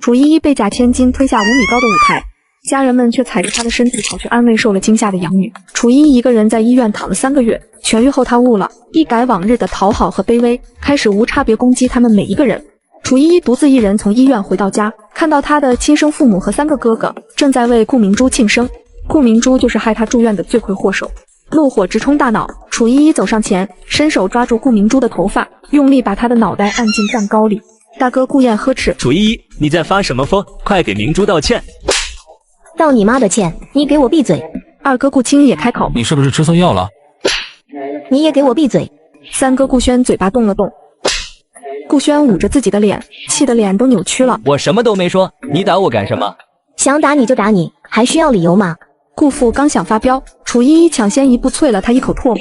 楚依依被假千金推下5米高的舞台，家人们却踩着她的身子跑去安慰受了惊吓的养女。楚依依一个人在医院躺了3个月，痊愈后她悟了，一改往日的讨好和卑微，开始无差别攻击他们每一个人。楚依依独自一人从医院回到家，看到她的亲生父母和3个哥哥正在为顾明珠庆生。顾明珠就是害她住院的罪魁祸首。怒火直冲大脑，楚依依走上前，伸手抓住顾明珠的头发，用力把她的脑袋按进蛋糕里。大哥顾燕呵斥：楚依依，你在发什么疯？快给明珠道歉！道你妈的歉！你给我闭嘴！二哥顾青也开口：你是不是吃错药了？你也给我闭嘴！三哥顾轩嘴巴动了动。顾轩捂着自己的脸，气得脸都扭曲了。我什么都没说，你打我干什么？想打你就打你，还需要理由吗？顾父刚想发飙，楚依依抢先一步啐了他一口唾沫。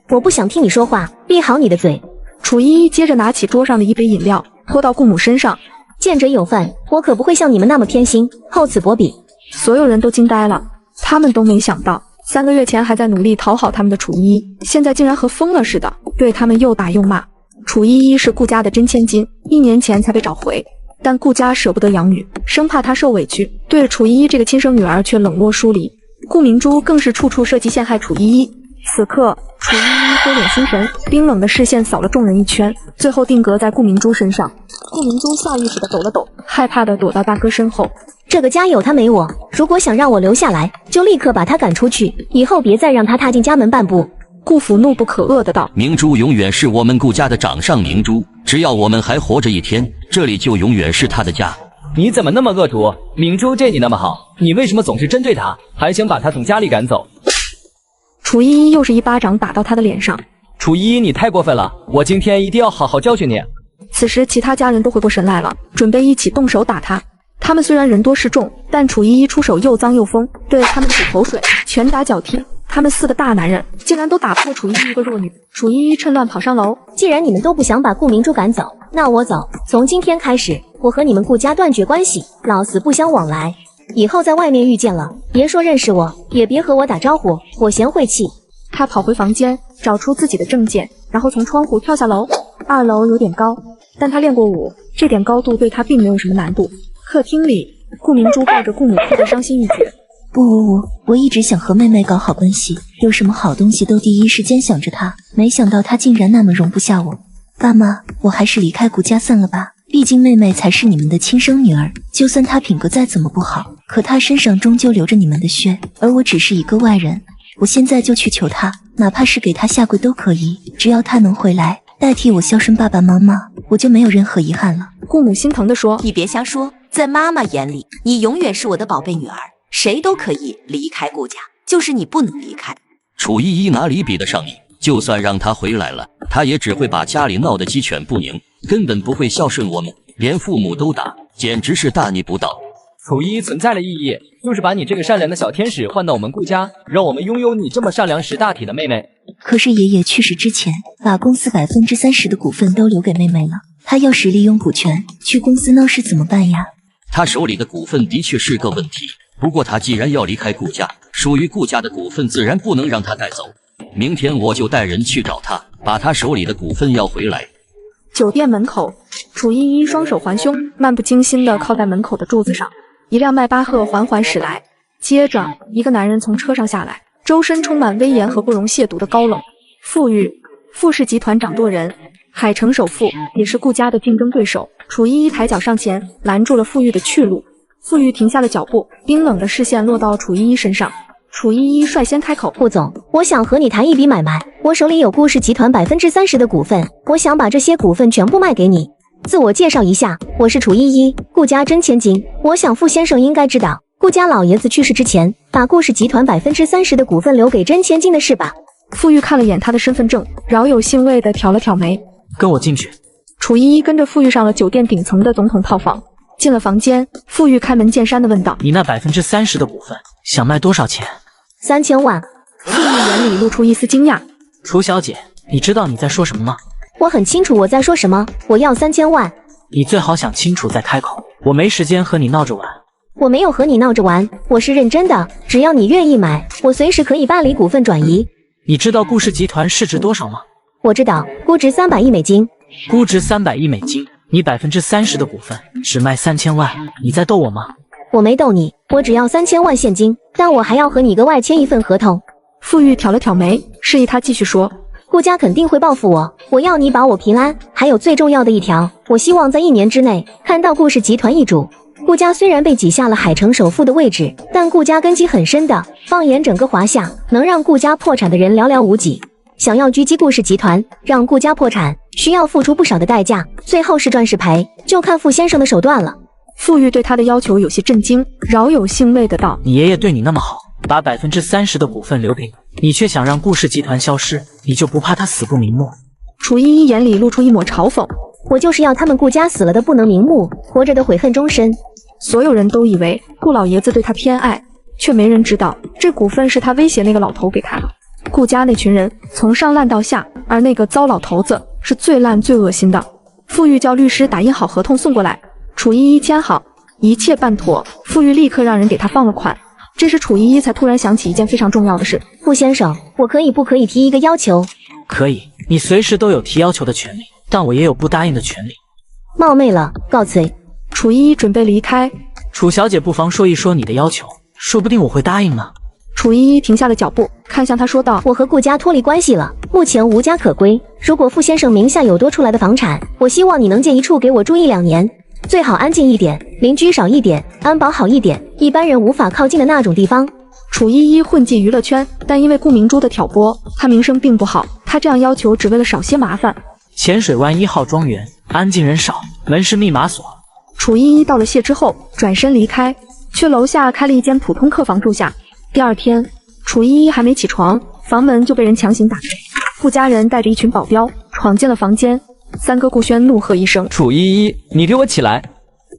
我不想听你说话，闭好你的嘴。楚依依接着拿起桌上的一杯饮料，泼到顾母身上。见者有份，我可不会像你们那么偏心，厚此薄彼。所有人都惊呆了，他们都没想到，3个月前还在努力讨好他们的楚依依，现在竟然和疯了似的，对他们又打又骂。楚依依是顾家的真千金，1年前才被找回，但顾家舍不得养女，生怕她受委屈，对楚依依这个亲生女儿却冷落疏离。顾明珠更是处处设计陷害楚依依。此刻，楚依依收敛心神，冰冷的视线扫了众人一圈，最后定格在顾明珠身上。顾明珠下意识地抖了抖，害怕地躲到大哥身后。这个家有他没我，如果想让我留下来，就立刻把他赶出去，以后别再让他踏进家门半步。顾府怒不可遏的道：明珠永远是我们顾家的掌上明珠，只要我们还活着一天，这里就永远是他的家。你怎么那么恶毒？明珠对你那么好，你为什么总是针对她，还想把她从家里赶走？楚依依又是一巴掌打到他的脸上。楚依依，你太过分了，我今天一定要好好教训你。此时其他家人都回过神来了，准备一起动手打他。他们虽然人多势众，但楚依依出手又脏又疯，对他们吐口水，拳打脚踢。他们4个大男人竟然都打不过楚依依一个弱女。楚依依趁乱跑上楼。既然你们都不想把顾明珠赶走，那我走。从今天开始，我和你们顾家断绝关系，老死不相往来。以后在外面遇见了，别说认识我，也别和我打招呼，我嫌晦气。他跑回房间，找出自己的证件，然后从窗户跳下楼。2楼有点高，但他练过舞，这点高度对他并没有什么难度。客厅里，顾明珠抱着顾母哭得伤心欲绝。不，我一直想和妹妹搞好关系，有什么好东西都第一时间想着她，没想到她竟然那么容不下我。爸妈，我还是离开顾家算了吧，毕竟妹妹才是你们的亲生女儿，就算她品格再怎么不好，可她身上终究流着你们的血，而我只是一个外人。我现在就去求她，哪怕是给她下跪都可以，只要她能回来代替我孝顺爸爸妈妈，我就没有任何遗憾了。顾母心疼地说：你别瞎说，在妈妈眼里，你永远是我的宝贝女儿，谁都可以离开顾家，就是你不能离开。楚依依哪里比得上你？就算让她回来了，她也只会把家里闹得鸡犬不宁，根本不会孝顺我们，连父母都打，简直是大逆不道。楚依依存在的意义，就是把你这个善良的小天使换到我们顾家，让我们拥有你这么善良识大体的妹妹。可是爷爷去世之前，把公司30%的股份都留给妹妹了，他要是利用股权去公司闹事怎么办呀？他手里的股份的确是个问题，不过他既然要离开顾家，属于顾家的股份自然不能让他带走。明天我就带人去找他，把他手里的股份要回来。酒店门口，楚依依双手环胸，漫不经心地靠在门口的柱子上。一辆迈巴赫缓缓驶来，接着一个男人从车上下来，周身充满威严和不容亵渎的高冷。傅玉，傅氏集团掌舵人，海城首富，也是顾家的竞争对手。楚依依抬脚上前，拦住了傅玉的去路。傅玉停下了脚步，冰冷的视线落到楚依依身上。楚依依率先开口：傅总，我想和你谈一笔买卖，我手里有顾氏集团30%的股份，我想把这些股份全部卖给你。自我介绍一下，我是楚依依，顾家真千金。我想傅先生应该知道，顾家老爷子去世之前，把顾氏集团30%的股份留给真千金的事吧？傅玉看了眼他的身份证，饶有兴味地挑了挑眉。跟我进去。楚依依跟着傅玉上了酒店顶层的总统套房。进了房间，傅玉开门见山地问道：你那30%的股份想卖多少钱？3000万。傅玉眼里露出一丝惊讶。楚小姐，你知道你在说什么吗？我很清楚我在说什么，我要3000万。你最好想清楚再开口，我没时间和你闹着玩。我没有和你闹着玩，我是认真的，只要你愿意买，我随时可以办理股份转移。你知道顾氏集团市值多少吗？我知道，估值300亿美金。估值300亿美金，你30%的股份只卖3000万，你在逗我吗？我没逗你，我只要3000万现金，但我还要和你额外签一份合同。傅玉挑了挑眉，示意他继续说。顾家肯定会报复我，我要你保我平安。还有最重要的一条，我希望在1年之内看到顾氏集团易主。顾家虽然被挤下了海城首富的位置，但顾家根基很深的，放眼整个华夏，能让顾家破产的人寥寥无几。想要狙击顾氏集团，让顾家破产，需要付出不少的代价，最后是赚是赔，就看傅先生的手段了。傅玉对他的要求有些震惊，饶有兴味的道：你爷爷对你那么好，把30%的股份留给你，你却想让顾氏集团消失，你就不怕他死不瞑目？楚依依眼里露出一抹嘲讽。我就是要他们顾家死了的不能瞑目，活着的悔恨终身。所有人都以为顾老爷子对他偏爱，却没人知道这股份是他威胁那个老头给他的。顾家那群人从上烂到下，而那个糟老头子是最烂最恶心的。傅玉叫律师打印好合同送过来，楚依依签好，一切办妥。傅玉立刻让人给他放了款。这时楚依依才突然想起一件非常重要的事。傅先生，我可以不可以提一个要求？可以，你随时都有提要求的权利，但我也有不答应的权利。冒昧了，告辞。楚依依准备离开。楚小姐不妨说一说你的要求，说不定我会答应呢。楚依依停下了脚步，看向他说道：我和顾家脱离关系了，目前无家可归。如果傅先生名下有多出来的房产，我希望你能借一处给我住1-2年，最好安静一点，邻居少一点，安保好一点，一般人无法靠近的那种地方。楚依依混迹娱乐圈，但因为顾明珠的挑拨，她名声并不好。她这样要求只为了少些麻烦。浅水湾1号庄园，安静人少，门是密码锁。楚依依道了谢之后，转身离开，去楼下开了一间普通客房住下。第二天，楚依依还没起床，房门就被人强行打开。顾家人带着一群保镖闯进了房间。三哥顾轩怒喝一声：楚依依，你给我起来！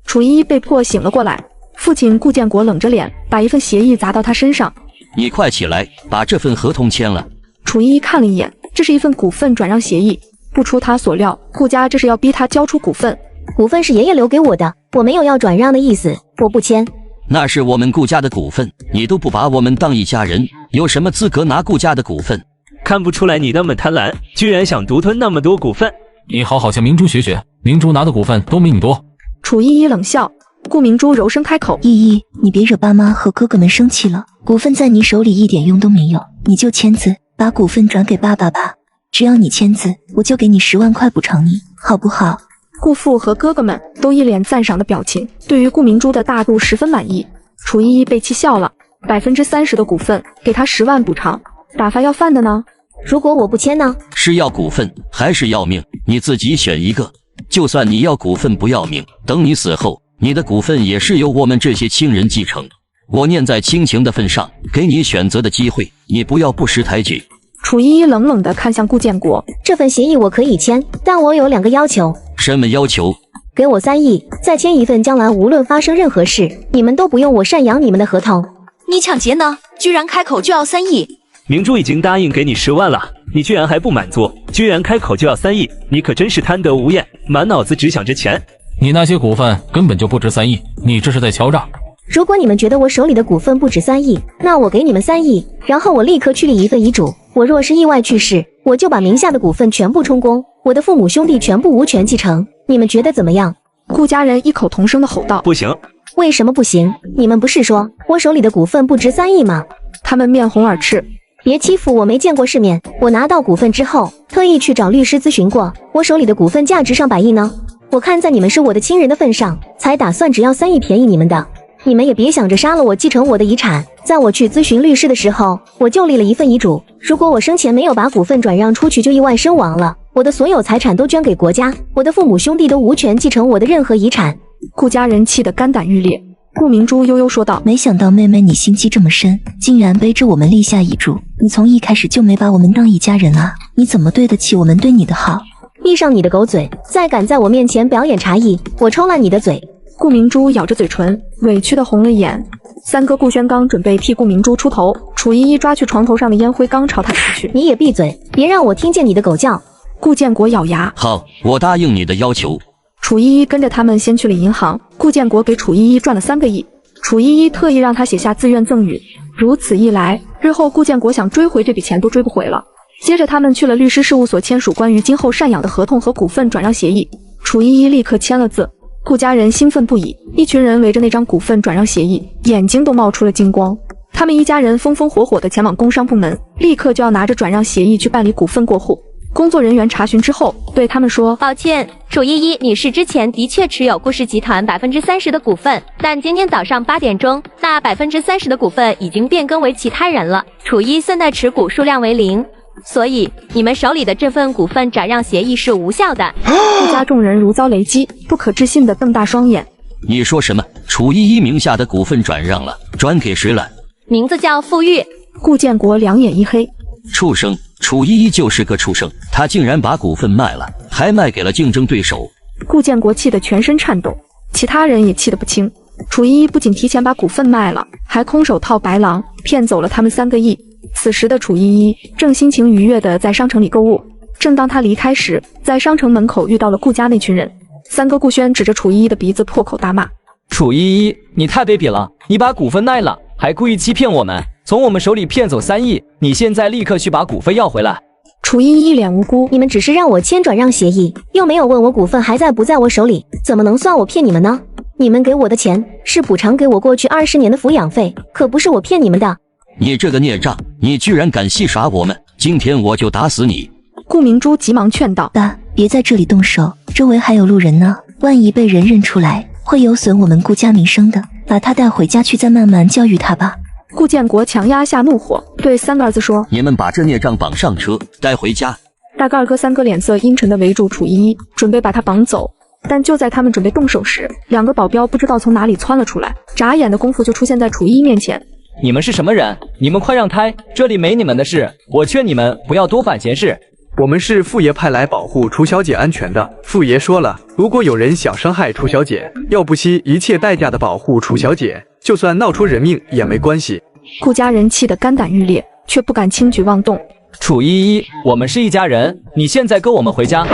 楚依依被迫醒了过来。父亲顾建国冷着脸，把一份协议砸到他身上。你快起来，把这份合同签了。楚依依看了一眼，这是一份股份转让协议。不出他所料，顾家这是要逼他交出股份。股份是爷爷留给我的，我没有要转让的意思，我不签。那是我们顾家的股份，你都不把我们当一家人，有什么资格拿顾家的股份？看不出来你那么贪婪，居然想独吞那么多股份。你好好向明珠学学，明珠拿的股份都没你多。楚依依冷笑。顾明珠柔声开口：依依，你别惹爸妈和哥哥们生气了，股份在你手里一点用都没有，你就签字，把股份转给爸爸吧。只要你签字，我就给你10万块补偿你，好不好？顾父和哥哥们都一脸赞赏的表情，对于顾明珠的大度十分满意。楚依依被气笑了，30%的股份给他10万补偿，打发要饭的呢？如果我不签呢？是要股份还是要命？你自己选一个。就算你要股份不要命，等你死后，你的股份也是由我们这些亲人继承。我念在亲情的份上，给你选择的机会，你不要不识抬举。楚依依冷冷地看向顾建国，这份协议我可以签，但我有2个要求。什么要求？给我3亿，再签一份将来无论发生任何事，你们都不用我赡养你们的合同。你抢劫呢？居然开口就要3亿！明珠已经答应给你10万了，你居然还不满足，居然开口就要3亿，你可真是贪得无厌，满脑子只想着钱。你那些股份根本就不值3亿，你这是在敲诈。如果你们觉得我手里的股份不止3亿，那我给你们3亿，然后我立刻去立一份遗嘱。我若是意外去世，我就把名下的股份全部充公，我的父母兄弟全部无权继承。你们觉得怎么样？顾家人异口同声地吼道：不行！为什么不行？你们不是说我手里的股份不值3亿吗？他们面红耳赤。别欺负我没见过世面，我拿到股份之后，特意去找律师咨询过，我手里的股份价值上百亿呢。我看在你们是我的亲人的份上，才打算只要3亿便宜你们的。你们也别想着杀了我继承我的遗产。在我去咨询律师的时候，我就立了一份遗嘱，如果我生前没有把股份转让出去就意外身亡了，我的所有财产都捐给国家，我的父母兄弟都无权继承我的任何遗产。顾家人气得肝胆欲裂。顾明珠悠悠说道：没想到妹妹你心机这么深，竟然背着我们立下遗嘱，你从一开始就没把我们当一家人啊，你怎么对得起我们对你的好？闭上你的狗嘴，再敢在我面前表演茶艺，我抽烂你的嘴！顾明珠咬着嘴唇，委屈的红了眼。三哥顾轩刚准备替顾明珠出头，楚依依抓去床头上的烟灰缸朝他打去。你也闭嘴，别让我听见你的狗叫！顾建国咬牙：好，我答应你的要求。楚依依跟着他们先去了银行，顾建国给楚依依赚了3个亿。楚依依特意让他写下自愿赠与，如此一来，日后顾建国想追回这笔钱都追不回了。接着他们去了律师事务所签署关于今后赡养的合同和股份转让协议。楚依依立刻签了字。顾家人兴奋不已，一群人围着那张股份转让协议，眼睛都冒出了金光。他们一家人风风火火地前往工商部门，立刻就要拿着转让协议去办理股份过户。工作人员查询之后，对他们说：“抱歉，楚依依女士之前的确持有顾氏集团30%的股份，但今天早上8点钟，那30%的股份已经变更为其他人了。楚依现在持股数量为0，所以你们手里的这份股份转让协议是无效的。”顾家众人如遭雷击，不可置信地瞪大双眼。你说什么？楚依依名下的股份转让了，转给谁了？名字叫傅玉。顾建国两眼一黑，畜生！楚依依就是个畜生，她竟然把股份卖了，还卖给了竞争对手。顾建国气得全身颤抖，其他人也气得不轻。楚依依不仅提前把股份卖了，还空手套白狼，骗走了他们3个亿。此时的楚依依正心情愉悦地在商城里购物，正当她离开时，在商城门口遇到了顾家那群人。三哥顾轩指着楚依依的鼻子破口大骂：“楚依依，你太卑鄙了！你把股份卖了，还故意欺骗我们，从我们手里骗走3亿！你现在立刻去把股份要回来！”楚依依一脸无辜：“你们只是让我签转让协议，又没有问我股份还在不在我手里，怎么能算我骗你们呢？你们给我的钱是补偿给我过去20年的抚养费，可不是我骗你们的。”你这个孽障，你居然敢戏耍我们！今天我就打死你！顾明珠急忙劝道：“爸，别在这里动手，周围还有路人呢，万一被人认出来，会有损我们顾家名声的。把他带回家去，再慢慢教育他吧。”顾建国强压下怒火，对3个儿子说：“你们把这孽障绑上车，带回家。”大哥、二哥、3哥脸色阴沉地围住楚依依，准备把她绑走。但就在他们准备动手时，2个保镖不知道从哪里窜了出来，眨眼的功夫就出现在楚依依面前。“你们是什么人？你们快让开，这里没你们的事！我劝你们不要多管闲事。”我们是傅爷派来保护楚小姐安全的。傅爷说了，如果有人想伤害楚小姐，要不惜一切代价的保护楚小姐，就算闹出人命也没关系。顾家人气得肝胆欲裂，却不敢轻举妄动。楚依依，我们是一家人，你现在跟我们回家。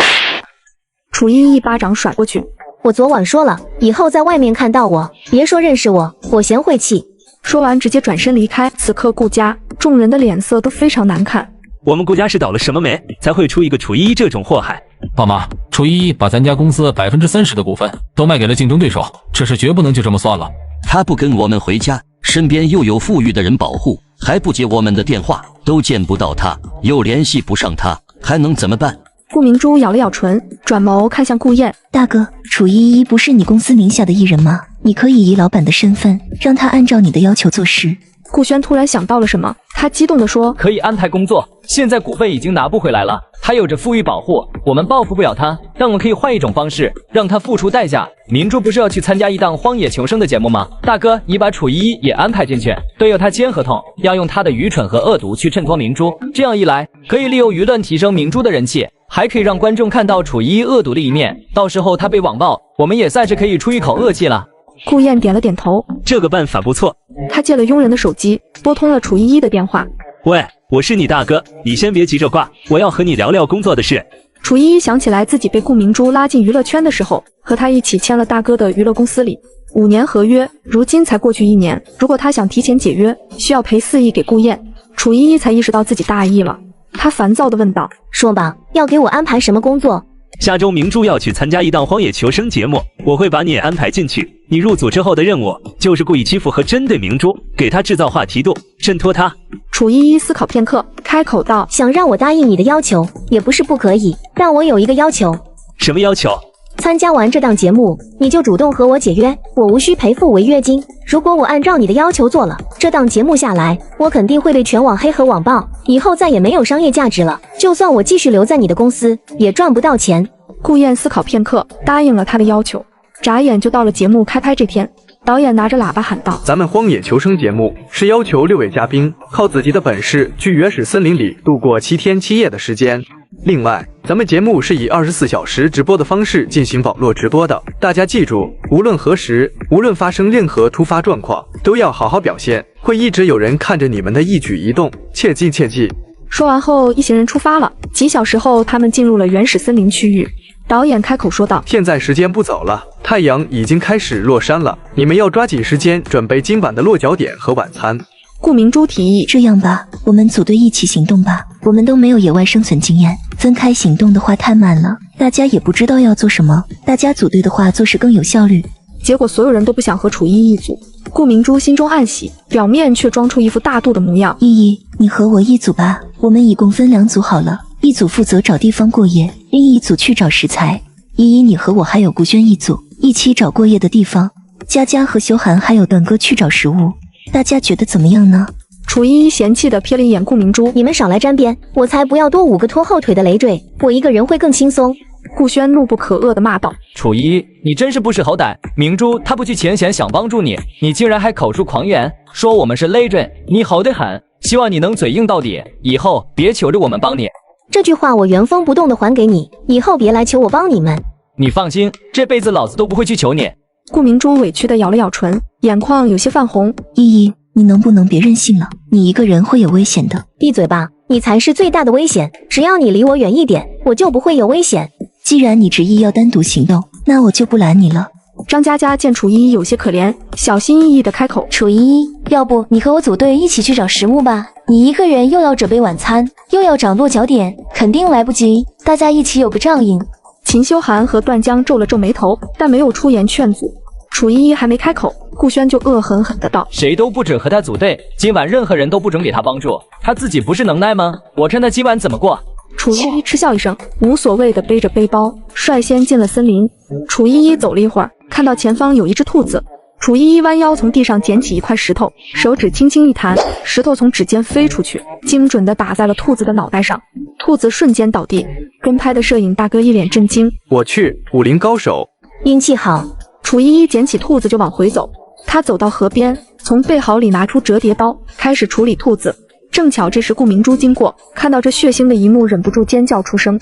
楚依依一巴掌甩过去：“我昨晚说了，以后在外面看到我，别说认识我，我嫌晦气。”说完直接转身离开。此刻顾家众人的脸色都非常难看。我们顾家是倒了什么霉，才会出一个楚依依这种祸害？爸妈，楚依依把咱家公司30%的股份都卖给了竞争对手，这事绝不能就这么算了。他不跟我们回家，身边又有富裕的人保护，还不接我们的电话，都见不到他，又联系不上他，还能怎么办？顾明珠咬了咬唇，转眸看向顾燕：“大哥，楚依依不是你公司名下的艺人吗？你可以以老板的身份，让他按照你的要求做事。”顾轩突然想到了什么，他激动地说：“可以安排工作，现在股份已经拿不回来了，他有着富裕保护，我们报复不了他，但我可以换一种方式，让他付出代价。明珠不是要去参加一档荒野求生的节目吗？大哥，你把楚依依也安排进去，对有他签合同，要用他的愚蠢和恶毒去衬托明珠，这样一来，可以利用舆论提升明珠的人气，还可以让观众看到楚依依恶毒的一面，到时候他被网暴，我们也算是可以出一口恶气了。”顾燕点了点头，这个办法不错。他借了佣人的手机，拨通了楚依依的电话。喂，我是你大哥，你先别急着挂，我要和你聊聊工作的事。楚依依想起来自己被顾明珠拉进娱乐圈的时候，和他一起签了大哥的娱乐公司里5年合约，如今才过去1年，如果他想提前解约，需要赔4亿给顾燕。楚依依才意识到自己大意了，她烦躁地问道：“说吧，要给我安排什么工作？”下周明珠要去参加一档荒野求生节目，我会把你也安排进去。你入组之后的任务就是故意欺负和针对明珠，给她制造话题度，衬托她。楚依依思考片刻，开口道：“想让我答应你的要求，也不是不可以，但我有一个要求。”什么要求？参加完这档节目，你就主动和我解约，我无需赔付违约金。如果我按照你的要求做了，这档节目下来，我肯定会被全网黑和网暴，以后再也没有商业价值了。就算我继续留在你的公司，也赚不到钱。顾燕思考片刻，答应了他的要求。眨眼就到了节目开拍这天，导演拿着喇叭喊道：“咱们荒野求生节目是要求6位嘉宾靠自己的本事去原始森林里度过7天7夜的时间。另外，咱们节目是以24小时直播的方式进行网络直播的，大家记住，无论何时，无论发生任何突发状况，都要好好表现，会一直有人看着你们的一举一动，切记切记。”说完后，一行人出发了。几小时后，他们进入了原始森林区域。导演开口说道：“现在时间不早了，太阳已经开始落山了，你们要抓紧时间准备今晚的落脚点和晚餐。”顾明珠提议，这样吧，我们组队一起行动吧。我们都没有野外生存经验，分开行动的话太慢了，大家也不知道要做什么。大家组队的话，做事更有效率。结果所有人都不想和楚依依一组。顾明珠心中暗喜，表面却装出一副大度的模样。依依，你和我一组吧，我们一共分2组好了，一组负责找地方过夜，另一组去找食材。依依，你和我还有顾轩一组，一起找过夜的地方。佳佳和修涵还有段哥去找食物，大家觉得怎么样呢？楚依依嫌弃地瞥了一眼顾明珠，你们少来沾边，我才不要多5个拖后腿的累赘，我一个人会更轻松。顾轩怒不可遏地骂道：楚依，你真是不识好歹！明珠她不去前线想帮助你，你竟然还口出狂言，说我们是累赘，你好得很！希望你能嘴硬到底，以后别求着我们帮你。这句话我原封不动的还给你，以后别来求我帮你们。你放心，这辈子老子都不会去求你。顾明珠委屈地咬了咬唇，眼眶有些泛红。依依，你能不能别任性了？你一个人会有危险的。闭嘴吧，你才是最大的危险，只要你离我远一点，我就不会有危险。既然你执意要单独行动，那我就不拦你了。张佳佳见楚依依有些可怜，小心翼翼地开口：楚依依，要不你和我组队一起去找食物吧？你一个人又要准备晚餐，又要找落脚点，肯定来不及。大家一起有个照应。秦修涵和段江皱了皱眉头，但没有出言劝阻。楚依依还没开口，顾轩就恶狠狠地道：谁都不准和他组队，今晚任何人都不准给他帮助，他自己不是能耐吗？我看他今晚怎么过。楚依依嗤笑一声，无所谓地背着背包，率先进了森林。楚依依走了一会儿，看到前方有一只兔子。楚依依弯腰从地上捡起一块石头，手指轻轻一弹，石头从指尖飞出去，精准地打在了兔子的脑袋上。兔子瞬间倒地，跟拍的摄影大哥一脸震惊。我去，武林高手，运气好。楚依依捡起兔子就往回走，她走到河边，从背毫里拿出折叠刀，开始处理兔子。正巧这时顾明珠经过，看到这血腥的一幕，忍不住尖叫出声。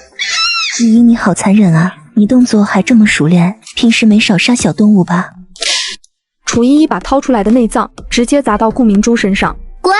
依依，你好残忍啊，你动作还这么熟练，平时没少杀小动物吧？楚依依把掏出来的内脏直接砸到顾明珠身上。滚！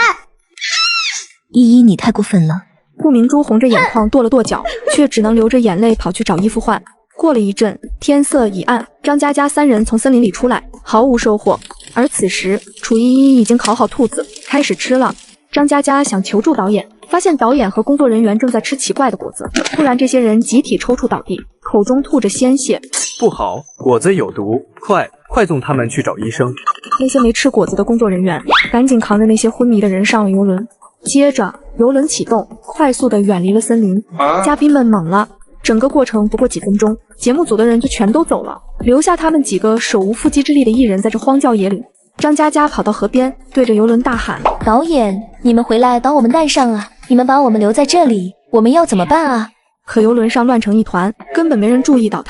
依依，你太过分了。顾明珠红着眼眶跺了跺脚，却只能流着眼泪跑去找衣服换。过了一阵，天色已暗，张佳佳3人从森林里出来，毫无收获。而此时，楚依依已经烤好兔子，开始吃了。张佳佳想求助导演，发现导演和工作人员正在吃奇怪的果子，突然这些人集体抽搐倒地，口中吐着鲜血。不好，果子有毒，快送他们去找医生。那些没吃果子的工作人员赶紧扛着那些昏迷的人上了游轮，接着游轮启动，快速地远离了森林。嘉宾们懵了，整个过程不过几分钟，节目组的人就全都走了，留下他们几个手无缚鸡之力的艺人在这荒郊野岭。张佳佳跑到河边，对着游轮大喊：导演，你们回来把我们带上啊！你们把我们留在这里，我们要怎么办啊？可游轮上乱成一团，根本没人注意到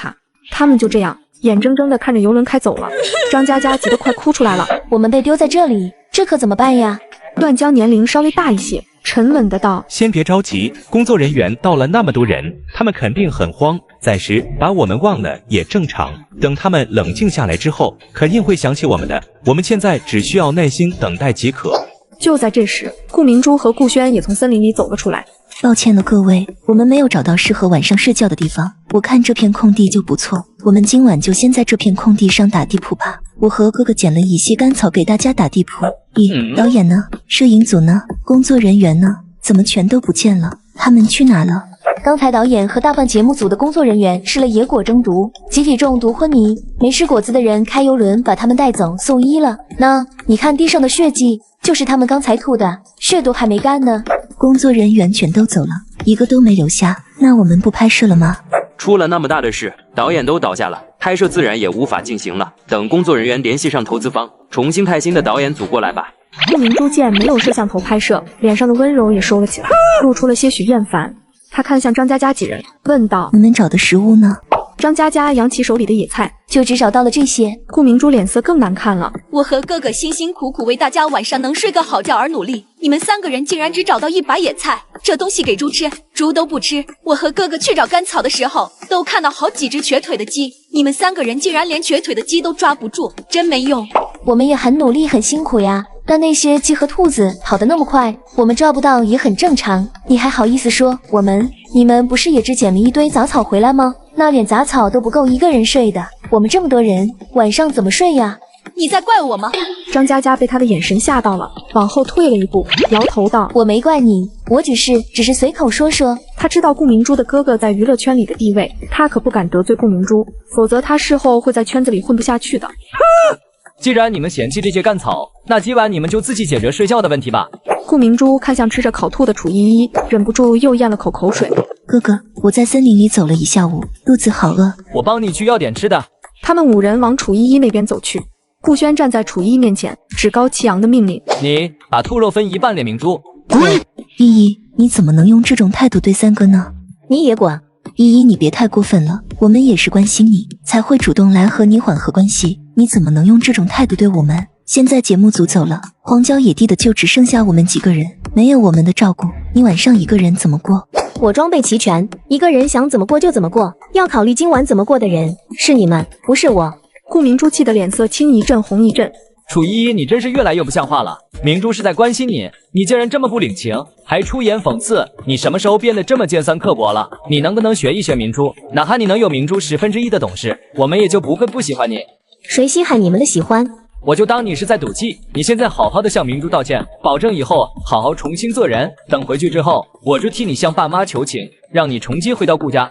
他们就这样眼睁睁地看着游轮开走了。张佳佳急得快哭出来了，我们被丢在这里，这可怎么办呀？段江年龄稍微大一些，沉稳的道：先别着急，工作人员到了那么多人，他们肯定很慌，暂时把我们忘了也正常，等他们冷静下来之后，肯定会想起我们的，我们现在只需要耐心等待即可。就在这时，顾明珠和顾轩也从森林里走了出来。抱歉了各位，我们没有找到适合晚上睡觉的地方，我看这片空地就不错，我们今晚就先在这片空地上打地铺吧。我和哥哥捡了一些干草给大家打地铺。导演呢？摄影组呢？工作人员呢？怎么全都不见了？他们去哪了？刚才导演和大半节目组的工作人员吃了野果中毒，集体中毒昏迷，没吃果子的人开游轮把他们带走送医了。那你看地上的血迹，就是他们刚才吐的，血都还没干呢。工作人员全都走了，一个都没留下，那我们不拍摄了吗？出了那么大的事，导演都倒下了，拍摄自然也无法进行了。等工作人员联系上投资方，重新派新的导演组过来吧。顾明珠见没有摄像头拍摄，脸上的温柔也收了起来，露出了些许厌烦。他看向张佳佳几人，问道：你们找的食物呢？张佳佳扬起手里的野菜，就只找到了这些。顾明珠脸色更难看了。我和哥哥辛辛苦苦为大家晚上能睡个好觉而努力，你们3个人竟然只找到一把野菜，这东西给猪吃，猪都不吃。我和哥哥去找干草的时候，都看到好几只瘸腿的鸡，你们3个人竟然连瘸腿的鸡都抓不住，真没用。我们也很努力很辛苦呀，但那些鸡和兔子跑得那么快，我们抓不到也很正常，你还好意思说我们？你们不是也只捡了一堆杂草回来吗？那点杂草都不够一个人睡的，我们这么多人晚上怎么睡呀？你在怪我吗？张嘉佳被他的眼神吓到了，往后退了一步，摇头道：“我没怪你，我只是随口说说。”他知道顾明珠的哥哥在娱乐圈里的地位，他可不敢得罪顾明珠，否则他事后会在圈子里混不下去的。既然你们嫌弃这些干草，那今晚你们就自己解决睡觉的问题吧。顾明珠看向吃着烤兔的楚依依，忍不住又咽了口口水。哥哥，我在森林里走了一下午，肚子好饿。我帮你去要点吃的。他们5人往楚依依那边走去。顾轩站在楚依依面前，趾高气扬的命令：“你把兔肉分一半给明珠。”依依，你怎么能用这种态度对三哥呢？你也管。依依，你别太过分了，我们也是关心你，才会主动来和你缓和关系。你怎么能用这种态度对我们？现在节目组走了，荒郊野地的就只剩下我们几个人，没有我们的照顾，你晚上一个人怎么过？我装备齐全，一个人想怎么过就怎么过，要考虑今晚怎么过的人是你们，不是我。顾明珠气得脸色青一阵红一阵。楚依依，你真是越来越不像话了。明珠是在关心你，你竟然这么不领情，还出言讽刺。你什么时候变得这么尖酸刻薄了？你能不能学一学明珠？哪怕你能有明珠1/10的懂事，我们也就不会不喜欢你。谁稀罕你们的喜欢？我就当你是在赌气。你现在好好的向明珠道歉，保证以后好好重新做人。等回去之后，我就替你向爸妈求情，让你重新回到顾家。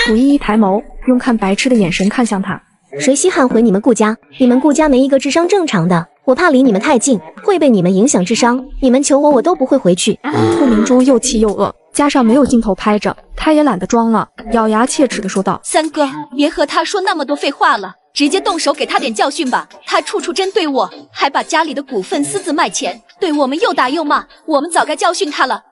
楚依依抬眸，用看白痴的眼神看向他。谁稀罕回你们顾家？你们顾家没一个智商正常的，我怕离你们太近，会被你们影响智商。你们求我都不会回去。顾明珠又气又饿，加上没有镜头拍着，她也懒得装了，咬牙切齿地说道：“三哥，别和他说那么多废话了，直接动手给他点教训吧。他处处针对我，还把家里的股份私自卖钱，对我们又打又骂，我们早该教训他了。”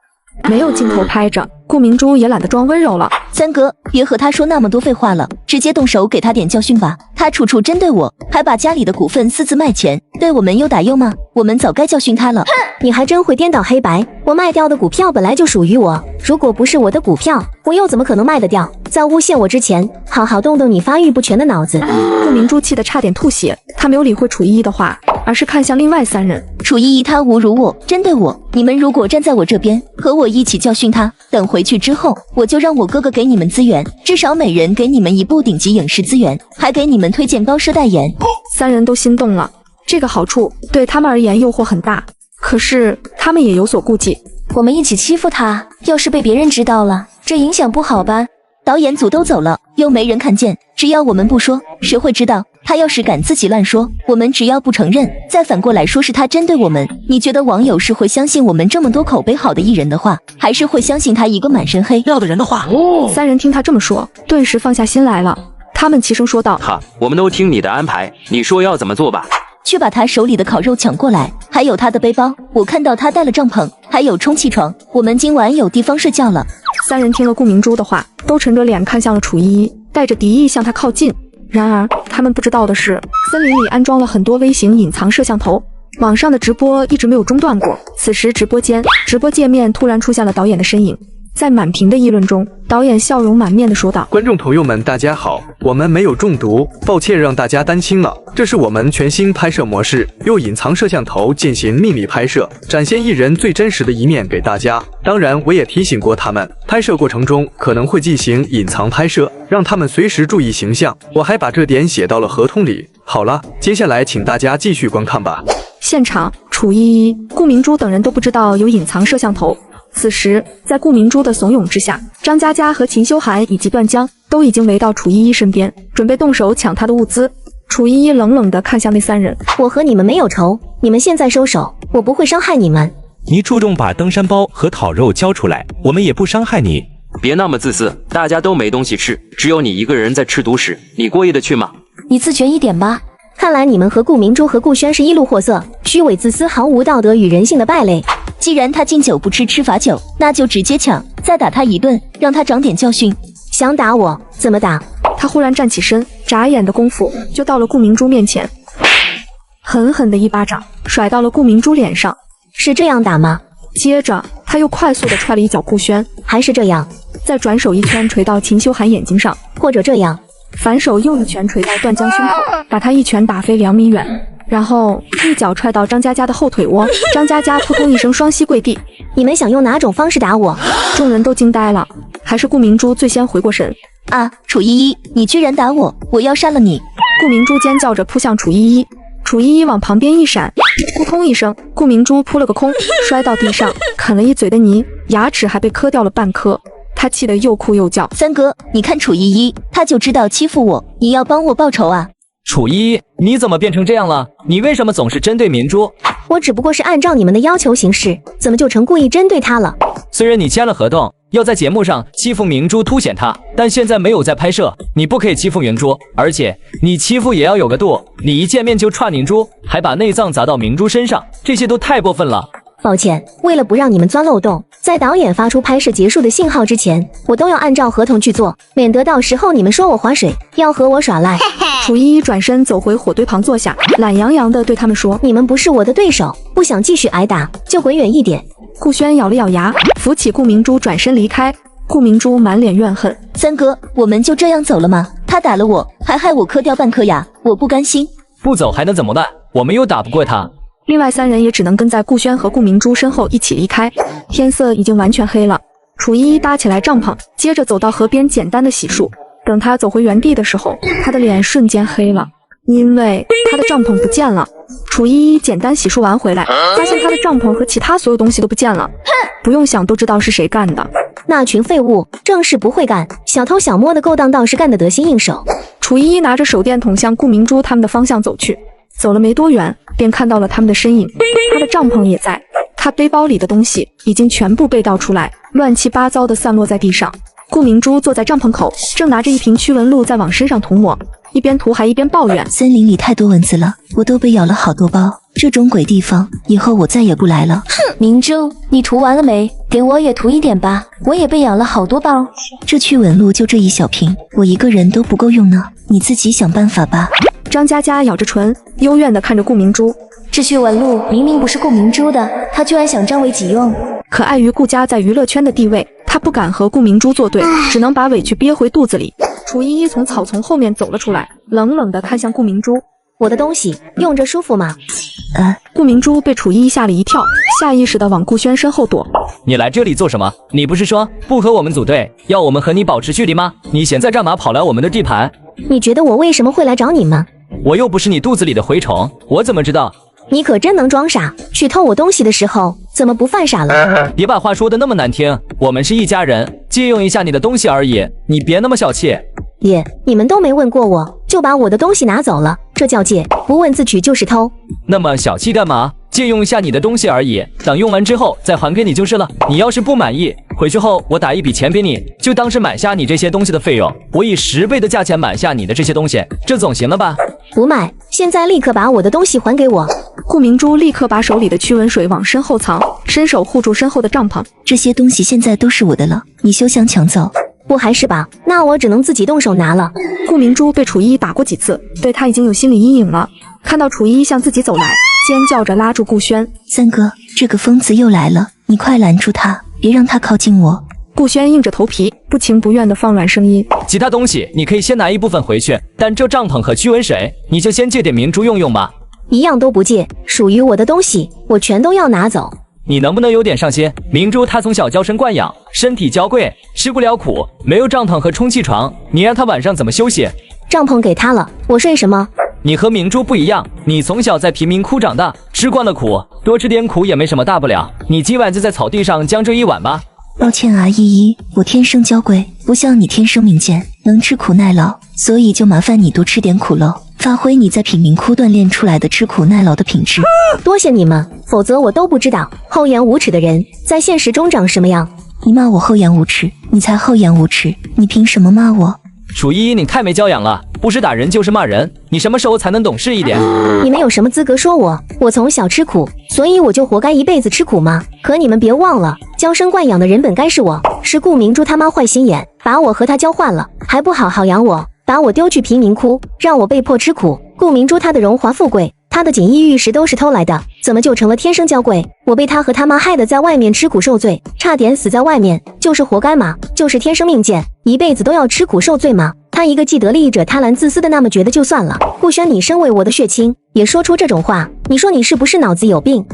没有镜头拍着，顾明珠也懒得装温柔了。三哥，别和他说那么多废话了，直接动手给他点教训吧。他处处针对我，还把家里的股份私自卖钱，对我们又打又骂，我们早该教训他了。你还真会颠倒黑白，我卖掉的股票本来就属于我，如果不是我的股票，我又怎么可能卖得掉？在诬陷我之前，好好动动你发育不全的脑子。顾明珠气得差点吐血，她没有理会楚依依的话，而是看向另外3人。楚依依她侮辱我，针对我，你们如果站在我这边，和我一起教训她，等回去之后，我就让我哥哥给你们资源，至少每人给你们一部顶级影视资源，还给你们推荐高奢代言。3人都心动了，这个好处对他们而言诱惑很大，可是他们也有所顾忌。我们一起欺负他，要是被别人知道了，这影响不好吧？导演组都走了，又没人看见，只要我们不说，谁会知道？他要是敢自己乱说，我们只要不承认，再反过来说是他针对我们，你觉得网友是会相信我们这么多口碑好的艺人的话，还是会相信他一个满身黑料的人的话？3人听他这么说，顿时放下心来了。他们齐声说道：“好，我们都听你的安排，你说要怎么做吧。”去把他手里的烤肉抢过来，还有他的背包，我看到他带了帐篷，还有充气床，我们今晚有地方睡觉了。 3人听了顾明珠的话，都沉着脸看向了楚依依，带着敌意向他靠近。然而他们不知道的是，森林里安装了很多微型隐藏摄像头，网上的直播一直没有中断过。此时直播界面突然出现了导演的身影。 在满屏的议论中，导演笑容满面地说道：“观众朋友们，大家好，我们没有中毒，抱歉让大家担心了。这是我们全新拍摄模式，用隐藏摄像头进行秘密拍摄，展现艺人最真实的一面给大家。当然，我也提醒过他们，拍摄过程中可能会进行隐藏拍摄，让他们随时注意形象。我还把这点写到了合同里。好了，接下来请大家继续观看吧。”现场，楚依依、顾明珠等人都不知道有隐藏摄像头。 此时，在顾明珠的怂恿之下，张嘉佳和秦修涵以及段江都已经围到楚依依身边，准备动手抢她的物资。楚依依冷冷地看向那3人：“我和你们没有仇，你们现在收手，我不会伤害你们。你主动把登山包和烤肉交出来，我们也不伤害你。别那么自私，大家都没东西吃，只有你一个人在吃独食，你过意得去吗？你自觉一点吧。” 看来你们和顾明珠和顾轩是一路货色，虚伪自私、毫无道德与人性的败类。既然他敬酒不吃吃罚酒，那就直接抢，再打他一顿，让他长点教训。想打我？怎么打？他忽然站起身，眨眼的功夫就到了顾明珠面前，狠狠的一巴掌甩到了顾明珠脸上。是这样打吗？接着他又快速的踹了一脚顾轩，还是这样？再转手一拳捶到秦修涵眼睛上，或者这样。 反手又一拳捶到段江胸口，把他一拳打飞2米远，然后一脚踹到张嘉佳的后腿窝，张嘉佳扑通一声双膝跪地。你们想用哪种方式打我？众人都惊呆了，还是顾明珠最先回过神。啊，楚依依，你居然打我，我要杀了你！顾明珠尖叫着扑向楚依依，楚依依往旁边一闪，扑通一声，顾明珠扑了个空，摔到地上，啃了一嘴的泥，牙齿还被磕掉了半颗。他气得又哭又叫：三哥，你看楚依依，他就知道欺负我，你要帮我报仇啊！楚依依，你怎么变成这样了？你为什么总是针对明珠？我只不过是按照你们的要求行事，怎么就成故意针对她了？虽然你签了合同，要在节目上欺负明珠凸显她，但现在没有在拍摄，你不可以欺负明珠，而且你欺负也要有个度。你一见面就串明珠，还把内脏砸到明珠身上，这些都太过分了。抱歉，为了不让你们钻漏洞，在导演发出拍摄结束的信号之前，我都要按照合同去做，免得到时候你们说我划水，要和我耍赖。楚依依转身走回火堆旁坐下，懒洋洋地对他们说：你们不是我的对手，不想继续挨打就滚远一点。顾轩咬了咬牙，扶起顾明珠转身离开。顾明珠满脸怨恨：三哥，我们就这样走了吗？他打了我，还害我磕掉半颗牙，我不甘心。不走还能怎么办？我们又打不过他。另外3人也只能跟在顾轩和顾明珠身后一起离开。天色已经完全黑了，楚依依搭起来帐篷，接着走到河边简单的洗漱。等她走回原地的时候，她的脸瞬间黑了，因为她的帐篷不见了。楚依依简单洗漱完回来，发现她的帐篷和其他所有东西都不见了。不用想都知道是谁干的。那群废物，正事不会干，小偷小摸的勾当倒是干得得心应手。楚依依拿着手电筒向顾明珠他们的方向走去，走了没多远，便看到了他们的身影。他的帐篷也在，他背包里的东西已经全部被倒出来，乱七八糟的散落在地上。顾明珠坐在帐篷口，正拿着一瓶驱蚊露在往身上涂抹，一边涂还一边抱怨：森林里太多蚊子了，我都被咬了好多包，这种鬼地方，以后我再也不来了。哼，明珠，你涂完了没？给我也涂一点吧，我也被咬了好多包。这驱蚊露就这一小瓶，我一个人都不够用呢，你自己想办法吧。张佳佳咬着唇，幽怨地看着顾明珠。这驱蚊露明明不是顾明珠的，她居然想占为己用。可碍于顾家在娱乐圈的地位，她不敢和顾明珠作对，只能把委屈憋回肚子里。楚依依从草丛后面走了出来，冷冷地看向顾明珠：我的东西用着舒服吗？顾明珠被楚依依吓了一跳，下意识地往顾轩身后躲。你来这里做什么？你不是说不和我们组队，要我们和你保持距离吗？你现在干嘛跑来我们的地盘？你觉得我为什么会来找你吗？我又不是你肚子里的蛔虫，我怎么知道？你可真能装傻，去偷我东西的时候怎么不犯傻了？别把话说得那么难听，我们是一家人，借用一下你的东西而已，你别那么小气。爷，你们都没问过我，就把我的东西拿走了，这叫借，不问自取就是偷。那么小气干嘛？借用一下你的东西而已，等用完之后再还给你就是了。你要是不满意，回去后我打一笔钱给你，就当是买下你这些东西的费用，我以10倍的价钱买下你的这些东西，这总行了吧？不卖，现在立刻把我的东西还给我。顾明珠立刻把手里的驱蚊水往身后藏，伸手护住身后的帐篷。这些东西现在都是我的了，你休想抢走。不还是吧？那我只能自己动手拿了。顾明珠被楚依依打过几次，对她已经有心理阴影了。看到楚依依向自己走来，尖叫着拉住顾轩：三哥，这个疯子又来了，你快拦住他，别让他靠近我。顾轩硬着头皮，不情不愿地放软声音：其他东西你可以先拿一部分回去，但这帐篷和驱蚊水你就先借点明珠用用吧。一样都不借，属于我的东西我全都要拿走。你能不能有点上心？明珠她从小娇生惯养，身体娇贵，吃不了苦，没有帐篷和充气床，你让她晚上怎么休息？帐篷给她了，我睡什么？你和明珠不一样，你从小在贫民窟长大，吃惯了苦，多吃点苦也没什么大不了。你今晚就在草地上将就一晚吧。抱歉啊，依依，我天生娇贵，不像你天生敏健，能吃苦耐劳，所以就麻烦你多吃点苦喽，发挥你在贫民窟锻炼出来的吃苦耐劳的品质。多谢你们，否则我都不知道厚颜无耻的人在现实中长什么样。你骂我厚颜无耻，你才厚颜无耻，你凭什么骂我？楚依依，你太没教养了，不是打人就是骂人，你什么时候才能懂事一点？你们有什么资格说我？我从小吃苦，所以我就活该一辈子吃苦吗？可你们别忘了，娇生惯养的人本该是我，是顾明珠他妈坏心眼，把我和她交换了，还不好好养我，把我丢去贫民窟，让我被迫吃苦。顾明珠她的荣华富贵，她的锦衣玉食都是偷来的，怎么就成了天生娇贵？我被她和他妈害得在外面吃苦受罪，差点死在外面，就是活该嘛，就是天生命贱，一辈子都要吃苦受罪嘛。他一个既得利益者，贪婪自私的那么觉得就算了。顾轩，你身为我的血亲，也说出这种话，你说你是不是脑子有病？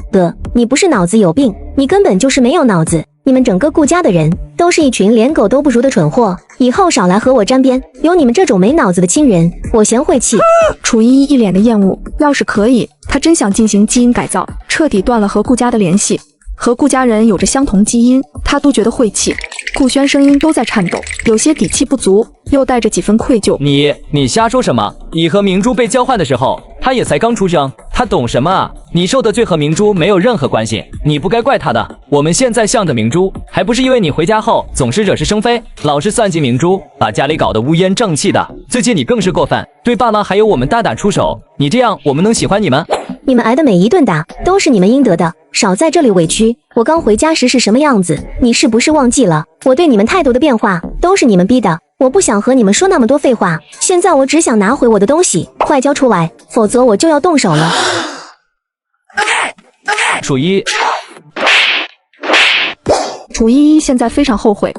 你不是脑子有病，你根本就是没有脑子。你们整个顾家的人都是一群连狗都不如的蠢货，以后少来和我沾边。有你们这种没脑子的亲人，我嫌晦气。楚依依一脸的厌恶，要是可以，她真想进行基因改造，彻底断了和顾家的联系。和顾家人有着相同基因，她都觉得晦气。顾轩声音都在颤抖，有些底气不足，又带着几分愧疚。你瞎说什么？你和明珠被交换的时候，他也才刚出生，他懂什么啊？你受的罪和明珠没有任何关系，你不该怪他的。我们现在向着明珠，还不是因为你回家后总是惹是生非，老是算计明珠，把家里搞得乌烟瘴气的。最近你更是过分，对爸妈还有我们大打出手，你这样我们能喜欢你吗？你们挨的每一顿打都是你们应得的，少在这里委屈。我刚回家时是什么样子，你是不是忘记了？我对你们态度的变化都是你们逼的。我不想和你们说那么多废话，现在我只想拿回我的东西，快交出来，否则我就要动手了。楚依依现在非常后悔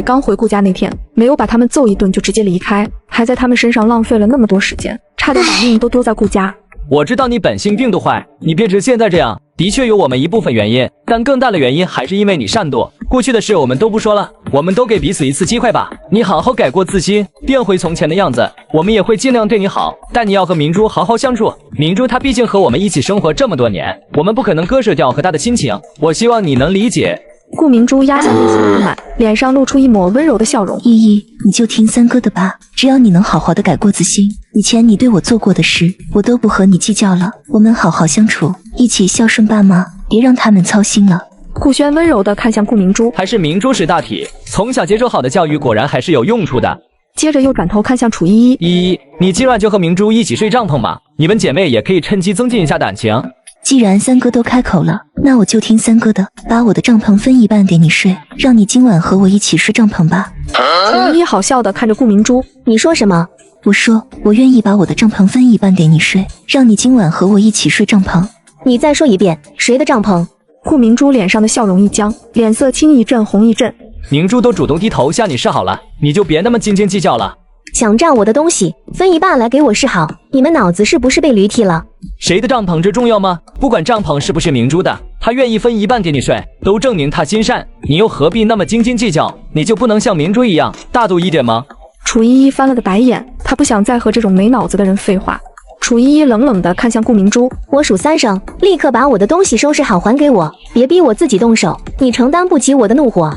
刚回顾家那天没有把他们揍一顿就直接离开，还在他们身上浪费了那么多时间，差点把命都丢在顾家。我知道你本性并不坏，你别直现在这样，的确有我们一部分原因，但更大的原因还是因为你善妒。过去的事我们都不说了，我们都给彼此一次机会吧。你好好改过自新，变回从前的样子，我们也会尽量对你好。但你要和明珠好好相处，明珠她毕竟和我们一起生活这么多年，我们不可能割舍掉和她的亲情。我希望你能理解。顾明珠压下内心的不满，脸上露出一抹温柔的笑容。依依，你就听三哥的吧，只要你能好好的改过自新，以前你对我做过的事，我都不和你计较了。我们好好相处，一起孝顺爸妈，别让他们操心了。顾轩温柔地看向顾明珠，还是明珠识大体，从小接受好的教育果然还是有用处的。接着又转头看向楚依依，依依，你今晚就和明珠一起睡帐篷吧，你们姐妹也可以趁机增进一下感情。既然三哥都开口了，那我就听三哥的，把我的帐篷分一半给你睡，让你今晚和我一起睡帐篷吧。楚依依好笑地看着顾明珠，你说什么？我说我愿意把我的帐篷分一半给你睡，让你今晚和我一起睡帐篷。你再说一遍，谁的帐篷？顾明珠脸上的笑容一僵，脸色青一阵红一阵。明珠都主动低头向你示好了，你就别那么斤斤计较了。想占我的东西，分一半来给我示好，你们脑子是不是被驴踢了？谁的帐篷这重要吗？不管帐篷是不是明珠的，她愿意分一半给你睡，都证明她心善，你又何必那么斤斤计较？你就不能像明珠一样大度一点吗？楚依依翻了个白眼，她不想再和这种没脑子的人废话。楚依依冷冷地看向顾明珠，我数3声，立刻把我的东西收拾好还给我，别逼我自己动手，你承担不起我的怒火。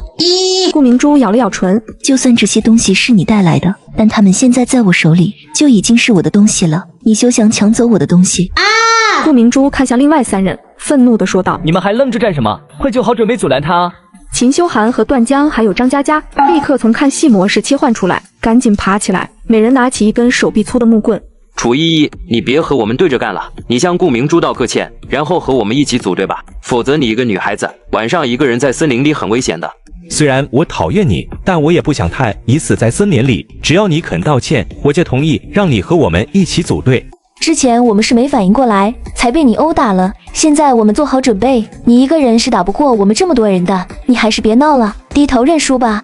顾明珠咬了咬唇，就算这些东西是你带来的，但他们现在在我手里，就已经是我的东西了，你休想抢走我的东西。顾明珠看向另外3人，愤怒地说道：你们还愣着干什么？快就好准备阻拦他啊！秦修寒和段江还有张佳佳立刻从看戏模式切换出来，赶紧爬起来，每人拿起一根手臂粗的木棍。楚依依，你别和我们对着干了，你向顾明珠道个歉，然后和我们一起组队吧，否则你一个女孩子晚上一个人在森林里很危险的。虽然我讨厌你，但我也不想太你死在森林里，只要你肯道歉，我就同意让你和我们一起组队。之前我们是没反应过来，才被你殴打了，现在我们做好准备，你一个人是打不过我们这么多人的，你还是别闹了，低头认输吧。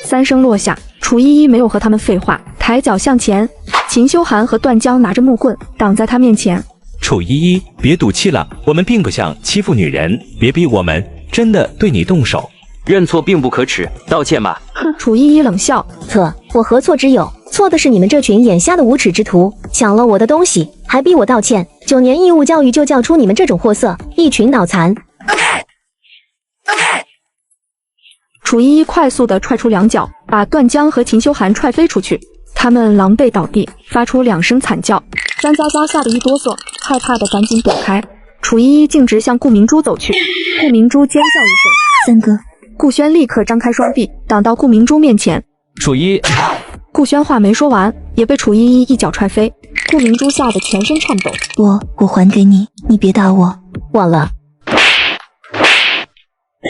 3声落下，楚依依没有和他们废话，抬脚向前。秦修寒和段江拿着木棍挡在他面前。楚依依，别赌气了，我们并不想欺负女人，别逼我们真的对你动手。认错并不可耻，道歉吧。楚依依冷笑，错，我何错之有？错的是你们这群眼瞎的无耻之徒，抢了我的东西还逼我道歉。9年义务教育就教出你们这种货色，一群脑残。楚依依快速地踹出2脚，把段江和秦修寒踹飞出去。他们狼狈倒地，发出2声惨叫。张佳佳吓得一哆嗦，害怕的赶紧躲开。楚依依径直向顾明珠走去。顾明珠尖叫一声，三哥。顾轩立刻张开双臂，挡到顾明珠面前。楚依，顾轩话没说完，也被楚依依一脚踹飞。顾明珠吓得全身颤抖。我还给你，你别打我。忘了。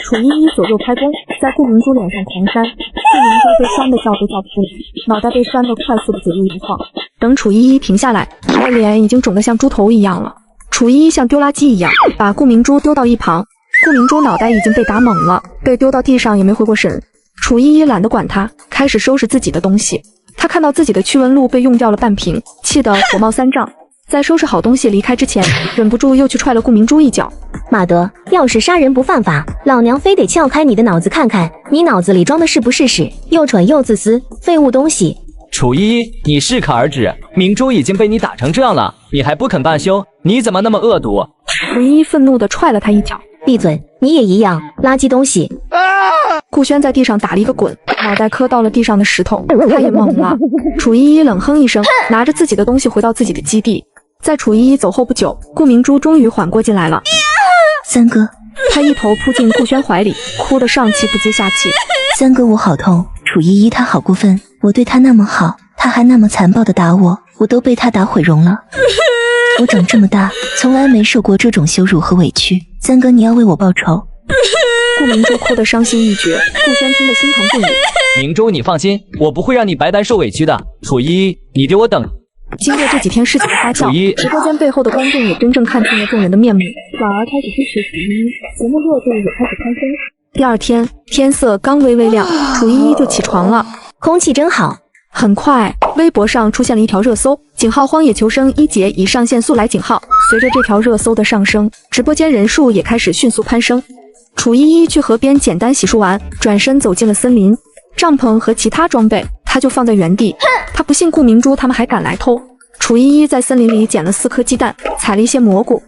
楚依依左右开弓，在顾明珠脸上狂扇。顾明珠被扇得叫都叫不出来，脑袋被扇得快速的左右摇晃。等楚依依停下来，她的脸已经肿得像猪头一样了。楚依依像丢垃圾一样把顾明珠丢到一旁。顾明珠脑袋已经被打懵了，被丢到地上也没回过神。楚依依懒得管他，开始收拾自己的东西。她看到自己的驱蚊露被用掉了半瓶，气得火冒三丈。在收拾好东西离开之前，忍不住又去踹了顾明珠一脚。马德，要是杀人不犯法，老娘非得撬开你的脑子看看，你脑子里装的是不是屎？又蠢又自私，废物东西！楚依依，你适可而止，明珠已经被你打成这样了，你还不肯罢休？你怎么那么恶毒？楚依依愤怒地踹了他一脚。闭嘴！你也一样，垃圾东西！顾轩在地上打了一个滚，脑袋磕到了地上的石头，他也懵了。楚依依冷哼一声，拿着自己的东西回到自己的基地。在楚依依走后不久，顾明珠终于缓过劲来了。三哥，他一头扑进顾轩怀里，哭得上气不接下气。三哥，我好痛！楚依依她好过分，我对她那么好，她还那么残暴的打我，我都被她打毁容了。我长这么大，从来没受过这种羞辱和委屈。三哥，你要为我报仇。顾明珠哭得伤心欲绝，顾轩听得心疼不已。明珠，你放心，我不会让你白白受委屈的。楚依依，你给我等！经过这几天事情的发酵，直播间背后的观众也真正看清了众人的面目，转而开始支持楚依依，节目热度也开始攀升。第二天，天色刚微微亮，楚依依就起床了，空气真好。很快，微博上出现了一条热搜：井号荒野求生一姐已上线速来井号。随着这条热搜的上升，直播间人数也开始迅速攀升。楚依依去河边简单洗漱完，转身走进了森林，帐篷和其他装备她就放在原地。她不信顾明珠他们还敢来偷。楚依依在森林里捡了4颗鸡蛋，采了一些蘑菇。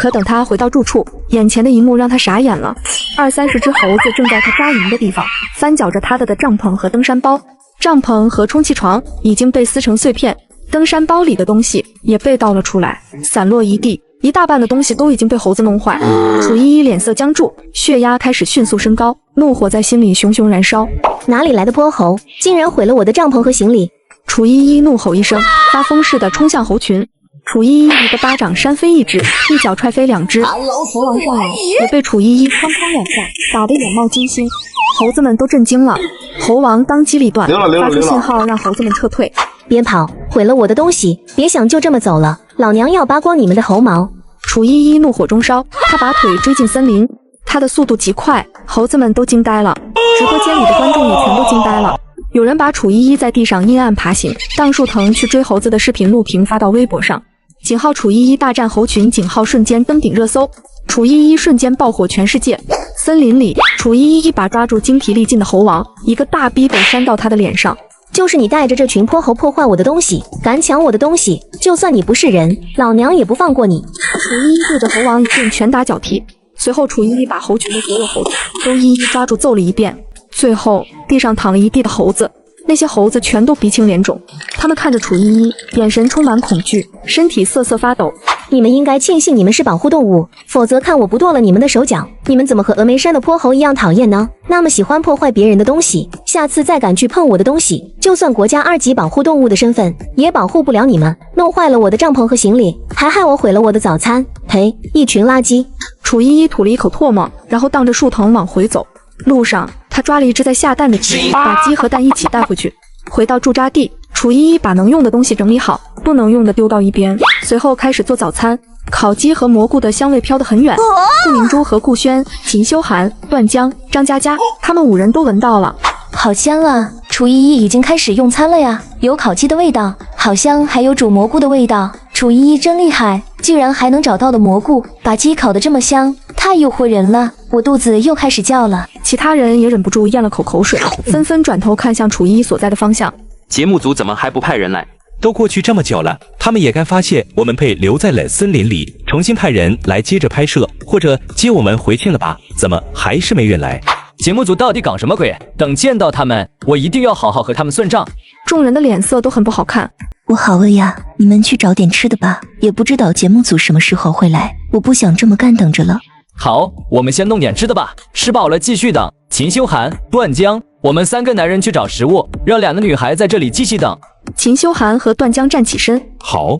可等她回到住处，眼前的一幕让她傻眼了：20-30只猴子正在她扎营的地方翻搅着她的帐篷和登山包。帐篷和充气床已经被撕成碎片，登山包里的东西也被倒了出来，散落一地，一大半的东西都已经被猴子弄坏。楚依依脸色僵住，血压开始迅速升高，怒火在心里熊熊燃烧。哪里来的泼猴，竟然毁了我的帐篷和行李！楚依依怒吼一声，发疯似的冲向猴群。楚依依一个巴掌扇飞一只，一脚踹飞2只。猴王上来也被楚依依哐哐2下打得眼冒金星，猴子们都震惊了。猴王当机立断，发出信号让猴子们撤退。别跑，毁了我的东西！别想就这么走了，老娘要扒光你们的猴毛！楚依依怒火中烧，她把腿追进森林，她的速度极快，猴子们都惊呆了，直播间里的观众也全都惊呆了。有人把楚依依在地上阴暗爬行、荡树藤去追猴子的视频录屏发到微博上。井号楚依依大战猴群，井号瞬间登顶热搜，楚依依瞬间爆火全世界。森林里，楚依依一把抓住精疲力尽的猴王，一个大逼斗扇到他的脸上。就是你带着这群泼猴破坏我的东西，敢抢我的东西，就算你不是人，老娘也不放过你！楚依依对着猴王一顿拳打脚踢，随后楚依依把猴群的所有猴子都一一抓住揍了一遍。最后，地上躺了一地的猴子，那些猴子全都鼻青脸肿，他们看着楚依依，眼神充满恐惧，身体瑟瑟发抖。你们应该庆幸你们是保护动物，否则看我不剁了你们的手脚！你们怎么和峨眉山的泼猴一样讨厌呢？那么喜欢破坏别人的东西，下次再敢去碰我的东西，就算国家2级保护动物的身份，也保护不了你们！弄坏了我的帐篷和行李，还害我毁了我的早餐，呸！一群垃圾！楚依依吐了一口唾沫，然后荡着树藤往回走。路上，他抓了一只在下蛋的鸡，把鸡和蛋一起带回去。回到驻扎地，楚依依把能用的东西整理好，不能用的丢到一边，随后开始做早餐。烤鸡和蘑菇的香味飘得很远，顾明珠和顾轩、秦修涵、段江、张佳佳，他们5人都闻到了，好香啊！楚依依已经开始用餐了呀，有烤鸡的味道，好香，还有煮蘑菇的味道。楚依依真厉害，竟然还能找到的蘑菇，把鸡烤得这么香，太诱惑人了，我肚子又开始叫了。其他人也忍不住咽了口口水，纷纷转头看向楚依依所在的方向。节目组怎么还不派人来？都过去这么久了，他们也该发现我们被留在了森林里，重新派人来接着拍摄，或者接我们回去了吧？怎么还是没人来？节目组到底搞什么鬼？等见到他们，我一定要好好和他们算账。众人的脸色都很不好看。我好饿呀，你们去找点吃的吧，也不知道节目组什么时候会来，我不想这么干等着了。好，我们先弄点吃的吧，吃饱了继续等。秦修涵、段江，我们3个男人去找食物，让2个女孩在这里继续等。秦修涵和段江站起身，好。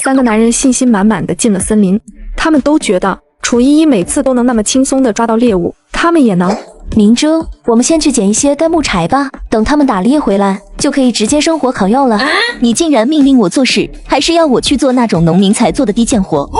3个男人信心满满的进了森林，他们都觉得楚依依每次都能那么轻松的抓到猎物，他们也能。明珠，我们先去捡一些干木柴吧，等他们打猎回来，就可以直接生火烤肉了。你竟然命令我做事，还是要我去做那种农民才做的低贱活？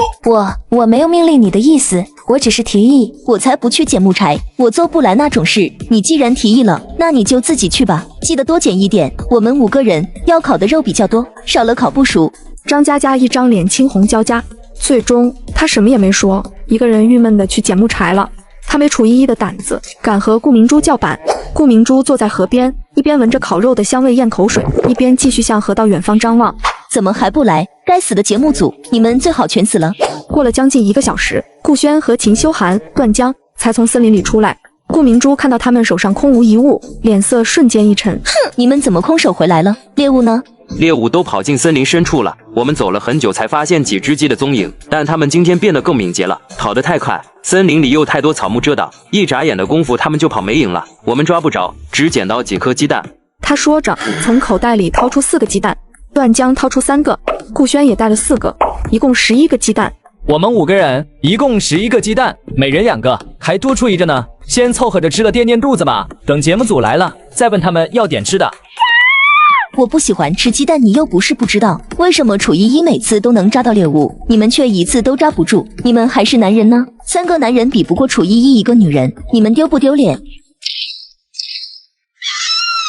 我没有命令你的意思，我只是提议。我才不去捡木柴，我做不来那种事。你既然提议了，那你就自己去吧，记得多捡一点。我们5个人要烤的肉比较多，少了烤不熟。张佳佳一张脸青红交加，最终她什么也没说，一个人郁闷的去捡木柴了。她没楚依依的胆子，敢和顾明珠叫板。顾明珠坐在河边，一边闻着烤肉的香味咽口水，一边继续向河道远方张望。怎么还不来？该死的节目组，你们最好全死了！过了将近1个小时，顾轩和秦修寒、段江才从森林里出来。顾明珠看到他们手上空无一物，脸色瞬间一沉。哼，你们怎么空手回来了？猎物呢？猎物都跑进森林深处了，我们走了很久才发现几只鸡的踪影，但它们今天变得更敏捷了，跑得太快。森林里又太多草木遮挡，一眨眼的功夫它们就跑没影了，我们抓不着，只捡到几颗鸡蛋。他说着，从口袋里掏出4个鸡蛋，段江掏出3个，顾轩也带了4个，一共11个鸡蛋。我们5个人一共11个鸡蛋，每人2个，还多出1个呢。先凑合着吃了垫垫肚子吧，等节目组来了再问他们要点吃的。我不喜欢吃鸡蛋，你又不是不知道，为什么楚依依每次都能抓到猎物，你们却一次都抓不住？你们还是男人呢？3个男人比不过楚依依一个女人，你们丢不丢脸？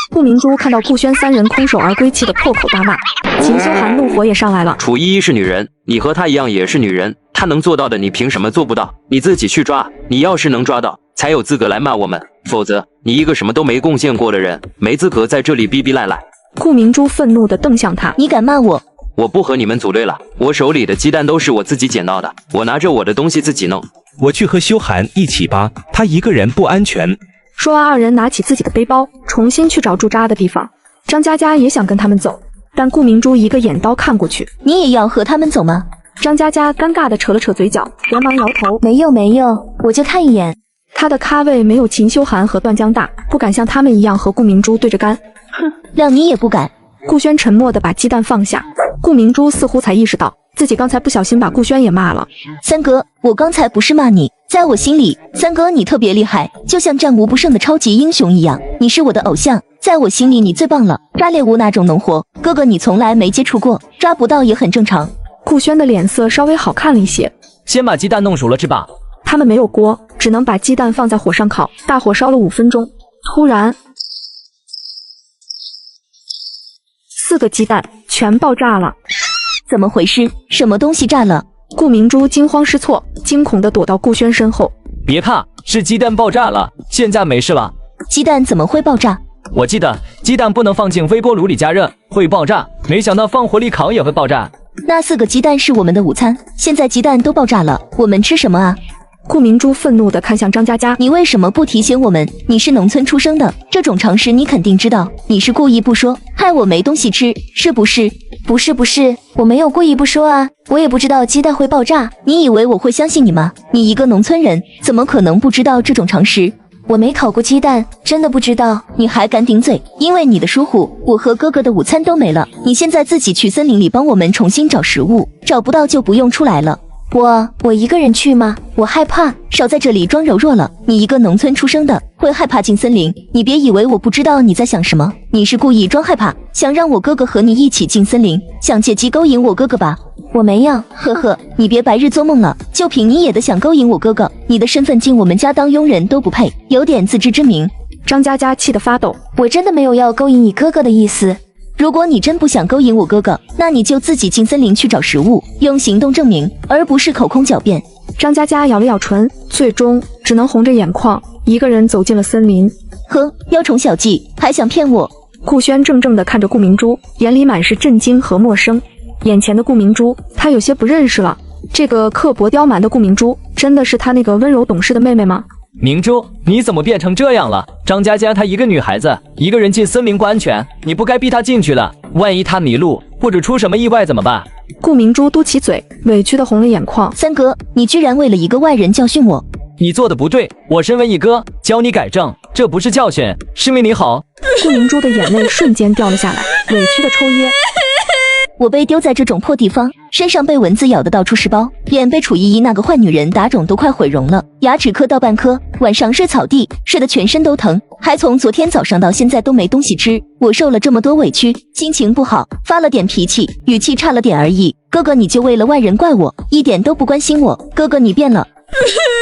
顾明珠看到顾轩3人空手而归，气得破口大骂。秦修寒怒火也上来了。楚依依是女人，你和她一样也是女人，她能做到的你凭什么做不到？你自己去抓，你要是能抓到，才有资格来骂我们，否则你一个什么都没贡献过的人，没资格在这里逼逼赖赖。顾明珠愤怒地瞪向他，你敢骂我？我不和你们组队了，我手里的鸡蛋都是我自己捡到的，我拿着我的东西自己弄。我去和修寒一起吧，他一个人不安全。说完，2人拿起自己的背包，重新去找驻扎的地方。张佳佳也想跟他们走，但顾明珠一个眼刀看过去。你也要和他们走吗？张佳佳尴尬地扯了扯嘴角，连忙摇头，没有，我就看一眼。他的咖位没有秦修寒和段江大，不敢像他们一样和顾明珠对着干。哼，让你也不敢。顾轩沉默地把鸡蛋放下，顾明珠似乎才意识到自己刚才不小心把顾轩也骂了。三哥，我刚才不是骂你，在我心里，三哥你特别厉害，就像战无不胜的超级英雄一样，你是我的偶像，在我心里你最棒了。抓猎物那种农活，哥哥你从来没接触过，抓不到也很正常。顾轩的脸色稍微好看了一些。先把鸡蛋弄熟了吃吧。他们没有锅，只能把鸡蛋放在火上烤，大火烧了5分钟。突然，4个鸡蛋全爆炸了。怎么回事？什么东西炸了？顾明珠惊慌失措，惊恐地躲到顾轩身后。别怕，是鸡蛋爆炸了，现在没事了。鸡蛋怎么会爆炸？我记得鸡蛋不能放进微波炉里加热，会爆炸，没想到放火里烤也会爆炸。那4个鸡蛋是我们的午餐，现在鸡蛋都爆炸了，我们吃什么啊？顾明珠愤怒地看向张佳佳，你为什么不提醒我们？你是农村出生的，这种常识你肯定知道，你是故意不说，害我没东西吃，是不是？不是，我没有故意不说啊，我也不知道鸡蛋会爆炸。你以为我会相信你吗？你一个农村人，怎么可能不知道这种常识？我没烤过鸡蛋，真的不知道。你还敢顶嘴？因为你的疏忽，我和哥哥的午餐都没了。你现在自己去森林里帮我们重新找食物，找不到就不用出来了。我一个人去吗？我害怕。少在这里装柔弱了，你一个农村出生的，会害怕进森林？你别以为我不知道你在想什么，你是故意装害怕，想让我哥哥和你一起进森林，想借机勾引我哥哥吧？我没有，呵呵，你别白日做梦了，就凭你也得想勾引我哥哥，你的身份进我们家当佣人都不配，有点自知之明。张佳佳气得发抖，我真的没有要勾引你哥哥的意思。如果你真不想勾引我哥哥，那你就自己进森林去找食物，用行动证明，而不是口空狡辩。张佳佳咬了咬唇，最终只能红着眼眶，一个人走进了森林。呵，妖虫小技，还想骗我？顾轩怔怔地看着顾明珠，眼里满是震惊和陌生。眼前的顾明珠，他有些不认识了。这个刻薄刁蛮的顾明珠，真的是他那个温柔懂事的妹妹吗？明珠，你怎么变成这样了？张佳佳她一个女孩子，一个人进森林不安全，你不该逼她进去了。万一她迷路或者出什么意外怎么办？顾明珠嘟起嘴，委屈的红了眼眶。三哥，你居然为了一个外人教训我！你做的不对，我身为一哥，教你改正，这不是教训，是为你好。顾明珠的眼泪瞬间掉了下来，委屈的抽噎。我被丢在这种破地方，身上被蚊子咬得到处是包，脸被楚依依那个坏女人打肿都快毁容了，牙齿磕到半颗，晚上睡草地，睡得全身都疼，还从昨天早上到现在都没东西吃。我受了这么多委屈，心情不好，发了点脾气，语气差了点而已。哥哥你就为了外人怪我，一点都不关心我。哥哥你变了，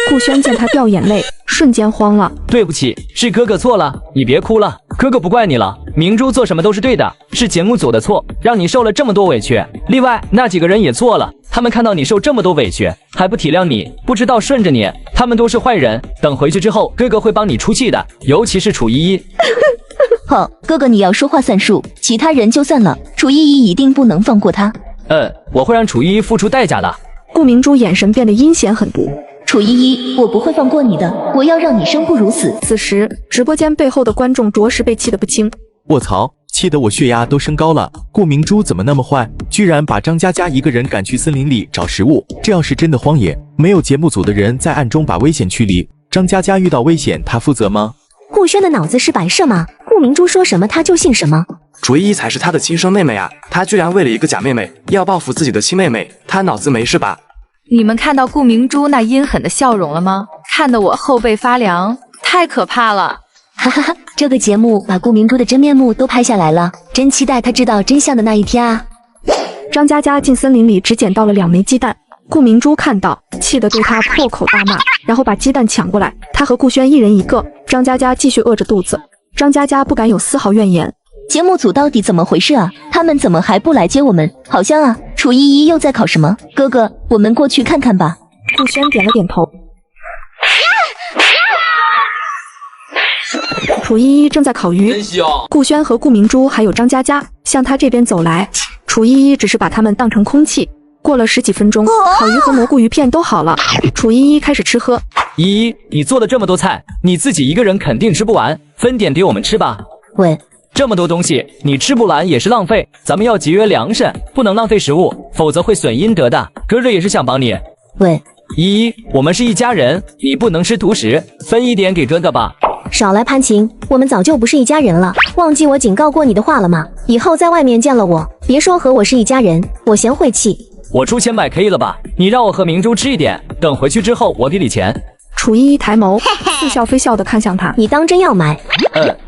顾轩见他掉眼泪，瞬间慌了。对不起，是哥哥错了，你别哭了，哥哥不怪你了。明珠做什么都是对的，是节目组的错，让你受了这么多委屈。另外那几个人也错了，他们看到你受这么多委屈，还不体谅你，不知道顺着你，他们都是坏人。等回去之后，哥哥会帮你出气的，尤其是楚依依。好，哥哥你要说话算数，其他人就算了，楚依依一定不能放过他。我会让楚依依付出代价的。顾明珠眼神变得阴险狠毒。楚依依，我不会放过你的，我要让你生不如死。此时，直播间背后的观众着实被气得不轻。卧槽，气得我血压都升高了。顾明珠怎么那么坏，居然把张嘉佳一个人赶去森林里找食物？这要是真的荒野，没有节目组的人在暗中把危险驱离，张嘉佳遇到危险，他负责吗？顾轩的脑子是摆设吗？顾明珠说什么他就信什么。楚依依才是他的亲生妹妹啊，他居然为了一个假妹妹要报复自己的亲妹妹，他脑子没事吧？你们看到顾明珠那阴狠的笑容了吗？看得我后背发凉，太可怕了。哈哈哈，这个节目把顾明珠的真面目都拍下来了，真期待他知道真相的那一天啊！张嘉佳进森林里只捡到了2枚鸡蛋，顾明珠看到，气得对他破口大骂，然后把鸡蛋抢过来，他和顾轩一人一个。张嘉佳继续饿着肚子，张嘉佳不敢有丝毫怨言。节目组到底怎么回事啊？他们怎么还不来接我们？好像啊，楚依依又在烤什么？哥哥，我们过去看看吧。顾轩点了点头。楚依依正在烤鱼，顾轩和顾明珠还有张嘉佳向他这边走来。楚依依只是把他们当成空气。过了10几分钟，烤鱼和蘑菇鱼片都好了。楚依依开始吃喝。依依，你做了这么多菜，你自己一个人肯定吃不完，分点给我们吃吧。喂。这么多东西，你吃不完也是浪费，咱们要节约粮食，不能浪费食物，否则会损阴德的。哥哥也是想帮你。喂，依依，我们是一家人，你不能吃独食，分一点给哥哥吧。少来攀亲，我们早就不是一家人了，忘记我警告过你的话了吗？以后在外面见了我，别说和我是一家人，我嫌晦气。我出钱买可以了吧？你让我和明珠吃一点，等回去之后我给你钱。楚依依抬眸，似笑非笑地看向他。你当真要买？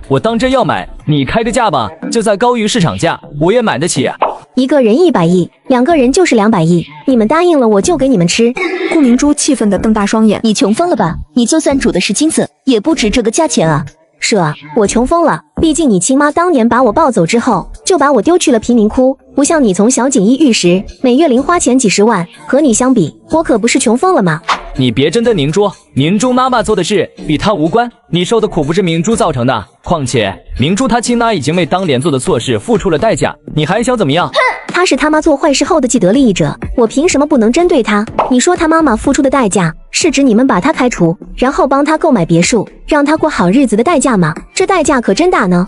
我当真要买，你开个价吧，就算高于市场价，我也买得起啊。一个人100亿，2个人就是200亿，你们答应了我就给你们吃。顾明珠气愤地瞪大双眼，你穷疯了吧？你就算煮的是金子，也不值这个价钱啊！是啊，我穷疯了，毕竟你亲妈当年把我抱走之后，就把我丢去了贫民窟，不像你从小锦衣玉食，每月零花钱几十万，和你相比，我可不是穷疯了吗？你别针对明珠，明珠妈妈做的事与她无关，你受的苦不是明珠造成的。况且明珠她亲妈已经为当年做的错事付出了代价，你还想怎么样？她是他妈做坏事后的既得利益者，我凭什么不能针对她？你说她妈妈付出的代价，是指你们把她开除，然后帮她购买别墅，让她过好日子的代价吗？这代价可真大呢。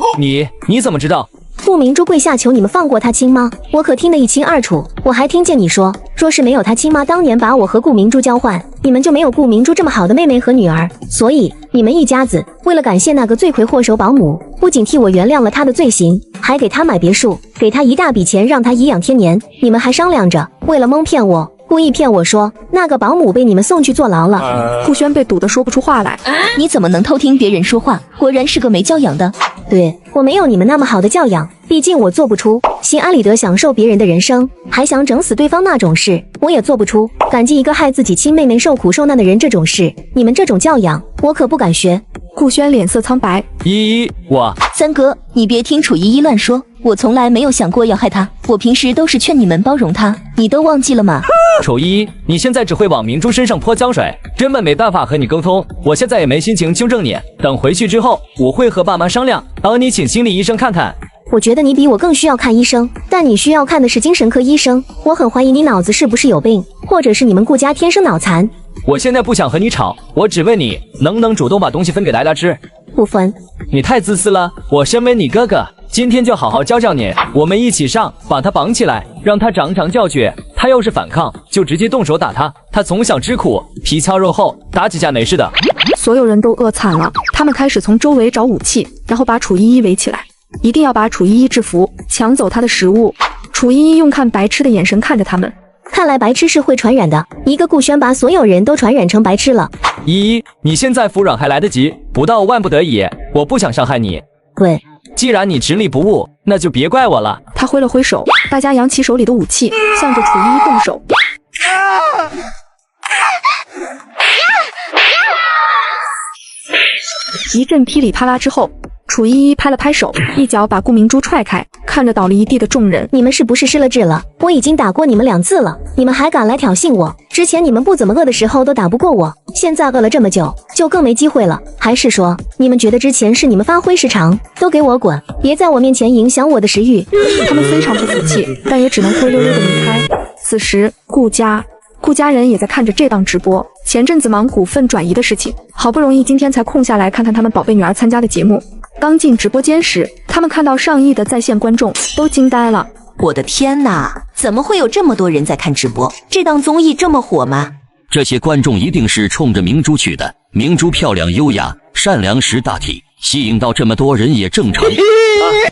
你怎么知道？顾明珠跪下求你们放过她亲妈，我可听得一清二楚。我还听见你说，若是没有她亲妈当年把我和顾明珠交换，你们就没有顾明珠这么好的妹妹和女儿。所以你们一家子为了感谢那个罪魁祸首保姆，不仅替我原谅了她的罪行，还给她买别墅，给她一大笔钱让她颐养天年。你们还商量着为了蒙骗我，故意骗我说那个保姆被你们送去坐牢了。顾轩被堵得说不出话来。你怎么能偷听别人说话？果然是个没教养的。对，我没有你们那么好的教养，毕竟我做不出心安理得享受别人的人生，还想整死对方那种事，我也做不出感激一个害自己亲妹妹受苦受难的人这种事。你们这种教养，我可不敢学。顾轩脸色苍白。依依，我三哥，你别听楚依依乱说，我从来没有想过要害她，我平时都是劝你们包容她，你都忘记了吗？楚依依，你现在只会往明珠身上泼脏水，根本没办法和你沟通。我现在也没心情纠正你，等回去之后，我会和爸妈商量，帮你请心理医生看看。我觉得你比我更需要看医生，但你需要看的是精神科医生。我很怀疑你脑子是不是有病，或者是你们顾家天生脑残。我现在不想和你吵，我只问你能不能主动把东西分给大家吃。不分。你太自私了，我身为你哥哥，今天就好好教教你，我们一起上，把他绑起来，让他长长教训。他要是反抗，就直接动手打他。他从小吃苦，皮糙肉厚，打几架没事的。所有人都饿惨了，他们开始从周围找武器，然后把楚依依围起来，一定要把楚依依制服，抢走她的食物。楚依依用看白痴的眼神看着他们。看来白痴是会传染的，一个顾轩把所有人都传染成白痴了。依依，你现在服软还来得及，不到万不得已，我不想伤害你。对，既然你执迷不悟，那就别怪我了。他挥了挥手，大家扬起手里的武器，向着楚依依动手。一阵噼里啪啦之后，楚依依拍了拍手，一脚把顾明珠踹开，看着倒了一地的众人，你们是不是失了智了？我已经打过你们2次了，你们还敢来挑衅我？之前你们不怎么饿的时候都打不过我，现在饿了这么久，就更没机会了。还是说，你们觉得之前是你们发挥失常？都给我滚！别在我面前影响我的食欲。他们非常不服气，但也只能灰溜溜的离开。此时，顾家人也在看着这档直播。前阵子忙股份转移的事情，好不容易今天才空下来看看他们宝贝女儿参加的节目。刚进直播间时，他们看到上亿的在线观众，都惊呆了。我的天哪，怎么会有这么多人在看直播？这档综艺这么火吗？这些观众一定是冲着明珠去的。明珠漂亮、优雅、善良识大体，吸引到这么多人也正常。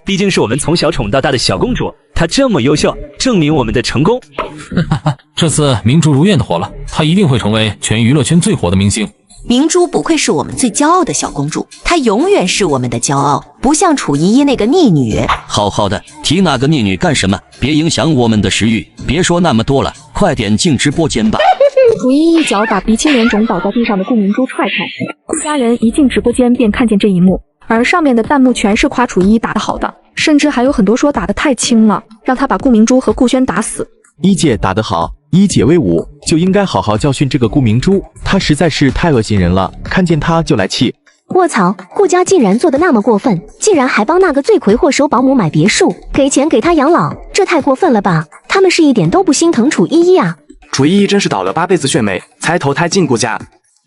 毕竟是我们从小宠到大的小公主，她这么优秀，证明我们的成功。这次明珠如愿的火了，她一定会成为全娱乐圈最火的明星。明珠不愧是我们最骄傲的小公主，她永远是我们的骄傲，不像楚依依那个逆女。好好的，提那个逆女干什么？别影响我们的食欲。别说那么多了，快点进直播间吧。楚依依一脚把鼻青脸肿倒在地上的顾明珠踹开，顾家人一进直播间便看见这一幕，而上面的弹幕全是夸楚依依打得好的，甚至还有很多说打得太轻了，让她把顾明珠和顾轩打死。一姐打得好，以姐为伍，就应该好好教训这个顾明珠，她实在是太恶心人了，看见她就来气。卧槽，顾家竟然做得那么过分，竟然还帮那个罪魁祸首保姆买别墅，给钱给她养老，这太过分了吧？他们是一点都不心疼楚依依啊！楚依依真是倒了8辈子血霉，才投胎进顾家。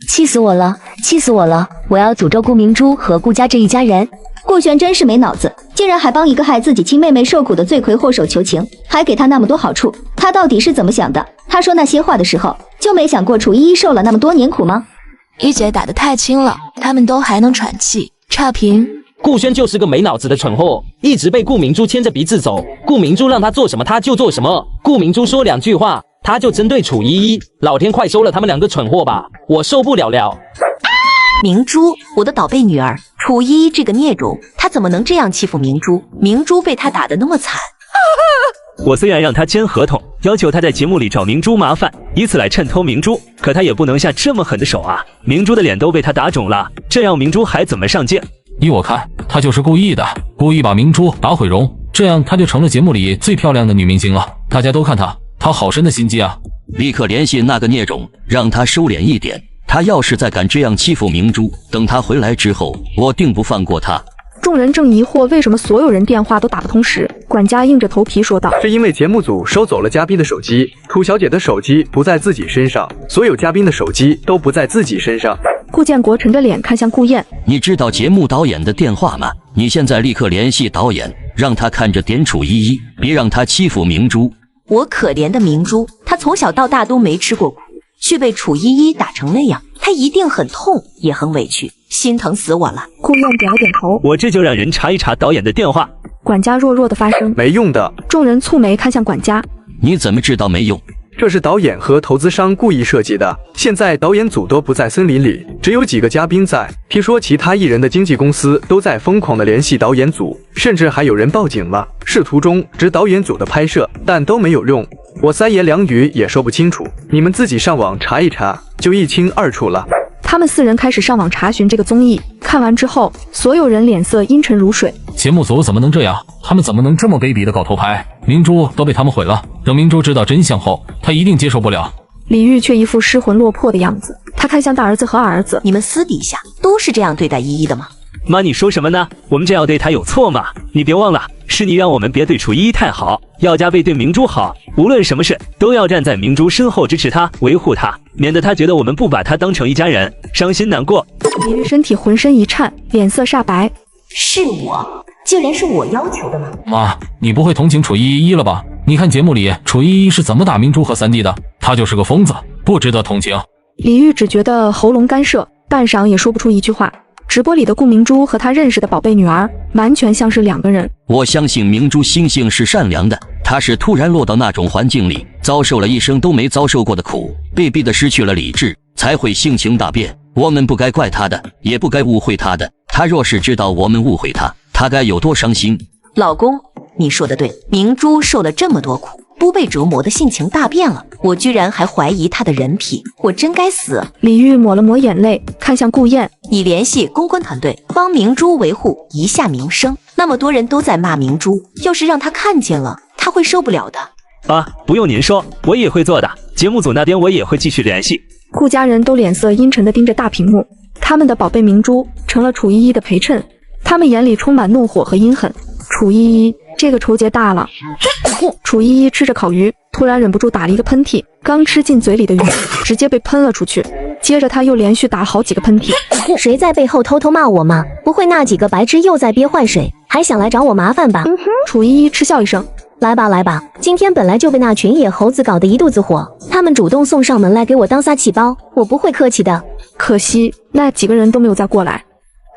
气死我了，气死我了！我要诅咒顾明珠和顾家这一家人。顾璇真是没脑子，竟然还帮一个害自己亲妹妹受苦的罪魁祸首求情，还给他那么多好处。他到底是怎么想的？他说那些话的时候，就没想过楚依依受了那么多年苦吗？一姐打得太轻了，他们都还能喘气。差评。顾轩就是个没脑子的蠢货，一直被顾明珠牵着鼻子走。顾明珠让他做什么他就做什么，顾明珠说2句话他就针对楚依依。老天快收了他们2个蠢货吧，我受不了了。明珠，我的宝贝女儿，楚依依这个孽种，她怎么能这样欺负明珠？明珠被她打得那么惨。我虽然让他签合同，要求他在节目里找明珠麻烦，以此来衬托明珠，可他也不能下这么狠的手啊！明珠的脸都被他打肿了，这样明珠还怎么上镜？依我看，他就是故意的，故意把明珠打毁容，这样她就成了节目里最漂亮的女明星了。大家都看她好深的心机啊！立刻联系那个孽种，让他收敛一点。他要是再敢这样欺负明珠，等他回来之后，我定不放过他。众人正疑惑为什么所有人电话都打不通时，管家硬着头皮说道：是因为节目组收走了嘉宾的手机，楚小姐的手机不在自己身上，所有嘉宾的手机都不在自己身上。顾建国沉着脸看向顾燕，你知道节目导演的电话吗？你现在立刻联系导演，让他看着点楚依依，别让他欺负明珠。我可怜的明珠，她从小到大都没吃过苦，却被楚依依打成那样，她一定很痛，也很委屈，心疼死我了。顾燕点了点头，我这就让人查一查导演的电话。管家弱弱的发声，没用的。众人蹙眉看向管家，你怎么知道没用？这是导演和投资商故意设计的。现在导演组都不在森林里，只有几个嘉宾在。听说其他艺人的经纪公司都在疯狂的联系导演组，甚至还有人报警了，试图中止导演组的拍摄，但都没有用。我3言2语也说不清楚，你们自己上网查一查，就一清二楚了。他们4人开始上网查询这个综艺，看完之后，所有人脸色阴沉如水。节目组怎么能这样？他们怎么能这么卑鄙的搞偷拍？明珠都被他们毁了。等明珠知道真相后，她一定接受不了。李玉却一副失魂落魄的样子，他看向大儿子和儿子：你们私底下都是这样对待依依的吗？妈，你说什么呢？我们这样对她有错吗？你别忘了，是你让我们别对楚依依太好，要加倍对明珠好。无论什么事，都要站在明珠身后支持她，维护她，免得她觉得我们不把她当成一家人，伤心难过。李玉身体浑身一颤，脸色煞白。是我，竟然是我要求的吗？妈，你不会同情楚依依了吧？你看节目里楚依依是怎么打明珠和3弟的，她就是个疯子，不值得同情。李玉只觉得喉咙干涉，半晌也说不出一句话。直播里的顾明珠和她认识的宝贝女儿完全像是2个人。我相信明珠心性是善良的，她是突然落到那种环境里，遭受了一生都没遭受过的苦，被逼得失去了理智，才会性情大变。我们不该怪她的，也不该误会她的。她若是知道我们误会她，她该有多伤心。老公，你说的对，明珠受了这么多苦，不被折磨的性情大变了，我居然还怀疑他的人品，我真该死。李玉抹了抹眼泪，看向顾燕：你联系公关团队，帮明珠维护一下名声。那么多人都在骂明珠，要是让他看见了，他会受不了的。不用您说，我也会做的。节目组那边我也会继续联系。顾家人都脸色阴沉地盯着大屏幕，他们的宝贝明珠成了楚依依的陪衬，他们眼里充满怒火和阴狠。楚依依，这个仇结大了。楚依依吃着烤鱼，突然忍不住打了一个喷嚏，刚吃进嘴里的鱼直接被喷了出去，接着他又连续打了好几个喷嚏。谁在背后偷偷骂我吗？不会那几个白痴又在憋坏水，还想来找我麻烦吧？楚依依嗤笑一声，来吧来吧，今天本来就被那群野猴子搞得一肚子火，他们主动送上门来给我当撒气包，我不会客气的。可惜那几个人都没有再过来。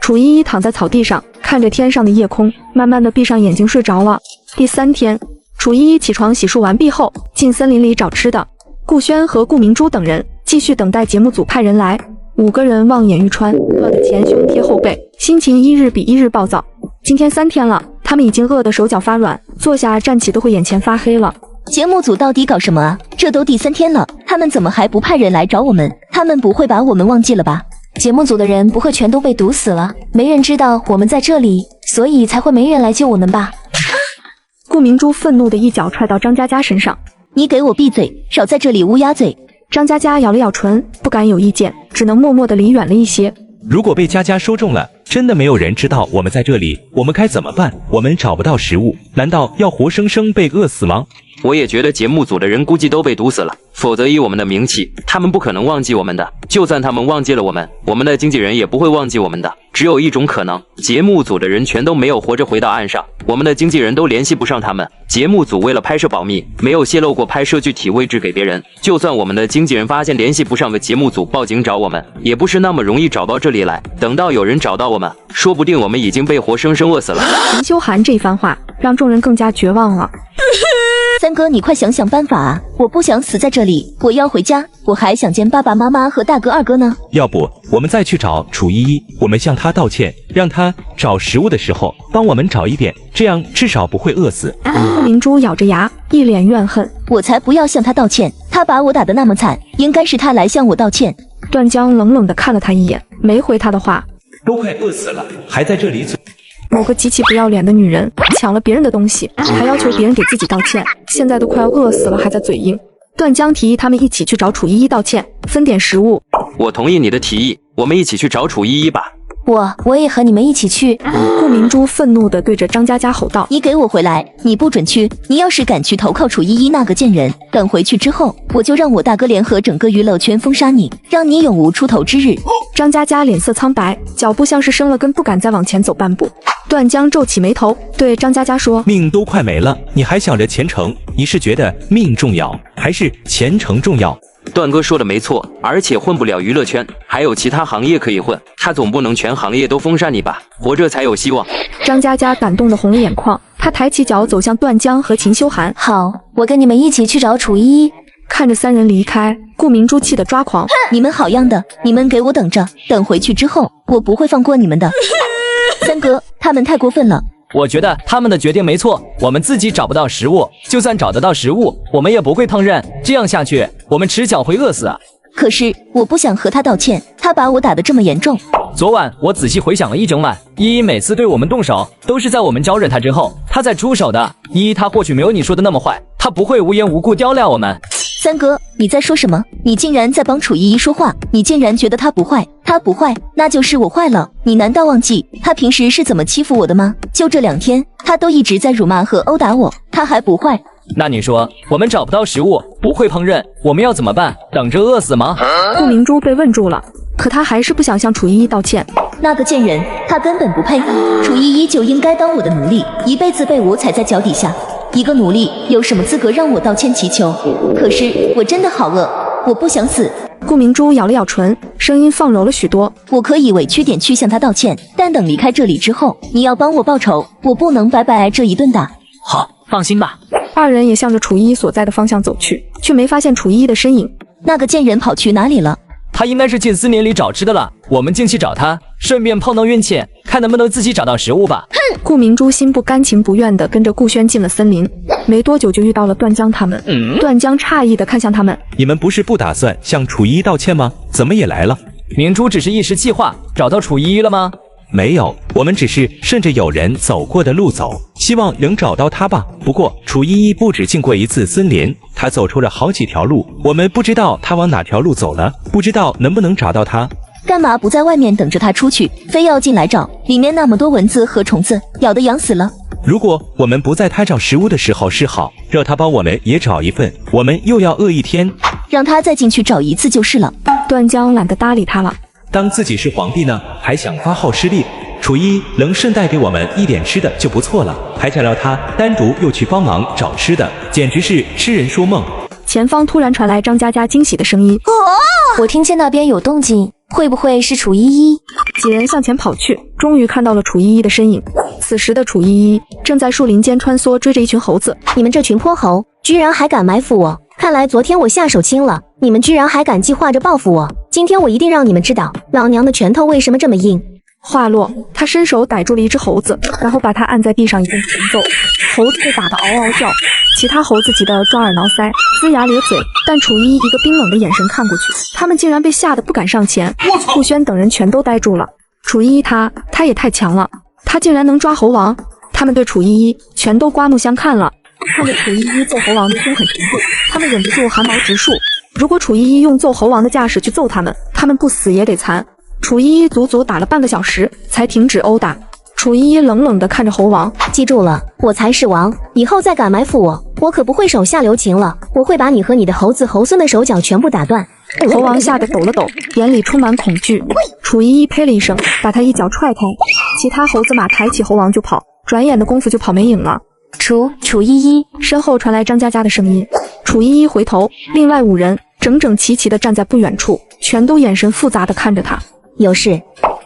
楚依依躺在草地上，看着天上的夜空，慢慢的闭上眼睛睡着了。第3天，楚依依起床洗漱完毕后，进森林里找吃的。顾轩和顾明珠等人继续等待节目组派人来。5个人望眼欲穿，饿得前胸贴后背，心情一日比一日暴躁。今天3天了，他们已经饿得手脚发软，坐下站起都会眼前发黑了。节目组到底搞什么啊？这都第3天了，他们怎么还不派人来找我们？他们不会把我们忘记了吧？节目组的人不会全都被毒死了？没人知道我们在这里，所以才会没人来救我们吧？顾明珠愤怒的一脚踹到张嘉佳身上，你给我闭嘴，少在这里乌鸦嘴！张嘉佳咬了咬唇，不敢有意见，只能默默地离远了一些。如果被佳佳说中了，真的没有人知道我们在这里，我们该怎么办？我们找不到食物，难道要活生生被饿死吗？我也觉得节目组的人估计都被毒死了，否则以我们的名气，他们不可能忘记我们的。就算他们忘记了我们，我们的经纪人也不会忘记我们的。只有一种可能，节目组的人全都没有活着回到岸上，我们的经纪人都联系不上他们。节目组为了拍摄保密，没有泄露过拍摄具体位置给别人。就算我们的经纪人发现联系不上的节目组报警找我们，也不是那么容易找到这里来。等到有人找到我们，说不定我们已经被活生生饿死了。秦修寒这番话让众人更加绝望了。三哥，你快想想办法啊！我不想死在这里，我要回家，我还想见爸爸妈妈和大哥二哥呢。要不我们再去找楚依依，我们向她道歉，让她找食物的时候帮我们找一点，这样至少不会饿死。顾明珠咬着牙，一脸怨恨。我才不要向他道歉，他把我打得那么惨，应该是他来向我道歉。段江冷冷地看了他一眼，没回他的话。都快饿死了，还在这里嘴。某个极其不要脸的女人抢了别人的东西，还要求别人给自己道歉，现在都快要饿死了，还在嘴硬。段江提议他们一起去找楚依依道歉，分点食物。我同意你的提议，我们一起去找楚依依吧。我也和你们一起去。顾明珠愤怒地对着张嘉佳吼道：“你给我回来！你不准去！你要是敢去投靠楚依依那个贱人，等回去之后，我就让我大哥联合整个娱乐圈封杀你，让你永无出头之日。”张嘉佳脸色苍白，脚步像是生了根，不敢再往前走半步。段江皱起眉头，对张嘉佳说：“命都快没了，你还想着前程？你是觉得命重要，还是前程重要？”段哥说的没错，而且混不了娱乐圈，还有其他行业可以混，他总不能全行业都封杀你吧？活着才有希望。张嘉佳感动得红了眼眶，他抬起脚走向段江和秦修寒。好，我跟你们一起去找楚依依。看着3人离开，顾明珠气得抓狂。你们好样的，你们给我等着，等回去之后，我不会放过你们的。三哥，他们太过分了。我觉得他们的决定没错，我们自己找不到食物，就算找得到食物，我们也不会烹饪，这样下去，我们迟早会饿死啊。可是我不想和他道歉，他把我打得这么严重。昨晚我仔细回想了一整晚，依依每次对我们动手，都是在我们招惹他之后，他才出手的。依依他或许没有你说的那么坏，他不会无缘无故刁难我们。三哥，你在说什么？你竟然在帮楚依依说话，你竟然觉得他不坏，他不坏，那就是我坏了。你难道忘记他平时是怎么欺负我的吗？就这2天，他都一直在辱骂和殴打我，他还不坏？那你说，我们找不到食物，不会烹饪，我们要怎么办？等着饿死吗？顾明珠被问住了，可他还是不想向楚依依道歉。那个贱人，他根本不配，楚依依就应该当我的奴隶，一辈子被我踩在脚底下。一个奴隶有什么资格让我道歉祈求？可是我真的好饿，我不想死。顾明珠咬了咬唇，声音放柔了许多。我可以委屈点去向他道歉，但等离开这里之后，你要帮我报仇，我不能白白挨这一顿打。好，放心吧。2人也向着楚依依所在的方向走去，却没发现楚依依的身影。那个贱人跑去哪里了？他应该是进森林里找吃的了。我们进去找他，顺便碰到运气，看能不能自己找到食物吧。顾明珠心不甘情不愿地跟着顾轩进了森林，没多久就遇到了段江他们。段江诧异地看向他们，你们不是不打算向楚依依道歉吗？怎么也来了？明珠只是一时计划，找到楚依依了吗？没有，我们只是顺着有人走过的路走，希望能找到他吧。不过楚依依不止进过一次森林，她走出了好几条路，我们不知道她往哪条路走了，不知道能不能找到她。干嘛不在外面等着他出去，非要进来找？里面那么多蚊子和虫子，咬得痒死了。如果我们不在他找食物的时候示好，让他帮我们也找一份，我们又要饿一天。让他再进去找一次就是了。段江懒得搭理他了。当自己是皇帝呢，还想发号施令。楚依能顺带给我们一点吃的就不错了，还想让他单独又去帮忙找吃的，简直是痴人说梦。前方突然传来张佳佳惊喜的声音，我听见那边有动静，会不会是楚依依？几人向前跑去，终于看到了楚依依的身影。此时的楚依依正在树林间穿梭，追着一群猴子。你们这群泼猴，居然还敢埋伏我！看来昨天我下手轻了，你们居然还敢计划着报复我！今天我一定让你们知道，老娘的拳头为什么这么硬。话落，他伸手逮住了一只猴子，然后把它按在地上一顿拳揍。猴子被打得嗷嗷叫，其他猴子急得抓耳挠腮，龇牙咧嘴。但楚依依一个冰冷的眼神看过去，他们竟然被吓得不敢上前。顾轩等人全都呆住了。楚依依他也太强了，他竟然能抓猴王。他们对楚依依全都刮目相看了。看着楚依依揍猴王的凶狠程度，他们忍不住汗毛直竖。如果楚依依用揍猴王的架势去揍他们，他们不死也得残。楚依依足足打了半个小时才停止殴打。楚依依冷冷地看着猴王，记住了，我才是王，以后再敢埋伏我，我可不会手下留情了，我会把你和你的猴子猴孙的手脚全部打断。猴王吓得抖了抖，眼里充满恐惧。楚依依呸了一声，把他一脚踹开，其他猴子马抬起猴王就跑，转眼的功夫就跑没影了。楚依依，身后传来张佳佳的声音。楚依依回头，另外5人整整齐齐地站在不远处，全都眼神复杂地看着他。有事。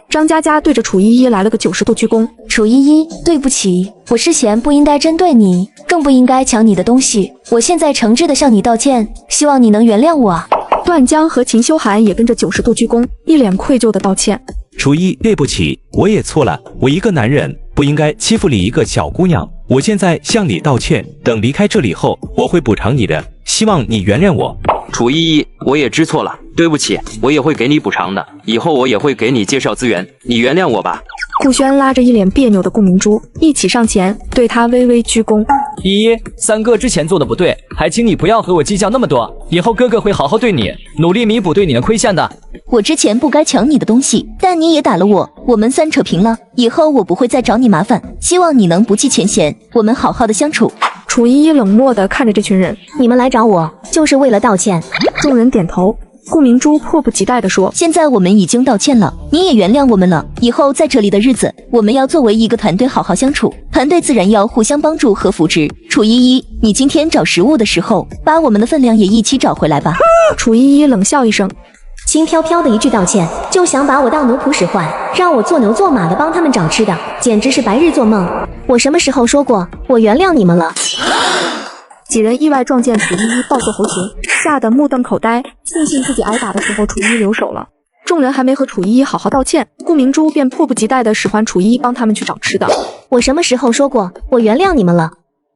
张佳佳对着楚依依来了个90度鞠躬。楚依依，对不起，我之前不应该针对你，更不应该抢你的东西。我现在诚挚地向你道歉，希望你能原谅我。段江和秦修寒也跟着90度鞠躬，一脸愧疚地道歉。楚依，对不起，我也错了，我一个男人不应该欺负你一个小姑娘。我现在向你道歉，等离开这里后，我会补偿你的，希望你原谅我。楚依依，我也知错了，对不起，我也会给你补偿的，以后我也会给你介绍资源，你原谅我吧。顾轩拉着一脸别扭的顾明珠一起上前，对他微微鞠躬。依依，三哥之前做的不对，还请你不要和我计较那么多，以后哥哥会好好对你，努力弥补对你的亏欠的。我之前不该抢你的东西，但你也打了我，我们3扯平了，以后我不会再找你麻烦，希望你能不计前嫌，我们好好的相处。楚依依冷漠地看着这群人，你们来找我就是为了道歉。众人点头。顾明珠迫不及待地说，现在我们已经道歉了，你也原谅我们了，以后在这里的日子，我们要作为一个团队好好相处，团队自然要互相帮助和扶持。楚依依，你今天找食物的时候，把我们的分量也一起找回来吧。楚依依冷笑一声，轻飘飘的一句道歉，就想把我当奴仆使唤，让我做牛做马的帮他们找吃的，简直是白日做梦。我什么时候说过我原谅你们了？几人意外撞见楚依依暴揍猴群，吓得目瞪口呆，庆幸自己挨打的时候楚依依留手了。众人还没和楚依依好好道歉，顾明珠便迫不及待地使唤楚依依帮他们去找吃的。我什么时候说过我原谅你们了？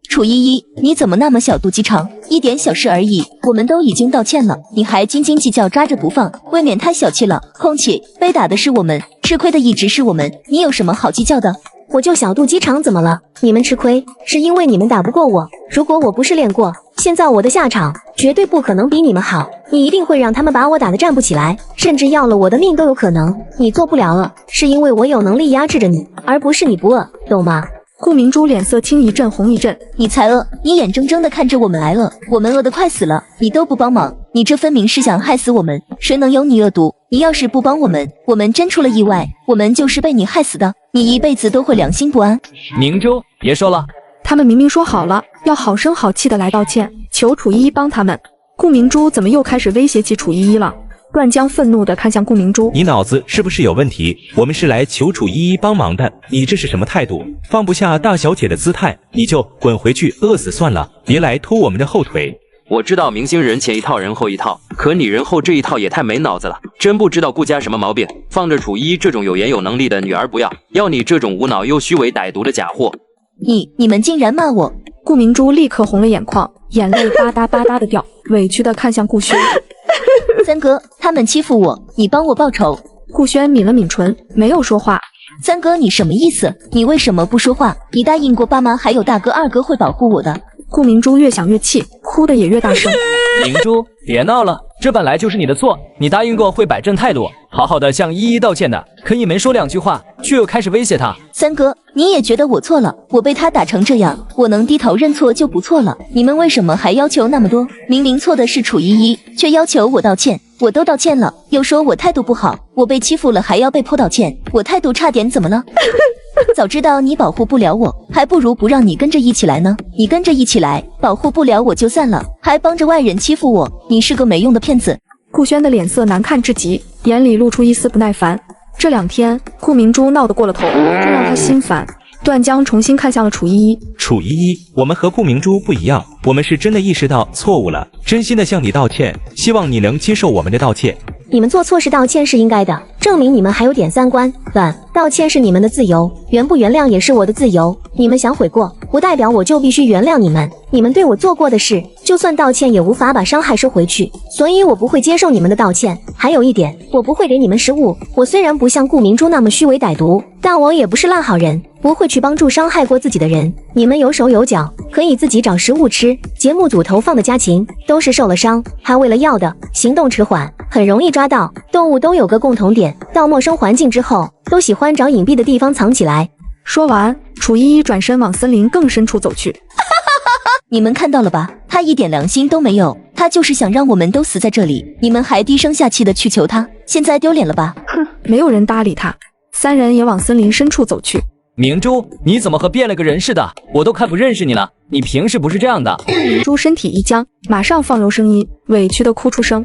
楚依依，你怎么那么小肚鸡肠？一点小事而已，我们都已经道歉了，你还斤斤计较抓着不放，未免太小气了。况且被打的是我们，吃亏的一直是我们，你有什么好计较的？我就小肚鸡肠怎么了？你们吃亏是因为你们打不过我，如果我不是练过，现在我的下场绝对不可能比你们好。你一定会让他们把我打得站不起来，甚至要了我的命都有可能。你做不了了，是因为我有能力压制着你，而不是你不饿，懂吗？顾明珠脸色青一阵红一阵，你才饿，你眼睁睁地看着我们挨饿，我们饿得快死了，你都不帮忙，你这分明是想害死我们，谁能有你恶毒？你要是不帮我们，我们真出了意外，我们就是被你害死的，你一辈子都会良心不安。明珠，别说了，他们明明说好了要好声好气的来道歉，求楚依依帮他们，顾明珠怎么又开始威胁起楚依依了？段江愤怒地看向顾明珠，你脑子是不是有问题？我们是来求楚依依帮忙的，你这是什么态度？放不下大小姐的姿态，你就滚回去饿死算了，别来拖我们的后腿。我知道明星人前一套人后一套，可你人后这一套也太没脑子了，真不知道顾家什么毛病，放着楚依依这种有颜有能力的女儿不要，要你这种无脑又虚伪歹毒的假货。你们竟然骂我！顾明珠立刻红了眼眶，眼泪吧嗒吧嗒的掉，委屈的看向顾轩。三哥，他们欺负我，你帮我报仇。顾轩抿了抿唇，没有说话。三哥，你什么意思？你为什么不说话？你答应过爸妈还有大哥二哥会保护我的。顾明珠越想越气，哭得也越大声。明珠，别闹了，这本来就是你的错，你答应过会摆正态度，好好的向依依道歉的，可你没说两句话，却又开始威胁她。三哥，你也觉得我错了？我被他打成这样，我能低头认错就不错了。你们为什么还要求那么多？明明错的是楚依依，却要求我道歉。我都道歉了，又说我态度不好，我被欺负了还要被迫道歉，我态度差点怎么了？早知道你保护不了我，还不如不让你跟着一起来呢。你跟着一起来，保护不了我就散了，还帮着外人欺负我，你是个没用的骗子。顾轩的脸色难看至极，眼里露出一丝不耐烦。这2天，顾明珠闹得过了头，这让他心烦。段江重新看向了楚依依。楚依依，我们和顾明珠不一样，我们是真的意识到错误了，真心的向你道歉，希望你能接受我们的道歉。你们做错事道歉是应该的，证明你们还有点三观。道歉是你们的自由，原不原谅也是我的自由。你们想悔过，不代表我就必须原谅你们。你们对我做过的事，就算道歉也无法把伤害收回去，所以我不会接受你们的道歉。还有一点，我不会给你们食物。我虽然不像顾明珠那么虚伪歹毒，但我也不是烂好人，不会去帮助伤害过自己的人。你们有手有脚，可以自己找食物吃。节目组投放的家禽都是受了伤，还为了要的，行动迟缓，很容易抓到。动物都有个共同点，到陌生环境之后，都喜欢找隐蔽的地方藏起来。说完，楚依依转身往森林更深处走去。你们看到了吧？他一点良心都没有，他就是想让我们都死在这里。你们还低声下气的去求他，现在丢脸了吧？哼，没有人搭理他。3人也往森林深处走去。明珠，你怎么和变了个人似的？我都快不认识你了，你平时不是这样的。明珠身体一僵，马上放柔声音，委屈的哭出声。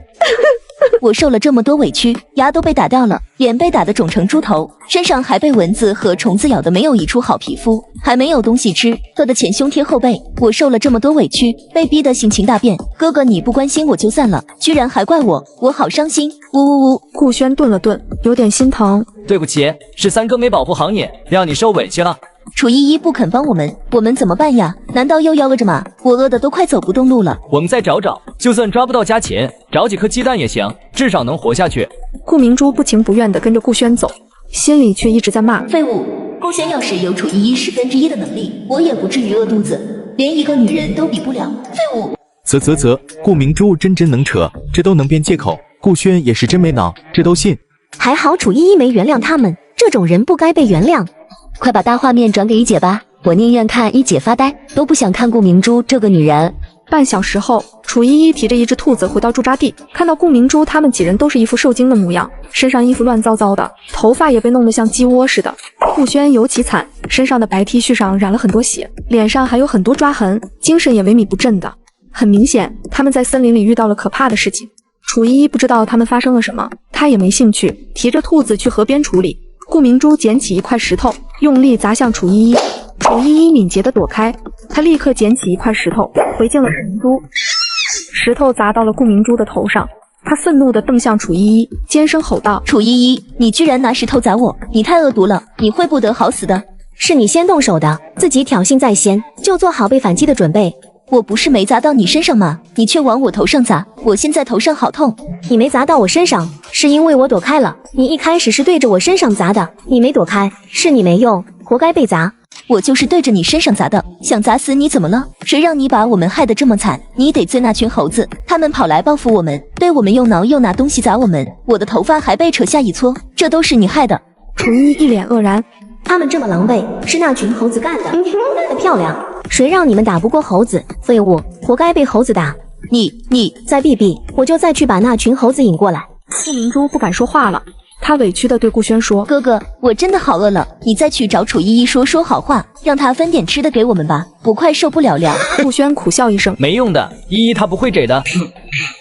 我受了这么多委屈，牙都被打掉了，脸被打得肿成猪头，身上还被蚊子和虫子咬得没有一处好皮肤，还没有东西吃，饿得前胸贴后背。我受了这么多委屈，被逼得性情大变。哥哥你不关心我就算了，居然还怪我，我好伤心。呜呜呜！顾轩顿了顿，有点心疼。对不起，是三哥没保护好你，让你受委屈了。楚依依不肯帮我们怎么办呀？难道又要饿着吗？我饿得都快走不动路了。我们再找找，就算抓不到家禽，找几颗鸡蛋也行，至少能活下去。顾明珠不情不愿地跟着顾轩走，心里却一直在骂：废物！顾轩要是有楚依依1/10的能力，我也不至于饿肚子，连一个女人都比不了。废物！顾明珠真能扯，这都能编借口。顾轩也是真没脑，这都信。还好楚依依没原谅他们，这种人不该被原谅。快把大画面转给一姐吧，我宁愿看一姐发呆，都不想看顾明珠这个女人。半小时后，楚依依提着一只兔子回到驻扎地，看到顾明珠他们几人都是一副受惊的模样，身上衣服乱糟糟的，头发也被弄得像鸡窝似的。顾轩尤其惨，身上的白 T 恤上染了很多血，脸上还有很多抓痕，精神也萎靡不振的。很明显，他们在森林里遇到了可怕的事情。楚依依不知道他们发生了什么，她也没兴趣，提着兔子去河边处理。顾明珠捡起一块石头，用力砸向楚依依。楚依依敏捷地躲开，她立刻捡起一块石头，回敬了顾明珠。石头砸到了顾明珠的头上，她愤怒地瞪向楚依依，尖声吼道：楚依依，你居然拿石头砸我，你太恶毒了，你会不得好死的。是你先动手的，自己挑衅在先，就做好被反击的准备。我不是没砸到你身上吗？你却往我头上砸，我现在头上好痛。你没砸到我身上，是因为我躲开了。你一开始是对着我身上砸的，你没躲开，是你没用，活该被砸。我就是对着你身上砸的，想砸死你怎么了？谁让你把我们害得这么惨？你得罪那群猴子，他们跑来报复我们，对我们又挠又拿东西砸我们，我的头发还被扯下一撮，这都是你害的。楚依一脸愕然，他们这么狼狈，是那群猴子干的，干得漂亮。谁让你们打不过猴子？废物，活该被猴子打。你再避避，我就再去把那群猴子引过来。顾明珠不敢说话了，她委屈地对顾轩说：哥哥，我真的好饿了，你再去找楚依依说好话，让她分点吃的给我们吧，我快受不了了。顾轩苦笑一声：没用的，依依她不会给的。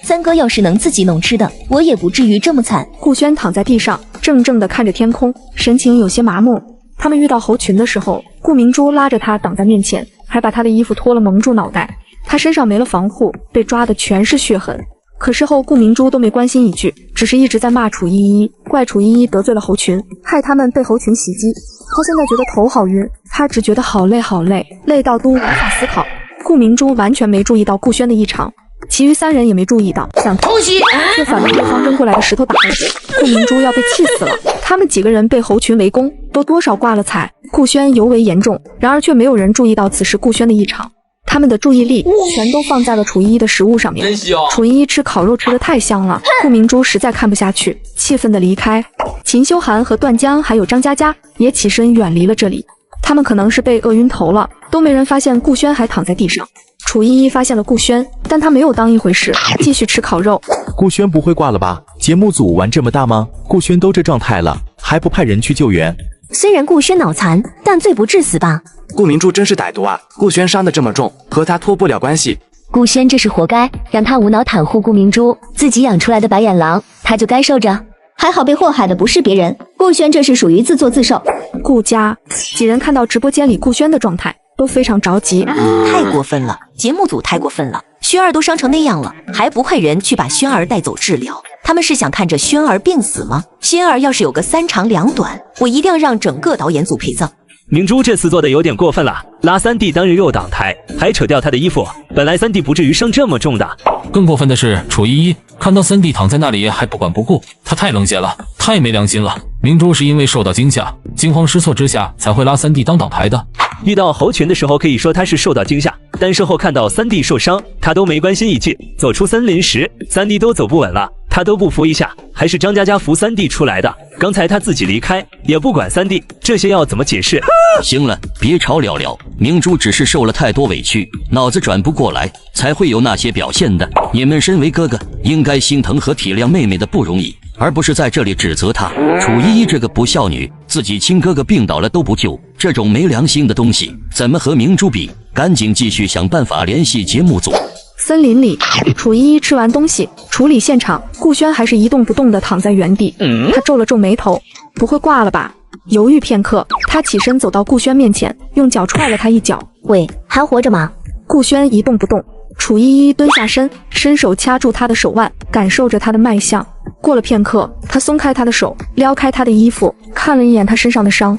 三哥要是能自己弄吃的，我也不至于这么惨。顾轩躺在地上，怔怔地看着天空，神情有些麻木。他们遇到猴群的时候，顾明珠拉着他挡在面前，还把他的衣服脱了蒙住脑袋。他身上没了防护，被抓的全是血痕。可事后顾明珠都没关心一句，只是一直在骂楚依依，怪楚依依得罪了猴群，害他们被猴群袭击。他现在觉得头好晕，他只觉得好累好累，累到都无法思考。顾明珠完全没注意到顾轩的异常，其余3人也没注意到，想偷袭却反被对方扔过来的石头打了。顾明珠要被气死了。他们几个人被猴群围攻，都多少挂了彩，顾轩尤为严重。然而却没有人注意到此时顾轩的异常，他们的注意力全都放在了楚依依的食物上面。楚依依吃烤肉吃得太香了，顾明珠实在看不下去，气愤地离开。秦修寒和段江还有张佳佳也起身远离了这里，他们可能是被饿晕头了，都没人发现顾轩还躺在地上。楚依依发现了顾轩，但他没有当一回事，继续吃烤肉。顾轩不会挂了吧？节目组玩这么大吗？顾轩都这状态了，还不派人去救援？虽然顾轩脑残，但罪不至死吧？顾明珠真是歹毒啊！顾轩伤得这么重，和他脱不了关系。顾轩这是活该，让他无脑袒护顾明珠，自己养出来的白眼狼，他就该受着。还好被祸害的不是别人，顾轩这是属于自作自受。顾家几人看到直播间里顾轩的状态，都非常着急。太过分了，节目组太过分了！轩儿都伤成那样了，还不派人去把轩儿带走治疗？他们是想看着轩儿病死吗？轩儿要是有个3长2短，我一定要让整个导演组陪葬。明珠这次做的有点过分了，拉3弟当日肉挡台，还扯掉他的衣服，本来3弟不至于伤这么重的。更过分的是，楚依依看到3弟躺在那里还不管不顾，他太冷血了，太没良心了。明珠是因为受到惊吓，惊慌失措之下才会拉3弟当挡台的。遇到猴群的时候可以说他是受到惊吓，但事后看到3弟受伤，他都没关心一句。走出森林时，3弟都走不稳了，他都不扶一下，还是张佳佳扶3弟出来的。刚才他自己离开，也不管3弟，这些要怎么解释？行了，别吵了了。明珠只是受了太多委屈，脑子转不过来，才会有那些表现的。你们身为哥哥，应该心疼和体谅妹妹的不容易，而不是在这里指责她。楚依依这个不孝女，自己亲哥哥病倒了都不救，这种没良心的东西，怎么和明珠比？赶紧继续想办法联系节目组。森林里，楚依依吃完东西，处理现场，顾轩还是一动不动地躺在原地。他皱了皱眉头，不会挂了吧？犹豫片刻，他起身走到顾轩面前，用脚踹了他一脚。喂，还活着吗？顾轩一动不动。楚依依蹲下身，伸手掐住他的手腕，感受着他的脉象。过了片刻，他松开他的手，撩开他的衣服，看了一眼他身上的伤。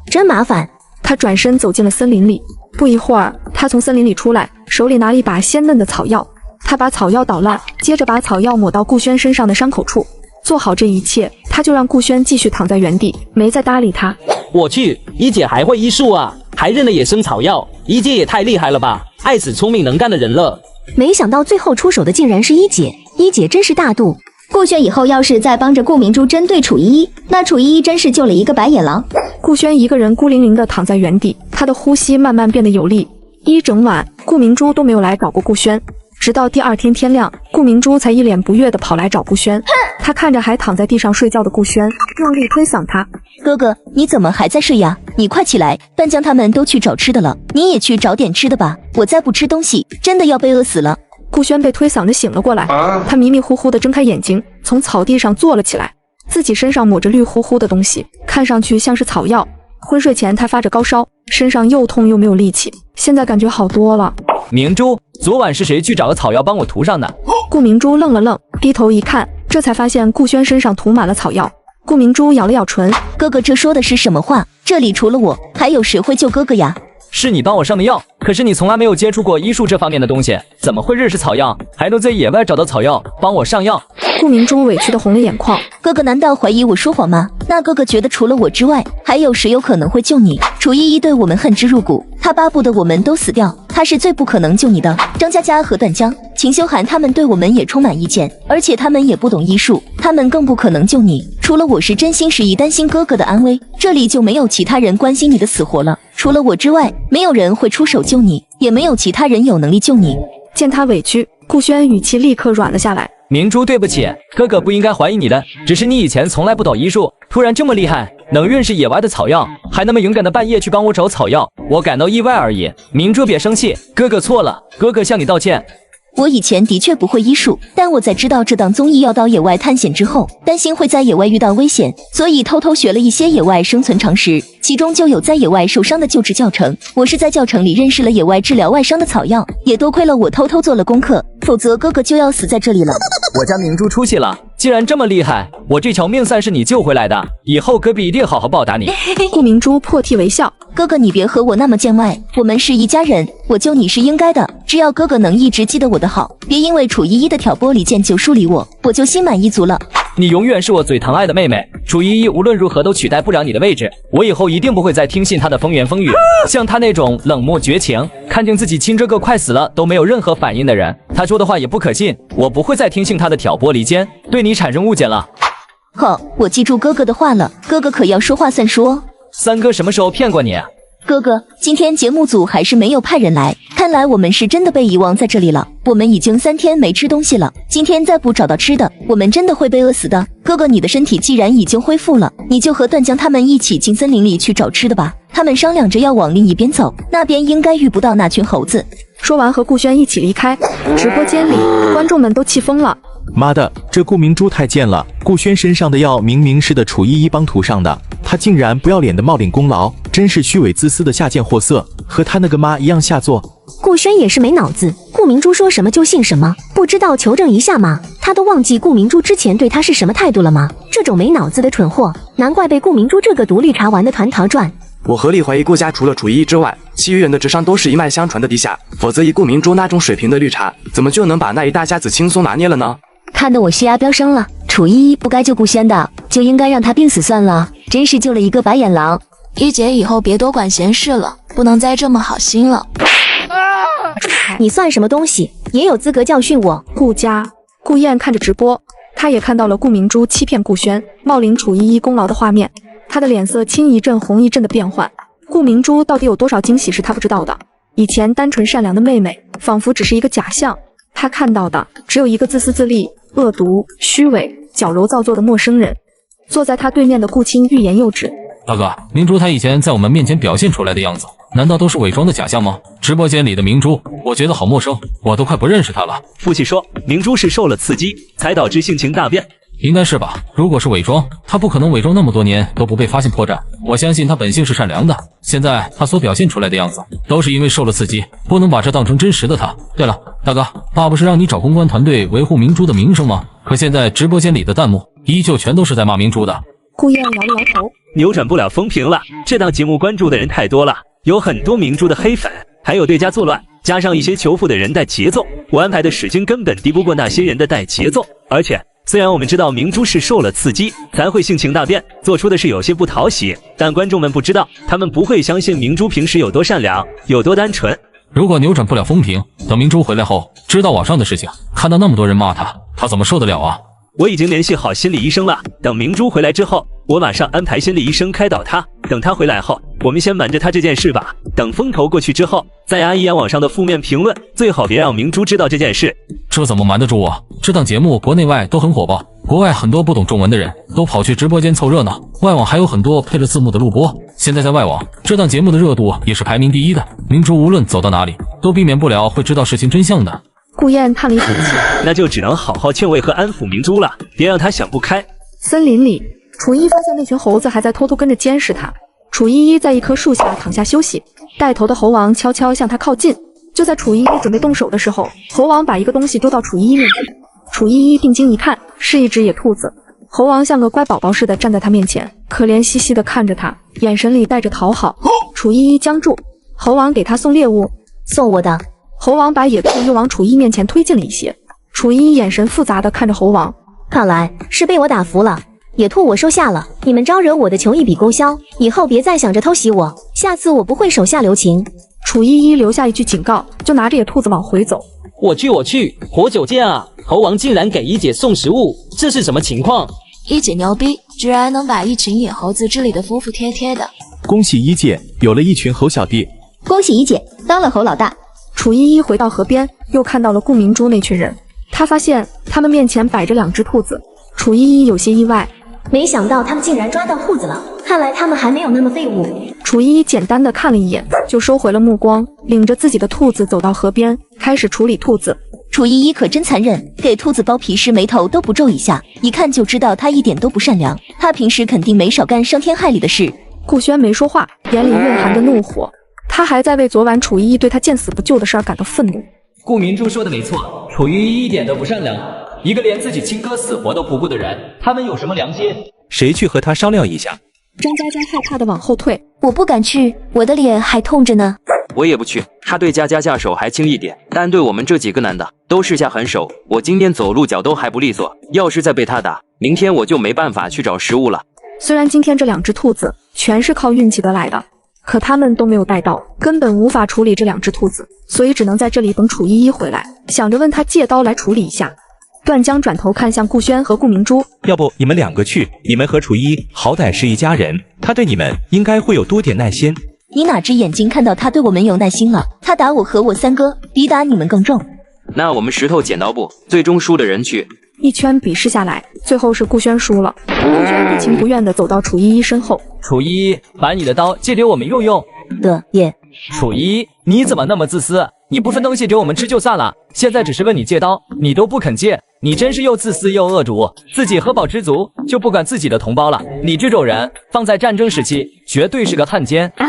真麻烦。他转身走进了森林里。不一会儿，他从森林里出来，手里拿了一把鲜嫩的草药。他把草药捣烂，接着把草药抹到顾轩身上的伤口处。做好这一切，他就让顾轩继续躺在原地，没再搭理他。我去，一姐还会医术啊，还认了野生草药，一姐也太厉害了吧，爱死聪明能干的人了。没想到最后出手的竟然是一姐，一姐真是大度。顾轩以后要是再帮着顾明珠针对楚依依，那楚依依真是救了一个白眼狼。顾轩一个人孤零零地躺在原地，他的呼吸慢慢变得有力。一整晚，顾明珠都没有来找过顾轩，直到第二天天亮，顾明珠才一脸不悦地跑来找顾轩。他看着还躺在地上睡觉的顾轩，用力推搡他：“哥哥，你怎么还在睡呀？你快起来！段江他们都去找吃的了，你也去找点吃的吧。我再不吃东西，真的要被饿死了。”顾轩被推搡着醒了过来，他迷迷糊糊地睁开眼睛，从草地上坐了起来，自己身上抹着绿乎乎的东西，看上去像是草药。昏睡前他发着高烧，身上又痛又没有力气，现在感觉好多了。明珠，昨晚是谁去找个草药帮我涂上的？顾明珠愣了愣，低头一看，这才发现顾轩身上涂满了草药。顾明珠咬了咬唇：“哥哥，这说的是什么话？这里除了我，还有谁会救哥哥呀？”是你帮我上的药，可是你从来没有接触过医术这方面的东西，怎么会认识草药，还能在野外找到草药帮我上药？顾明珠委屈地红了眼眶。哥哥难道怀疑我说谎吗？那哥哥觉得除了我之外，还有谁有可能会救你？楚依依对我们恨之入骨，他巴不得我们都死掉，他是最不可能救你的。张佳佳和段江、秦修寒他们对我们也充满意见，而且他们也不懂医术，他们更不可能救你。除了我是真心实意担心哥哥的安危，这里就没有其他人关心你的死活了。除了我之外，没有人会出手救你，也没有其他人有能力救你。见他委屈，顾轩语气立刻软了下来。明珠，对不起，哥哥不应该怀疑你的，只是你以前从来不懂医术，突然这么厉害，能认识野外的草药，还那么勇敢的半夜去帮我找草药，我感到意外而已。明珠别生气，哥哥错了，哥哥向你道歉。我以前的确不会医术，但我在知道这档综艺要到野外探险之后，担心会在野外遇到危险，所以偷偷学了一些野外生存常识，其中就有在野外受伤的救治教程。我是在教程里认识了野外治疗外伤的草药，也多亏了我偷偷做了功课，否则哥哥就要死在这里了。我家明珠出息了，既然这么厉害，我这条命算是你救回来的，以后隔壁一定好好报答你。顾明珠破涕为笑，哥哥你别和我那么见外，我们是一家人，我救你是应该的，只要哥哥能一直记得我的好，别因为楚依依的挑拨离间就疏离我，我就心满意足了。你永远是我最疼爱的妹妹，楚依依无论如何都取代不了你的位置，我以后一定不会再听信她的风言风语。像她那种冷漠绝情，看见自己亲这个快死了都没有任何反应的人，她说的话也不可信，我不会再听信她的挑拨离间，对你产生误解了。好，我记住哥哥的话了，哥哥可要说话算数。三哥什么时候骗过你？哥哥，今天节目组还是没有派人来，看来我们是真的被遗忘在这里了。我们已经3天没吃东西了，今天再不找到吃的，我们真的会被饿死的。哥哥，你的身体既然已经恢复了，你就和段江他们一起进森林里去找吃的吧。他们商量着要往另一边走，那边应该遇不到那群猴子。说完和顾轩一起离开。直播间里，观众们都气疯了。妈的，这顾明珠太贱了！顾轩身上的药明明是的楚依依帮涂上的，他竟然不要脸的冒领功劳，真是虚伪自私的下贱货色，和他那个妈一样下作。顾轩也是没脑子，顾明珠说什么就信什么，不知道求证一下吗？他都忘记顾明珠之前对他是什么态度了吗？这种没脑子的蠢货，难怪被顾明珠这个毒绿茶玩的团团转。我合理怀疑顾家除了楚依依之外，其余人的智商都是一脉相传的低下，否则以顾明珠那种水平的绿茶，怎么就能把那一大家子轻松拿捏了呢？看得我血压飙升了，楚依依不该救顾轩的，就应该让他病死算了，真是救了一个白眼狼。一姐以后别多管闲事了，不能再这么好心了。你算什么东西，也有资格教训我？顾燕看着直播，她也看到了顾明珠欺骗顾轩、冒领楚依依功劳的画面，她的脸色青一阵红一阵的变换。顾明珠到底有多少惊喜是她不知道的？以前单纯善良的妹妹，仿佛只是一个假象。她看到的只有一个自私自利、恶毒、虚伪、矫揉造作的陌生人。坐在她对面的顾青欲言又止。大哥，明珠她以前在我们面前表现出来的样子，难道都是伪装的假象吗？直播间里的明珠，我觉得好陌生，我都快不认识她了。父亲说，明珠是受了刺激，才导致性情大变。应该是吧，如果是伪装，她不可能伪装那么多年都不被发现破绽。我相信她本性是善良的，现在她所表现出来的样子，都是因为受了刺激，不能把这当成真实的她。对了，大哥，爸不是让你找公关团队维护明珠的名声吗？可现在直播间里的弹幕依旧全都是在骂明珠的。顾燕摇了摇头，扭转不了风评了。这档节目关注的人太多了，有很多明珠的黑粉，还有对家作乱，加上一些求富的人带节奏，我安排的时间根本敌不过那些人的带节奏。而且虽然我们知道明珠是受了刺激才会性情大变，做出的事有些不讨喜，但观众们不知道，他们不会相信明珠平时有多善良，有多单纯。如果扭转不了风评，等明珠回来后知道网上的事情，看到那么多人骂她怎么受得了啊？我已经联系好心理医生了，等明珠回来之后，我马上安排心理医生开导她。等她回来后，我们先瞒着她这件事吧，等风头过去之后，再压一压网上的负面评论，最好别让明珠知道这件事。这怎么瞒得住啊？这档节目国内外都很火爆，国外很多不懂中文的人都跑去直播间凑热闹，外网还有很多配着字幕的录播。现在在外网，这档节目的热度也是排名第一的，明珠无论走到哪里，都避免不了会知道事情真相的。顾燕叹了一口气，那就只能好好劝慰和安抚明珠了，别让她想不开。森林里，楚依依发现那群猴子还在偷偷跟着监视她。楚依依在一棵树下躺下休息，带头的猴王悄悄向她靠近。就在楚依依准备动手的时候，猴王把一个东西丢到楚依依面前。楚依依定睛一看，是一只野兔子。猴王像个乖宝宝似的站在她面前，可怜兮兮地看着她，眼神里带着讨好。楚依依僵住，猴王给她送猎物，送我的。猴王把野兔又往楚依面前推进了一些。楚依眼神复杂地看着猴王，看来是被我打服了。野兔我收下了，你们招惹我的求一笔勾销，以后别再想着偷袭我，下次我不会手下留情。楚依依留下一句警告，就拿着野兔子往回走。我去，活久见啊！猴王竟然给一姐送食物，这是什么情况？一姐牛逼，居然能把一群野猴子治理得服服帖帖的。恭喜一姐有了一群猴小弟，恭喜一姐当了猴老大。楚依依回到河边，又看到了顾明珠那群人，她发现他们面前摆着2只兔子。楚依依有些意外，没想到他们竟然抓到兔子了，看来他们还没有那么废物。楚依依简单的看了一眼，就收回了目光，领着自己的兔子走到河边，开始处理兔子。楚依依可真残忍，给兔子剥皮时眉头都不皱一下，一看就知道她一点都不善良。她平时肯定没少干伤天害理的事。顾轩没说话，眼里蕴含着怒火，他还在为昨晚楚依依对他见死不救的事儿感到愤怒。顾明珠说的没错，楚依依一点都不善良，一个连自己亲哥死活都不顾的人，他们有什么良心？谁去和他商量一下？张佳佳害怕的往后退，我不敢去，我的脸还痛着呢。我也不去，他对佳佳下手还轻一点，但对我们这几个男的都是下狠手。我今天走路脚都还不利索，要是再被他打，明天我就没办法去找食物了。虽然今天这2只兔子全是靠运气得来的，可他们都没有带刀，根本无法处理这2只兔子，所以只能在这里等楚依依回来，想着问他借刀来处理一下。段江转头看向顾轩和顾明珠，要不你们2个去，你们和楚依好歹是一家人，他对你们应该会有多点耐心。你哪只眼睛看到他对我们有耐心了？他打我和我3哥，比打你们更重。那我们石头剪刀布，最终输的人去。一圈比试下来，最后是顾轩输了。顾轩不情不愿地走到楚依依身后，楚依依，把你的刀借给我们用用。的耶。楚依依，你怎么那么自私？你不分东西给我们吃就算了，现在只是问你借刀，你都不肯借，你真是又自私又恶毒，自己喝饱知足就不管自己的同胞了。你这种人放在战争时期绝对是个汉奸。楚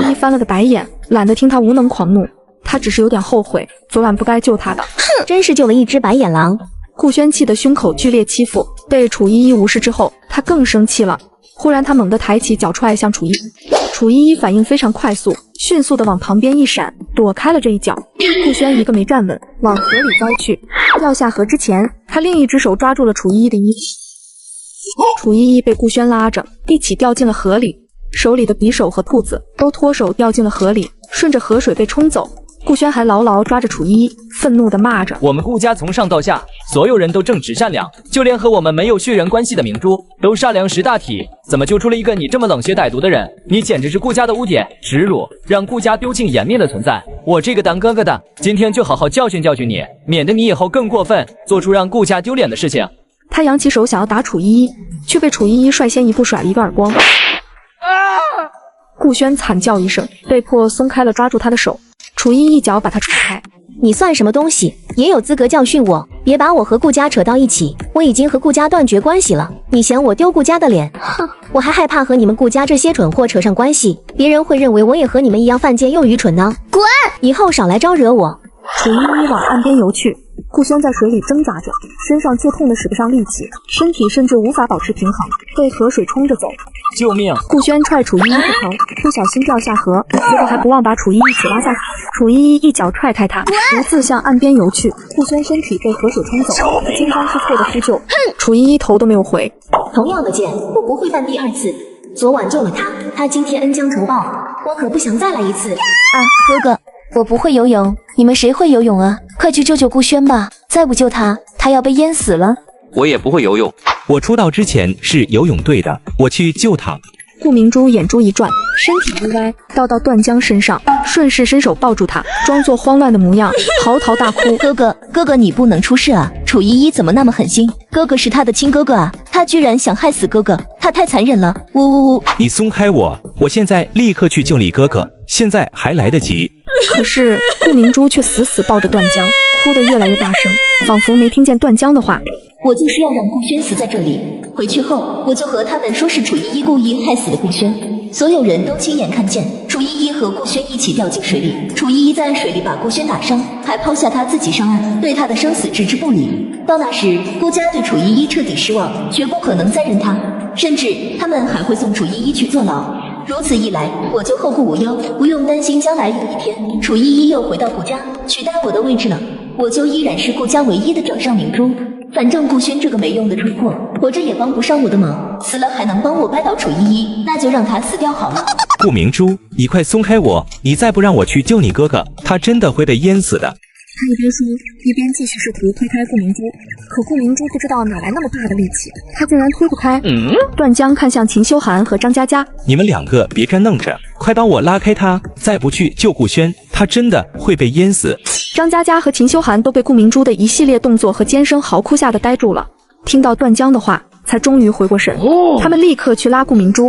依依翻了个白眼，懒得听他无能狂怒，他只是有点后悔昨晚不该救他的。哼，真是救了一只白眼狼。顾轩气得胸口剧烈起伏，被楚依依无视之后，他更生气了。忽然他猛地抬起脚踹向楚依依，楚依依反应非常快速，迅速地往旁边一闪，躲开了这一脚。顾轩一个没站稳，往河里栽去。掉下河之前，他另一只手抓住了楚依依的衣服。楚依依被顾轩拉着，一起掉进了河里，手里的匕首和兔子都脱手掉进了河里，顺着河水被冲走。顾轩还牢牢抓着楚依依，愤怒地骂着：我们顾家从上到下，所有人都正直善良，就连和我们没有血缘关系的明珠都善良识大体，怎么就出了一个你这么冷血歹毒的人？你简直是顾家的污点、耻辱，让顾家丢尽颜面的存在。我这个当哥哥的，今天就好好教训教训你，免得你以后更过分，做出让顾家丢脸的事情。他扬起手想要打楚依依，却被楚依依率先一步甩了一个耳光。顾轩惨叫一声，被迫松开了抓住他的手。楚依一脚把他踹开。你算什么东西，也有资格教训我？别把我和顾家扯到一起，我已经和顾家断绝关系了。你嫌我丢顾家的脸？哼，我还害怕和你们顾家这些蠢货扯上关系，别人会认为我也和你们一样犯贱又愚蠢呢。滚！以后少来招惹我。楚依依往岸边游去，顾轩在水里挣扎着，身上却痛得使不上力气，身体甚至无法保持平衡，被河水冲着走。救命！顾轩踹楚依依不疼，不小心掉下河，结果还不忘把楚依一起拉下水。楚依依一脚踹开他，独自向岸边游去。顾轩身体被河水冲走，惊慌失措的呼救。楚依依头都没有回。同样的剑，我不会犯第2次。昨晚救了他，他今天恩将仇报，我可不想再来一次。啊，哥哥，我不会游泳，你们谁会游泳啊？快去救救顾轩吧，再不救他，他要被淹死了。我也不会游泳。我出道之前是游泳队的，我去救他。顾明珠眼珠一转，身体一歪，掉到段江身上，顺势伸手抱住他，装作慌乱的模样，嚎啕大哭。哥哥，你不能出事啊！楚依依怎么那么狠心？哥哥是他的亲哥哥啊，他居然想害死哥哥，他太残忍了！呜呜呜！你松开我，我现在立刻去救你哥哥，现在还来得及。可是顾明珠却死死抱着段江，哭得越来越大声，仿佛没听见段江的话。我就是要让顾轩死在这里，回去后我就和他们说是楚依依故意害死的顾轩，所有人都亲眼看见楚依依和顾轩一起掉进水里，楚依依在水里把顾轩打伤，还抛下他自己上岸，对他的生死置之不理。到那时，顾家对楚依依彻底失望，绝不可能再认他，甚至他们还会送楚依依去坐牢。如此一来，我就后顾无忧，不用担心将来有一天楚依依又回到顾家取代我的位置了，我就依然是顾家唯一的掌上明珠。反正顾轩这个没用的蠢货，活着也帮不上我的忙，死了还能帮我掰倒楚依依，那就让他死掉好了。顾明珠，你快松开我！你再不让我去救你哥哥，他真的会被淹死的。他一边说，一边继续试图推开顾明珠，可顾明珠不知道哪来那么大的力气，他竟然推不开。段江看向秦修寒和张佳佳，你们2个别干愣着，快帮我拉开他！再不去救顾轩，他真的会被淹死。张佳佳和秦修寒都被顾明珠的一系列动作和尖声嚎哭吓得呆住了，听到段江的话，才终于回过神。他们立刻去拉顾明珠。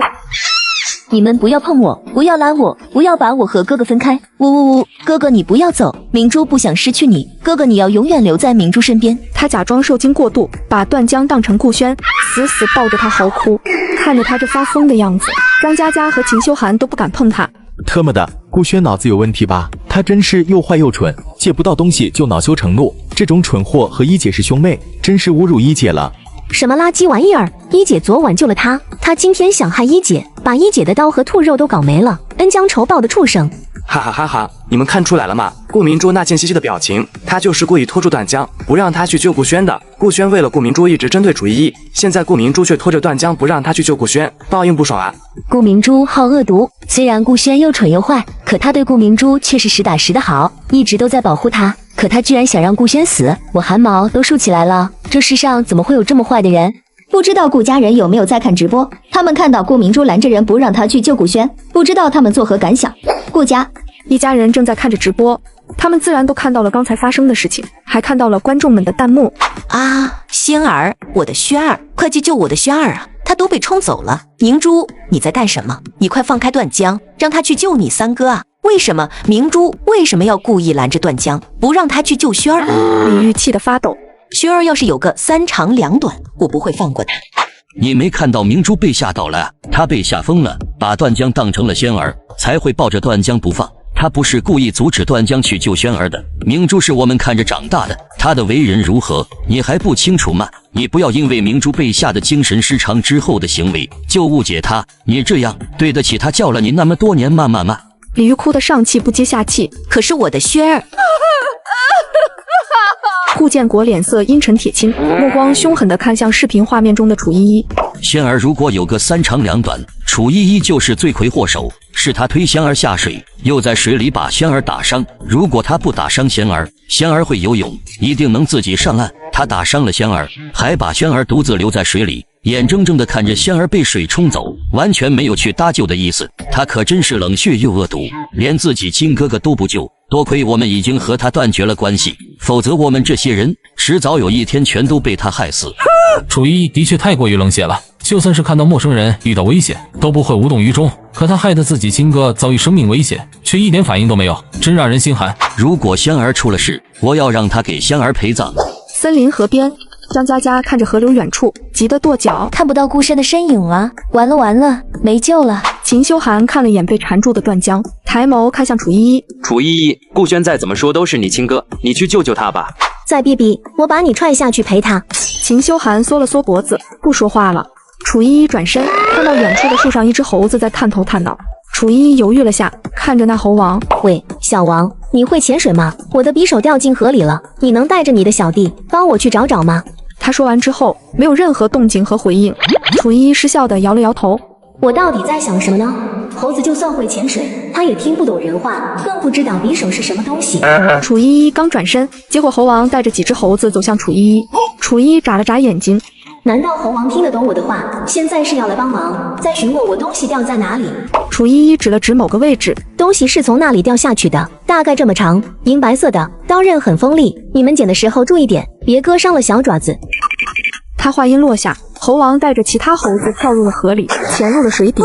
你们不要碰我，不要拉我，不要把我和哥哥分开！呜呜呜，哥哥你不要走，明珠不想失去你，哥哥你要永远留在明珠身边。他假装受惊过度，把段江当成顾轩，死死抱着他嚎哭。看着他这发疯的样子，张嘉佳和秦修寒都不敢碰他。特么的，顾轩脑子有问题吧？他真是又坏又蠢，借不到东西就恼羞成怒，这种蠢货和一姐是兄妹，真是侮辱一姐了。什么垃圾玩意儿！一姐昨晚救了他，他今天想害一姐，把一姐的刀和兔肉都搞没了，恩将仇报的畜生！哈哈哈哈！你们看出来了吗？顾明珠那贱兮兮的表情，他就是故意拖住段江，不让他去救顾轩的。顾轩为了顾明珠一直针对楚依依，现在顾明珠却拖着段江不让他去救顾轩，报应不爽啊！顾明珠好恶毒，虽然顾轩又蠢又坏，可他对顾明珠却是实打实的好，一直都在保护他。可他居然想让顾轩死，我汗毛都竖起来了。这世上怎么会有这么坏的人？不知道顾家人有没有在看直播？他们看到顾明珠拦着人不让他去救顾轩，不知道他们作何感想？顾家一家人正在看着直播，他们自然都看到了刚才发生的事情，还看到了观众们的弹幕。啊，仙儿，我的轩儿，快去救我的轩儿啊！他都被冲走了。明珠，你在干什么？你快放开段江，让他去救你三哥啊！为什么明珠为什么要故意拦着段江，不让他去救轩儿？李玉气得发抖。轩儿要是有个三长两短，我不会放过他。你没看到明珠被吓到了？她被吓疯了，把段江当成了仙儿，才会抱着段江不放。她不是故意阻止段江去救轩儿的。明珠是我们看着长大的，她的为人如何，你还不清楚吗？你不要因为明珠被吓得精神失常之后的行为就误解她，你这样对得起她教了你那么多年吗？李玉哭得上气不接下气。可是我的轩儿。顾建国脸色阴沉铁青，目光凶狠地看向视频画面中的楚依依。仙儿如果有个三长两短，楚依依就是罪魁祸首，是他推仙儿下水，又在水里把仙儿打伤。如果他不打伤仙儿，仙儿会游泳，一定能自己上岸。他打伤了仙儿，还把仙儿独自留在水里，眼睁睁地看着仙儿被水冲走，完全没有去搭救的意思。他可真是冷血又恶毒，连自己亲哥哥都不救。多亏我们已经和他断绝了关系，否则我们这些人迟早有一天全都被他害死。楚依依的确太过于冷血了，就算是看到陌生人遇到危险都不会无动于衷，可他害得自己亲哥遭遇生命危险，却一点反应都没有，真让人心寒。如果仙儿出了事，我要让他给仙儿陪葬。森林河边，张嘉佳看着河流远处，急得跺脚，看不到顾轩的身影了，完了，没救了。秦修寒看了眼被缠住的段江，抬眸看向楚依依。楚依依，顾轩再怎么说都是你亲哥，你去救救他吧。再逼逼，我把你踹下去陪他。秦修寒缩了缩脖子，不说话了。楚依依转身，看到远处的树上一只猴子在探头探脑。楚依依犹豫了下，看着那猴王，喂，小王，你会潜水吗？我的匕首掉进河里了，你能带着你的小弟帮我去找找吗？他说完之后，没有任何动静和回应。楚依依失笑地摇了摇头。我到底在想什么呢？猴子就算会潜水，他也听不懂人话，更不知道匕首是什么东西。楚依依刚转身，结果猴王带着几只猴子走向楚依依。楚依依眨了眨眼睛，难道猴王听得懂我的话？现在是要来帮忙，在询问我东西掉在哪里？楚依依指了指某个位置，东西是从那里掉下去的，大概这么长，银白色的，刀刃很锋利，你们捡的时候注意点，别割伤了小爪子。他话音落下，猴王带着其他猴子跳入了河里，潜入了水底。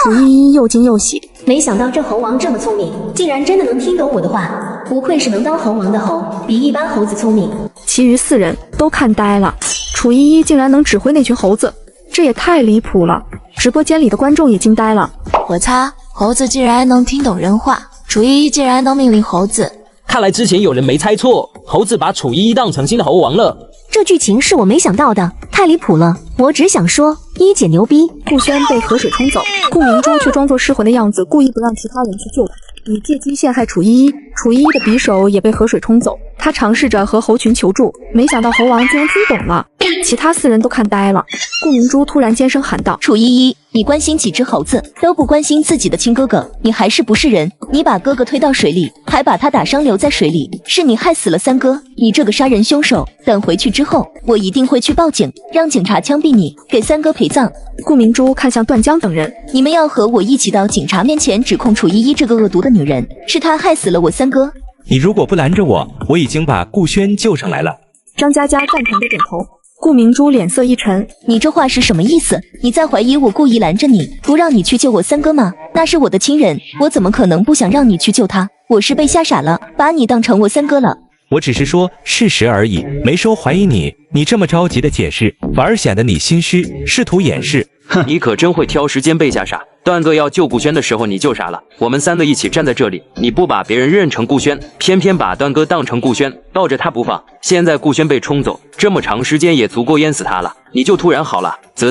楚依依又惊又喜，没想到这猴王这么聪明，竟然真的能听懂我的话，不愧是能当猴王的猴，比一般猴子聪明。其余4人都看呆了，楚依依竟然能指挥那群猴子，这也太离谱了。直播间里的观众也惊呆了。我擦，猴子竟然能听懂人话，楚依依竟然能命令猴子。看来之前有人没猜错，猴子把楚依依当成新的猴王了。这剧情是我没想到的，太离谱了。我只想说，一姐牛逼。顾轩被河水冲走，顾明珠却装作失魂的样子，故意不让其他人去救他，以借机陷害楚依依。楚依依的匕首也被河水冲走，他尝试着和猴群求助，没想到猴王竟然听懂了。其他4人都看呆了。顾明珠突然尖声喊道：楚依依，你关心几只猴子，都不关心自己的亲哥哥，你还是不是人？你把哥哥推到水里，还把他打伤留在水里，是你害死了三哥，你这个杀人凶手！等回去之后，我一定会去报警，让警察枪毙你，给三哥陪葬。顾明珠看向段江等人，你们要和我一起到警察面前指控楚依依这个恶毒的女人，是她害死了我三哥。你如果不拦着我，我已经把顾轩救上来了。张嘉佳赞同的点头。顾明珠脸色一沉，你这话是什么意思？你在怀疑我故意拦着你，不让你去救我三哥吗？那是我的亲人，我怎么可能不想让你去救他？我是被吓傻了，把你当成我三哥了。我只是说事实而已，没说怀疑你。你这么着急的解释，反而显得你心虚，试图掩饰。哼，你可真会挑时间被吓傻。段哥要救顾轩的时候你就傻了，我们三个一起站在这里，你不把别人认成顾轩，偏偏把段哥当成顾轩，抱着他不放。现在顾轩被冲走，这么长时间也足够淹死他了，你就突然好了？啧。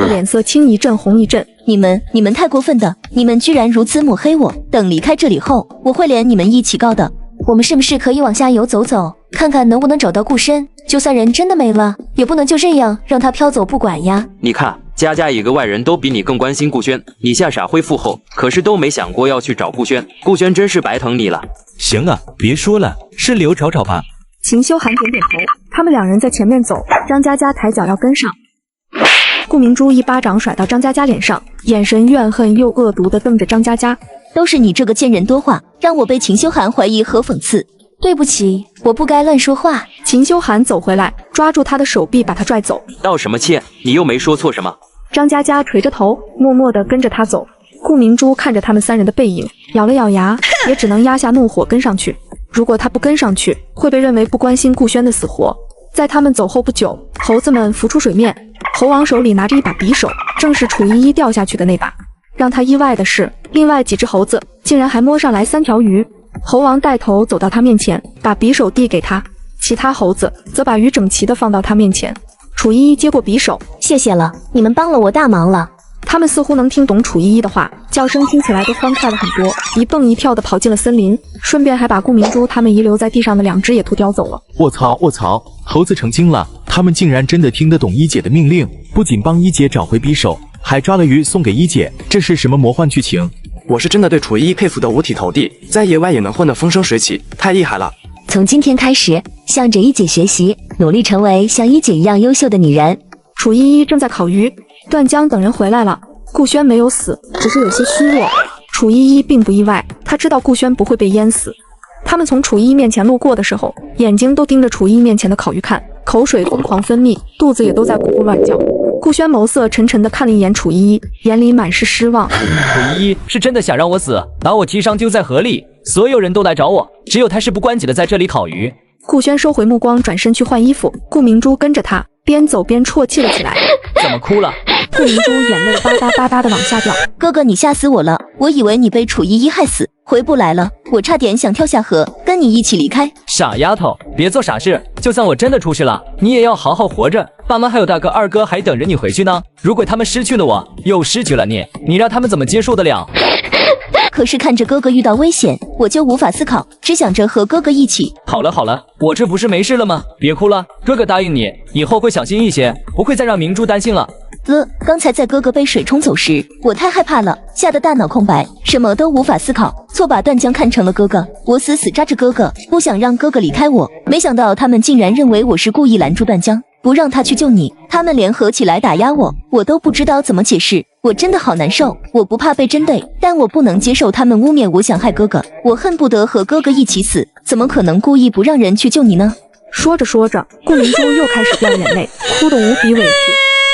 脸色青一阵红一阵。你们太过分的，你们居然如此抹黑我。等离开这里后，我会连你们一起告的。我们是不是可以往下游走走，看看能不能找到顾轩？就算人真的没了，也不能就这样让他飘走不管呀。你看，家一个外人都比你更关心顾轩，你吓傻恢复后，可是都没想过要去找顾轩。顾轩真是白疼你了。行啊，别说了，顺流找找吧。秦修寒点点头，他们两人在前面走，张嘉佳抬脚要跟上。顾明珠一巴掌甩到张嘉佳脸上，眼神怨恨又恶毒地瞪着张嘉佳。都是你这个贱人多话，让我被秦修寒怀疑和讽刺。对不起，我不该乱说话。秦修寒走回来，抓住他的手臂，把他拽走。道什么歉？你又没说错什么。张嘉佳垂着头，默默地跟着他走。顾明珠看着他们三人的背影，咬了咬牙，也只能压下怒火跟上去。如果他不跟上去，会被认为不关心顾轩的死活。在他们走后不久，猴子们浮出水面，猴王手里拿着一把匕首，正是楚依依掉下去的那把。让他意外的是，另外几只猴子竟然还摸上来3条鱼。猴王带头走到他面前，把匕首递给他，其他猴子则把鱼整齐地放到他面前。楚依依接过匕首，谢谢了，你们帮了我大忙了。他们似乎能听懂楚依依的话，叫声听起来都欢快了很多，一蹦一跳地跑进了森林，顺便还把顾明珠他们遗留在地上的2只野兔叼走了。卧槽，猴子成精了，他们竟然真的听得懂一姐的命令，不仅帮一姐找回匕首，还抓了鱼送给一姐，这是什么魔幻剧情？我是真的对楚依依佩服得五体投地，在野外也能混得风生水起，太厉害了。从今天开始，向着一姐学习，努力成为像一姐一样优秀的女人。楚依依正在烤鱼，段江等人回来了，顾轩没有死，只是有些虚弱。楚依依并不意外，她知道顾轩不会被淹死。他们从楚依依面前路过的时候，眼睛都盯着楚依依面前的烤鱼看，口水疯狂分泌，肚子也都在咕咕乱叫。顾轩眸色沉沉地看了一眼楚依依，眼里满是失望。楚依依是真的想让我死，把我提上丢在河里，所有人都来找我，只有他是不关己的在这里烤鱼。顾轩收回目光，转身去换衣服，顾明珠跟着他，边走边啜泣了起来。怎么哭了？顾明珠眼泪吧嗒吧嗒地往下掉。哥哥，你吓死我了，我以为你被楚依依害死，回不来了，我差点想跳下河，跟你一起离开。傻丫头，别做傻事，就算我真的出事了，你也要好好活着，爸妈还有大哥二哥还等着你回去呢。如果他们失去了我，又失去了你，你让他们怎么接受得了？可是看着哥哥遇到危险，我就无法思考，只想着和哥哥一起。好了，我这不是没事了吗？别哭了，哥哥答应你，以后会小心一些，不会再让明珠担心了。刚才在哥哥被水冲走时，我太害怕了，吓得大脑空白，什么都无法思考，错把段江看成了哥哥，我死抓着哥哥，不想让哥哥离开我。没想到他们竟然认为我是故意拦住段江，不让他去救你，他们联合起来打压我，我都不知道怎么解释，我真的好难受。我不怕被针对，但我不能接受他们污蔑我想害哥哥，我恨不得和哥哥一起死，怎么可能故意不让人去救你呢？说着说着，顾明珠又开始掉眼泪，哭得无比委屈。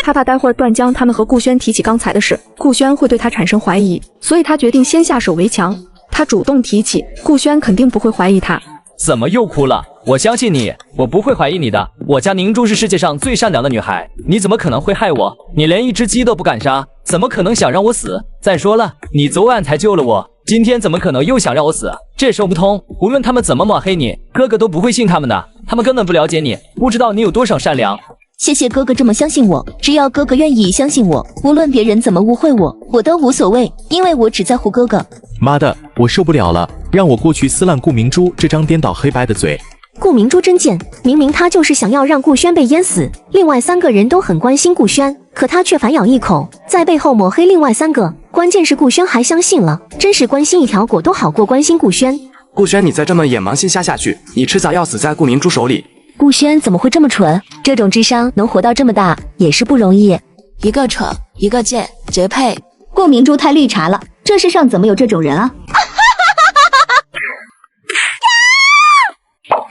他怕待会儿段江他们和顾轩提起刚才的事，顾轩会对他产生怀疑，所以他决定先下手为强。他主动提起，顾轩肯定不会怀疑他。怎么又哭了？我相信你，我不会怀疑你的。我家明珠是世界上最善良的女孩，你怎么可能会害我？你连一只鸡都不敢杀，怎么可能想让我死？再说了，你昨晚才救了我，今天怎么可能又想让我死？这说不通。无论他们怎么抹黑你，哥哥都不会信他们的，他们根本不了解你，不知道你有多少善良。谢谢哥哥这么相信我，只要哥哥愿意相信我，无论别人怎么误会我，我都无所谓，因为我只在乎哥哥。妈的，我受不了了，让我过去撕烂顾明珠这张颠倒黑白的嘴。顾明珠真贱，明明他就是想要让顾轩被淹死，另外3个人都很关心顾轩，可他却反咬一口，在背后抹黑另外3个，关键是顾轩还相信了，真是关心一条狗都好过关心顾轩。顾轩，你再这么眼盲心瞎下去，你迟早要死在顾明珠手里。顾轩怎么会这么蠢？这种智商能活到这么大也是不容易。一个蠢，一个贱，绝配。顾明珠太绿茶了，这世上怎么有这种人啊？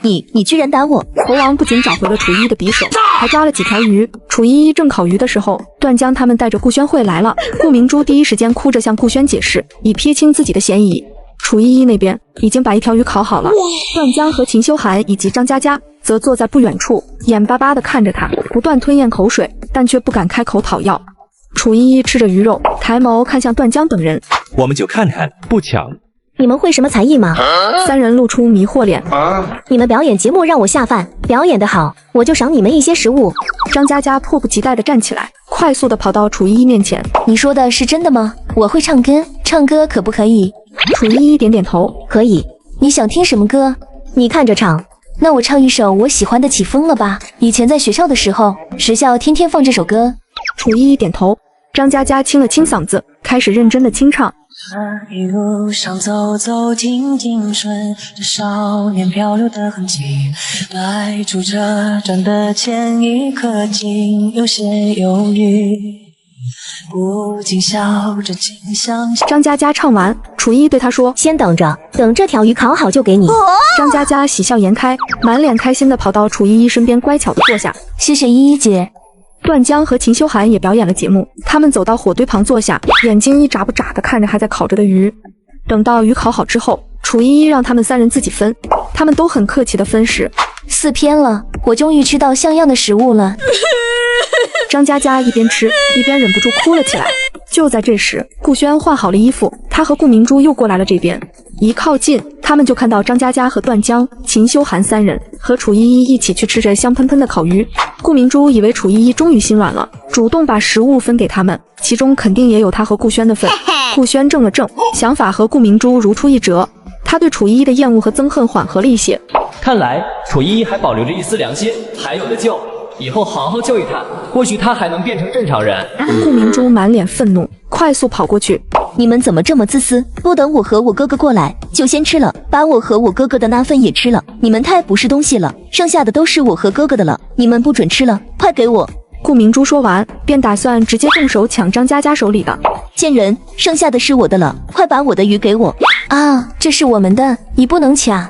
你居然打我！猴王不仅找回了楚依依的匕首，还抓了几条鱼。楚依依正烤鱼的时候，段江他们带着顾宣慧来了。顾明珠第一时间哭着向顾轩解释，以撇清自己的嫌疑。楚依依那边已经把一条鱼烤好了，段江和秦修寒以及张嘉佳则坐在不远处，眼巴巴地看着他，不断吞咽口水，但却不敢开口讨要。楚依依吃着鱼肉，抬眸看向段江等人，我们就看看，不抢。你们会什么才艺吗？三人露出迷惑脸。你们表演节目让我下饭，表演得好，我就赏你们一些食物。张嘉佳迫不及待地站起来，快速地跑到楚依依面前。你说的是真的吗？我会唱歌，唱歌可不可以？楚依依点点头，可以。你想听什么歌？你看着唱。那我唱一首我喜欢的《起风了》吧。以前在学校的时候，学校天天放这首歌。楚依依点头。张嘉佳清了清嗓子，开始认真地清唱。一路上走走停停，顺着少年漂流的痕迹，摆出这转的前一刻，竟有些犹豫，不禁笑着竟想。张嘉佳唱完，楚依依对他说：“先等着，等这条鱼烤好就给你。”张嘉佳喜笑颜开，满脸开心地跑到楚依依身边，乖巧地坐下。谢谢依依姐。段江和秦修寒也表演了节目，他们走到火堆旁坐下，眼睛一眨不眨地看着还在烤着的鱼。等到鱼烤好之后，楚依依让他们三人自己分，他们都很客气地分食。4篇了，我终于吃到像样的食物了。张嘉佳一边吃一边忍不住哭了起来。就在这时，顾轩换好了衣服，他和顾明珠又过来了这边。一靠近，他们就看到张嘉佳和段江、秦修寒三人和楚依依一起去吃着香喷喷的烤鱼。顾明珠以为楚依依终于心软了，主动把食物分给他们，其中肯定也有他和顾轩的份。顾轩怔了怔，想法和顾明珠如出一辙，他对楚依依的厌恶和憎恨缓和了一些。看来楚依依还保留着一丝良心，还有的救。以后好好教育她，或许她还能变成正常人。顾明珠满脸愤怒，快速跑过去。你们怎么这么自私？不等我和我哥哥过来，就先吃了，把我和我哥哥的那份也吃了。你们太不是东西了，剩下的都是我和哥哥的了，你们不准吃了，快给我！顾明珠说完，便打算直接动手抢张嘉佳手里的。贱人，剩下的是我的了，快把我的鱼给我！啊，这是我们的，你不能抢！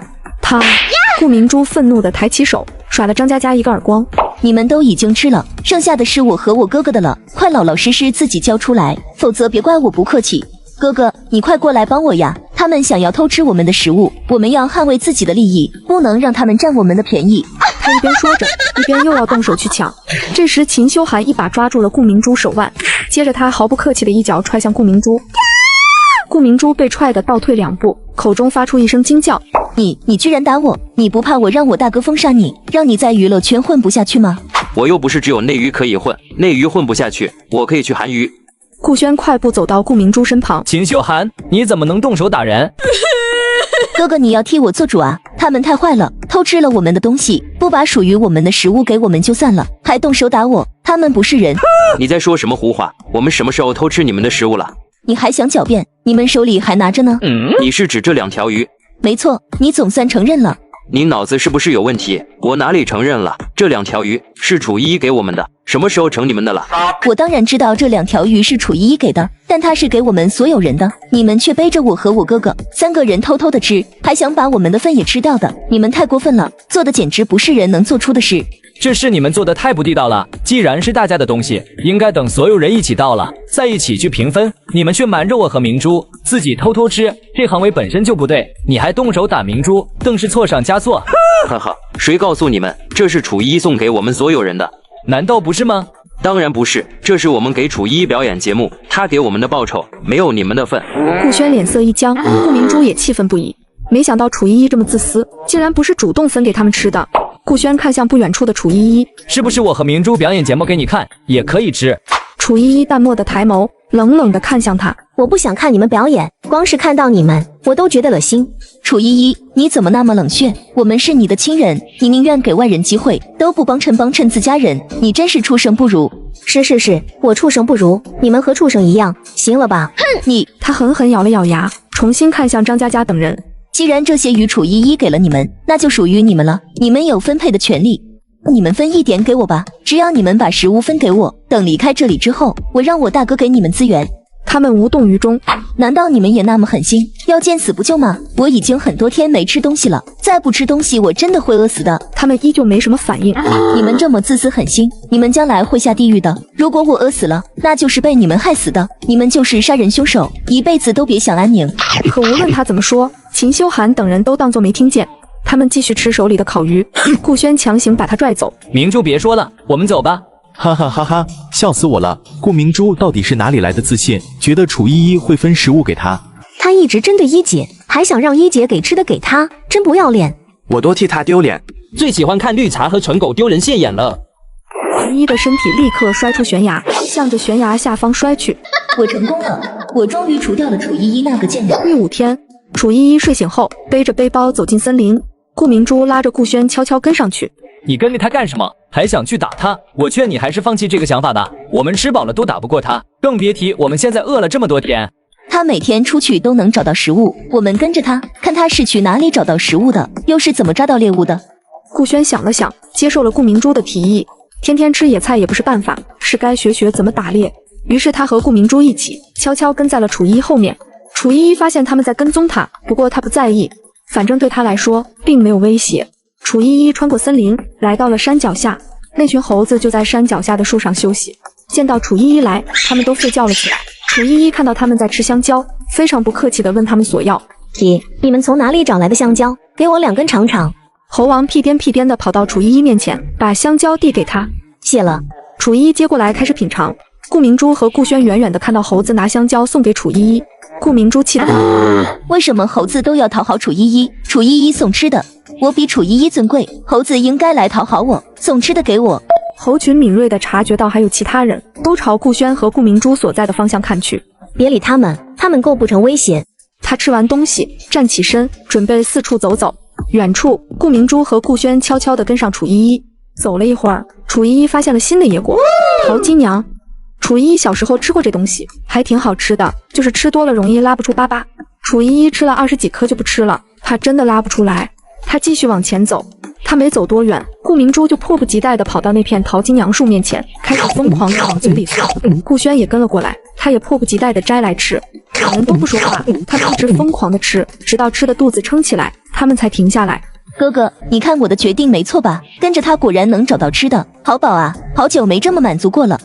顾明珠愤怒地抬起手，甩了张嘉佳一个耳光。你们都已经吃了，剩下的是我和我哥哥的了，快老老实实自己交出来，否则别怪我不客气。哥哥，你快过来帮我呀！他们想要偷吃我们的食物，我们要捍卫自己的利益，不能让他们占我们的便宜。他一边说着，一边又要动手去抢。这时秦修寒一把抓住了顾明珠手腕，接着他毫不客气的一脚踹向顾明珠。顾明珠被踹得倒退2步，口中发出一声惊叫：“你居然打我！你不怕我让我大哥封杀你，让你在娱乐圈混不下去吗？”我又不是只有内娱可以混，内娱混不下去，我可以去韩娱。顾轩快步走到顾明珠身旁：“秦修寒，你怎么能动手打人？”哥哥，你要替我做主啊！他们太坏了，偷吃了我们的东西，不把属于我们的食物给我们就算了，还动手打我，他们不是人！你在说什么胡话？我们什么时候偷吃你们的食物了？你还想狡辩？你们手里还拿着呢。你是指这2条鱼？没错，你总算承认了。你脑子是不是有问题？我哪里承认了？这2条鱼是楚依依给我们的，什么时候成你们的了？我当然知道这2条鱼是楚依依给的，但她是给我们所有人的，你们却背着我和我哥哥3个人偷偷的吃，还想把我们的份也吃掉的，你们太过分了，做的简直不是人能做出的事。这事你们做的太不地道了，既然是大家的东西，应该等所有人一起到了，再一起去平分。你们却瞒着我和明珠，自己偷偷吃，这行为本身就不对，你还动手打明珠，更是错上加错。哈哈，谁告诉你们这是楚依依送给我们所有人的？难道不是吗？当然不是，这是我们给楚依依表演节目，她给我们的报酬，没有你们的份。顾轩脸色一僵，顾明珠也气愤不已，没想到楚依依这么自私，竟然不是主动分给他们吃的。顾轩看向不远处的楚依依：“是不是我和明珠表演节目给你看，也可以吃？”楚依依淡漠的抬眸，冷冷的看向他：“我不想看你们表演，光是看到你们，我都觉得恶心。”楚依依，你怎么那么冷血？我们是你的亲人，你宁愿给外人机会，都不帮衬自家人，你真是畜生不如。是，我畜生不如，你们和畜生一样，行了吧？哼，你！他狠狠咬了咬牙，重新看向张嘉佳等人。既然这些鱼楚依依给了你们，那就属于你们了，你们有分配的权利。你们分一点给我吧，只要你们把食物分给我，等离开这里之后，我让我大哥给你们资源。他们无动于衷。难道你们也那么狠心，要见死不救吗？我已经很多天没吃东西了，再不吃东西我真的会饿死的。他们依旧没什么反应。你们这么自私狠心，你们将来会下地狱的。如果我饿死了，那就是被你们害死的。你们就是杀人凶手，一辈子都别想安宁。可无论他怎么说，秦修寒等人都当作没听见。他们继续吃手里的烤鱼。顾轩强行把他拽走。明珠别说了，我们走吧。哈哈哈哈，笑死我了！顾明珠到底是哪里来的自信，觉得楚依依会分食物给她？他一直针对一姐，还想让一姐给吃的给他，真不要脸！我多替他丢脸。最喜欢看绿茶和蠢狗丢人现眼了。楚依依的身体立刻摔出悬崖，向着悬崖下方摔去。我成功了，我终于除掉了楚依依那个贱人。第5天，楚依依睡醒后，背着背包走进森林。顾明珠拉着顾轩悄悄跟上去。你跟着他干什么？还想去打他？我劝你还是放弃这个想法的。我们吃饱了都打不过他，更别提我们现在饿了这么多天。他每天出去都能找到食物，我们跟着他，看他是去哪里找到食物的，又是怎么抓到猎物的。顾轩想了想，接受了顾明珠的提议。天天吃野菜也不是办法，是该学学怎么打猎。于是他和顾明珠一起悄悄跟在了楚依依后面。楚依依发现他们在跟踪他，不过他不在意，反正对他来说并没有威胁。楚依依穿过森林，来到了山脚下。那群猴子就在山脚下的树上休息。见到楚依依来，他们都睡觉了起来。楚依依看到他们在吃香蕉，非常不客气地问他们索要。姐，你们从哪里找来的香蕉？给我2根尝尝。猴王屁颠屁颠地跑到楚依依面前，把香蕉递给他。谢了。楚依依接过来开始品尝。顾明珠和顾轩远远地看到猴子拿香蕉送给楚依依。顾明珠气得为什么猴子都要讨好楚依依？楚依依送吃的，我比楚依依尊贵，猴子应该来讨好我，送吃的给我。猴群敏锐地察觉到还有其他人，都朝顾轩和顾明珠所在的方向看去。别理他们，他们构不成威胁。他吃完东西，站起身，准备四处走走。远处，顾明珠和顾轩悄悄地跟上楚依依。走了一会儿，楚依依发现了新的野果——桃金娘。楚依依小时候吃过这东西，还挺好吃的，就是吃多了容易拉不出粑粑。楚依依吃了20几颗就不吃了，怕真的拉不出来。她继续往前走，她没走多远，顾明珠就迫不及待地跑到那片桃金娘树面前，开始疯狂地往嘴里塞。顾轩也跟了过来，他也迫不及待地摘来吃。两人都不说话，他们一直疯狂地吃，直到吃的肚子撑起来，他们才停下来。哥哥，你看我的决定没错吧？跟着他果然能找到吃的，好饱啊！好久没这么满足过了。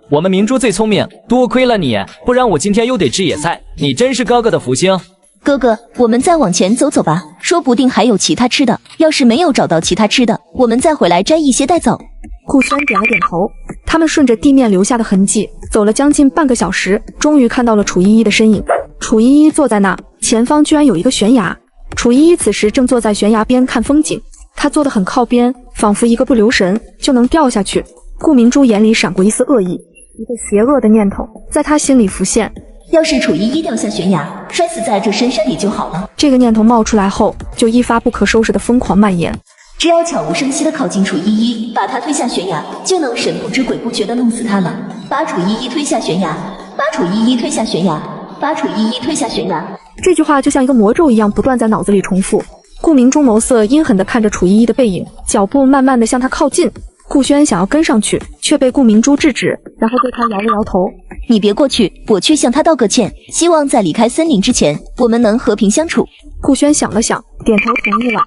我们明珠最聪明，多亏了你，不然我今天又得吃野菜。你真是哥哥的福星。哥哥，我们再往前走走吧，说不定还有其他吃的。要是没有找到其他吃的，我们再回来摘一些带走。顾轩点了点头。他们顺着地面留下的痕迹走了将近半个小时，终于看到了楚依依的身影。楚依依坐在那，前方居然有一个悬崖。楚依依此时正坐在悬崖边看风景，她坐得很靠边，仿佛一个不留神就能掉下去。顾明珠眼里闪过一丝恶意，一个邪恶的念头在她心里浮现。要是楚依依掉下悬崖，摔死在这深山里就好了。这个念头冒出来后，就一发不可收拾的疯狂蔓延。只要悄无声息地靠近楚依依，把她推下悬崖，就能神不知鬼不觉地弄死她了。把楚依依推下悬崖，把楚依依推下悬崖，把楚依依推下悬崖。这句话就像一个魔咒一样不断在脑子里重复。顾明珠眸色阴狠地看着楚依依的背影，脚步慢慢地向她靠近。顾轩想要跟上去，却被顾明珠制止，然后对他摇了摇头。你别过去，我去向他道个歉，希望在离开森林之前，我们能和平相处。顾轩想了想，点头同意了。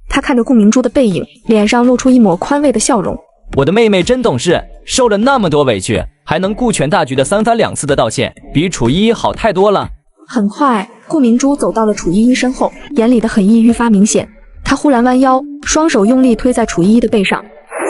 他看着顾明珠的背影，脸上露出一抹宽慰的笑容。我的妹妹真懂事，受了那么多委屈，还能顾全大局的3番2次的道歉，比楚依依好太多了。很快，顾明珠走到了楚依依身后，眼里的狠意愈发明显。他忽然弯腰，双手用力推在楚依依的背上。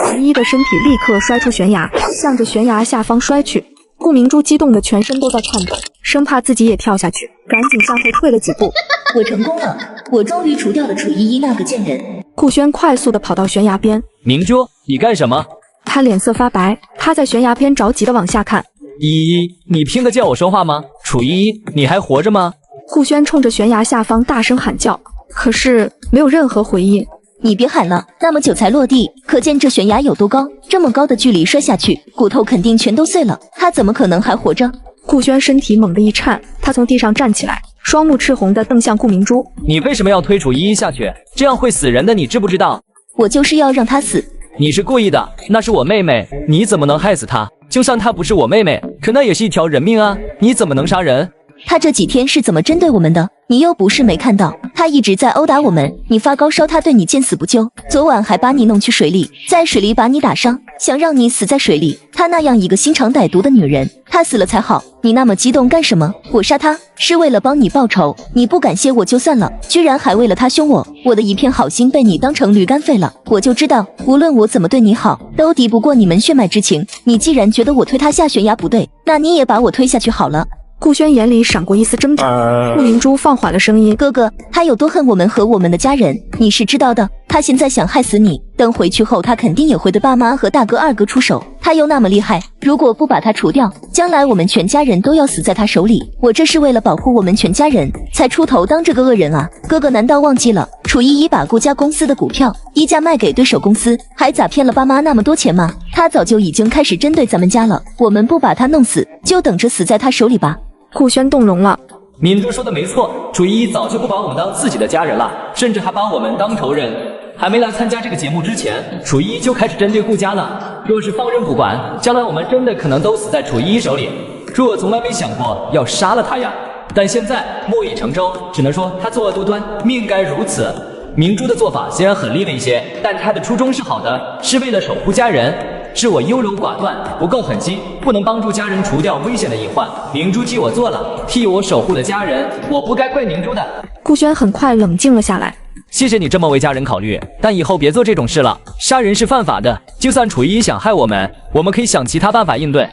楚依依的身体立刻摔出悬崖，向着悬崖下方摔去。顾明珠激动的全身都在颤抖，生怕自己也跳下去，赶紧向后退了几步。我成功了，我终于除掉了楚依依那个贱人。顾轩快速的跑到悬崖边。明珠，你干什么？他脸色发白，趴在悬崖边着急的往下看。依依，你听得见我说话吗？楚依依，你还活着吗？顾轩冲着悬崖下方大声喊叫，可是没有任何回应。你别喊了，那么久才落地，可见这悬崖有多高。这么高的距离摔下去，骨头肯定全都碎了，他怎么可能还活着？顾轩身体猛地一颤，他从地上站起来，双目赤红地瞪向顾明珠。你为什么要推楚依依下去？这样会死人的，你知不知道？我就是要让她死。你是故意的，那是我妹妹，你怎么能害死她？就算她不是我妹妹，可那也是一条人命啊！你怎么能杀人？他这几天是怎么针对我们的？你又不是没看到，他一直在殴打我们。你发高烧，他对你见死不救。昨晚还把你弄去水里，在水里把你打伤，想让你死在水里。他那样一个心肠歹毒的女人，她死了才好。你那么激动干什么？我杀她是为了帮你报仇，你不感谢我就算了，居然还为了他凶我。我的一片好心被你当成驴肝肺了。我就知道，无论我怎么对你好，都敌不过你们血脉之情。你既然觉得我推他下悬崖不对，那你也把我推下去好了。顾轩眼里闪过一丝挣扎，顾明珠放缓了声音：“哥哥，他有多恨我们和我们的家人，你是知道的。他现在想害死你，等回去后，他肯定也会对爸妈和大哥二哥出手。他又那么厉害，如果不把他除掉，将来我们全家人都要死在他手里。我这是为了保护我们全家人，才出头当这个恶人啊！哥哥难道忘记了，楚依依把顾家公司的股票低价卖给对手公司，还咋骗了爸妈那么多钱吗？他早就已经开始针对咱们家了。我们不把他弄死，就等着死在他手里吧。”顾轩动容了。敏珠说的没错，楚依依早就不把我们当自己的家人了，甚至还把我们当仇人。还没来参加这个节目之前，楚依依就开始针对顾家了。若是放任不管，将来我们真的可能都死在楚依依手里。可我从来没想过要杀了她呀。但现在木已成舟，只能说她作恶多端，命该如此。明珠的做法虽然很厉了一些，但她的初衷是好的，是为了守护家人。是我优柔寡断，不够狠心，不能帮助家人除掉危险的隐患。明珠替我做了，替我守护的家人，我不该怪明珠的。顾轩很快冷静了下来。谢谢你这么为家人考虑，但以后别做这种事了。杀人是犯法的，就算楚依依想害我们可以想其他办法应对。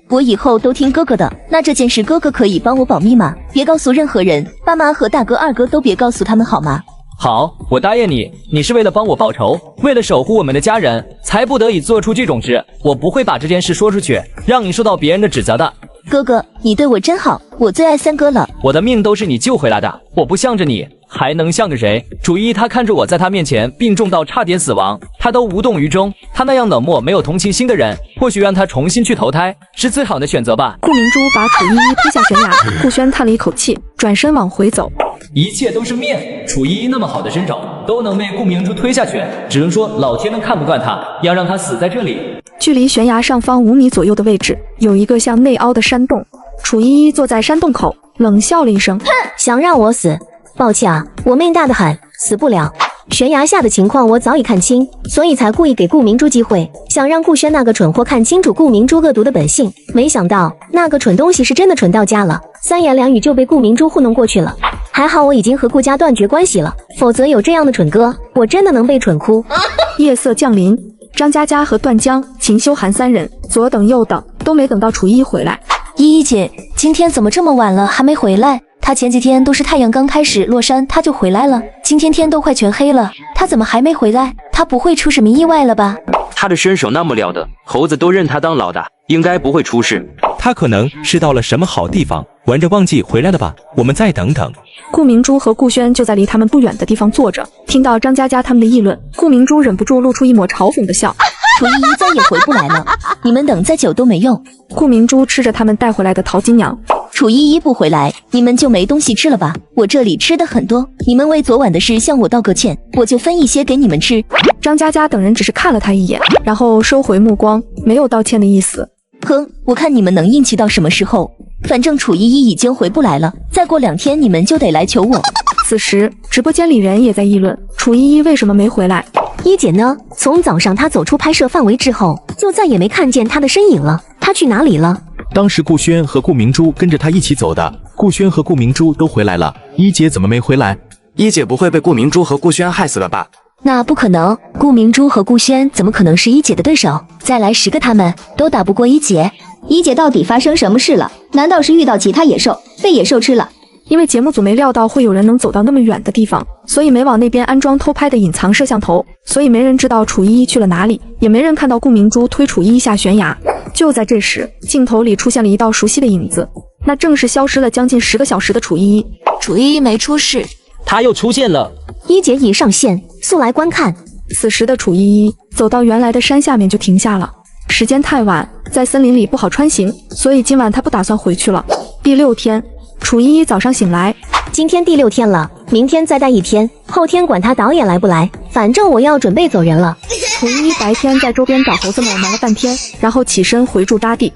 我以后都听哥哥的。那这件事哥哥可以帮我保密吗？别告诉任何人，爸妈和大哥二哥都别告诉他们好吗？好，我答应你，你是为了帮我报仇，为了守护我们的家人，才不得已做出这种事。我不会把这件事说出去，让你受到别人的指责的。哥哥，你对我真好，我最爱三哥了。我的命都是你救回来的，我不向着你，还能向着谁？楚依依他看着我在他面前病重到差点死亡，他都无动于衷。他那样冷漠、没有同情心的人，或许让他重新去投胎是最好的选择吧。顾明珠把楚依依推下悬崖，顾轩叹了一口气，转身往回走。一切都是命，楚依依那么好的身手都能被顾明珠推下去，只能说老天能看不惯他，要让他死在这里。距离悬崖上方5米左右的位置，有一个向内凹的山洞。楚依依坐在山洞口，冷笑了一声：“想让我死？抱歉啊，我命大得很，死不了。悬崖下的情况我早已看清，所以才故意给顾明珠机会，想让顾轩那个蠢货看清楚顾明珠恶毒的本性。没想到那个蠢东西是真的蠢到家了，3言2语就被顾明珠糊弄过去了。还好我已经和顾家断绝关系了，否则有这样的蠢哥，我真的能被蠢哭。”夜色降临，张佳佳和段江、秦修寒3人左等右等，都没等到楚依依回来。依依姐，今天怎么这么晚了还没回来？她前几天都是太阳刚开始落山她就回来了，今天天都快全黑了，她怎么还没回来？她不会出什么意外了吧？他的身手那么了得，猴子都认他当老大，应该不会出事。他可能是到了什么好地方，玩着忘记回来了吧？我们再等等。顾明珠和顾轩就在离他们不远的地方坐着，听到张佳佳他们的议论，顾明珠忍不住露出一抹嘲讽的笑。楚依依再也回不来了，你们等再久都没用。顾明珠吃着他们带回来的淘金娘。楚依依不回来，你们就没东西吃了吧？我这里吃的很多，你们为昨晚的事向我道个歉，我就分一些给你们吃。张佳佳等人只是看了他一眼，然后收回目光，没有道歉的意思。哼，我看你们能硬气到什么时候？反正楚依依已经回不来了，再过2天你们就得来求我。此时，直播间里人也在议论楚依依为什么没回来。依姐呢？从早上她走出拍摄范围之后，就再也没看见她的身影了。她去哪里了？当时顾轩和顾明珠跟着她一起走的，顾轩和顾明珠都回来了，依姐怎么没回来？依姐不会被顾明珠和顾轩害死了吧？那不可能，顾明珠和顾轩怎么可能是依姐的对手？再来10个他们都打不过依姐。依姐到底发生什么事了？难道是遇到其他野兽，被野兽吃了？因为节目组没料到会有人能走到那么远的地方，所以没往那边安装偷拍的隐藏摄像头，所以没人知道楚依依去了哪里，也没人看到顾明珠推楚依依下悬崖。就在这时，镜头里出现了一道熟悉的影子，那正是消失了将近10个小时的楚依依。楚依依没出事，她又出现了。依姐已上线，速来观看。此时的楚依依走到原来的山下面就停下了。时间太晚，在森林里不好穿行，所以今晚她不打算回去了。第6天，楚依依早上醒来，今天第6天了，明天再待1天，后天管他导演来不来，反正我要准备走人了。楚依依白天在周边找猴子们忙了半天，然后起身回住扎地。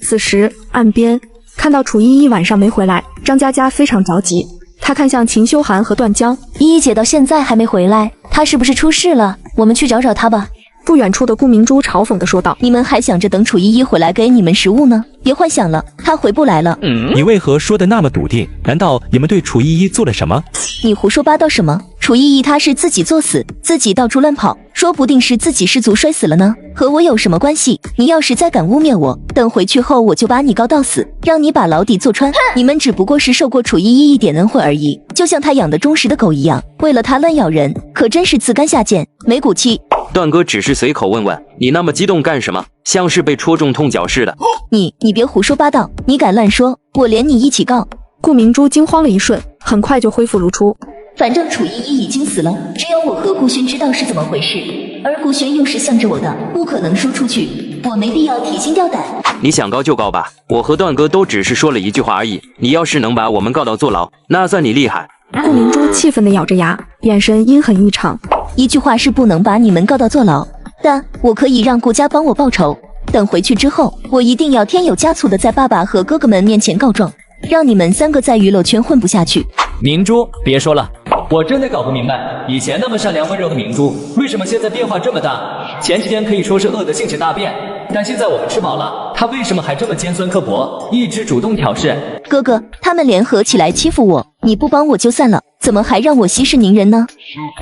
此时岸边看到楚依依晚上没回来，张佳佳非常着急，她看向秦修寒和段江，依依姐到现在还没回来，她是不是出事了？我们去找找她吧。不远处的顾明珠嘲讽地说道：“你们还想着等楚依依回来给你们食物呢？别幻想了，她回不来了。”你为何说的那么笃定？难道你们对楚依依做了什么？你胡说八道什么？楚依依她是自己作死，自己到处乱跑，说不定是自己失足摔死了呢，和我有什么关系？你要是再敢污蔑我，等回去后我就把你告到死，让你把牢底坐穿。你们只不过是受过楚依依一点恩惠而已，就像他养的忠实的狗一样，为了他乱咬人，可真是自甘下贱，没骨气。段哥只是随口问问，你那么激动干什么？像是被戳中痛脚似的。你别胡说八道，你敢乱说，我连你一起告。顾明珠惊慌了一瞬，很快就恢复如初。反正楚依依已经死了，只有我和顾轩知道是怎么回事，而顾轩又是向着我的，不可能说出去，我没必要提心吊胆。你想告就告吧，我和段哥都只是说了一句话而已，你要是能把我们告到坐牢，那算你厉害。顾明珠气愤地咬着牙，眼神阴狠异常。一句话是不能把你们告到坐牢，但我可以让顾家帮我报仇。等回去之后，我一定要添油加醋的在爸爸和哥哥们面前告状，让你们三个在娱乐圈混不下去。明珠，别说了，我真的搞不明白，以前那么善良温柔的明珠，为什么现在变化这么大？前几天可以说是饿得性情大变，但现在我们吃饱了，她为什么还这么尖酸刻薄，一直主动挑事？哥哥，他们联合起来欺负我，你不帮我就算了，怎么还让我息事宁人呢？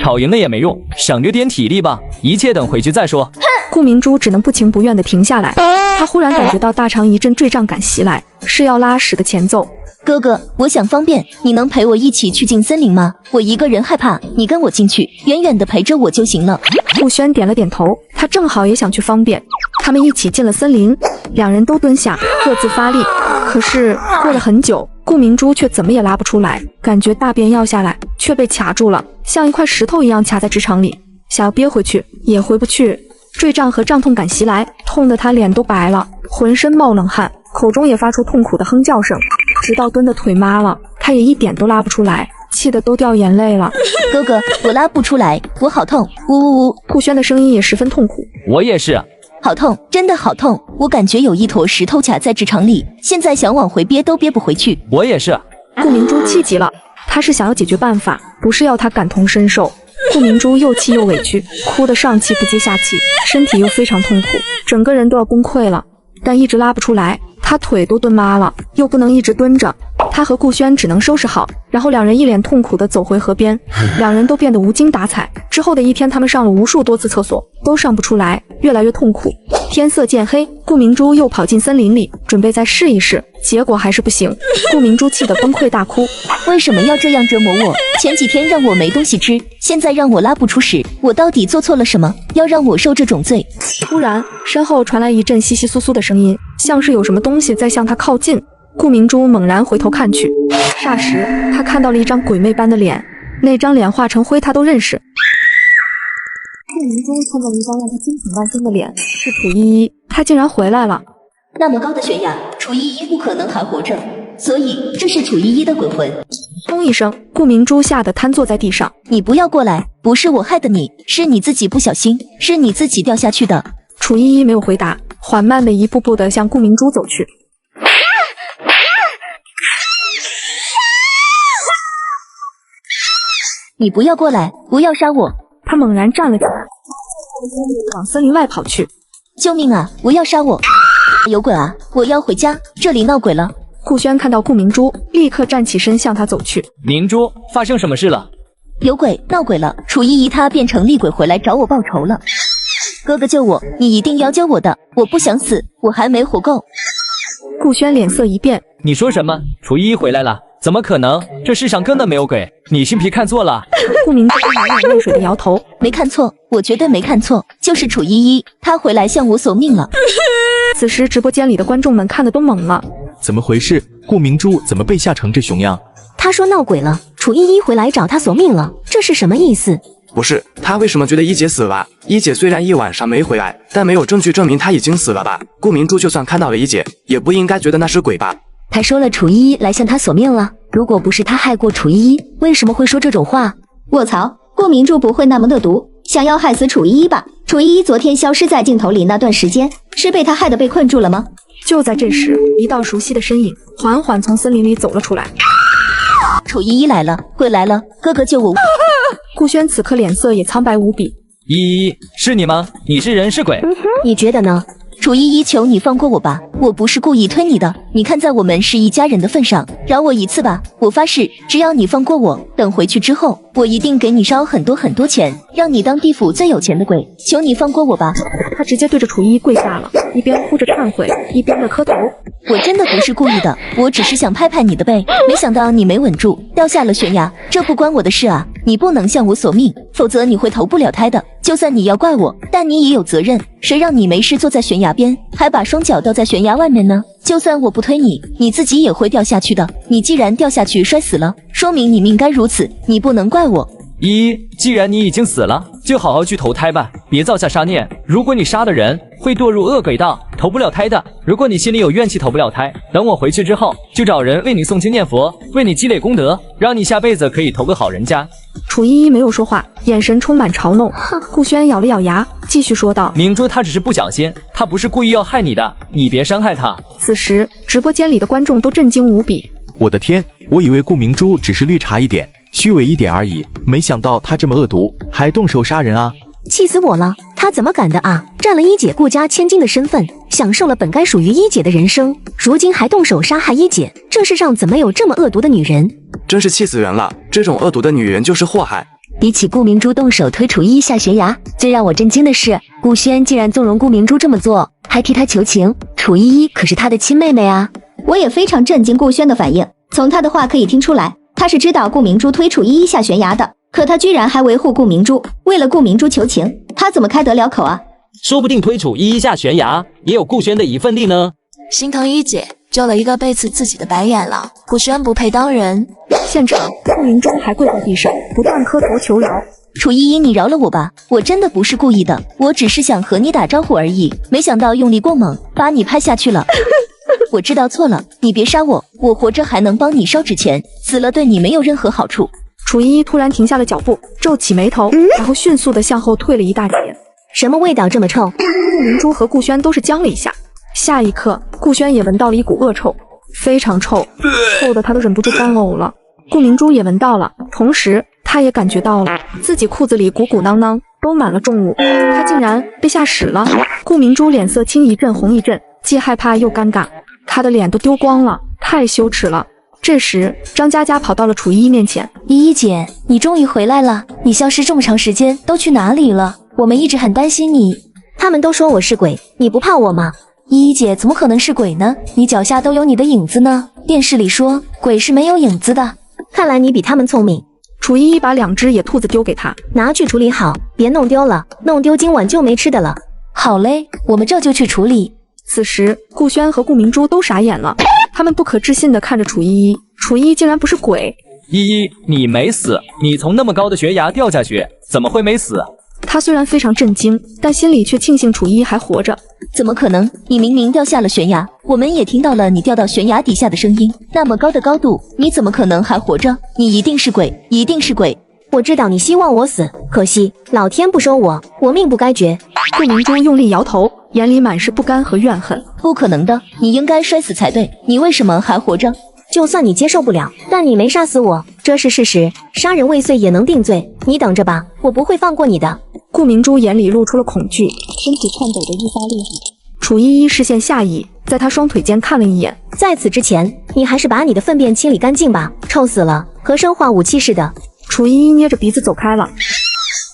吵赢了也没用，省着点体力吧，一切等回去再说。顾明珠只能不情不愿地停下来，她忽然感觉到大肠一阵坠胀感袭来，是要拉屎的前奏。哥哥，我想方便，你能陪我一起去进森林吗？我一个人害怕，你跟我进去，远远的陪着我就行了。顾轩点了点头，他正好也想去方便。他们一起进了森林，两人都蹲下，各自发力。可是过了很久，顾明珠却怎么也拉不出来，感觉大便要下来，却被卡住了，像一块石头一样卡在直肠里，想要憋回去也回不去。坠胀和胀痛感袭来，痛得他脸都白了，浑身冒冷汗，口中也发出痛苦的哼叫声，直到蹲的腿麻了，他也一点都拉不出来，气得都掉眼泪了。哥哥，我拉不出来，我好痛，呜呜呜！顾轩的声音也十分痛苦。我也是，好痛，真的好痛，我感觉有一坨石头卡在直肠里，现在想往回憋都憋不回去。我也是。顾明珠气急了，他是想要解决办法，不是要他感同身受。顾明珠又气又委屈，哭得上气不接下气，身体又非常痛苦，整个人都要崩溃了，但一直拉不出来，他腿都蹲麻了，又不能一直蹲着。他和顾轩只能收拾好，然后两人一脸痛苦地走回河边，两人都变得无精打采。之后的一天，他们上了无数多次厕所，都上不出来，越来越痛苦。天色渐黑，顾明珠又跑进森林里，准备再试一试，结果还是不行。顾明珠气得崩溃大哭，为什么要这样折磨我？前几天让我没东西吃，现在让我拉不出屎，我到底做错了什么，要让我受这种罪？突然，身后传来一阵窸窸窣窣的声音，像是有什么东西在向他靠近。顾明珠猛然回头看去，霎时他看到了一张鬼魅般的脸，那张脸化成灰他都认识。顾明珠看到了一张让他惊恐万分的脸，是楚依依，她竟然回来了。那么高的悬崖，楚依依不可能还活着，所以这是楚依依的鬼魂。咚一声，顾明珠吓得瘫坐在地上。你不要过来，不是我害的你，是你自己不小心，是你自己掉下去的。楚依依没有回答，缓慢地一步步地向顾明珠走去。你不要过来，不要杀我！他猛然站了起来，往森林外跑去。救命啊！不要杀我！有鬼啊！我要回家，这里闹鬼了。顾轩看到顾明珠，立刻站起身向他走去。明珠，发生什么事了？有鬼，闹鬼了！楚依依她变成厉鬼回来找我报仇了。哥哥救我，你一定要救我的，我不想死，我还没活够。顾轩脸色一变，你说什么？楚依依回来了？怎么可能？这世上根本没有鬼，你新皮看错了。顾明珠满眼泪水的摇头，没看错，我绝对没看错，就是楚依依，她回来向我索命了。此时直播间里的观众们看得都懵了，怎么回事？顾明珠怎么被吓成这熊样？他说闹鬼了，楚依依回来找他索命了，这是什么意思？不是，他为什么觉得一姐死了？一姐虽然一晚上没回来，但没有证据证明她已经死了吧？顾明珠就算看到了一姐，也不应该觉得那是鬼吧？他说了楚依依来向他索命了，如果不是他害过楚依依，为什么会说这种话？卧槽，顾明珠不会那么恶毒，想要害死楚依依吧？楚依依昨天消失在镜头里那段时间，是被他害得被困住了吗？就在这时，一道熟悉的身影缓缓从森林里走了出来。楚依依来了，鬼来了，哥哥救我！顾轩此刻脸色也苍白无比。依依，是你吗？你是人是鬼？你觉得呢？楚依依，求你放过我吧，我不是故意推你的。你看在我们是一家人的份上，饶我一次吧。我发誓，只要你放过我，等回去之后，我一定给你烧很多很多钱，让你当地府最有钱的鬼。求你放过我吧。他直接对着楚依依跪下了，一边哭着忏悔，一边的磕头。我真的不是故意的，我只是想拍拍你的背，没想到你没稳住，掉下了悬崖。这不关我的事啊，你不能向我索命，否则你会投不了胎的。就算你要怪我，但你也有责任。谁让你没事坐在悬崖边，还把双脚吊在悬崖外面呢？就算我不推你，你自己也会掉下去的。你既然掉下去摔死了，说明你命该如此，你不能怪我。依依，既然你已经死了，就好好去投胎吧，别造下杀念。如果你杀的人，会堕入恶鬼道，投不了胎的。如果你心里有怨气，投不了胎，等我回去之后，就找人为你诵经念佛，为你积累功德，让你下辈子可以投个好人家。楚依依没有说话，眼神充满嘲弄。顾轩咬了咬牙，继续说道：明珠她只是不小心，她不是故意要害你的，你别伤害她。此时，直播间里的观众都震惊无比。我的天，我以为顾明珠只是绿茶一点，虚伪一点而已，没想到她这么恶毒，还动手杀人啊！气死我了，她怎么敢的啊？占了一姐顾家千金的身份，享受了本该属于一姐的人生，如今还动手杀害一姐，这世上怎么有这么恶毒的女人？真是气死人了，这种恶毒的女人就是祸害。比起顾明珠动手推楚依依下悬崖，最让我震惊的是，顾轩竟然纵容顾明珠这么做，还替她求情。楚依依可是他的亲妹妹啊！我也非常震惊顾轩的反应，从他的话可以听出来，他是知道顾明珠推楚依依下悬崖的，可他居然还维护顾明珠，为了顾明珠求情，他怎么开得了口啊？说不定推楚依依下悬崖，也有顾轩的一份力呢。心疼一姐，救了一个背刺自己的白眼狼，顾轩不配当人。现场，顾明珠还跪在地上，不断磕头求饶。楚依依，你饶了我吧，我真的不是故意的，我只是想和你打招呼而已，没想到用力过猛，把你拍下去了。我知道错了，你别杀我，我活着还能帮你烧纸钱，死了对你没有任何好处。楚依依突然停下了脚步，皱起眉头，然后迅速的向后退了一大截。什么味道这么臭？顾明珠和顾轩都是僵了一下，下一刻，顾轩也闻到了一股恶臭，非常臭，臭的他都忍不住干呕了。顾明珠也闻到了，同时他也感觉到了自己裤子里鼓鼓囊囊都满了重物，他竟然被吓屎了。顾明珠脸色青一阵红一阵，既害怕又尴尬，他的脸都丢光了，太羞耻了。这时，张佳佳跑到了楚依依面前：“依依姐，你终于回来了！你消失这么长时间，都去哪里了？我们一直很担心你。他们都说我是鬼，你不怕我吗？”依依姐怎么可能是鬼呢？你脚下都有你的影子呢。电视里说鬼是没有影子的。看来你比他们聪明。楚依依把2只野兔子丢给他，拿去处理好，别弄丢了，弄丢今晚就没吃的了。好嘞，我们这就去处理。此时，顾轩和顾明珠都傻眼了，他们不可置信地看着楚依依，楚依依竟然不是鬼。依依，你没死，你从那么高的悬崖掉下去，怎么会没死？他虽然非常震惊，但心里却庆幸楚依依还活着。怎么可能？你明明掉下了悬崖，我们也听到了你掉到悬崖底下的声音，那么高的高度，你怎么可能还活着？你一定是鬼，一定是鬼！我知道你希望我死，可惜老天不收我，我命不该绝。顾明珠用力摇头，眼里满是不甘和怨恨。不可能的，你应该摔死才对，你为什么还活着？就算你接受不了，但你没杀死我，这是事实。杀人未遂也能定罪，你等着吧，我不会放过你的。顾明珠眼里露出了恐惧，身体颤抖得愈发厉害。楚依依视线下移，在她双腿间看了一眼。在此之前，你还是把你的粪便清理干净吧，臭死了，和生化武器似的。楚依依捏着鼻子走开了。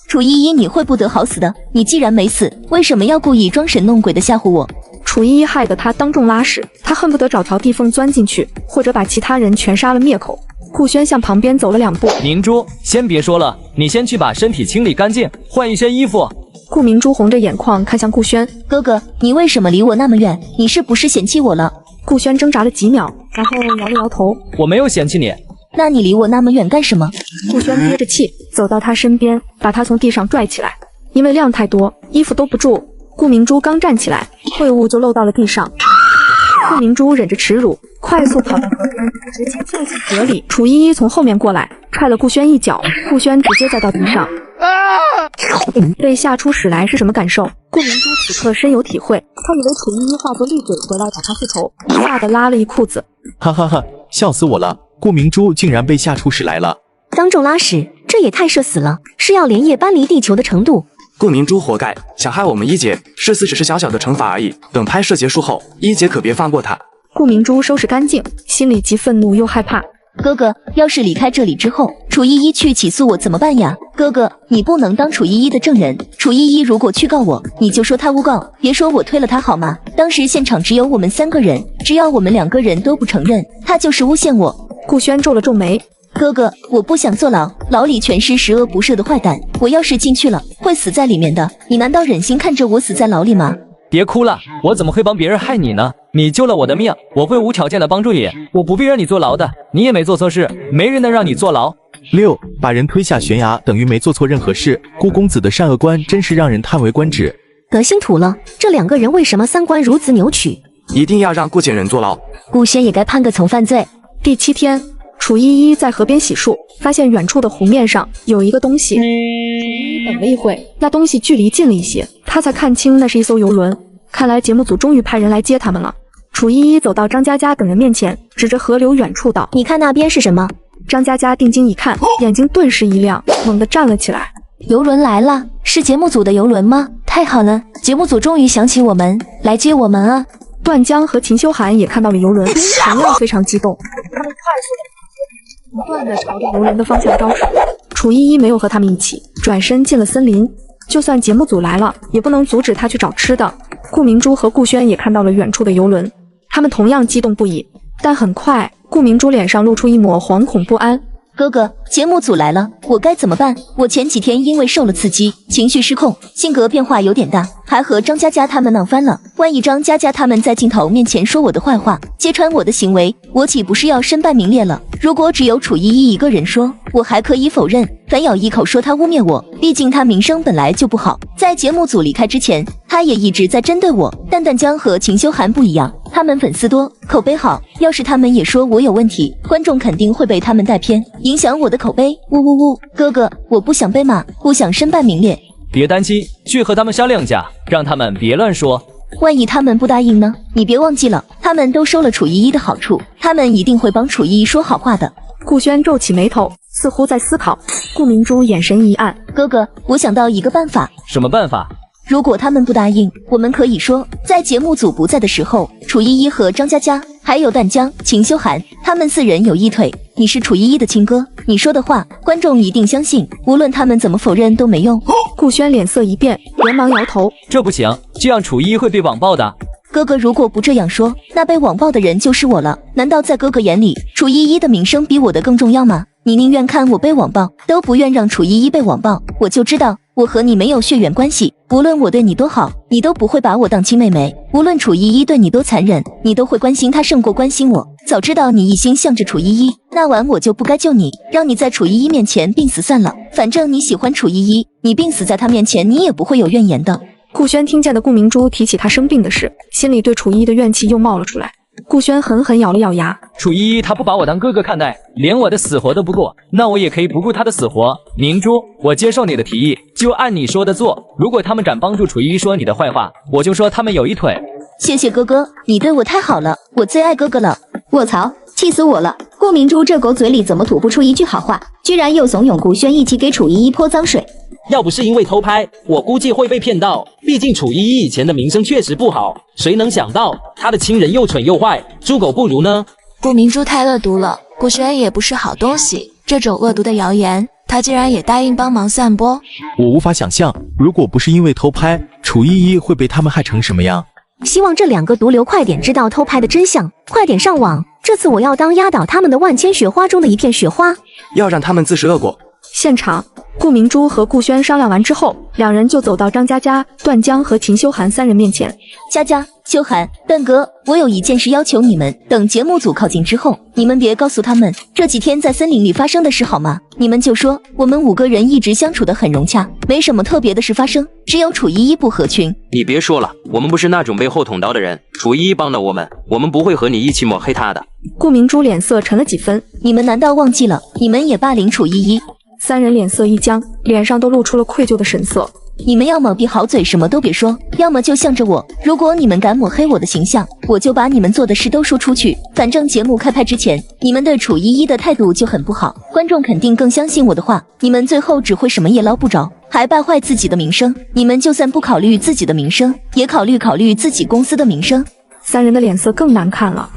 楚依依，你会不得好死的！你既然没死，为什么要故意装神弄鬼的吓唬我？楚依依害得他当众拉屎，他恨不得找条地缝钻进去，或者把其他人全杀了灭口。顾轩向旁边走了2步。明珠，先别说了，你先去把身体清理干净，换一身衣服。顾明珠红着眼眶看向顾轩，哥哥，你为什么离我那么远？你是不是嫌弃我了？顾轩挣扎了几秒，然后摇了摇头。我没有嫌弃你。那你离我那么远干什么？顾轩憋着气走到他身边，把他从地上拽起来。因为量太多，衣服兜不住。顾明珠刚站起来，秽物就漏到了地上。顾明珠忍着耻辱，快速跑到河边，直接跳进河里。楚依依从后面过来，踹了顾轩一脚，顾轩直接栽到地上。被吓出屎来是什么感受？顾明珠此刻深有体会，他以为楚依依化作厉鬼回来把他复仇，吓得拉了一裤子。哈哈哈，笑死我了！顾明珠竟然被吓出屎来了。当众拉屎，这也太社死了，是要连夜搬离地球的程度。顾明珠活该，想害我们一姐，试死只是小小的惩罚而已。等拍摄结束后，一姐可别放过她。顾明珠收拾干净，心里既愤怒又害怕。哥哥，要是离开这里之后，楚依依去起诉我怎么办呀？哥哥，你不能当楚依依的证人。楚依依如果去告我，你就说她诬告，别说我推了她好吗？当时现场只有我们3个人，只要我们2个人都不承认，她就是诬陷我。顾轩皱了皱眉。哥哥，我不想坐牢，牢里全是十恶不赦的坏蛋，我要是进去了，会死在里面的。你难道忍心看着我死在牢里吗？别哭了，我怎么会帮别人害你呢？你救了我的命，我会无条件的帮助你，我不必让你坐牢的。你也没做错事，没人能让你坐牢。6. 把人推下悬崖等于没做错任何事，顾公子的善恶观真是让人叹为观止。得心土了，这2个人为什么3观如此扭曲？一定要让顾家人坐牢。顾轩也该判个从犯罪。第7天，楚依依在河边洗漱，发现远处的湖面上有一个东西。等了一会，那东西距离近了一些，她才看清那是一艘游轮。看来节目组终于派人来接他们了。楚依依走到张佳佳等人面前，指着河流远处道：“你看那边是什么？”张佳佳定睛一看，眼睛顿时一亮，猛地站了起来。游轮来了，是节目组的游轮吗？太好了，节目组终于想起我们来接我们啊！段江和秦修寒也看到了游轮，同样非常激动，他们快速的不断的朝着游轮的方向招手。楚依依没有和他们一起，转身进了森林。就算节目组来了，也不能阻止他去找吃的。顾明珠和顾轩也看到了远处的游轮，他们同样激动不已。但很快，顾明珠脸上露出一抹惶恐不安。哥哥，节目组来了，我该怎么办？我前几天因为受了刺激，情绪失控，性格变化有点大，还和张佳佳他们闹翻了。万一张佳佳他们在镜头面前说我的坏话，揭穿我的行为，我岂不是要身败名裂了？如果只有楚依依一个人说，我还可以否认，反咬一口说她污蔑我，毕竟她名声本来就不好。在节目组离开之前，她也一直在针对我。但段江和秦修寒不一样，他们粉丝多，口碑好，要是他们也说我有问题，观众肯定会被他们带偏，影响我的口碑。呜呜呜，哥哥，我不想被骂，不想身败名裂。别担心，去和他们商量下，让他们别乱说。万一他们不答应呢？你别忘记了，他们都收了楚依依的好处，他们一定会帮楚依依说好话的。顾轩皱起眉头，似乎在思考。顾明珠眼神一暗，哥哥，我想到一个办法。什么办法？如果他们不答应，我们可以说，在节目组不在的时候，楚依依和张佳佳还有段江、秦修寒，他们4人有一腿。你是楚依依的亲哥，你说的话，观众一定相信，无论他们怎么否认都没用。顾轩脸色一变，连忙摇头，这不行，这样楚依依会被网暴的。哥哥如果不这样说，那被网暴的人就是我了。难道在哥哥眼里，楚依依的名声比我的更重要吗？你宁愿看我被网暴，都不愿让楚依依被网暴。我就知道，我和你没有血缘关系，无论我对你多好，你都不会把我当亲妹妹。无论楚依依对你多残忍，你都会关心她胜过关心我。早知道你一心向着楚依依，那晚我就不该救你，让你在楚依依面前病死算了。反正你喜欢楚依依，你病死在她面前，你也不会有怨言的。顾轩听见的顾明珠提起她生病的事，心里对楚依依的怨气又冒了出来。顾轩狠狠咬了咬牙，楚依依她不把我当哥哥看待，连我的死活都不顾，那我也可以不顾她的死活。明珠，我接受你的提议，就按你说的做。如果他们敢帮助楚依依说你的坏话，我就说他们有一腿。谢谢哥哥，你对我太好了，我最爱哥哥了。卧槽，气死我了！顾明珠这狗嘴里怎么吐不出一句好话，居然又怂恿顾轩一起给楚依依泼脏水。要不是因为偷拍，我估计会被骗到。毕竟楚依依以前的名声确实不好，谁能想到她的亲人又蠢又坏，猪狗不如呢？顾明珠太恶毒了，顾轩也不是好东西，这种恶毒的谣言，他竟然也答应帮忙散播。我无法想象，如果不是因为偷拍，楚依依会被他们害成什么样。希望这2个毒瘤快点知道偷拍的真相，快点上网。这次我要当压倒他们的万千雪花中的一片雪花，要让他们自食恶果。现场，顾明珠和顾轩商量完之后，两人就走到张佳佳、段江和秦修寒3人面前。佳佳、修寒、段哥，我有一件事要求你们，等节目组靠近之后，你们别告诉他们这几天在森林里发生的事好吗？你们就说我们5个人一直相处得很融洽，没什么特别的事发生，只有楚依依不合群。你别说了，我们不是那种背后捅刀的人，楚依依帮了我们，我们不会和你一起抹黑她的。顾明珠脸色沉了几分，你们难道忘记了，你们也霸凌楚依依？三人脸色一僵，脸上都露出了愧疚的神色。你们要么闭好嘴，什么都别说，要么就向着我。如果你们敢抹黑我的形象，我就把你们做的事都说出去。反正节目开拍之前，你们对楚依依的态度就很不好，观众肯定更相信我的话，你们最后只会什么也捞不着，还败坏自己的名声。你们就算不考虑自己的名声，也考虑自己公司的名声。三人的脸色更难看了。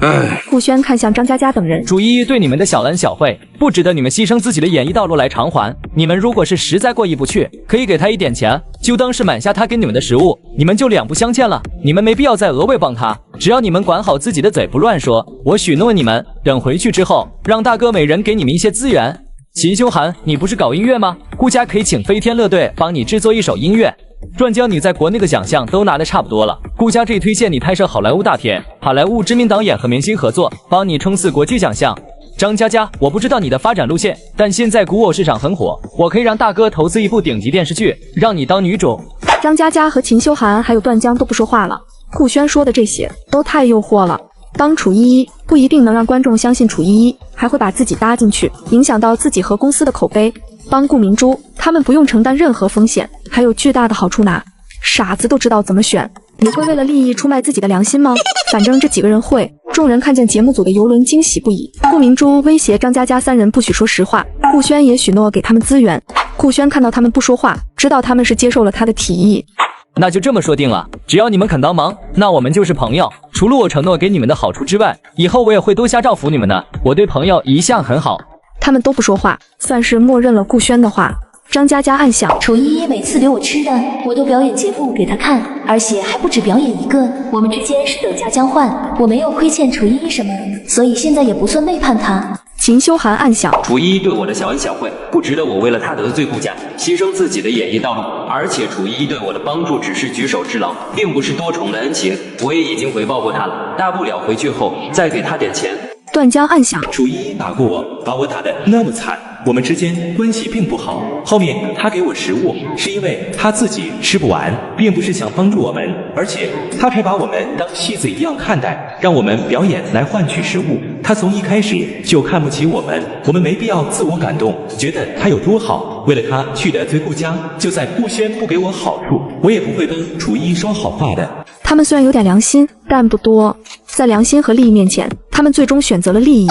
顾轩看向张嘉佳等人，楚依依对你们的小恩小惠，不值得你们牺牲自己的演艺道路来偿还。你们如果是实在过意不去，可以给她一点钱，就当是买下她给你们的食物，你们就两不相欠了。你们没必要再额外帮她，只要你们管好自己的嘴，不乱说。我许诺你们，等回去之后，让大哥每人给你们一些资源。秦修涵，你不是搞音乐吗？顾家可以请飞天乐队帮你制作一首音乐。转江，你在国内的奖项都拿得差不多了，顾家这里推荐你拍摄好莱坞大片，好莱坞知名导演和明星合作，帮你冲刺国际奖项。张嘉佳，我不知道你的发展路线，但现在古偶市场很火，我可以让大哥投资一部顶级电视剧，让你当女主。张嘉佳和秦修涵还有段江都不说话了。顾轩说的这些都太诱惑了，当楚依依不一定能让观众相信楚依依，还会把自己搭进去，影响到自己和公司的口碑。帮顾明珠，他们不用承担任何风险，还有巨大的好处拿。傻子都知道怎么选，你会为了利益出卖自己的良心吗？反正这几个人会。众人看见节目组的游轮，惊喜不已。顾明珠威胁张嘉佳三人不许说实话，顾轩也许诺给他们资源。顾轩看到他们不说话，知道他们是接受了他的提议。那就这么说定了，只要你们肯帮忙，那我们就是朋友。除了我承诺给你们的好处之外，以后我也会多下照拂你们的。我对朋友一向很好。他们都不说话，算是默认了顾轩的话。张嘉佳暗想，楚依依每次给我吃的，我都表演节目给她看，而且还不止表演一个，我们之间是等价交换，我没有亏欠楚依依什么，所以现在也不算背叛她。秦修涵暗想，楚依依对我的小恩小惠，不值得我为了她得罪顾家，牺牲自己的演艺道路。而且楚依依对我的帮助只是举手之劳，并不是多重的恩情，我也已经回报过她了，大不了回去后再给她点钱。段江暗想，楚依依打过我，把我打得那么惨，我们之间关系并不好。后面他给我食物，是因为他自己吃不完，并不是想帮助我们，而且他还把我们当戏子一样看待，让我们表演来换取食物。他从一开始就看不起我们没必要自我感动，觉得他有多好，为了他去得罪顾家。就算顾轩不给我好处，我也不会帮楚依依说好话的。他们虽然有点良心，但不多。在良心和利益面前，他们最终选择了利益。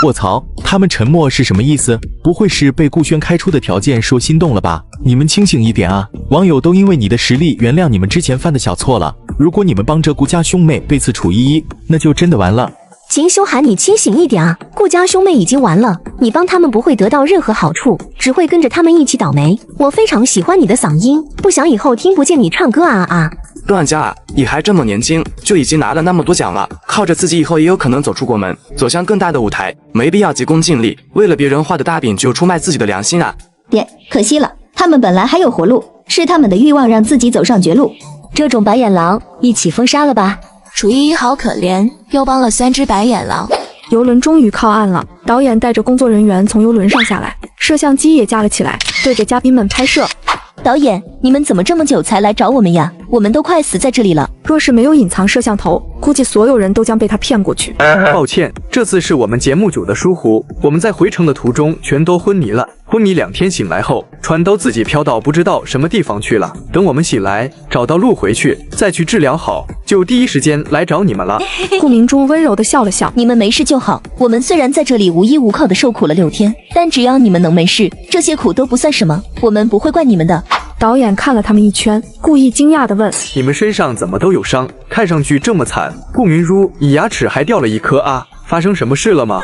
卧槽，他们沉默是什么意思？不会是被顾轩开出的条件说心动了吧？你们清醒一点啊！网友都因为你的实力原谅你们之前犯的小错了。如果你们帮着顾家兄妹背刺楚依依，那就真的完了。秦修涵，你清醒一点啊！顾家兄妹已经完了，你帮他们不会得到任何好处，只会跟着他们一起倒霉。我非常喜欢你的嗓音，不想以后听不见你唱歌啊！段家，你还这么年轻，就已经拿了那么多奖了，靠着自己以后也有可能走出国门，走向更大的舞台，没必要急功近利，为了别人画的大饼就出卖自己的良心啊！爹，可惜了，他们本来还有活路，是他们的欲望让自己走上绝路。这种白眼狼，一起封杀了吧！楚依依好可怜，又帮了3只白眼狼。游轮终于靠岸了，导演带着工作人员从游轮上下来，摄像机也架了起来，对着嘉宾们拍摄。导演，你们怎么这么久才来找我们呀？我们都快死在这里了。若是没有隐藏摄像头，估计所有人都将被他骗过去。抱歉，这次是我们节目组的疏忽，我们在回程的途中全都昏迷了。昏迷2天醒来后，船都自己飘到不知道什么地方去了。等我们醒来，找到路回去，再去治疗好，就第一时间来找你们了。顾明珠温柔地笑了笑，你们没事就好。我们虽然在这里无依无靠的受苦了6天，但只要你们能没事，这些苦都不算什么，我们不会怪你们的。导演看了他们一圈，故意惊讶地问：你们身上怎么都有伤？看上去这么惨。顾明珠，你牙齿还掉了1颗啊？发生什么事了吗？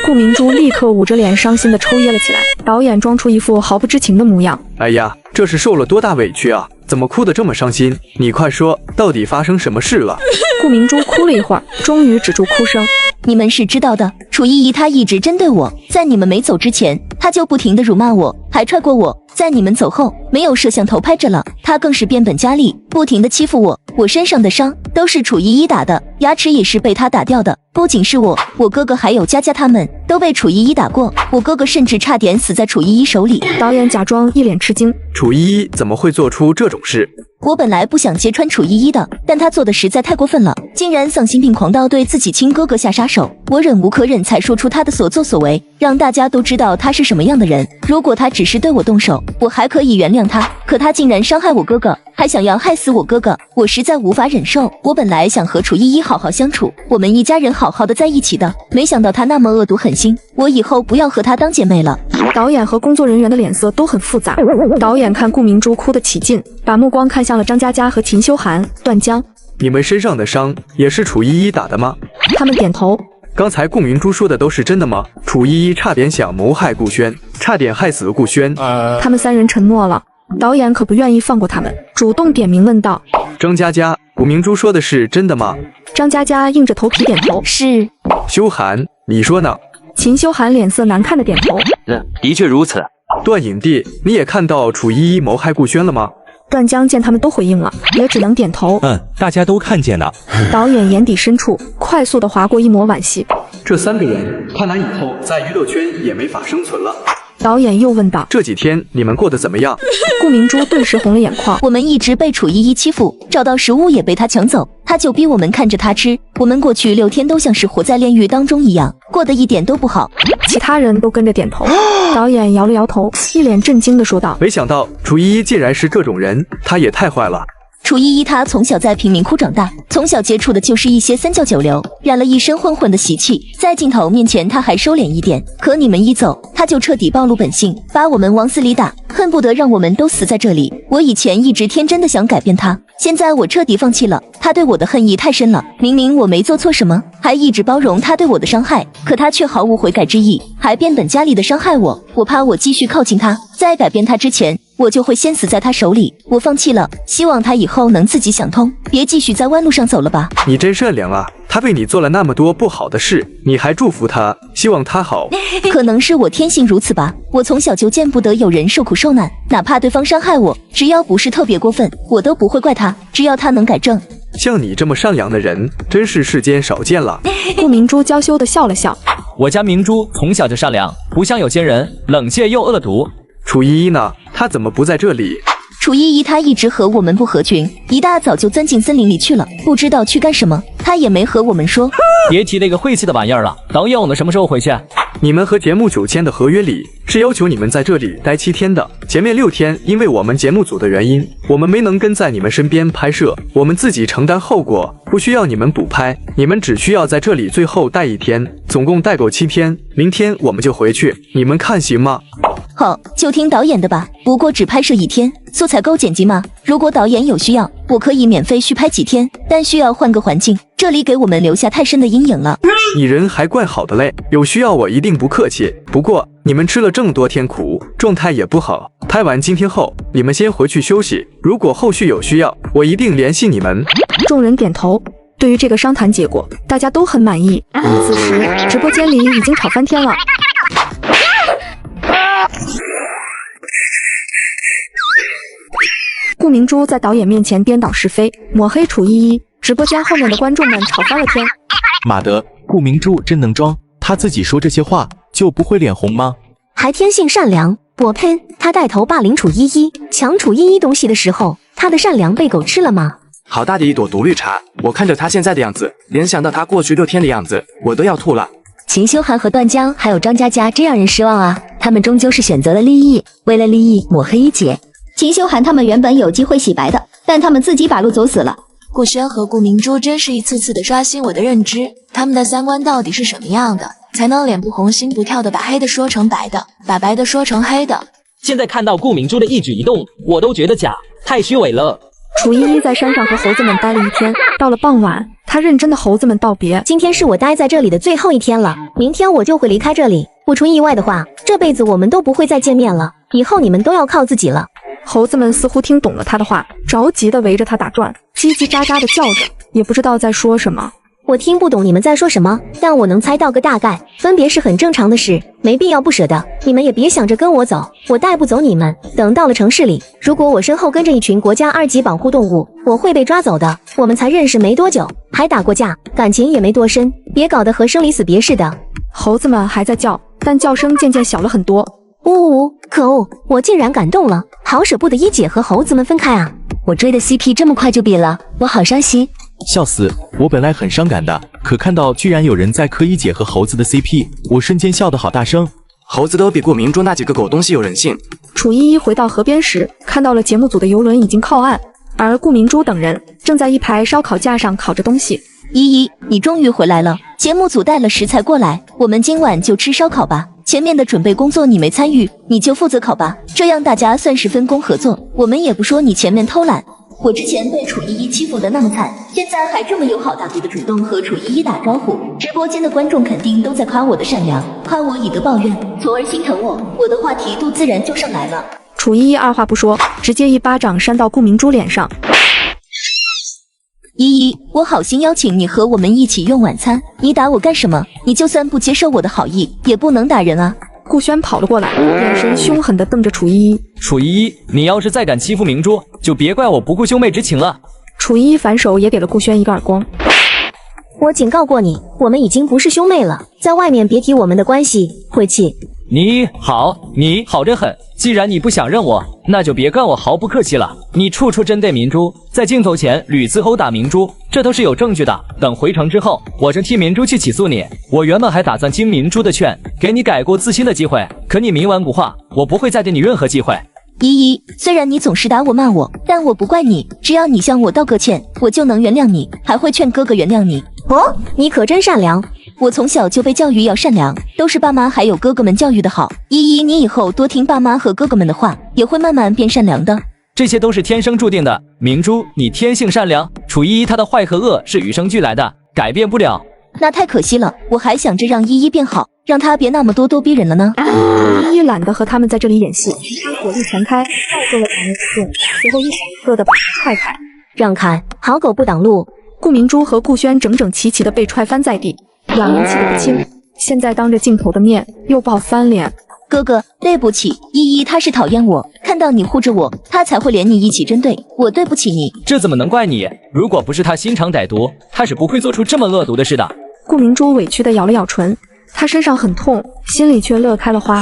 顾明珠立刻捂着脸伤心地抽噎了起来。导演装出一副毫不知情的模样。哎呀，这是受了多大委屈啊？怎么哭得这么伤心？你快说，到底发生什么事了？顾明珠哭了一会儿，终于止住哭声。你们是知道的，楚依依她一直针对我，在你们没走之前，她就不停地辱骂我，还踹过我。在你们走后，没有摄像头拍着了，她更是变本加厉，不停地欺负我。我身上的伤都是楚依依打的，牙齿也是被她打掉的。不仅是我，我哥哥还有佳佳他们都被楚依依打过，我哥哥甚至差点死在楚依依手里。导演假装一脸吃惊，楚依依怎么会做出这种事？我本来不想揭穿楚依依的，但她做的实在太过分了，竟然丧心病狂到对自己亲哥哥下杀手。我忍无可忍，才说出她的所作所为，让大家都知道她是什么样的人。如果她只是对我动手，我还可以原谅她，可她竟然伤害我哥哥，还想要害死我哥哥，我实在无法忍受。我本来想和楚依依好好相处，我们一家人好好的在一起的，没想到她那么恶毒狠心，我以后不要和她当姐妹了。导演和工作人员的脸色都很复杂。导演看顾明珠哭得起劲，把目光看向了张嘉佳和秦修涵、段江。你们身上的伤也是楚依依打的吗？他们点头。刚才顾明珠说的都是真的吗？楚依依差点想谋害顾轩，差点害死顾轩。他们三人沉默了。导演可不愿意放过他们，主动点名问道：张嘉佳，顾明珠说的是真的吗？张嘉佳硬着头皮点头，是。修涵，你说呢？秦修涵脸色难看的点头，的确如此。段影帝，你也看到楚依依谋害顾轩了吗？段江见他们都回应了，也只能点头。大家都看见了。导演眼底深处快速的划过一抹惋惜。这三个人看来以后在娱乐圈也没法生存了。导演又问道：这几天你们过得怎么样？顾明珠顿时红了眼眶。我们一直被楚依依欺负，找到食物也被她抢走，她就逼我们看着她吃。我们过去6天都像是活在炼狱当中一样，过得一点都不好。其他人都跟着点头。导演摇了摇头，一脸震惊的说道：没想到楚依依竟然是这种人，她也太坏了。楚依依她从小在贫民窟长大，从小接触的就是一些三教九流，染了一身混混的习气。在镜头面前她还收敛一点，可你们一走，她就彻底暴露本性，把我们往死里打，恨不得让我们都死在这里。我以前一直天真的想改变她，现在我彻底放弃了。她对我的恨意太深了，明明我没做错什么，还一直包容她对我的伤害，可她却毫无悔改之意，还变本加厉的伤害我。我怕我继续靠近她，在改变她之前，我就会先死在他手里。我放弃了，希望他以后能自己想通，别继续在弯路上走了吧。你真善良啊，他为你做了那么多不好的事，你还祝福他，希望他好。可能是我天性如此吧，我从小就见不得有人受苦受难，哪怕对方伤害我，只要不是特别过分，我都不会怪他，只要他能改正。像你这么善良的人，真是世间少见了。顾明珠娇羞地笑了笑。我家明珠从小就善良，不像有些人冷血又恶毒。楚依依呢？她怎么不在这里？楚依依她一直和我们不合群，一大早就钻进森林里去了，不知道去干什么，她也没和我们说。别提那个晦气的玩意儿了。导演，我们什么时候回去？你们和节目组签的合约里是要求你们在这里待7天的，前面6天因为我们节目组的原因，我们没能跟在你们身边拍摄，我们自己承担后果，不需要你们补拍，你们只需要在这里最后待1天，总共待够7天，明天我们就回去，你们看行吗？好，就听导演的吧。不过只拍摄1天，素材够剪辑吗？如果导演有需要，我可以免费续拍几天，但需要换个环境，这里给我们留下太深的阴影了。你人还怪好的嘞，有需要我一定不客气。不过你们吃了这么多天苦，状态也不好，拍完今天后，你们先回去休息。如果后续有需要，我一定联系你们。众人点头。对于这个商谈结果，大家都很满意。此时，直播间里已经吵翻天了。顾明珠在导演面前颠倒是非，抹黑楚依依，直播间后面的观众们吵翻了天。妈的，顾明珠真能装，她自己说这些话就不会脸红吗？还天性善良，我呸！她带头霸凌楚依依，抢楚依依东西的时候，她的善良被狗吃了吗？好大的一朵毒绿茶！我看着她现在的样子，联想到她过去6天的样子，我都要吐了。秦修涵和段江还有张嘉佳，真让人失望啊！他们终究是选择了利益，为了利益抹黑一姐。秦修涵他们原本有机会洗白的，但他们自己把路走死了。顾轩和顾明珠真是一次次的刷新我的认知，他们的三观到底是什么样的，才能脸不红心不跳的把黑的说成白的，把白的说成黑的？现在看到顾明珠的一举一动，我都觉得假，太虚伪了。楚依依在山上和猴子们待了1天，到了傍晚，她认真的猴子们道别。今天是我待在这里的最后1天了，明天我就会离开这里。不出意外的话，这辈子我们都不会再见面了，以后你们都要靠自己了。猴子们似乎听懂了他的话，着急的围着他打转，叽叽喳喳的叫着，也不知道在说什么。我听不懂你们在说什么，但我能猜到个大概，分别是很正常的事，没必要不舍得。你们也别想着跟我走，我带不走你们。等到了城市里，如果我身后跟着一群国家2级保护动物，我会被抓走的。我们才认识没多久，还打过架，感情也没多深，别搞得和生离死别似的。猴子们还在叫，但叫声渐渐小了很多。呜呜，可恶！我竟然感动了，好舍不得一姐和猴子们分开啊！我追的 CP 这么快就瘪了，我好伤心。笑死！我本来很伤感的，可看到居然有人在磕一姐和猴子的 CP， 我瞬间笑得好大声。猴子都比顾明珠那几个狗东西有人性。楚依依回到河边时，看到了节目组的游轮已经靠岸，而顾明珠等人正在一排烧烤架上烤着东西。依依，你终于回来了，节目组带了食材过来，我们今晚就吃烧烤吧。前面的准备工作你没参与，你就负责烤吧，这样大家算是分工合作，我们也不说你前面偷懒。我之前被楚依依欺负得那么惨，现在还这么友好大度的主动和楚依依打招呼，直播间的观众肯定都在夸我的善良，夸我以德报怨，从而心疼我，我的话题度自然就上来了。楚依依二话不说，直接一巴掌扇到顾明珠脸上。依依，我好心邀请你和我们一起用晚餐，你打我干什么？你就算不接受我的好意，也不能打人啊！顾轩跑了过来，眼神凶狠地瞪着楚依依。楚依依，你要是再敢欺负明珠，就别怪我不顾兄妹之情了。楚依依反手也给了顾轩一个耳光。我警告过你，我们已经不是兄妹了，在外面别提我们的关系，晦气。你好得很。既然你不想认我，那就别怪我毫不客气了。你处处针对明珠，在镜头前屡次殴打明珠，这都是有证据的。等回城之后，我正替明珠去起诉你。我原本还打算经明珠的劝，给你改过自新的机会，可你冥顽不化，我不会再给你任何机会。依依，虽然你总是打我骂我，但我不怪你，只要你向我道个歉，我就能原谅你，还会劝哥哥原谅你。哦，你可真善良。我从小就被教育要善良，都是爸妈还有哥哥们教育的好。依依，你以后多听爸妈和哥哥们的话，也会慢慢变善良的。这些都是天生注定的。明珠，你天性善良，楚依依她的坏和恶是与生俱来的，改变不了。那太可惜了，我还想着让依依变好，让她别那么咄咄逼人了呢。依依懒得和他们在这里演戏，她火力全开，再做了两人互动，随后一闪一个的把踹开，让开，好狗不挡路。顾明珠和顾轩整整齐齐的被踹翻在地，两人气得不轻，现在当着镜头的面又爆翻脸。哥哥，对不起，依依她是讨厌我，看到你护着我，她才会连你一起针对我，对不起你。这怎么能怪你？如果不是她心肠歹毒，她是不会做出这么恶毒的事的。顾明珠委屈的咬了咬唇，她身上很痛，心里却乐开了花。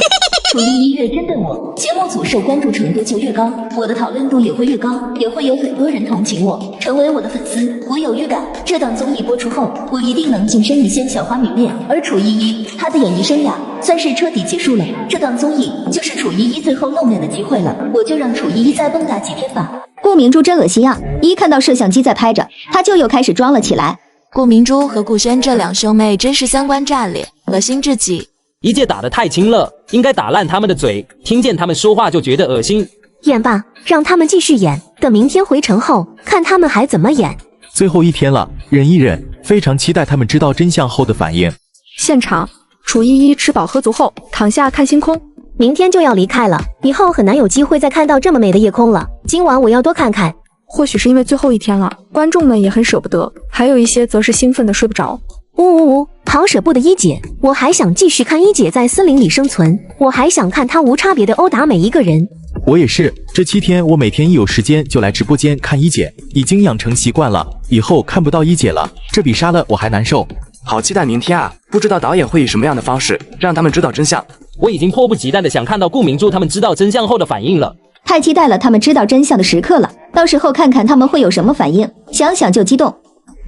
楚依依越针对我，节目组受关注程度就越高，我的讨论度也会越高，也会有很多人同情我，成为我的粉丝。我有预感，这档综艺播出后，我一定能晋升一线小花名列。而楚依依，她的演艺生涯算是彻底结束了，这档综艺就是楚依依最后露面的机会了，我就让楚依依再蹦跶几天吧。顾明珠真恶心啊！一看到摄像机在拍着，她就又开始装了起来。顾明珠和顾轩这两兄妹真是三观炸裂，恶心至极。一届打得太轻了，应该打烂他们的嘴，听见他们说话就觉得恶心。演吧，让他们继续演，等明天回城后，看他们还怎么演。最后一天了，忍一忍，非常期待他们知道真相后的反应。现场，楚依依吃饱喝足后，躺下看星空。明天就要离开了，以后很难有机会再看到这么美的夜空了。今晚我要多看看。或许是因为最后一天了，观众们也很舍不得，还有一些则是兴奋的睡不着。好舍不得一姐，我还想继续看一姐在森林里生存，我还想看她无差别的殴打每一个人。我也是，这7天我每天一有时间就来直播间看一姐，已经养成习惯了，以后看不到一姐了，这比杀了我还难受。好期待明天啊！不知道导演会以什么样的方式让他们知道真相。我已经迫不及待的想看到顾明珠他们知道真相后的反应了。太期待了他们知道真相的时刻了，到时候看看他们会有什么反应，想想就激动。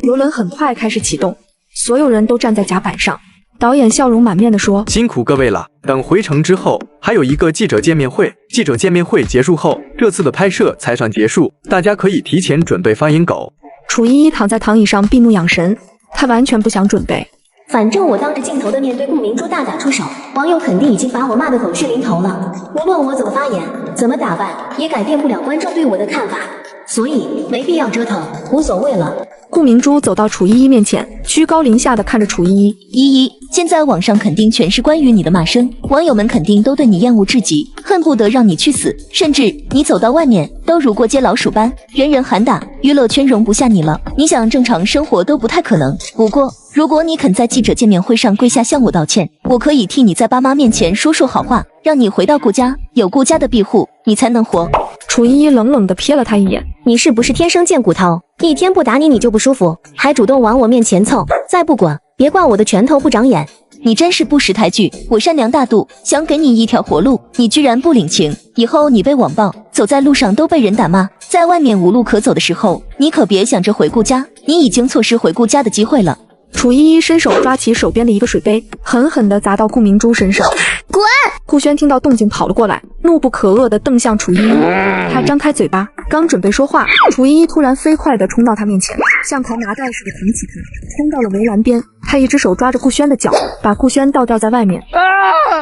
游轮很快开始启动，所有人都站在甲板上。导演笑容满面地说：辛苦各位了，等回城之后还有一个记者见面会，记者见面会结束后，这次的拍摄才算结束，大家可以提前准备放映狗。楚依依躺在躺椅上闭目养神，她完全不想准备。反正我当着镜头的面对顾明珠大打出手，网友肯定已经把我骂得狗血淋头了。无论我怎么发言，怎么打扮，也改变不了观众对我的看法，所以没必要折腾，无所谓了。顾明珠走到楚依依面前，居高临下的看着楚依依。依依，现在网上肯定全是关于你的骂声，网友们肯定都对你厌恶至极，恨不得让你去死，甚至你走到外面都如过街老鼠般，人人喊打，娱乐圈容不下你了，你想正常生活都不太可能。不过如果你肯在记者见面会上跪下向我道歉，我可以替你在爸妈面前说好话，让你回到顾家，有顾家的庇护，你才能活。楚依依冷冷地瞥了他一眼，你是不是天生贱骨头？一天不打你你就不舒服，还主动往我面前凑，再不滚，别怪我的拳头不长眼。你真是不识抬举。我善良大度，想给你一条活路，你居然不领情。以后你被网暴，走在路上都被人打骂，在外面无路可走的时候，你可别想着回顾家，你已经错失回顾家的机会了。楚依依伸手抓起手边的一个水杯，狠狠地砸到顾明珠身上。滚！顾轩听到动静跑了过来，怒不可遏地瞪向楚依依。他张开嘴巴，刚准备说话，楚依依突然飞快地冲到他面前，像头麻袋似的捧起他，冲到了围栏边。他一只手抓着顾轩的脚，把顾轩倒吊在外面。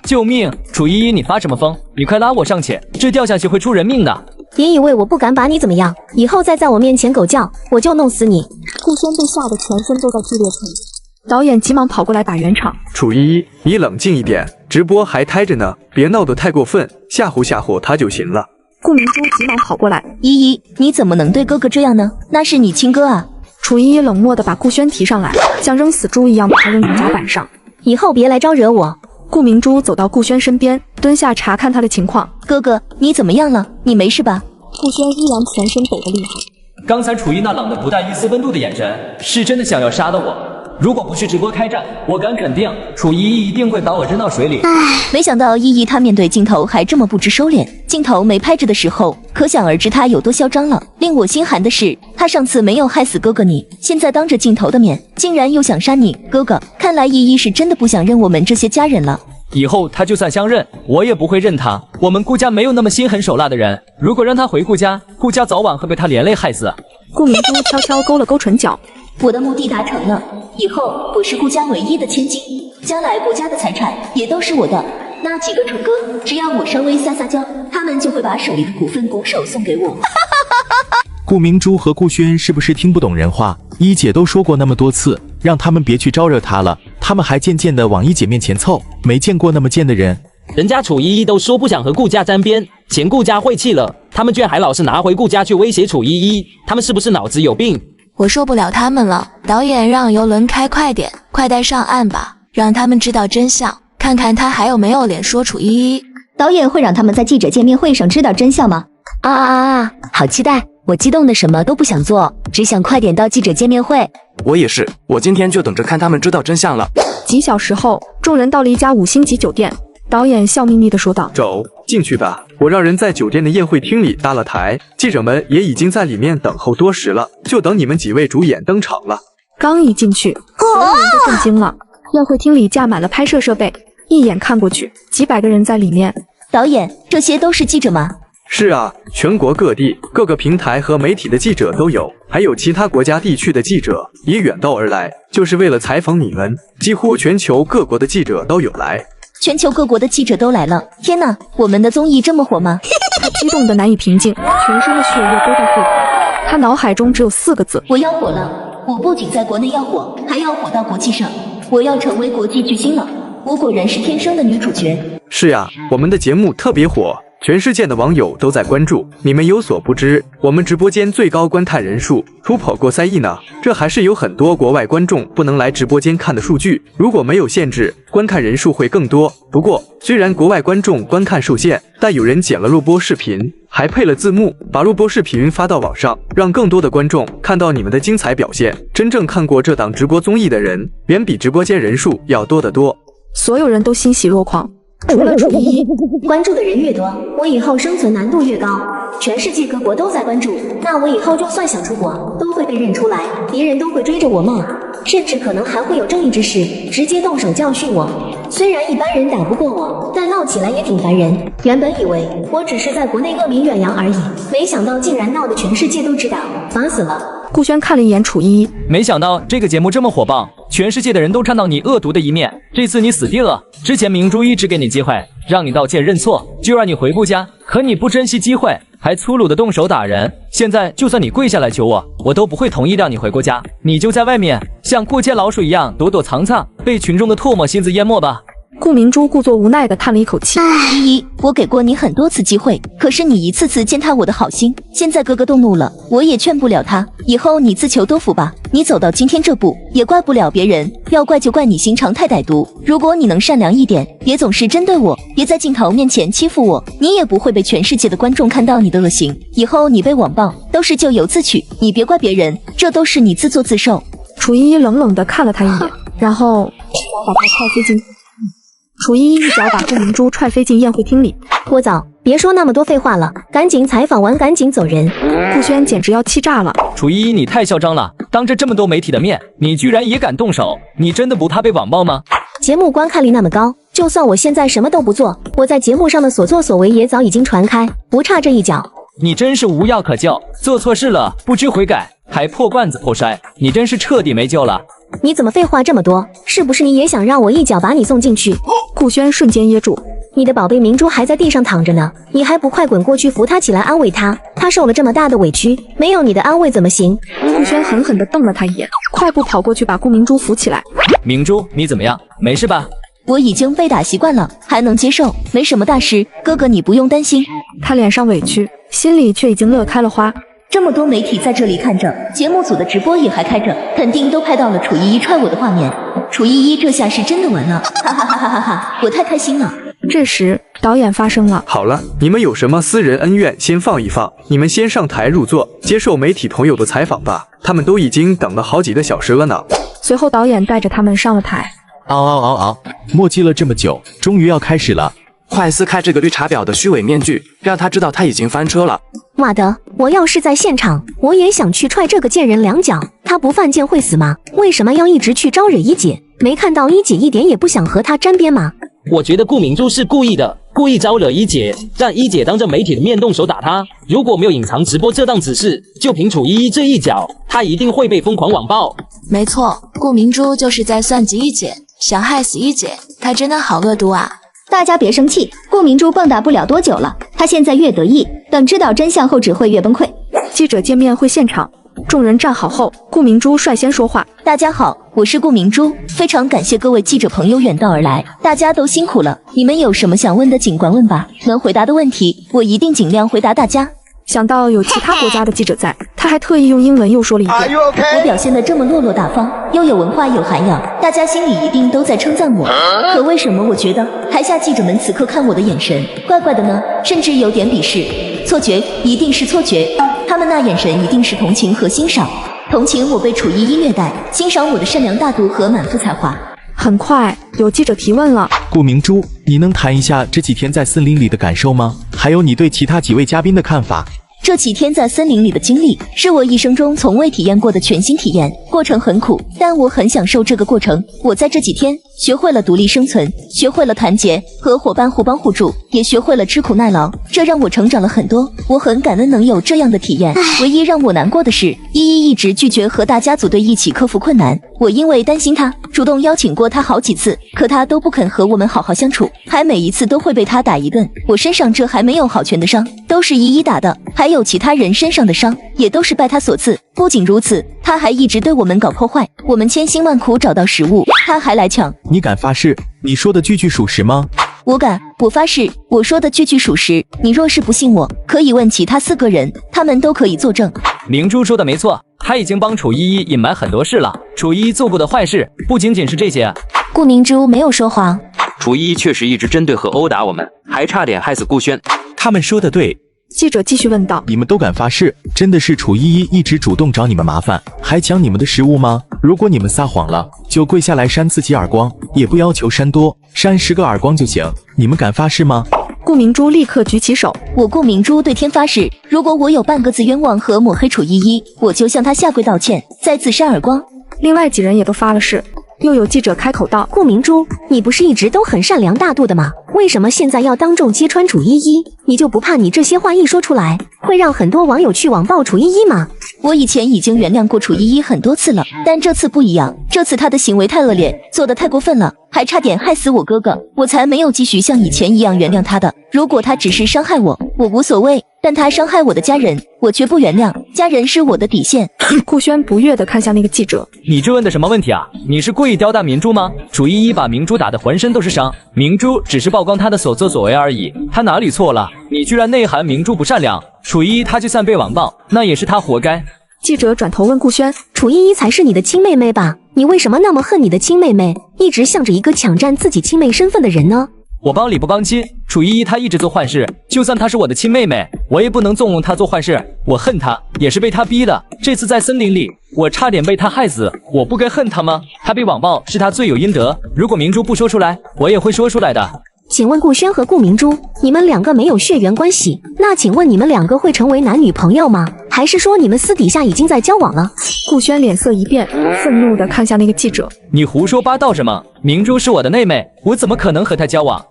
救命！楚依依，你发什么疯？你快拉我上去，这掉下去会出人命的。别以为我不敢把你怎么样，以后再在我面前狗叫，我就弄死你。顾轩被吓得全身都在剧烈颤抖。导演急忙跑过来打圆场。楚依依，你冷静一点，直播还开着呢，别闹得太过分，吓唬吓唬他就行了。顾明珠急忙跑过来。依依，你怎么能对哥哥这样呢？那是你亲哥啊。楚依依冷漠地把顾轩提上来，像扔死猪一样把他扔到甲板上。以后别来招惹我。顾明珠走到顾轩身边，蹲下查看他的情况。哥哥，你怎么样了？你没事吧？顾轩依然全身抖得厉害。刚才楚依那冷得不带一丝温度的眼神，是真的想要杀了我。如果不是直播开战，我敢肯定楚依依一定会把我扔到水里。没想到依依她面对镜头还这么不知收敛，镜头没拍着的时候，可想而知她有多嚣张了。令我心寒的是，她上次没有害死哥哥你，现在当着镜头的面，竟然又想杀你哥哥。看来依依是真的不想认我们这些家人了。以后他就算相认，我也不会认他。我们顾家没有那么心狠手辣的人，如果让他回顾家，顾家早晚会被他连累害死。顾明珠悄悄勾了勾唇角。我的目的达成了，以后我是顾家唯一的千金，将来顾家的财产也都是我的。那几个楚哥，只要我稍微撒撒娇，他们就会把手里的股份拱手送给我。顾明珠和顾轩是不是听不懂人话？一姐都说过那么多次，让他们别去招惹他了，他们还渐渐地往一姐面前凑，没见过那么贱的人。人家楚依依都说不想和顾家沾边，前顾家晦气了，他们居然还老是拿回顾家去威胁楚依依，他们是不是脑子有病？我受不了他们了，导演让游轮开快点，快带上岸吧，让他们知道真相，看看他还有没有脸说楚依依。导演会让他们在记者见面会上知道真相吗？好期待！我激动的什么都不想做，只想快点到记者见面会。我也是，我今天就等着看他们知道真相了。几小时后，众人到了一家5星级酒店，导演笑眯眯地说道：走进去吧，我让人在酒店的宴会厅里搭了台，记者们也已经在里面等候多时了，就等你们几位主演登场了。刚一进去，所有人都震惊了。宴会厅里架满了拍摄设备，一眼看过去，几百个人在里面。导演，这些都是记者吗？是啊，全国各地各个平台和媒体的记者都有，还有其他国家地区的记者也远道而来，就是为了采访你们。几乎全球各国的记者都有来。全球各国的记者都来了！天哪，我们的综艺这么火吗？他激动得难以平静，全身的血液都在沸腾。他脑海中只有4个字：我要火了！我不仅在国内要火，还要火到国际上，我要成为国际巨星了！我果然是天生的女主角。是呀，我们的节目特别火，全世界的网友都在关注。你们有所不知，我们直播间最高观看人数突破过3亿呢，这还是有很多国外观众不能来直播间看的数据。如果没有限制，观看人数会更多。不过，虽然国外观众观看受限，但有人剪了录播视频，还配了字幕，把录播视频发到网上，让更多的观众看到你们的精彩表现。真正看过这档直播综艺的人，远比直播间人数要多得多。所有人都欣喜若狂。除了楚依依，关注的人越多，我以后生存难度越高。全世界各国都在关注，那我以后就算想出国，都会被认出来，敌人都会追着我骂，甚至可能还会有正义之士直接动手教训我。虽然一般人打不过我，但闹起来也挺烦人。原本以为我只是在国内恶名远扬而已，没想到竟然闹得全世界都知道，烦死了。顾轩看了一眼楚依依，没想到这个节目这么火爆，全世界的人都看到你恶毒的一面，这次你死定了。之前明珠一直给你机会，让你道歉认错，就让你回顾家，可你不珍惜机会，还粗鲁的动手打人。现在就算你跪下来求我，我都不会同意让你回顾家，你就在外面像过街老鼠一样躲躲藏藏，被群众的唾沫星子淹没吧。顾明珠故作无奈地叹了一口气。依依，我给过你很多次机会，可是你一次次践踏我的好心。现在哥哥动怒了，我也劝不了他，以后你自求多福吧。你走到今天这步，也怪不了别人，要怪就怪你心肠太歹毒。如果你能善良一点，别总是针对我，别在镜头面前欺负我，你也不会被全世界的观众看到你的恶行。以后你被网暴，都是咎由自取，你别怪别人，这都是你自作自受。楚依依冷冷地看了他一眼，然后把他踹飞进。楚依依一脚把顾明珠踹飞进宴会厅里。聒噪，别说那么多废话了，赶紧采访完赶紧走人。顾轩简直要气炸了。楚依依，你太嚣张了，当着这么多媒体的面，你居然也敢动手，你真的不怕被网暴吗？节目观看率那么高，就算我现在什么都不做，我在节目上的所作所为也早已经传开，不差这一脚。你真是无药可救，做错事了不知悔改，还破罐子破摔，你真是彻底没救了。你怎么废话这么多？是不是你也想让我一脚把你送进去？顾轩瞬间噎住。你的宝贝明珠还在地上躺着呢，你还不快滚过去扶她起来安慰她？她受了这么大的委屈，没有你的安慰怎么行？顾轩狠狠地瞪了他一眼，快步跑过去把顾明珠扶起来。明珠，你怎么样？没事吧？我已经被打习惯了，还能接受，没什么大事，哥哥你不用担心。他脸上委屈，心里却已经乐开了花。这么多媒体在这里看着，节目组的直播也还开着，肯定都拍到了楚依依踹我的画面。楚依依这下是真的完了，哈哈哈哈哈哈！我太开心了。这时，导演发声了：“好了，你们有什么私人恩怨先放一放，你们先上台入座，接受媒体朋友的采访吧。他们都已经等了好几个小时了呢。”随后，导演带着他们上了台。墨迹了这么久，终于要开始了。快撕开这个绿茶婊的虚伪面具，让他知道他已经翻车了。妈的，我要是在现场，我也想去踹这个贱人两脚。他不犯贱会死吗？为什么要一直去招惹一姐？没看到一姐一点也不想和他沾边吗？我觉得顾明珠是故意的，故意招惹一姐，让一姐当着媒体的面动手打她。如果没有隐藏直播这档子事，就凭楚依依这一脚，她一定会被疯狂网暴。没错，顾明珠就是在算计一姐，想害死一姐，她真的好恶毒啊！大家别生气，顾明珠蹦跶不了多久了，她现在越得意，等知道真相后只会越崩溃。记者见面会现场，众人站好后，顾明珠率先说话：“大家好，我是顾明珠，非常感谢各位记者朋友远道而来，大家都辛苦了。你们有什么想问的，尽管问吧，能回答的问题，我一定尽量回答大家。”想到有其他国家的记者在，他还特意用英文又说了一遍。我表现得这么落落大方，又有文化有涵养，大家心里一定都在称赞我。可为什么我觉得台下记者们此刻看我的眼神怪怪的呢？甚至有点鄙视，错觉，一定是错觉。他们那眼神一定是同情和欣赏，同情我被楚依依虐待，欣赏我的善良大度和满腹才华。很快有记者提问了：“顾明珠，你能谈一下这几天在森林里的感受吗？还有你对其他几位嘉宾的看法？”这几天在森林里的经历，是我一生中从未体验过的全新体验，过程很苦，但我很享受这个过程。我在这几天学会了独立生存，学会了团结，和伙伴互帮互助，也学会了吃苦耐劳，这让我成长了很多。我很感恩能有这样的体验。唯一让我难过的是，依依一直拒绝和大家组队一起克服困难。我因为担心她，主动邀请过她好几次，可她都不肯和我们好好相处，还每一次都会被她打一顿。我身上这还没有好全的伤，都是依依打的，还有其他人身上的伤，也都是拜她所赐。不仅如此，她还一直对我们搞破坏。我们千辛万苦找到食物，她还来抢。你敢发誓，你说的句句属实吗？我敢，我发誓，我说的句句属实。你若是不信我，可以问其他4个人，他们都可以作证。明珠说的没错，她已经帮楚依依隐瞒很多事了。楚依依做过的坏事不仅仅是这些。顾明珠没有说谎，楚依依确实一直针对和殴打我们，还差点害死顾轩。他们说的对。记者继续问道：“你们都敢发誓，真的是楚依依一直主动找你们麻烦，还抢你们的食物吗？如果你们撒谎了，就跪下来扇自己耳光，也不要求扇多，扇10个耳光就行。你们敢发誓吗？”顾明珠立刻举起手：“我顾明珠对天发誓，如果我有半个字冤枉和抹黑楚依依，我就向她下跪道歉，再次扇耳光。”另外几人也都发了誓。又有记者开口道：“顾明珠，你不是一直都很善良大度的吗？为什么现在要当众揭穿楚依依？你就不怕你这些话一说出来，会让很多网友去网暴楚依依吗？”我以前已经原谅过楚依依很多次了，但这次不一样，这次她的行为太恶劣，做得太过分了，还差点害死我哥哥，我才没有继续像以前一样原谅她的。如果她只是伤害我，我无所谓，但她伤害我的家人，我绝不原谅，家人是我的底线。顾轩不悦地看向那个记者：“你这问的什么问题啊？你是故意刁大明珠吗？楚依依把明珠打得浑身都是伤，明珠只是曝光她的所作所为而已，她哪里错了？你居然内涵明珠不善良，楚依依她就算被网暴，那也是她活该。”记者转头问顾轩：“楚依依才是你的亲妹妹吧？你为什么那么恨你的亲妹妹，一直向着一个抢占自己亲妹身份的人呢？”我帮理不帮亲，楚依依她一直做坏事，就算她是我的亲妹妹，我也不能纵容她做坏事。我恨她，也是被他逼的。这次在森林里，我差点被他害死，我不该恨他吗？他被网暴是他罪有应得，如果明珠不说出来，我也会说出来的。请问顾轩和顾明珠，你们两个没有血缘关系，那请问你们两个会成为男女朋友吗？还是说你们私底下已经在交往了？顾轩脸色一变，愤怒地看向那个记者。你胡说八道什么？明珠是我的妹妹，我怎么可能和她交往？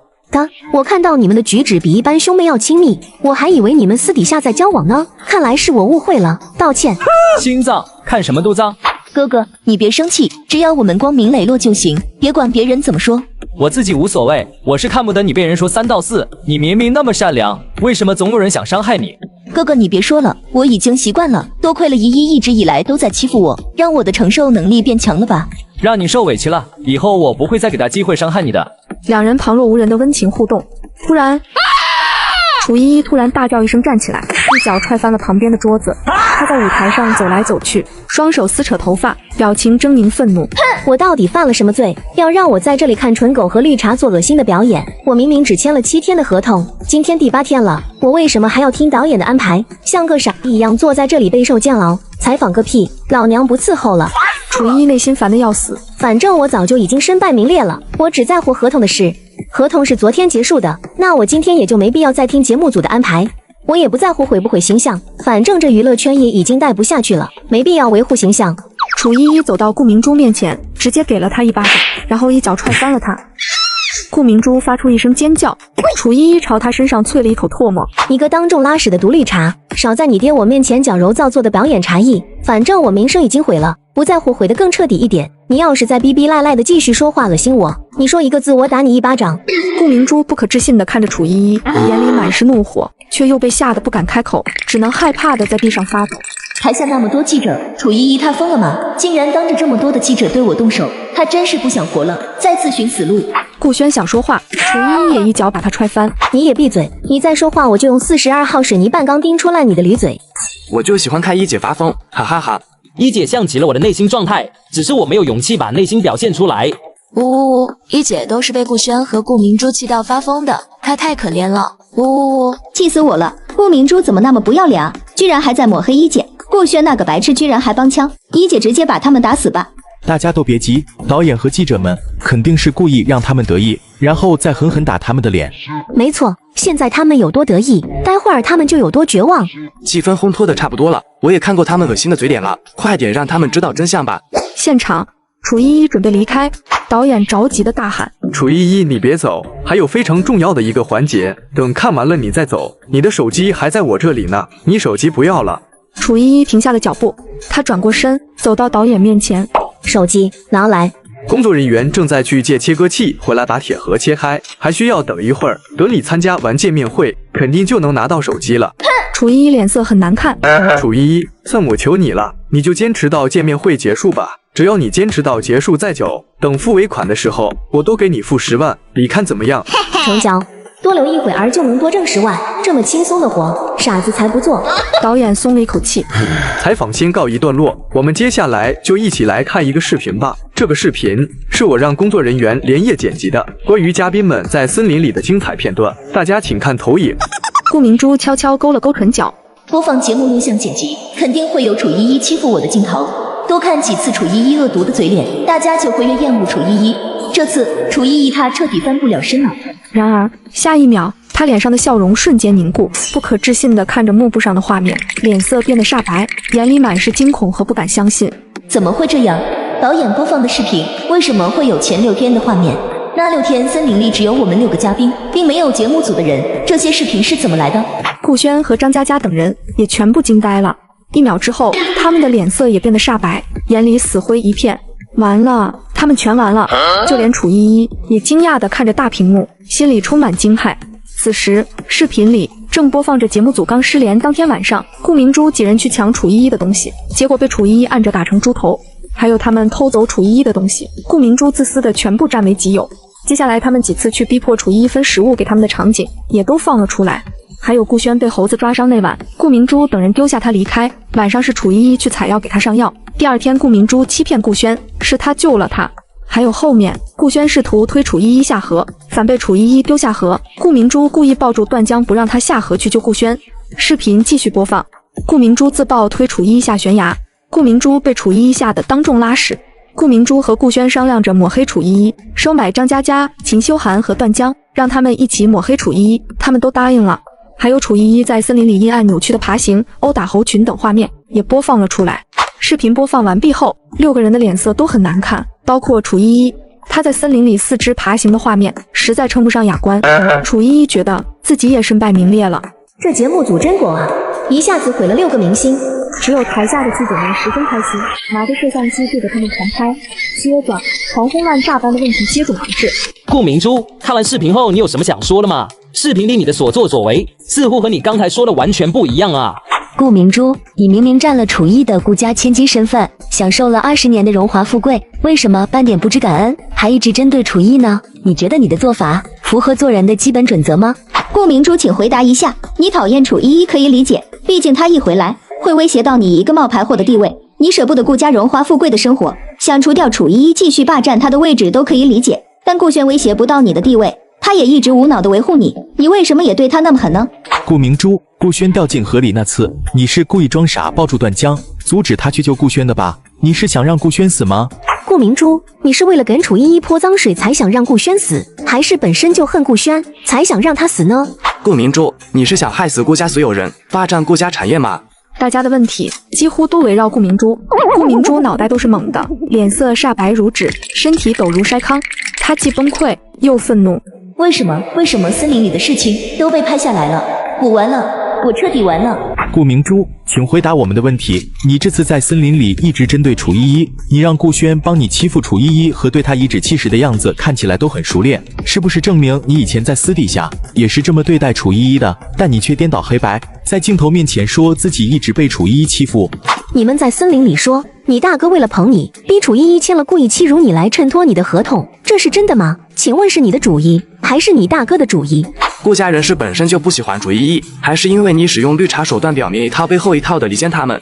我看到你们的举止比一般兄妹要亲密，我还以为你们私底下在交往呢。看来是我误会了，道歉。心脏看什么都脏。哥哥，你别生气，只要我们光明磊落就行，别管别人怎么说。我自己无所谓，我是看不得你被人说三道四。你明明那么善良，为什么总有人想伤害你？哥哥，你别说了，我已经习惯了。多亏了依依一直以来都在欺负我，让我的承受能力变强了吧？让你受委屈了，以后我不会再给他机会伤害你的。两人旁若无人的温情互动，突然，楚依依突然大叫一声站起来，一脚踹翻了旁边的桌子。她在舞台上走来走去，双手撕扯头发，表情狰狞愤怒。我到底犯了什么罪，要让我在这里看纯狗和绿茶做恶心的表演？我明明只签了7天的合同，今天第8天了，我为什么还要听导演的安排，像个傻逼一样坐在这里备受煎熬？采访个屁，老娘不伺候了。楚依依内心烦得要死，反正我早就已经身败名裂了，我只在乎合同的事。合同是昨天结束的，那我今天也就没必要再听节目组的安排。我也不在乎毁不毁形象，反正这娱乐圈也已经待不下去了，没必要维护形象。楚依依走到顾明珠面前，直接给了他一巴掌，然后一脚踹翻了他。顾明珠发出一声尖叫，楚依依朝他身上啐了一口唾沫。你个当众拉屎的毒绿茶，少在你爹我面前矫揉造作的表演茶艺，反正我名声已经毁了，不在乎毁得更彻底一点。你要是再逼逼赖赖的继续说话恶心我，你说一个字我打你一巴掌。顾明珠不可置信地看着楚依依，眼里满是怒火，却又被吓得不敢开口，只能害怕地在地上发抖。台下那么多记者，楚依依她疯了吗？竟然当着这么多的记者对我动手，她真是不想活了，再次寻死路。顾轩想说话，楚依依也一脚把他踹翻。你也闭嘴，你再说话我就用42号水泥半钢钉戳烂你的驴嘴。我就喜欢看一姐发疯，哈哈哈。一姐像极了我的内心状态，只是我没有勇气把内心表现出来。呜，一姐都是被顾轩和顾明珠气到发疯的，她太可怜了。呜，气死我了！顾明珠怎么那么不要脸啊？居然还在抹黑一姐，顾轩那个白痴居然还帮腔，一姐直接把他们打死吧。大家都别急，导演和记者们肯定是故意让他们得意，然后再狠狠打他们的脸。没错，现在他们有多得意，待会儿他们就有多绝望。气氛烘托的差不多了，我也看过他们恶心的嘴脸了，快点让他们知道真相吧。现场，楚依依准备离开，导演着急的大喊：楚依依，你别走，还有非常重要的一个环节，等看完了你再走。你的手机还在我这里呢，你手机不要了。楚依依停下了脚步，她转过身，走到导演面前。手机拿来。工作人员正在去借切割器，回来把铁盒切开，还需要等一会儿。等你参加完见面会，肯定就能拿到手机了。楚依依脸色很难看。楚依依，算我求你了，你就坚持到见面会结束吧。只要你坚持到结束再久，等付尾款的时候，我都给你付10万，你看怎么样？成交。多留一会儿就能多挣10万，这么轻松的活，傻子才不做。导演松了一口气。采访先告一段落，我们接下来就一起来看一个视频吧。这个视频是我让工作人员连夜剪辑的，关于嘉宾们在森林里的精彩片段，大家请看投影。顾明珠悄悄勾了勾唇角。播放节目录像剪辑，肯定会有楚依依欺负我的镜头。多看几次楚依依恶毒的嘴脸，大家就会越厌恶楚依依。这次楚依依她彻底翻不了身了。然而下一秒，她脸上的笑容瞬间凝固，不可置信地看着幕布上的画面，脸色变得煞白，眼里满是惊恐和不敢相信。怎么会这样？导演播放的视频为什么会有前6天的画面？那6天森林里只有我们6个嘉宾，并没有节目组的人，这些视频是怎么来的？顾轩和张嘉佳等人也全部惊呆了。1秒之后，他们的脸色也变得煞白，眼里死灰一片。完了，他们全完了。就连楚依依也惊讶地看着大屏幕，心里充满惊骇。此时，视频里正播放着节目组刚失联当天晚上，顾明珠几人去抢楚依依的东西，结果被楚依依按着打成猪头，还有他们偷走楚依依的东西，顾明珠自私的全部占为己有。接下来他们几次去逼迫楚依依分食物给他们的场景也都放了出来。还有顾轩被猴子抓伤那晚，顾明珠等人丢下他离开，晚上是楚依依去采药给他上药。第二天顾明珠欺骗顾轩，是他救了他。还有后面顾轩试图推楚依依下河，反被楚依依丢下河，顾明珠故意抱住段江不让他下河去救顾轩。视频继续播放，顾明珠自曝推楚依依下悬崖，顾明珠被楚依依吓得当众拉屎。顾明珠和顾轩商量着抹黑楚依依，收买张嘉佳、秦修涵和段江，让他们一起抹黑楚依依，他们都答应了。还有楚依依在森林里阴暗扭曲的爬行、殴打猴群等画面也播放了出来。视频播放完毕后，6个人的脸色都很难看，包括楚依依。她在森林里4肢爬行的画面实在称不上雅观。楚依依觉得自己也身败名裂了。这节目组真果啊，一下子毁了6个明星。只有台下的记者们十分开心，拿着摄像机对着他们狂拍，接着狂轰滥炸般的问题接踵而至。顾明珠，看完视频后你有什么想说的吗？视频里你的所作所为似乎和你刚才说的完全不一样啊。顾明珠，你明明占了楚依的顾家千金身份，享受了20年的荣华富贵，为什么半点不知感恩，还一直针对楚依呢？你觉得你的做法符合做人的基本准则吗？顾明珠，请回答一下。你讨厌楚依依可以理解，毕竟她一回来会威胁到你一个冒牌货的地位，你舍不得顾家荣华富贵的生活，想除掉楚依依继续霸占她的位置都可以理解，但顾轩威胁不到你的地位，他也一直无脑的维护你，你为什么也对他那么狠呢？顾明珠，顾轩掉进河里那次，你是故意装傻抱住段江，阻止他去救顾轩的吧？你是想让顾轩死吗？顾明珠，你是为了给楚依依泼脏水才想让顾轩死，还是本身就恨顾轩才想让他死呢？顾明珠，你是想害死顾家所有人，霸占顾家产业吗？大家的问题几乎都围绕顾明珠。顾明珠脑袋都是懵的，脸色煞白如纸，身体抖如筛糠。她既崩溃又愤怒。为什么森林里的事情都被拍下来了？我完了，我彻底完了。顾明珠，请回答我们的问题。你这次在森林里一直针对楚依依，你让顾轩帮你欺负楚依依和对她颐指气使的样子看起来都很熟练，是不是证明你以前在私底下也是这么对待楚依依的？但你却颠倒黑白，在镜头面前说自己一直被楚依依欺负。你们在森林里说你大哥为了捧你，逼楚依依签了故意欺辱你来衬托你的合同，这是真的吗？请问是你的主意还是你大哥的主意？顾家人是本身就不喜欢楚依依，还是因为你使用绿茶手段表面一套背后一套的离间他们？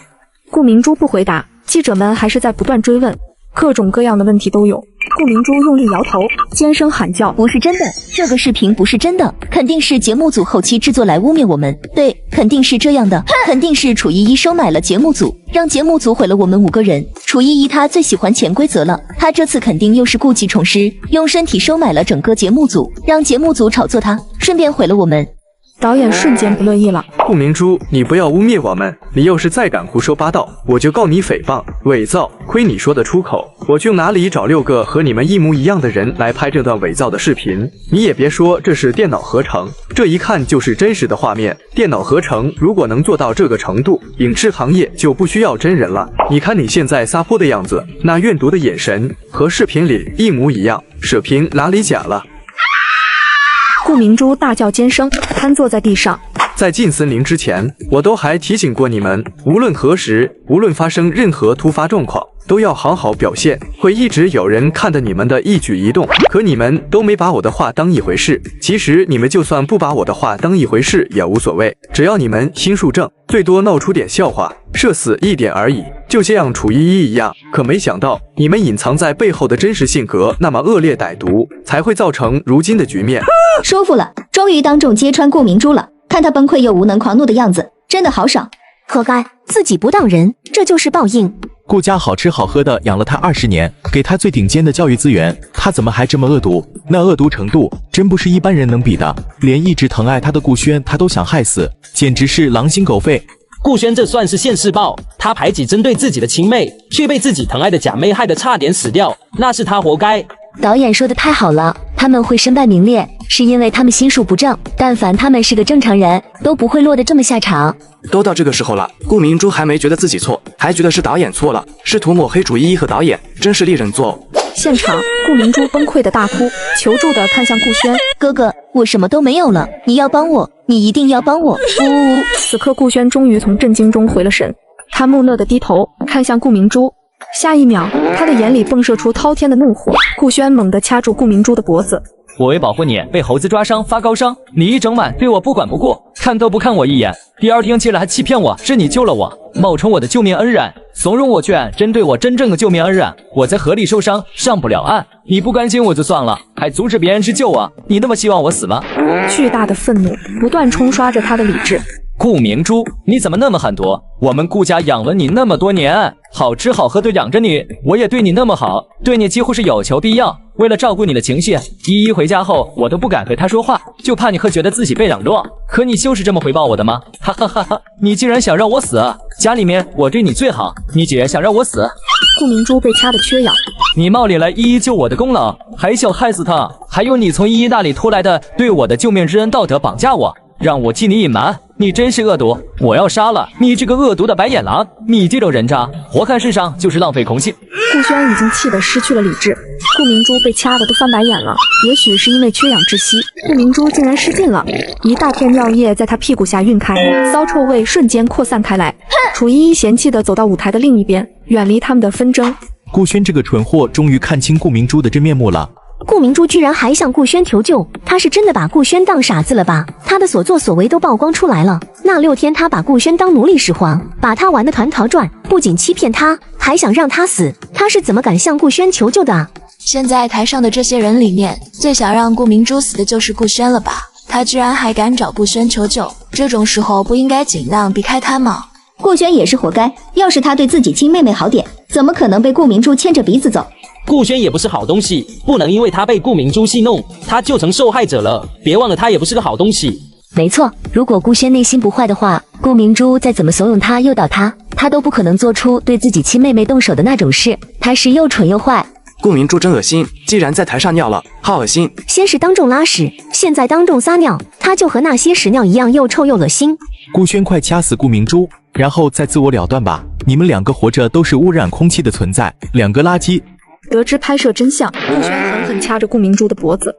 顾明珠不回答，记者们还是在不断追问，各种各样的问题都有。顾明珠用力摇头，尖声喊叫：不是真的，这个视频不是真的，肯定是节目组后期制作来污蔑我们。对，肯定是这样的，肯定是楚依依收买了节目组，让节目组毁了我们5个人。楚依依她最喜欢潜规则了，她这次肯定又是故技重施，用身体收买了整个节目组，让节目组炒作她，顺便毁了我们。导演瞬间不乐意了。顾明珠，你不要污蔑我们，你要是再敢胡说八道，我就告你诽谤、伪造。亏你说得出口，我去哪里找6个和你们一模一样的人来拍这段伪造的视频？你也别说这是电脑合成，这一看就是真实的画面。电脑合成如果能做到这个程度，影视行业就不需要真人了。你看你现在撒泼的样子，那怨毒的眼神和视频里一模一样，视频哪里假了？顾明珠大叫尖声，瘫坐在地上。在进森林之前，我都还提醒过你们，无论何时，无论发生任何突发状况，都要好好表现，会一直有人看着你们的一举一动。可你们都没把我的话当一回事。其实你们就算不把我的话当一回事也无所谓，只要你们心术正，最多闹出点笑话，社死一点而已，就像楚依依一样。可没想到，你们隐藏在背后的真实性格那么恶劣歹毒，才会造成如今的局面。舒服了，终于当众揭穿顾明珠了。看他崩溃又无能狂怒的样子，真的好爽。活该，自己不当人，这就是报应。顾家好吃好喝的养了他20年，给他最顶尖的教育资源，他怎么还这么恶毒？那恶毒程度真不是一般人能比的。连一直疼爱他的顾轩，他都想害死，简直是狼心狗肺。顾轩这算是现世报，他排挤针对自己的亲妹，却被自己疼爱的假妹害得差点死掉，那是他活该。导演说的太好了，他们会身败名裂，是因为他们心术不正。但凡他们是个正常人，都不会落得这么下场。都到这个时候了，顾明珠还没觉得自己错，还觉得是导演错了，试图抹黑楚依依和导演，真是令人作呕。现场，顾明珠崩溃的大哭，求助的看向顾轩：哥哥，我什么都没有了，你要帮我，你一定要帮我！此刻顾轩终于从震惊中回了神，他木讷的低头看向顾明珠。下一秒，他的眼里迸射出滔天的怒火。顾轩猛地掐住顾明珠的脖子：我为保护你，被猴子抓伤发高烧，你一整晚对我不管不顾，看都不看我一眼。第二天起来还欺骗我，是你救了我，冒充我的救命恩人，怂恿我去案，针对我真正的救命恩人。我在河里受伤，上不了岸，你不关心我就算了，还阻止别人去救我，你那么希望我死吗？巨大的愤怒不断冲刷着他的理智。顾明珠，你怎么那么狠毒？我们顾家养了你那么多年，好吃好喝的养着你，我也对你那么好，对你几乎是有求必应。为了照顾你的情绪，依依回家后，我都不敢和她说话，就怕你会觉得自己被冷落。可你就是这么回报我的吗？哈哈哈哈！你竟然想让我死！家里面我对你最好，你竟然想让我死！顾明珠被掐得缺氧。你冒领了依依救我的功劳，还想害死她？还有你从依依那里偷来的对我的救命之恩，道德绑架我，让我替你隐瞒，你真是恶毒！我要杀了你这个恶毒的白眼狼！你这种人渣，活看世上就是浪费空气。顾轩已经气得失去了理智，顾明珠被掐得都翻白眼了。也许是因为缺氧窒息，顾明珠竟然失禁了，一大片尿液在她屁股下晕开，骚臭味瞬间扩散开来。楚依依嫌弃地走到舞台的另一边，远离他们的纷争。顾轩这个蠢货终于看清顾明珠的真面目了。顾明珠居然还向顾轩求救，他是真的把顾轩当傻子了吧？他的所作所为都曝光出来了。那6天他把顾轩当奴隶使唤，把他玩得团团转，不仅欺骗他，还想让他死。他是怎么敢向顾轩求救的啊？现在台上的这些人里面，最想让顾明珠死的就是顾轩了吧？他居然还敢找顾轩求救，这种时候不应该尽量避开他吗？顾轩也是活该，要是他对自己亲妹妹好点，怎么可能被顾明珠牵着鼻子走？顾轩也不是好东西，不能因为他被顾明珠戏弄，他就成受害者了。别忘了，他也不是个好东西。没错，如果顾轩内心不坏的话，顾明珠再怎么怂恿他、诱导他，他都不可能做出对自己亲妹妹动手的那种事。他是又蠢又坏。顾明珠真恶心，既然在台上尿了，好恶心。先是当众拉屎，现在当众撒尿，他就和那些屎尿一样又臭又恶心。顾轩快掐死顾明珠，然后再自我了断吧！你们2个活着都是污染空气的存在，2个垃圾。得知拍摄真相，顾轩狠狠掐着顾明珠的脖子。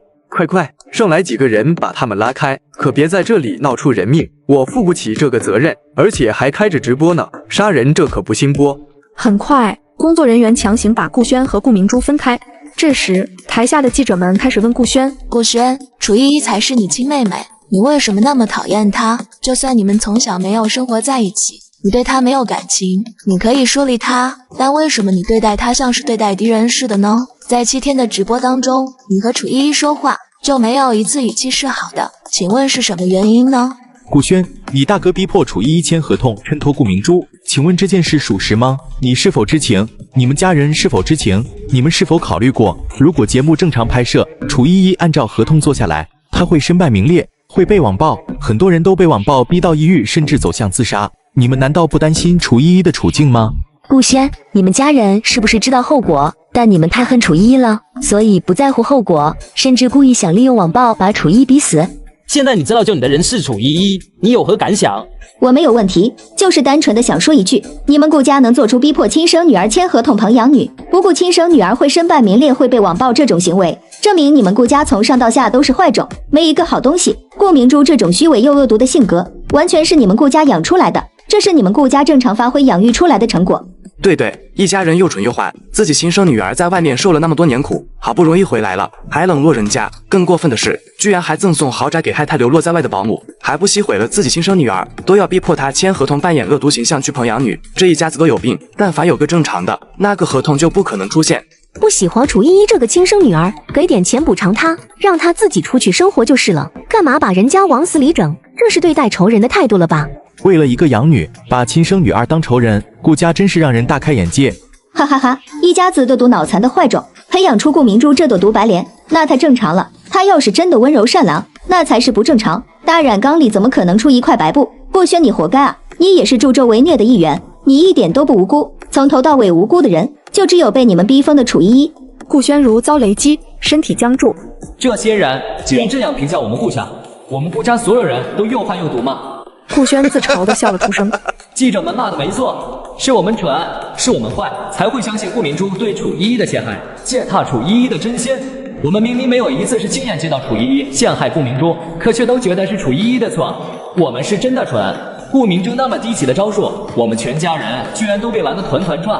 快，上来几个人把他们拉开，可别在这里闹出人命，我负不起这个责任，而且还开着直播呢，杀人这可不兴播。很快，工作人员强行把顾轩和顾明珠分开。这时，台下的记者们开始问顾轩：顾轩，楚依依才是你亲妹妹，你为什么那么讨厌她？就算你们从小没有生活在一起，你对她没有感情，你可以疏离她，但为什么你对待她像是对待敌人似的呢？在7天的直播当中，你和楚依依说话就没有一次语气是好的，请问是什么原因呢？顾轩，你大哥逼迫楚依依签合同，衬托顾明珠，请问这件事属实吗？你是否知情？你们家人是否知情？你们是否考虑过，如果节目正常拍摄，楚依依按照合同做下来，她会身败名裂，会被网暴，很多人都被网暴逼到抑郁，甚至走向自杀。你们难道不担心楚依依的处境吗？顾轩，你们家人是不是知道后果？但你们太恨楚依依了，所以不在乎后果，甚至故意想利用网暴把楚依依逼死。现在你知道救你的人是楚依依，你有何感想？我没有问题，就是单纯的想说一句，你们顾家能做出逼迫亲生女儿签合同捧养女，不顾亲生女儿会身败名裂，会被网暴这种行为，证明你们顾家从上到下都是坏种，没一个好东西。顾明珠这种虚伪又恶毒的性格，完全是你们顾家养出来的，这是你们顾家正常发挥养育出来的成果。对，一家人又蠢又坏，自己亲生女儿在外面受了那么多年苦，好不容易回来了，还冷落人家。更过分的是，居然还赠送豪宅给害他流落在外的保姆，还不惜毁了自己亲生女儿，都要逼迫她签合同扮演恶毒形象去捧养女。这一家子都有病，但凡有个正常的，那个合同就不可能出现。不喜欢楚依依这个亲生女儿，给点钱补偿她，让她自己出去生活就是了，干嘛把人家往死里整？这是对待仇人的态度了吧？为了一个养女，把亲生女儿当仇人，顾家真是让人大开眼界。哈哈哈，一家子的毒脑残的坏种，培养出顾明珠这朵毒白莲，那太正常了。她要是真的温柔善良，那才是不正常。大染缸里怎么可能出一块白布？顾轩，你活该啊！你也是助纣为虐的一员，你一点都不无辜，从头到尾无辜的人就只有被你们逼疯的楚依依。顾轩如遭雷击，身体僵住。这些人竟然这样评价我们顾家，我们顾家所有人都又坏又毒吗？顾轩自嘲地笑了出声。记者们骂的没错，是我们蠢，是我们坏，才会相信顾明珠对楚依依的陷害，践踏楚依依的真心。我们明明没有一次是亲眼见到楚依依陷害顾明珠，可却都觉得是楚依依的错。我们是真的蠢，顾明珠那么低级的招数，我们全家人居然都被玩得团团转。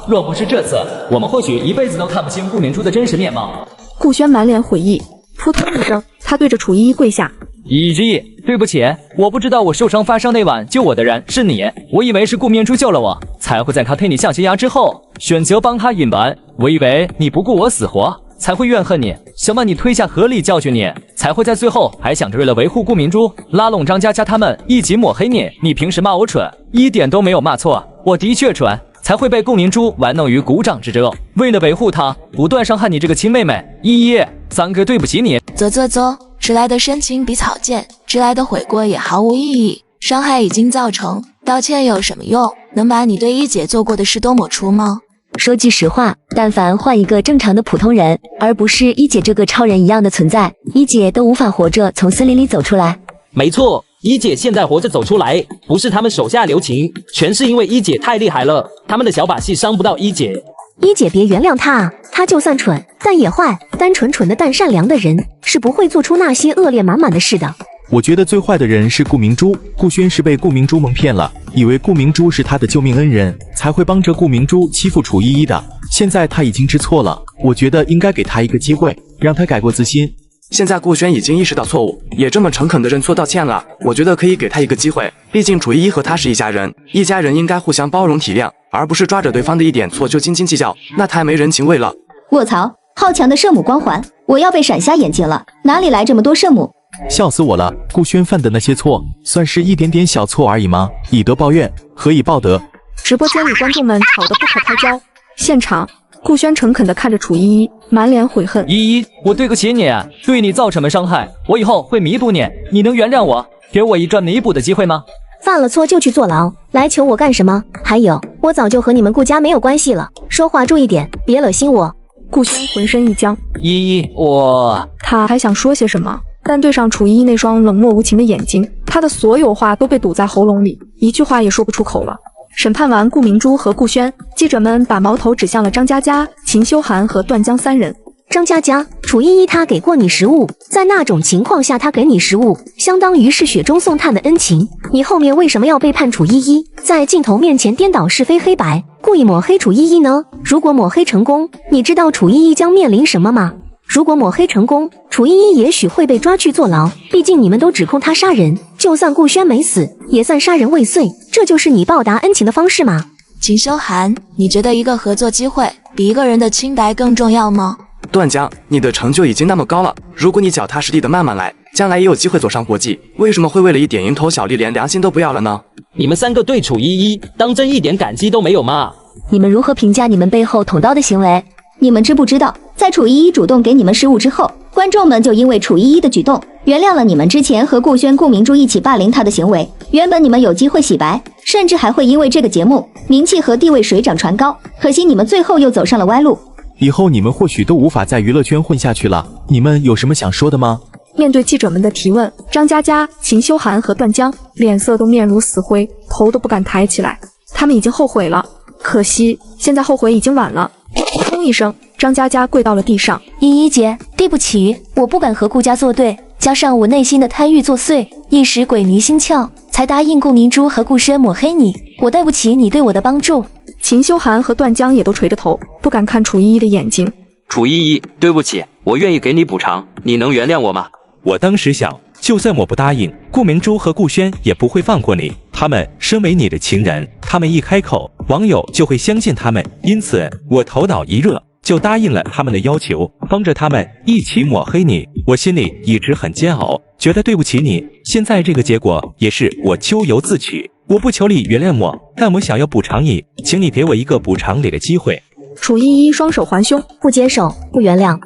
若不是这次，我们或许一辈子都看不清顾明珠的真实面貌。顾轩满脸悔意，扑通一声，他对着楚依依跪下。依依，对不起，我不知道我受伤发烧那晚救我的人是你，我以为是顾明珠救了我，才会在他推你下悬崖之后选择帮他隐瞒，我以为你不顾我死活，才会怨恨你，想把你推下河里教训你，才会在最后还想着为了维护顾明珠，拉拢张佳佳他们一起抹黑你。你平时骂我蠢，一点都没有骂错，我的确蠢，才会被顾明珠玩弄于股掌之中。为了维护她，不断伤害你这个亲妹妹。依依，三哥对不起你。啧，迟来的深情比草芥，迟来的悔过也毫无意义。伤害已经造成，道歉有什么用？能把你对一姐做过的事都抹除吗？说句实话，但凡换一个正常的普通人，而不是一姐这个超人一样的存在，一姐都无法活着从森林里走出来。没错，一姐现在活着走出来，不是他们手下留情，全是因为一姐太厉害了，他们的小把戏伤不到一姐。一姐别原谅他啊，他就算蠢，但也坏，单纯纯的但善良的人是不会做出那些恶劣满满的事的。我觉得最坏的人是顾明珠，顾轩是被顾明珠蒙骗了，以为顾明珠是他的救命恩人，才会帮着顾明珠欺负楚依依的。现在他已经知错了，我觉得应该给他一个机会，让他改过自新。现在顾轩已经意识到错误，也这么诚恳的认错道歉了，我觉得可以给他一个机会，毕竟楚依依和他是一家人，一家人应该互相包容体谅，而不是抓着对方的一点错就斤斤计较，那太没人情味了。卧槽，好强的圣母光环，我要被闪瞎眼睛了，哪里来这么多圣母？笑死我了，顾轩犯的那些错，算是一点点小错而已吗？以德报怨，何以报德？直播间里观众们吵得不可开交，现场顾轩诚恳地看着楚依依，满脸悔恨。依依，我对不起你，对你造成了伤害，我以后会弥补你，你能原谅我，给我一个弥补的机会吗？犯了错就去坐牢，来求我干什么？还有，我早就和你们顾家没有关系了，说话注意点，别恶心我。顾轩浑身一僵，依依，他还想说些什么，但对上楚依依那双冷漠无情的眼睛，他的所有话都被堵在喉咙里，一句话也说不出口了。审判完顾明珠和顾轩，记者们把矛头指向了张佳佳、秦修涵和段江三人。张佳佳，楚依依她给过你食物，在那种情况下她给你食物，相当于是雪中送炭的恩情。你后面为什么要背叛楚依依，在镜头面前颠倒是非黑白，故意抹黑楚依依呢？如果抹黑成功，你知道楚依依将面临什么吗？如果抹黑成功，楚依依也许会被抓去坐牢，毕竟你们都指控她杀人，就算顾轩没死，也算杀人未遂，这就是你报答恩情的方式吗？秦修涵，你觉得一个合作机会比一个人的清白更重要吗？段江，你的成就已经那么高了，如果你脚踏实地的慢慢来，将来也有机会走上国际，为什么会为了一点蝇头小利连良心都不要了呢？你们三个对楚依依当真一点感激都没有吗？你们如何评价你们背后捅刀的行为？你们知不知道，在楚依依主动给你们食物之后，观众们就因为楚依依的举动，原谅了你们之前和顾轩、顾明珠一起霸凌她的行为。原本你们有机会洗白，甚至还会因为这个节目名气和地位水涨船高，可惜你们最后又走上了歪路。以后你们或许都无法在娱乐圈混下去了，你们有什么想说的吗？面对记者们的提问，张佳佳、秦修涵和段江脸色都面如死灰，头都不敢抬起来。他们已经后悔了，可惜现在后悔已经晚了。砰一声，张佳佳跪到了地上。依依姐，对不起，我不敢和顾家作对，加上我内心的贪欲作祟，一时鬼迷心窍，才答应顾明珠和顾轩抹黑你。我对不起你对我的帮助。秦修涵和段江也都垂着头，不敢看楚依依的眼睛。楚依依，对不起，我愿意给你补偿，你能原谅我吗？我当时想，就算我不答应，顾明珠和顾轩也不会放过你，他们身为你的情人，他们一开口，网友就会相信他们，因此我头脑一热就答应了他们的要求，帮着他们一起抹黑你。我心里一直很煎熬，觉得对不起你，现在这个结果也是我咎由自取。我不求你原谅我，但我想要补偿你，请你给我一个补偿你的机会。楚依依双手环胸，不接受，不原谅。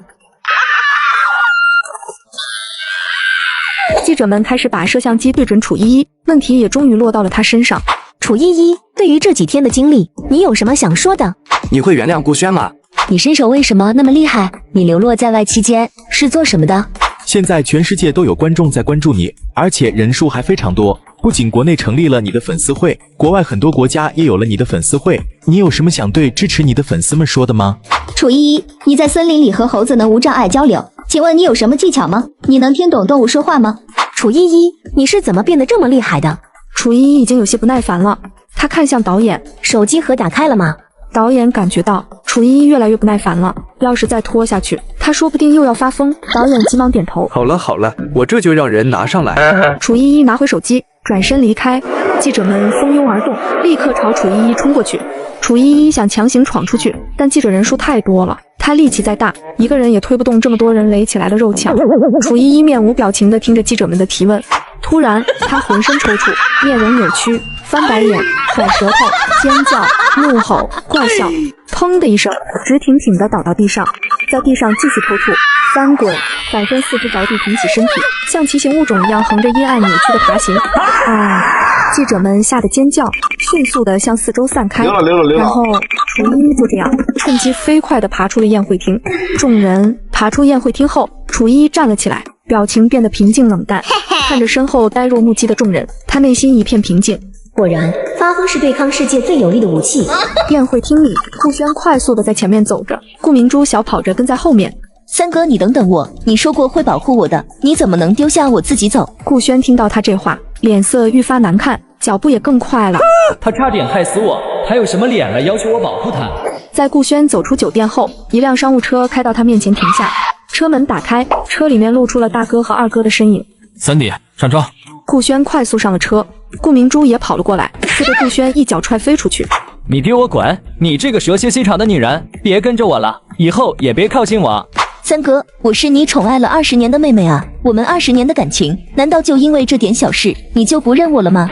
记者们开始把摄像机对准楚依依，问题也终于落到了她身上。楚依依，对于这几天的经历，你有什么想说的？你会原谅顾轩吗？你身手为什么那么厉害？你流落在外期间是做什么的？现在全世界都有观众在关注你，而且人数还非常多。不仅国内成立了你的粉丝会，国外很多国家也有了你的粉丝会。你有什么想对支持你的粉丝们说的吗？楚依依，你在森林里和猴子能无障碍交流，请问你有什么技巧吗？你能听懂动物说话吗？楚依依，你是怎么变得这么厉害的？楚依依已经有些不耐烦了，她看向导演，手机盒打开了吗？导演感觉到楚依依越来越不耐烦了，要是再拖下去，她说不定又要发疯。导演急忙点头，好了好了，我这就让人拿上来。楚依依拿回手机，转身离开。记者们蜂拥而动，立刻朝楚依依冲过去。楚依依想强行闯出去，但记者人数太多了，他力气再大，一个人也推不动这么多人垒起来的肉墙。楚依依面无表情地听着记者们的提问，突然他浑身抽搐，面容扭曲，翻白眼，甩舌头，尖叫，怒吼，怪笑，砰的一声，直挺挺地倒到地上，在地上继续抽搐，翻滚，反身四肢着地，挺起身体，像奇形物种一样横着阴暗扭曲的爬行。记者们吓得尖叫，迅速地向四周散开，然后楚依依就这样趁机飞快地爬出了宴会厅。众人爬出宴会厅后，楚依依站了起来，表情变得平静冷淡，看着身后呆若木鸡的众人，他内心一片平静。果然，发疯是对抗世界最有力的武器。宴会厅里，顾轩快速地在前面走着，顾明珠小跑着跟在后面。三哥，你等等我，你说过会保护我的，你怎么能丢下我自己走？顾轩听到他这话，脸色愈发难看，脚步也更快了。他差点害死我，他有什么脸来要求我保护他？在顾轩走出酒店后，一辆商务车开到他面前停下，车门打开，车里面露出了大哥和二哥的身影。三弟，上车。顾轩快速上了车，顾明珠也跑了过来，却被顾轩一脚踹飞出去。你给我滚！你这个蛇蝎心肠的女人，别跟着我了，以后也别靠近我。三哥，我是你宠爱了20年的妹妹啊，我们20年的感情，难道就因为这点小事，你就不认我了吗？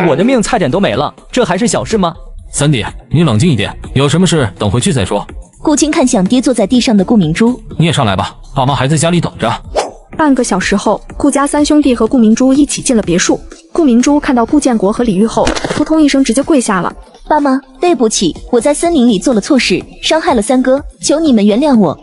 我的命差点都没了，这还是小事吗？三弟，你冷静一点，有什么事等回去再说。顾青看向跌坐在地上的顾明珠，你也上来吧，爸妈还在家里等着。半个小时后，顾家三兄弟和顾明珠一起进了别墅。顾明珠看到顾建国和李玉后，扑通一声直接跪下了。爸妈，对不起，我在森林里做了错事，伤害了三哥，求你们原谅我。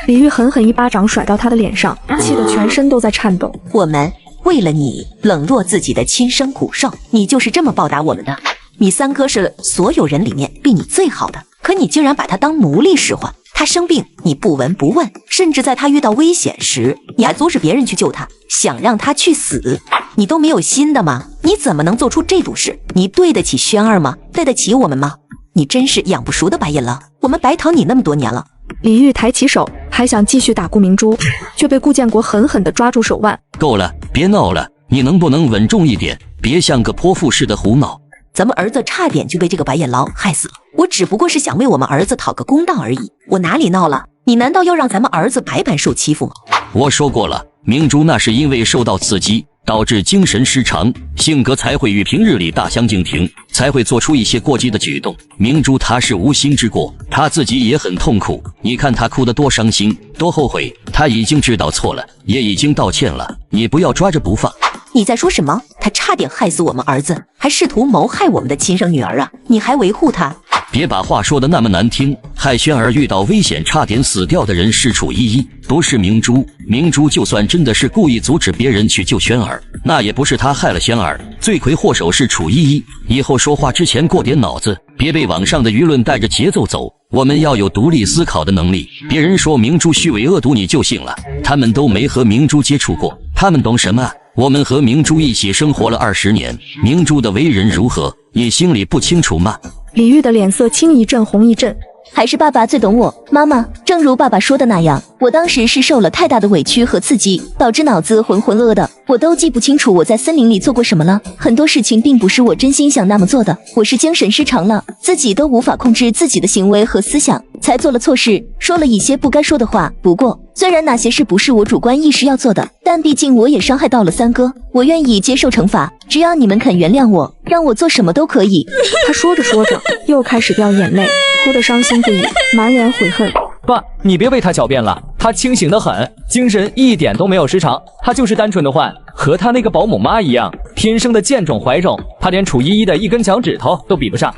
李玉狠狠一巴掌甩到他的脸上，气得全身都在颤抖。我们为了你冷落自己的亲生骨肉，你就是这么报答我们的。你三哥是所有人里面对你最好的，可你竟然把他当奴隶使唤。他生病你不闻不问，甚至在他遇到危险时，你还阻止别人去救他，想让他去死。你都没有心的吗？你怎么能做出这种事？你对得起轩儿吗？对得起我们吗？你真是养不熟的白眼狼，我们白疼你那么多年了。李玉抬起手，还想继续打顾明珠，却被顾建国狠狠地抓住手腕。够了，别闹了，你能不能稳重一点，别像个泼妇似的胡闹。咱们儿子差点就被这个白眼狼害死了，我只不过是想为我们儿子讨个公道而已，我哪里闹了？你难道要让咱们儿子白白受欺负吗？我说过了，明珠那是因为受到刺激，导致精神失常，性格才会与平日里大相径庭，才会做出一些过激的举动。明珠她是无心之过，她自己也很痛苦，你看她哭得多伤心，多后悔，她已经知道错了，也已经道歉了，你不要抓着不放。你在说什么？他差点害死我们儿子，还试图谋害我们的亲生女儿啊！你还维护他？别把话说得那么难听，害轩儿遇到危险差点死掉的人是楚依依，不是明珠。明珠就算真的是故意阻止别人去救轩儿，那也不是她害了轩儿，罪魁祸首是楚依依。以后说话之前过点脑子，别被网上的舆论带着节奏走。我们要有独立思考的能力。别人说明珠虚伪恶毒你就信了，他们都没和明珠接触过，他们懂什么？我们和明珠一起生活了20年，明珠的为人如何，你心里不清楚吗？李玉的脸色青一阵红一阵。还是爸爸最懂我，妈妈，正如爸爸说的那样，我当时是受了太大的委屈和刺激，导致脑子浑浑噩噩的，我都记不清楚我在森林里做过什么了。很多事情并不是我真心想那么做的，我是精神失常了，自己都无法控制自己的行为和思想，才做了错事，说了一些不该说的话。不过，虽然那些事不是我主观意识要做的，但毕竟我也伤害到了三哥，我愿意接受惩罚，只要你们肯原谅我，让我做什么都可以。他说着说着，又开始掉眼泪，哭得伤心不已，满脸悔恨。爸，你别为他狡辩了，他清醒得很，精神一点都没有失常，他就是单纯的坏，和他那个保姆妈一样，天生的贱种怀种，他连楚依依的一根脚趾头都比不上。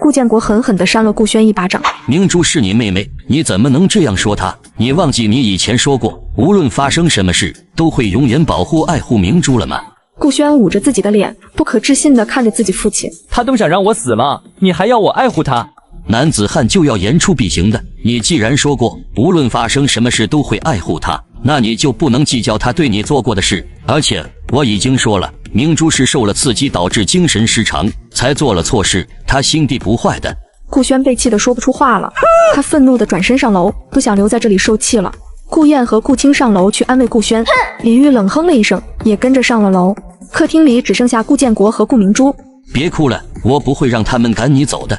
顾建国狠狠地扇了顾轩一巴掌。明珠是你妹妹，你怎么能这样说她？你忘记你以前说过，无论发生什么事，都会永远保护爱护明珠了吗？顾轩捂着自己的脸，不可置信地看着自己父亲。他都想让我死吗？你还要我爱护他？男子汉就要言出必行的，你既然说过无论发生什么事都会爱护他，那你就不能计较他对你做过的事。而且我已经说了，明珠是受了刺激导致精神失常才做了错事，他心地不坏的。顾轩被气得说不出话了，他愤怒地转身上楼，不想留在这里受气了。顾燕和顾青上楼去安慰顾轩，李玉冷哼了一声，也跟着上了楼。客厅里只剩下顾建国和顾明珠。别哭了，我不会让他们赶你走的。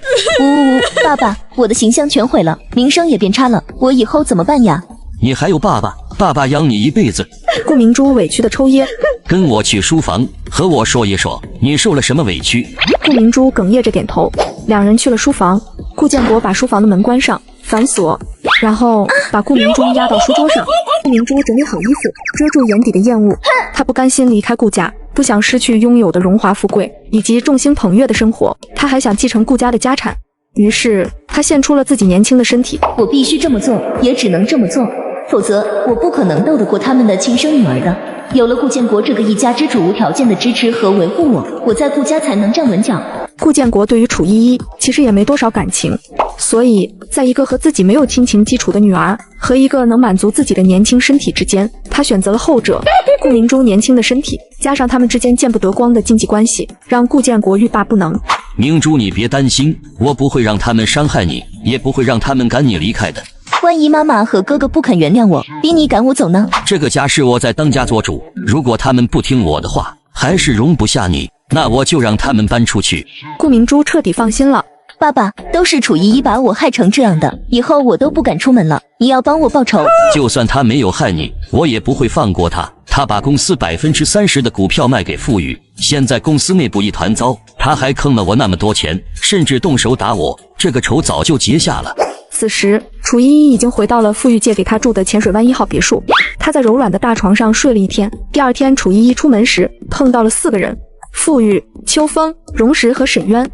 爸爸，我的形象全毁了，名声也变差了，我以后怎么办呀？你还有爸爸，爸爸养你一辈子。顾明珠委屈的抽噎，跟我去书房，和我说一说，你受了什么委屈？顾明珠哽咽着点头。两人去了书房，顾建国把书房的门关上，反锁，然后把顾明珠压到书桌上。顾明珠整理好衣服，遮住眼底的厌恶。她不甘心离开顾家，不想失去拥有的荣华富贵以及众星捧月的生活，她还想继承顾家的家产。于是她献出了自己年轻的身体。我必须这么做，也只能这么做，否则我不可能斗得过他们的亲生女儿的。有了顾建国这个一家之主无条件的支持和维护我在顾家才能站稳脚。顾建国对于楚依依其实也没多少感情，所以在一个和自己没有亲情基础的女儿和一个能满足自己的年轻身体之间，他选择了后者。顾明珠年轻的身体加上他们之间见不得光的经济关系，让顾建国欲罢不能。明珠，你别担心，我不会让他们伤害你，也不会让他们赶你离开的。万一妈妈和哥哥不肯原谅我，逼你赶我走呢？这个家是我在当家做主，如果他们不听我的话，还是容不下你，那我就让他们搬出去。顾明珠彻底放心了。爸爸，都是楚依依把我害成这样的，以后我都不敢出门了，你要帮我报仇。就算他没有害你，我也不会放过他。他把公司30%的股票卖给傅宇，现在公司内部一团糟，他还坑了我那么多钱，甚至动手打我，这个仇早就结下了。此时，楚依依已经回到了傅玉借给她住的浅水湾1号别墅。她在柔软的大床上睡了一天。第二天，楚依依出门时碰到了4个人：傅玉、秋风、荣石和沈渊。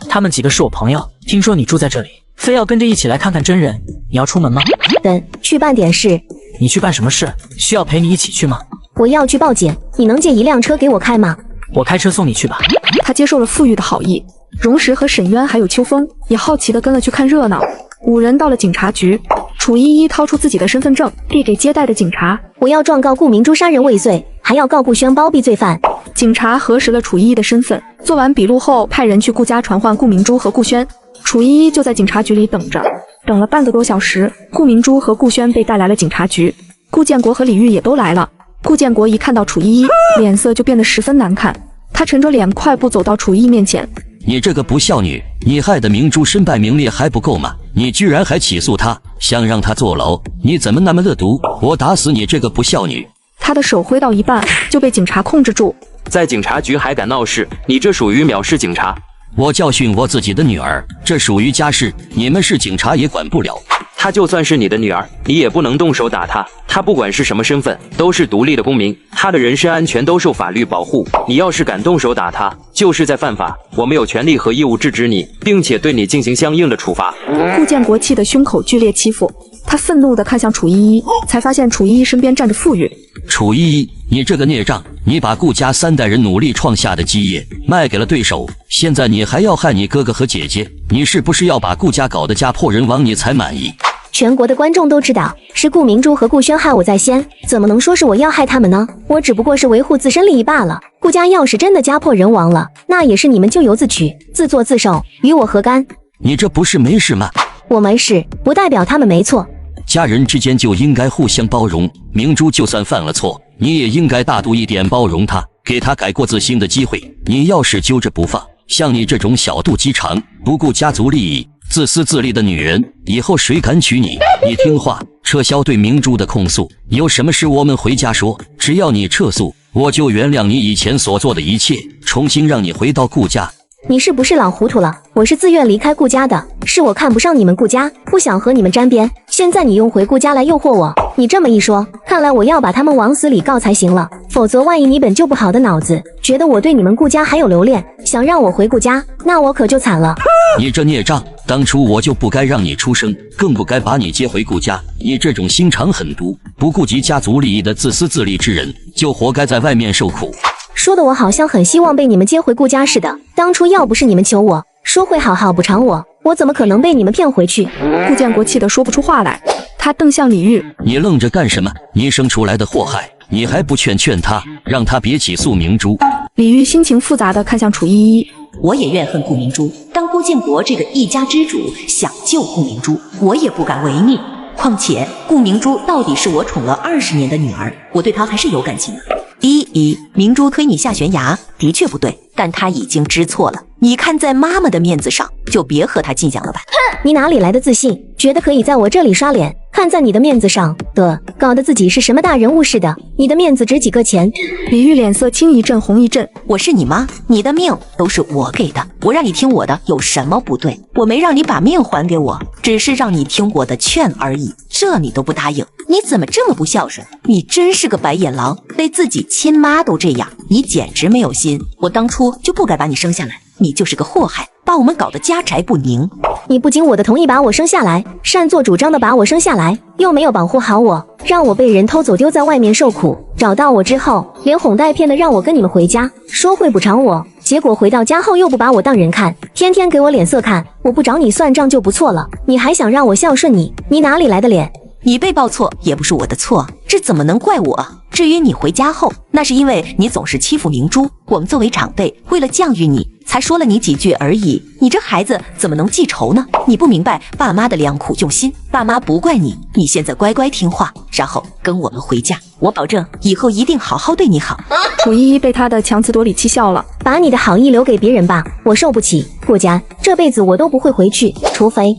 他们几个是我朋友，听说你住在这里，非要跟着一起来看看真人。你要出门吗？等，去办点事。你去办什么事？需要陪你一起去吗？我要去报警，你能借一辆车给我开吗？我开车送你去吧。他接受了傅玉的好意。荣石和沈渊还有秋风也好奇地跟了去看热闹。5人到了警察局，楚依依掏出自己的身份证递给接待的警察。我要状告顾明珠杀人未遂，还要告顾轩包庇罪犯。警察核实了楚依依的身份，做完笔录后派人去顾家传唤顾明珠和顾轩。楚依依就在警察局里等着，等了半个多小时，顾明珠和顾轩被带来了警察局。顾建国和李玉也都来了。顾建国一看到楚依依，脸色就变得十分难看。他沉着脸快步走到楚依依面前。你这个不孝女，你害得明珠身败名裂还不够吗？你居然还起诉她，想让她坐牢，你怎么那么恶毒？我打死你这个不孝女！他的手挥到一半就被警察控制住。在警察局还敢闹事，你这属于藐视警察。我教训我自己的女儿，这属于家事，你们是警察也管不了。她就算是你的女儿，你也不能动手打她。她不管是什么身份，都是独立的公民，她的人身安全都受法律保护。你要是敢动手打她，就是在犯法。我们有权利和义务制止你，并且对你进行相应的处罚。顾建国气得胸口剧烈起伏，他愤怒地看向楚依依，才发现楚依依身边站着傅玉。楚依依，你这个孽障，你把顾家3代人努力创下的基业卖给了对手，现在你还要害你哥哥和姐姐，你是不是要把顾家搞得家破人亡你才满意？全国的观众都知道是顾明珠和顾轩害我在先，怎么能说是我要害他们呢？我只不过是维护自身利益罢了。顾家要是真的家破人亡了，那也是你们咎由自取，自作自受，与我何干？你这不是没事吗？我没事，不代表他们没错。家人之间就应该互相包容，明珠就算犯了错，你也应该大度一点包容她，给她改过自新的机会。你要是揪着不放，像你这种小肚鸡肠、不顾家族利益、自私自利的女人，以后谁敢娶你？你听话，撤销对明珠的控诉，有什么事我们回家说，只要你撤诉，我就原谅你以前所做的一切，重新让你回到顾家。你是不是老糊涂了？我是自愿离开顾家的，是我看不上你们顾家，不想和你们沾边。现在你用回顾家来诱惑我，你这么一说，看来我要把他们往死里告才行了。否则万一你本就不好的脑子，觉得我对你们顾家还有留恋，想让我回顾家，那我可就惨了。你这孽障，当初我就不该让你出生，更不该把你接回顾家。你这种心肠狠毒、不顾及家族利益的自私自利之人，就活该在外面受苦。说的我好像很希望被你们接回顾家似的。当初要不是你们求我说会好好补偿我，我怎么可能被你们骗回去？顾建国气得说不出话来，他瞪向李玉：你愣着干什么？你生出来的祸害，你还不劝他，让他别起诉明珠？李玉心情复杂地看向楚依依：我也怨恨顾明珠，当顾建国这个一家之主想救顾明珠，我也不敢违逆。况且顾明珠到底是我宠了20年的女儿，我对她还是有感情的。依，明珠推你下悬崖，的确不对，但她已经知错了。你看在妈妈的面子上，就别和她计较了吧。你哪里来的自信，觉得可以在我这里刷脸？看在你的面子上的，搞得自己是什么大人物似的。你的面子值几个钱？李玉脸色青一阵红一阵。我是你妈，你的命都是我给的，我让你听我的有什么不对？我没让你把命还给我，只是让你听我的劝而已，这你都不答应，你怎么这么不孝顺？你真是个白眼狼，对自己亲妈都这样，你简直没有心。我当初就不该把你生下来，你就是个祸害，把我们搞得家宅不宁。你不经我的同意把我生下来，擅作主张的把我生下来，又没有保护好我，让我被人偷走丢在外面受苦。找到我之后，连哄带骗的让我跟你们回家，说会补偿我，结果回到家后又不把我当人看，天天给我脸色看。我不找你算账就不错了，你还想让我孝顺你？你哪里来的脸？你被报错也不是我的错，这怎么能怪我？至于你回家后，那是因为你总是欺负明珠，我们作为长辈，为了教育你，才说了你几句而已。你这孩子怎么能记仇呢？你不明白爸妈的良苦用心，爸妈不怪你。你现在乖乖听话，然后跟我们回家，我保证以后一定好好对你好。楚依依被他的强词夺理气笑了，把你的好意留给别人吧，我受不起。顾家这辈子我都不会回去，除非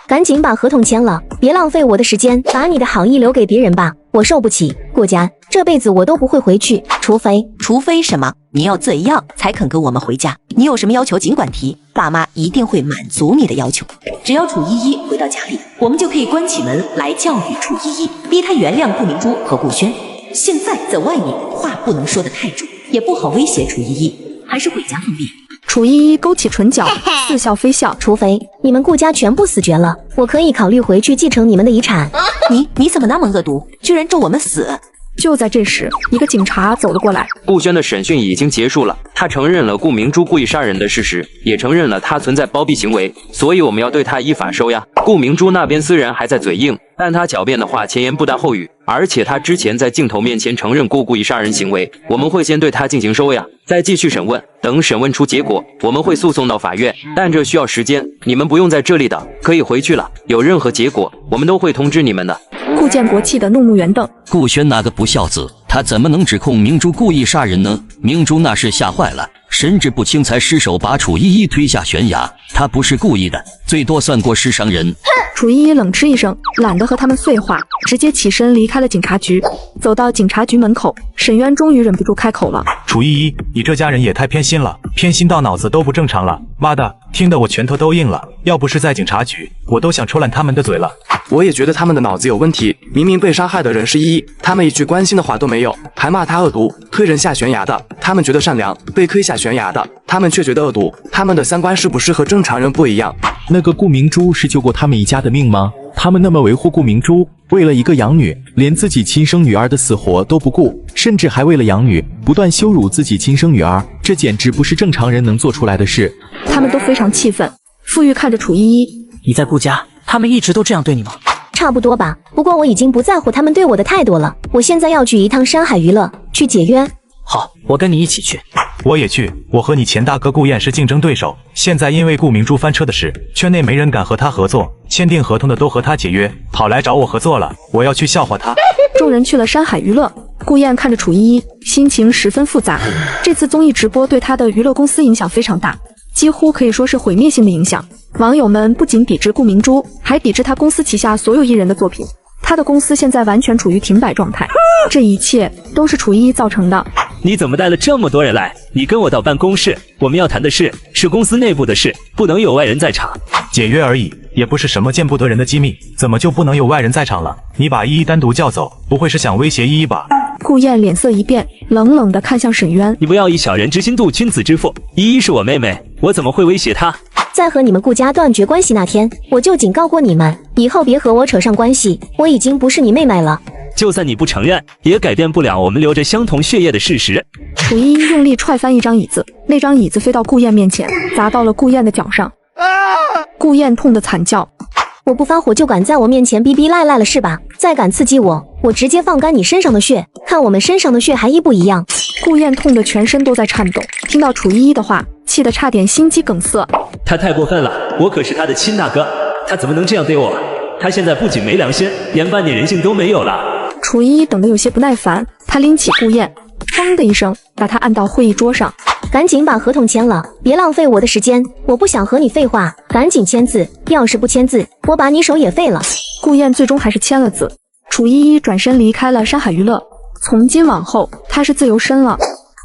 赶紧把合同签了，别浪费我的时间。把你的好意留给别人吧，我受不起。顾家这辈子我都不会回去，除非什么？你要怎样才肯跟我们回家？你有什么要求尽管提，爸妈一定会满足你的要求。只要楚依依回到家里，我们就可以关起门来教育楚依依，逼她原谅顾明珠和顾轩。现在在外面话不能说得太重，也不好威胁楚依依，还是回家方便。楚依依勾起唇角，似笑非笑。除非你们顾家全部死绝了，我可以考虑回去继承你们的遗产。你怎么那么恶毒，居然咒我们死？就在这时，一个警察走了过来。顾轩的审讯已经结束了，他承认了顾明珠故意杀人的事实，也承认了他存在包庇行为，所以我们要对他依法收押。顾明珠那边虽然还在嘴硬，但他狡辩的话前言不搭后语，而且他之前在镜头面前承认过故意杀人行为，我们会先对他进行收押，再继续审问。等审问出结果，我们会诉讼到法院，但这需要时间，你们不用在这里等，可以回去了。有任何结果，我们都会通知你们的。顾建国气得怒目圆瞪。顾轩那个不孝子，他怎么能指控明珠故意杀人呢？明珠那是吓坏了，神志不清才失手把楚依依推下悬崖，他不是故意的，最多算过失伤人。楚依依冷嗤一声，懒得和他们废话，直接起身离开了警察局。走到警察局门口，沈渊终于忍不住开口了：楚依依，你这家人也太偏心了，偏心到脑子都不正常了。妈的，听得我拳头都硬了，要不是在警察局，我都想抽烂他们的嘴了。我也觉得他们的脑子有问题，明明被杀害的人是依依，他们一句关心的话都没有，还骂他恶毒，推人下悬崖的，他们觉得善良，被推下悬崖的，他们却觉得恶毒，他们的三观是不是和正常人不一样？那个顾明珠是救过他们一家的命吗？他们那么维护顾明珠，为了一个养女，连自己亲生女儿的死活都不顾，甚至还为了养女不断羞辱自己亲生女儿，这简直不是正常人能做出来的事。他们都非常气愤。傅玉看着楚依依：你在顾家，他们一直都这样对你吗？差不多吧，不过我已经不在乎他们对我的态度了。我现在要去一趟山海娱乐，去解约。好，我跟你一起去。我也去，我和你前大哥顾燕是竞争对手，现在因为顾明珠翻车的事，圈内没人敢和他合作，签订合同的都和他解约，跑来找我合作了，我要去笑话他。众人去了山海娱乐，顾燕看着楚依依，心情十分复杂。这次综艺直播对她的娱乐公司影响非常大，几乎可以说是毁灭性的影响。网友们不仅抵制顾明珠，还抵制她公司旗下所有艺人的作品。她的公司现在完全处于停摆状态，这一切都是楚依依造成的。你怎么带了这么多人来？你跟我到办公室，我们要谈的是公司内部的事，不能有外人在场。解约而已，也不是什么见不得人的机密，怎么就不能有外人在场了？你把依依单独叫走，不会是想威胁依依吧？顾燕脸色一变，冷冷地看向沈渊：你不要以小人之心度君子之腹，依依是我妹妹，我怎么会威胁她？在和你们顾家断绝关系那天，我就警告过你们，以后别和我扯上关系，我已经不是你妹妹了。就算你不承认，也改变不了我们流着相同血液的事实。楚依依用力踹翻一张椅子，那张椅子飞到顾燕面前，砸到了顾燕的脚上。顾燕痛得惨叫。我不发火就敢在我面前逼逼赖赖了是吧？再敢刺激我，我直接放干你身上的血，看我们身上的血还一不一样。顾燕痛得全身都在颤抖，听到楚依依的话，气得差点心肌梗塞。他太过分了，我可是他的亲大哥，他怎么能这样对我？他现在不仅没良心，连半点人性都没有了。楚依依等得有些不耐烦，他拎起顾燕，砰的一声把他按到会议桌上。赶紧把合同签了，别浪费我的时间，我不想和你废话，赶紧签字，要是不签字，我把你手也废了。顾燕最终还是签了字。楚依依转身离开了山海娱乐，从今往后她是自由身了。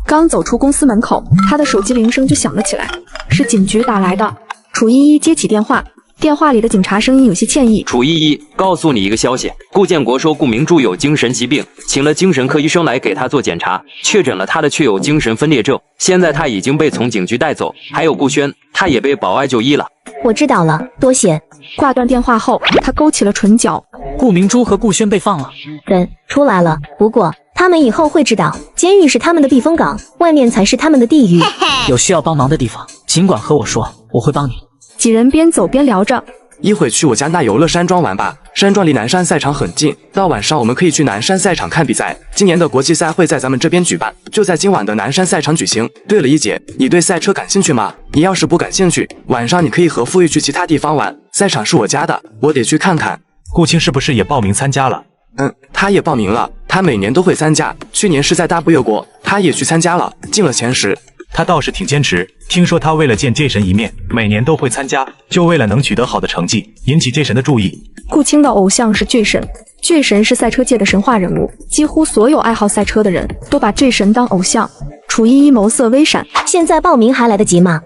刚走出公司门口，她的手机铃声就响了起来，是警局打来的。楚依依接起电话，电话里的警察声音有些歉意。楚依依，告诉你一个消息，顾建国说顾明珠有精神疾病，请了精神科医生来给他做检查，确诊了他的确有精神分裂症，现在他已经被从警局带走。还有顾轩，他也被保外就医了。我知道了，多谢。挂断电话后，他勾起了唇角。顾明珠和顾轩被放了，出来了。不过他们以后会知道，监狱是他们的避风港，外面才是他们的地狱。有需要帮忙的地方，尽管和我说，我会帮你。几人边走边聊着。一会去我家那游乐山庄玩吧，山庄离南山赛场很近，到晚上我们可以去南山赛场看比赛。今年的国际赛会在咱们这边举办，就在今晚的南山赛场举行。对了，一姐，你对赛车感兴趣吗？你要是不感兴趣，晚上你可以和傅玉去其他地方玩，赛场是我家的，我得去看看。顾青是不是也报名参加了？他也报名了，他每年都会参加，去年是在大不列国，他也去参加了，进了前10。他倒是挺坚持，听说他为了见 J 神一面，每年都会参加，就为了能取得好的成绩，引起 J 神的注意。顾青的偶像是 J 神，J 神是赛车界的神话人物，几乎所有爱好赛车的人都把 J 神当偶像。楚依依眸色微闪，现在报名还来得及吗？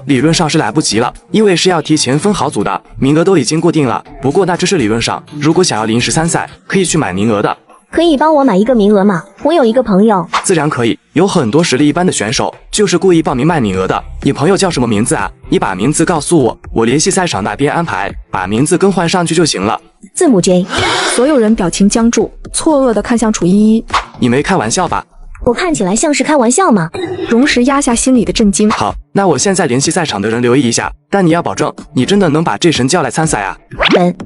理论上是来不及了，因为是要提前分好组的，名额都已经固定了。不过那只是理论上，如果想要临时参赛，可以去买名额的。可以帮我买一个名额吗？我有一个朋友。自然可以，有很多实力一般的选手，就是故意报名卖名额的。你朋友叫什么名字啊？你把名字告诉我，我联系赛场那边安排，把名字更换上去就行了。字母 J。所有人表情僵住，错愕地看向楚依依。你没开玩笑吧？我看起来像是开玩笑吗？荣石压下心里的震惊。好，那我现在联系赛场的人留意一下，但你要保证，你真的能把这神叫来参赛啊？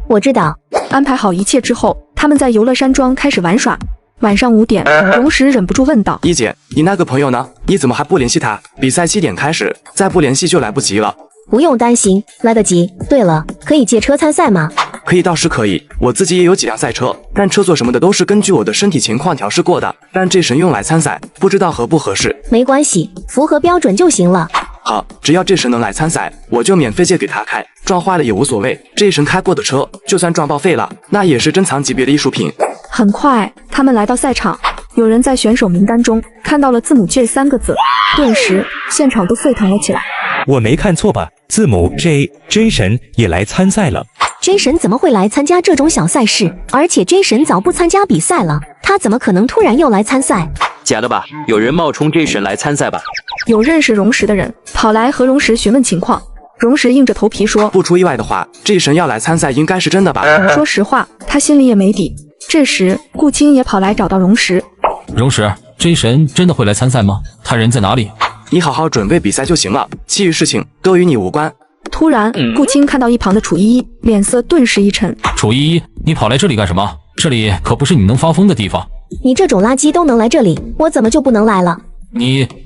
我知道。安排好一切之后，他们在游乐山庄开始玩耍。晚上5点，荣石忍不住问道：“一姐，你那个朋友呢？你怎么还不联系他？比赛7点开始，再不联系就来不及了。”不用担心，来得及。对了，可以借车参赛吗？可以，倒是可以。我自己也有几辆赛车，但车座什么的都是根据我的身体情况调试过的。但这神用来参赛，不知道合不合适。没关系，符合标准就行了。好，只要这神能来参赛，我就免费借给他开，撞坏了也无所谓。这神开过的车，就算撞报废了，那也是珍藏级别的艺术品。很快，他们来到赛场，有人在选手名单中看到了字母 J 3个字，顿时现场都沸腾了起来。我没看错吧？字母 J 神也来参赛了。J 神怎么会来参加这种小赛事？而且 J 神早不参加比赛了，他怎么可能突然又来参赛？假的吧？有人冒充 J 神来参赛吧？有认识荣石的人跑来和荣石询问情况。荣石硬着头皮说：“不出意外的话，J 神要来参赛应该是真的吧？”说实话，他心里也没底。这时，顾青也跑来找到荣石。荣石 ，J 神真的会来参赛吗？他人在哪里？你好好准备比赛就行了，其余事情都与你无关。突然，顾青看到一旁的楚依依，脸色顿时一沉。楚依依，你跑来这里干什么？这里可不是你能发疯的地方。你这种垃圾都能来这里，我怎么就不能来了？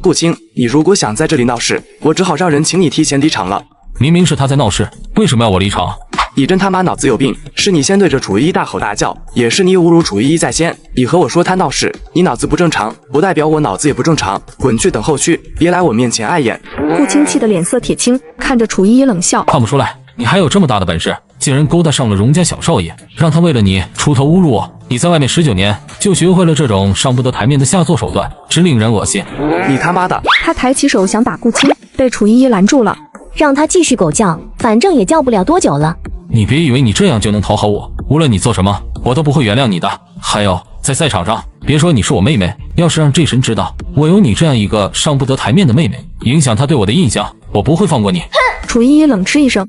顾青，你如果想在这里闹事，我只好让人请你提前离场了。明明是他在闹事，为什么要我离场？你真他妈脑子有病！是你先对着楚依依大吼大叫，也是你侮辱楚依依在先。你和我说他闹事，你脑子不正常，不代表我脑子也不正常。滚去等后续，别来我面前碍眼。顾青气得脸色铁青，看着楚依依冷笑：“看不出来，你还有这么大的本事，竟然勾搭上了荣家小少爷，让他为了你出头侮辱我。你在外面19年，就学会了这种上不得台面的下作手段，真令人恶心。”你他妈的！他抬起手想打顾青，被楚依依拦住了。让他继续狗叫，反正也叫不了多久了。你别以为你这样就能讨好我，无论你做什么，我都不会原谅你的。还有，在赛场上，别说你是我妹妹，要是让这神知道我有你这样一个上不得台面的妹妹，影响他对我的印象，我不会放过你。楚依依冷嗤一声，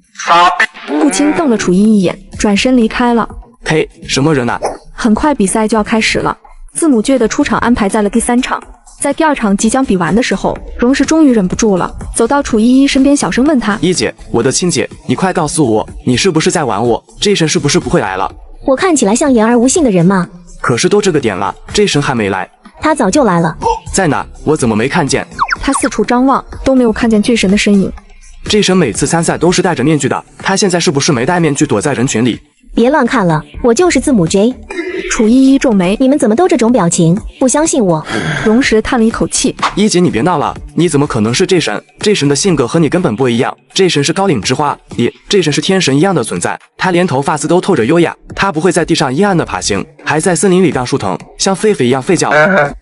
顾青瞪了楚依依一眼，转身离开了。呸！什么人啊？很快比赛就要开始了，字母 J 的出场安排在了第3场。在第2场即将比完的时候，荣石终于忍不住了，走到楚依依身边，小声问她：“依姐，我的亲姐，你快告诉我，你是不是在玩我？这神是不是不会来了？”我看起来像言而无信的人吗？可是都这个点了，这神还没来。他早就来了。在哪？我怎么没看见？他四处张望，都没有看见这神的身影。这神每次参赛都是戴着面具的，他现在是不是没戴面具躲在人群里？别乱看了，我就是字母 J。楚依依皱眉，你们怎么都这种表情？不相信我？荣石叹了一口气，一姐你别闹了，你怎么可能是 J 神？J 神的性格和你根本不一样。J 神是高岭之花，J 神是天神一样的存在，他连头发丝都透着优雅，他不会在地上阴暗的爬行，还在森林里荡树藤，像狒狒一样吠叫。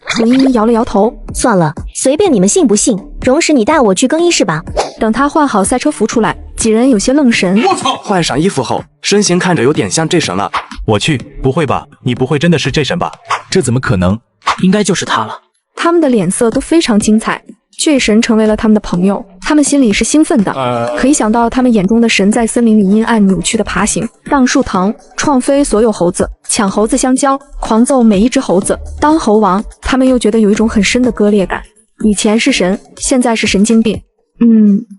楚依依摇了摇头，算了，随便你们信不信。荣石，你带我去更衣室吧。等他换好赛车服出来，几人有些愣神。我操！换上衣服后，身形看着有点像 J 神了。我去，不会吧？你不会真的是 J 神吧？这怎么可能？应该就是他了。他们的脸色都非常精彩。巨神成为了他们的朋友，他们心里是兴奋的。可以想到他们眼中的神在森林里阴暗扭曲的爬行，荡树藤，创飞所有猴子，抢猴子香蕉，狂揍每一只猴子，当猴王。他们又觉得有一种很深的割裂感。以前是神，现在是神经病。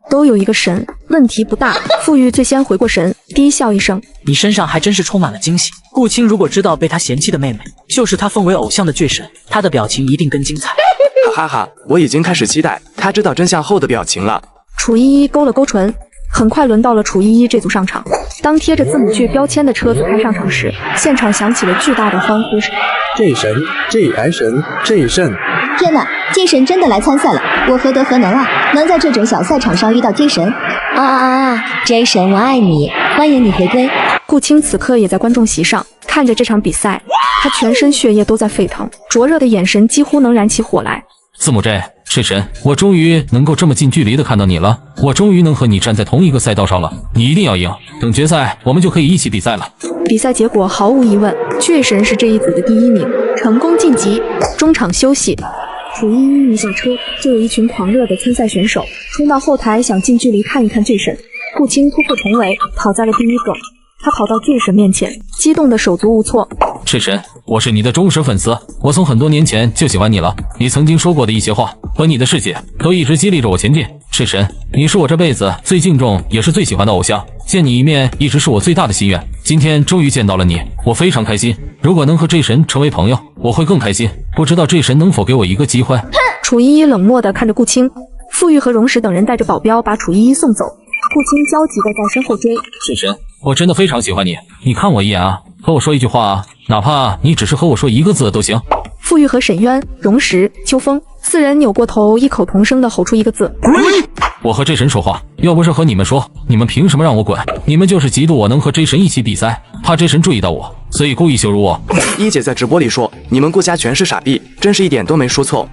都有一个神，问题不大。傅玉最先回过神，低笑一声：“你身上还真是充满了惊喜。”顾青如果知道被他嫌弃的妹妹就是他奉为偶像的巨神，他的表情一定更精彩。哈哈，我已经开始期待他知道真相后的表情了。楚依依勾了勾唇。很快轮到了楚依依这组上场。当贴着字母 J 标签的车子开上场时，现场响起了巨大的欢呼声。J 神 ，J 神 ，J 神！天哪，J 神真的来参赛了！我何德何能啊，能在这种小赛场上遇到 J 神！J 神，我爱你，欢迎你回归。顾青此刻也在观众席上看着这场比赛，他全身血液都在沸腾，灼热的眼神几乎能燃起火来。字母 J 神，我终于能够这么近距离的看到你了，我终于能和你站在同一个赛道上了，你一定要赢，等决赛我们就可以一起比赛了。比赛结果毫无疑问，巨神是这一组的第1名，成功晋级。中场休息，楚依依一下车，就有一群狂热的参赛选手冲到后台，想近距离看一看巨神。顾青突破重围，跑在了第一个。他跑到巨神面前，激动的手足无措。巨神，我是你的忠实粉丝，我从很多年前就喜欢你了。你曾经说过的一些话和你的事迹，都一直激励着我前进。巨神，你是我这辈子最敬重也是最喜欢的偶像，见你一面一直是我最大的心愿。今天终于见到了你，我非常开心。如果能和 J 神成为朋友，我会更开心。不知道 J 神能否给我一个机会？楚依依冷漠地看着顾青，傅玉和荣石等人带着保镖把楚依依送走。顾青焦急地在身后追。巨神，我真的非常喜欢你，你看我一眼啊，和我说一句话啊，哪怕你只是和我说一个字都行。傅玉和沈渊、荣石、秋风4人扭过头，异口同声地吼出一个字：我和 J 神说话，要不是和你们说，你们凭什么让我滚？你们就是嫉妒我能和 J 神一起比赛，怕 J 神注意到我，所以故意羞辱我。一姐在直播里说，你们顾家全是傻逼，真是一点都没说错。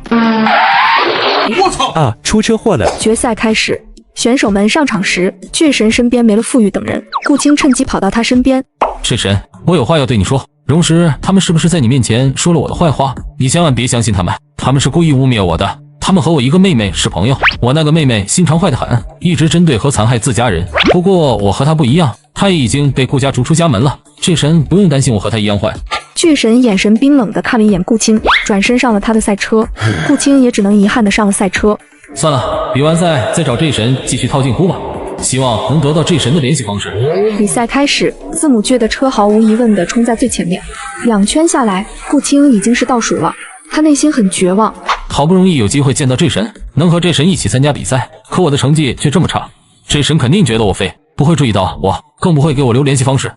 我操！啊，出车祸了！决赛开始。选手们上场时，巨神身边没了傅玉等人，顾青趁机跑到他身边。巨神，我有话要对你说。荣石他们是不是在你面前说了我的坏话？你千万别相信他们，他们是故意污蔑我的。他们和我一个妹妹是朋友，我那个妹妹心肠坏得很，一直针对和残害自家人。不过我和她不一样，她也已经被顾家逐出家门了。巨神不用担心我和她一样坏。巨神眼神冰冷地看了一眼顾青，转身上了他的赛车。顾青也只能遗憾地上了赛车。算了，比完赛再找 J 神继续套近乎吧，希望能得到 J 神的联系方式。比赛开始，字母 J 的车毫无疑问地冲在最前面，2圈下来，顾青已经是倒数了，他内心很绝望。好不容易有机会见到 J 神，能和 J 神一起参加比赛，可我的成绩却这么差， J 神肯定觉得我废，不会注意到我，更不会给我留联系方式。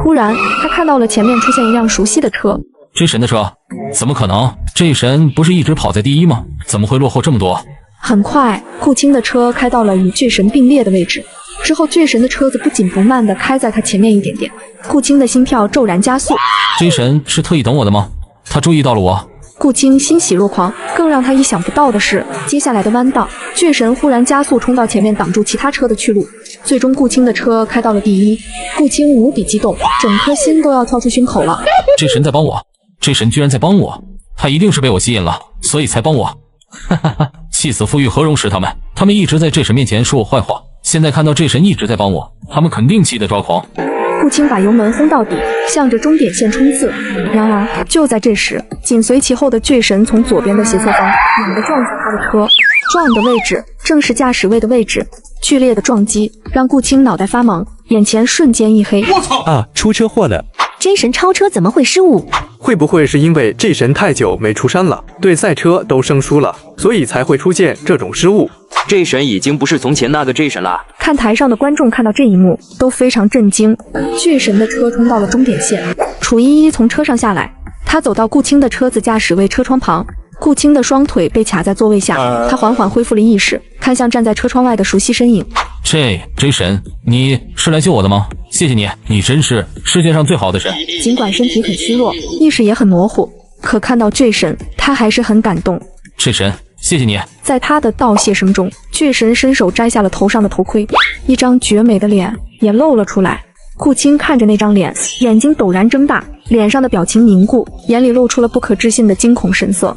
突然，他看到了前面出现一辆熟悉的车。J 神的车？怎么可能？ J 神不是一直跑在第一吗？怎么会落后这么多？很快，顾青的车开到了与巨神并列的位置。之后，巨神的车子不紧不慢地开在他前面一点点。顾青的心跳骤然加速。J 神是特意等我的吗？他注意到了我。顾青欣喜若狂。更让他意想不到的是，接下来的弯道，巨神忽然加速冲到前面，挡住其他车的去路。最终，顾青的车开到了第一。顾青无比激动，整颗心都要跳出胸口了。J 神在帮我，J 神居然在帮我，他一定是被我吸引了，所以才帮我。哈哈哈，气死傅玉和荣石他们一直在 J 神面前说我坏话，现在看到 J 神一直在帮我，他们肯定气得抓狂。顾青把油门轰到底，向着终点线冲刺。然而就在这时，紧随其后的巨神从左边的斜侧方猛地撞向他的车，撞的位置正是驾驶位的位置。剧烈的撞击让顾青脑袋发懵，眼前瞬间一黑。我操！啊，出车祸了！ J 神超车怎么会失误？会不会是因为 J 神太久没出山了，对赛车都生疏了，所以才会出现这种失误？这神已经不是从前那个 J 神了。看台上的观众看到这一幕都非常震惊。巨神的车冲到了终点线，楚依依从车上下来，她走到顾青的车子驾驶位车窗旁，顾青的双腿被卡在座位下，他缓缓恢复了意识，看向站在车窗外的熟悉身影。J 神，你是来救我的吗？谢谢你，你真是世界上最好的神。尽管身体很虚弱，意识也很模糊，可看到 J 神，他还是很感动。J 神，谢谢你。在他的道谢声中，J 神伸手摘下了头上的头盔，一张绝美的脸也露了出来。顾青看着那张脸，眼睛陡然睁大，脸上的表情凝固，眼里露出了不可置信的惊恐神色。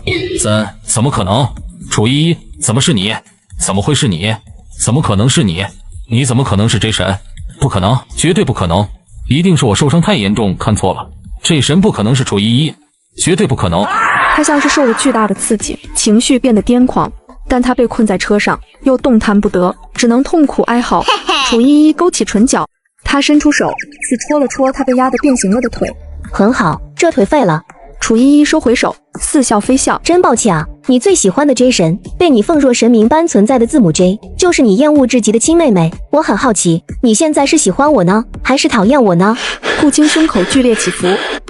怎么可能？楚依依，怎么是你？怎么会是你？怎么可能是你？你怎么可能是 J 神？不可能，绝对不可能！一定是我受伤太严重，看错了。J 神不可能是楚依依，绝对不可能。他像是受了巨大的刺激，情绪变得癫狂，但他被困在车上，又动弹不得，只能痛苦哀嚎。楚依依勾起唇角，他伸出手去戳了戳他被压得变形了的腿。很好，这腿废了。楚依依收回手，似笑非笑。真抱歉啊，你最喜欢的 J 神，被你奉若神明般存在的字母 J， 就是你厌恶至极的亲妹妹。我很好奇，你现在是喜欢我呢，还是讨厌我呢？顾青胸口剧烈起伏，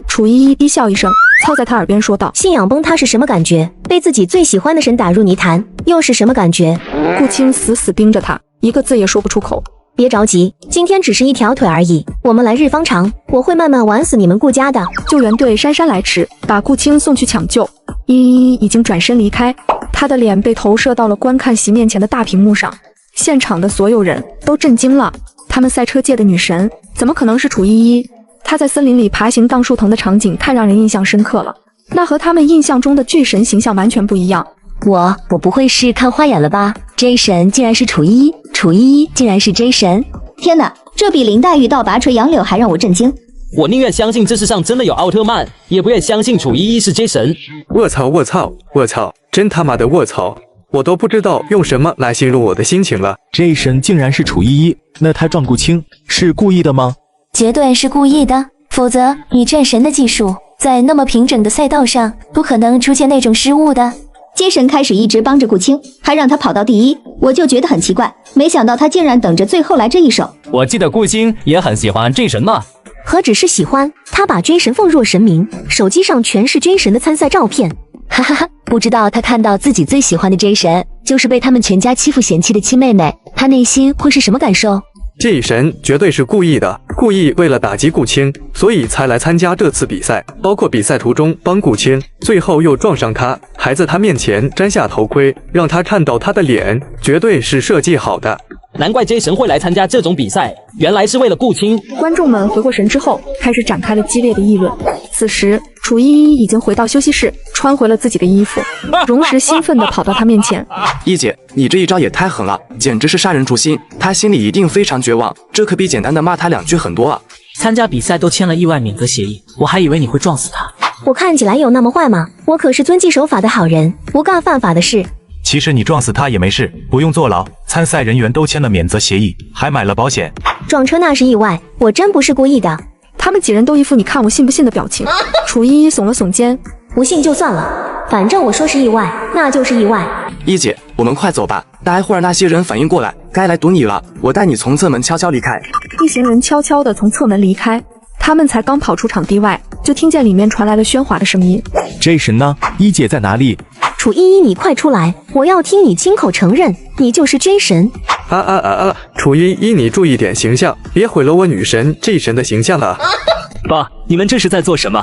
楚依依低笑一声，凑在他耳边说道：“信仰崩塌是什么感觉？被自己最喜欢的神打入泥潭，又是什么感觉？”顾青死死盯着他，一个字也说不出口。别着急，今天只是一条腿而已，我们来日方长，我会慢慢玩死你们顾家的。救援队姗姗来迟，把顾青送去抢救。依依已经转身离开，他的脸被投射到了观看席面前的大屏幕上，现场的所有人都震惊了。他们赛车界的女神，怎么可能是楚依依？她在森林里爬行荡树藤的场景太让人印象深刻了，那和他们印象中的巨神形象完全不一样。我不会是看花眼了吧 ？J 神竟然是楚依依，楚依依竟然是 J 神！天哪，这比林黛玉到拔垂杨柳还让我震惊。我宁愿相信这世上真的有奥特曼，也不愿相信楚依依是 J 神。卧槽，真他妈的卧槽！我都不知道用什么来形容我的心情了。J 神竟然是楚依依，那他撞顾青是故意的吗？绝对是故意的，否则以战神的技术，在那么平整的赛道上，不可能出现那种失误的。接神开始一直帮着顾青，还让他跑到第一，我就觉得很奇怪，没想到他竟然等着最后来这一手。我记得顾青也很喜欢 J 神嘛。何止是喜欢，他把 J 神奉若神明，手机上全是 J 神的参赛照片。哈哈哈，不知道他看到自己最喜欢的 J 神，就是被他们全家欺负嫌弃的亲妹妹，他内心会是什么感受？J 神绝对是故意的，故意为了打击顾青，所以才来参加这次比赛，包括比赛途中帮顾青，最后又撞上他，还在他面前摘下头盔，让他看到他的脸，绝对是设计好的。难怪 J 神会来参加这种比赛，原来是为了顾青。观众们回过神之后，开始展开了激烈的议论。此时，楚依依已经回到休息室，穿回了自己的衣服。荣石兴奋地跑到他面前：“一姐，你这一招也太狠了，简直是杀人诛心！他心里一定非常绝望，这可比简单的骂他两句狠多了。参加比赛都签了意外免责协议，我还以为你会撞死他。我看起来有那么坏吗？我可是遵纪守法的好人，不干犯法的事。”其实你撞死他也没事，不用坐牢。参赛人员都签了免责协议，还买了保险。撞车那是意外，我真不是故意的。他们几人都一副你看我信不信的表情。楚依依耸了耸肩，不信就算了，反正我说是意外，那就是意外。一姐，我们快走吧，待会儿那些人反应过来，该来堵你了。我带你从侧门悄悄离开。一行人悄悄地从侧门离开，他们才刚跑出场地外，就听见里面传来了喧哗的声音。J 神呢？一姐在哪里？楚依依，你快出来！我要听你亲口承认，你就是 J 神。楚依依，你注意点形象，别毁了我女神 J 神的形象了。爸，你们这是在做什么？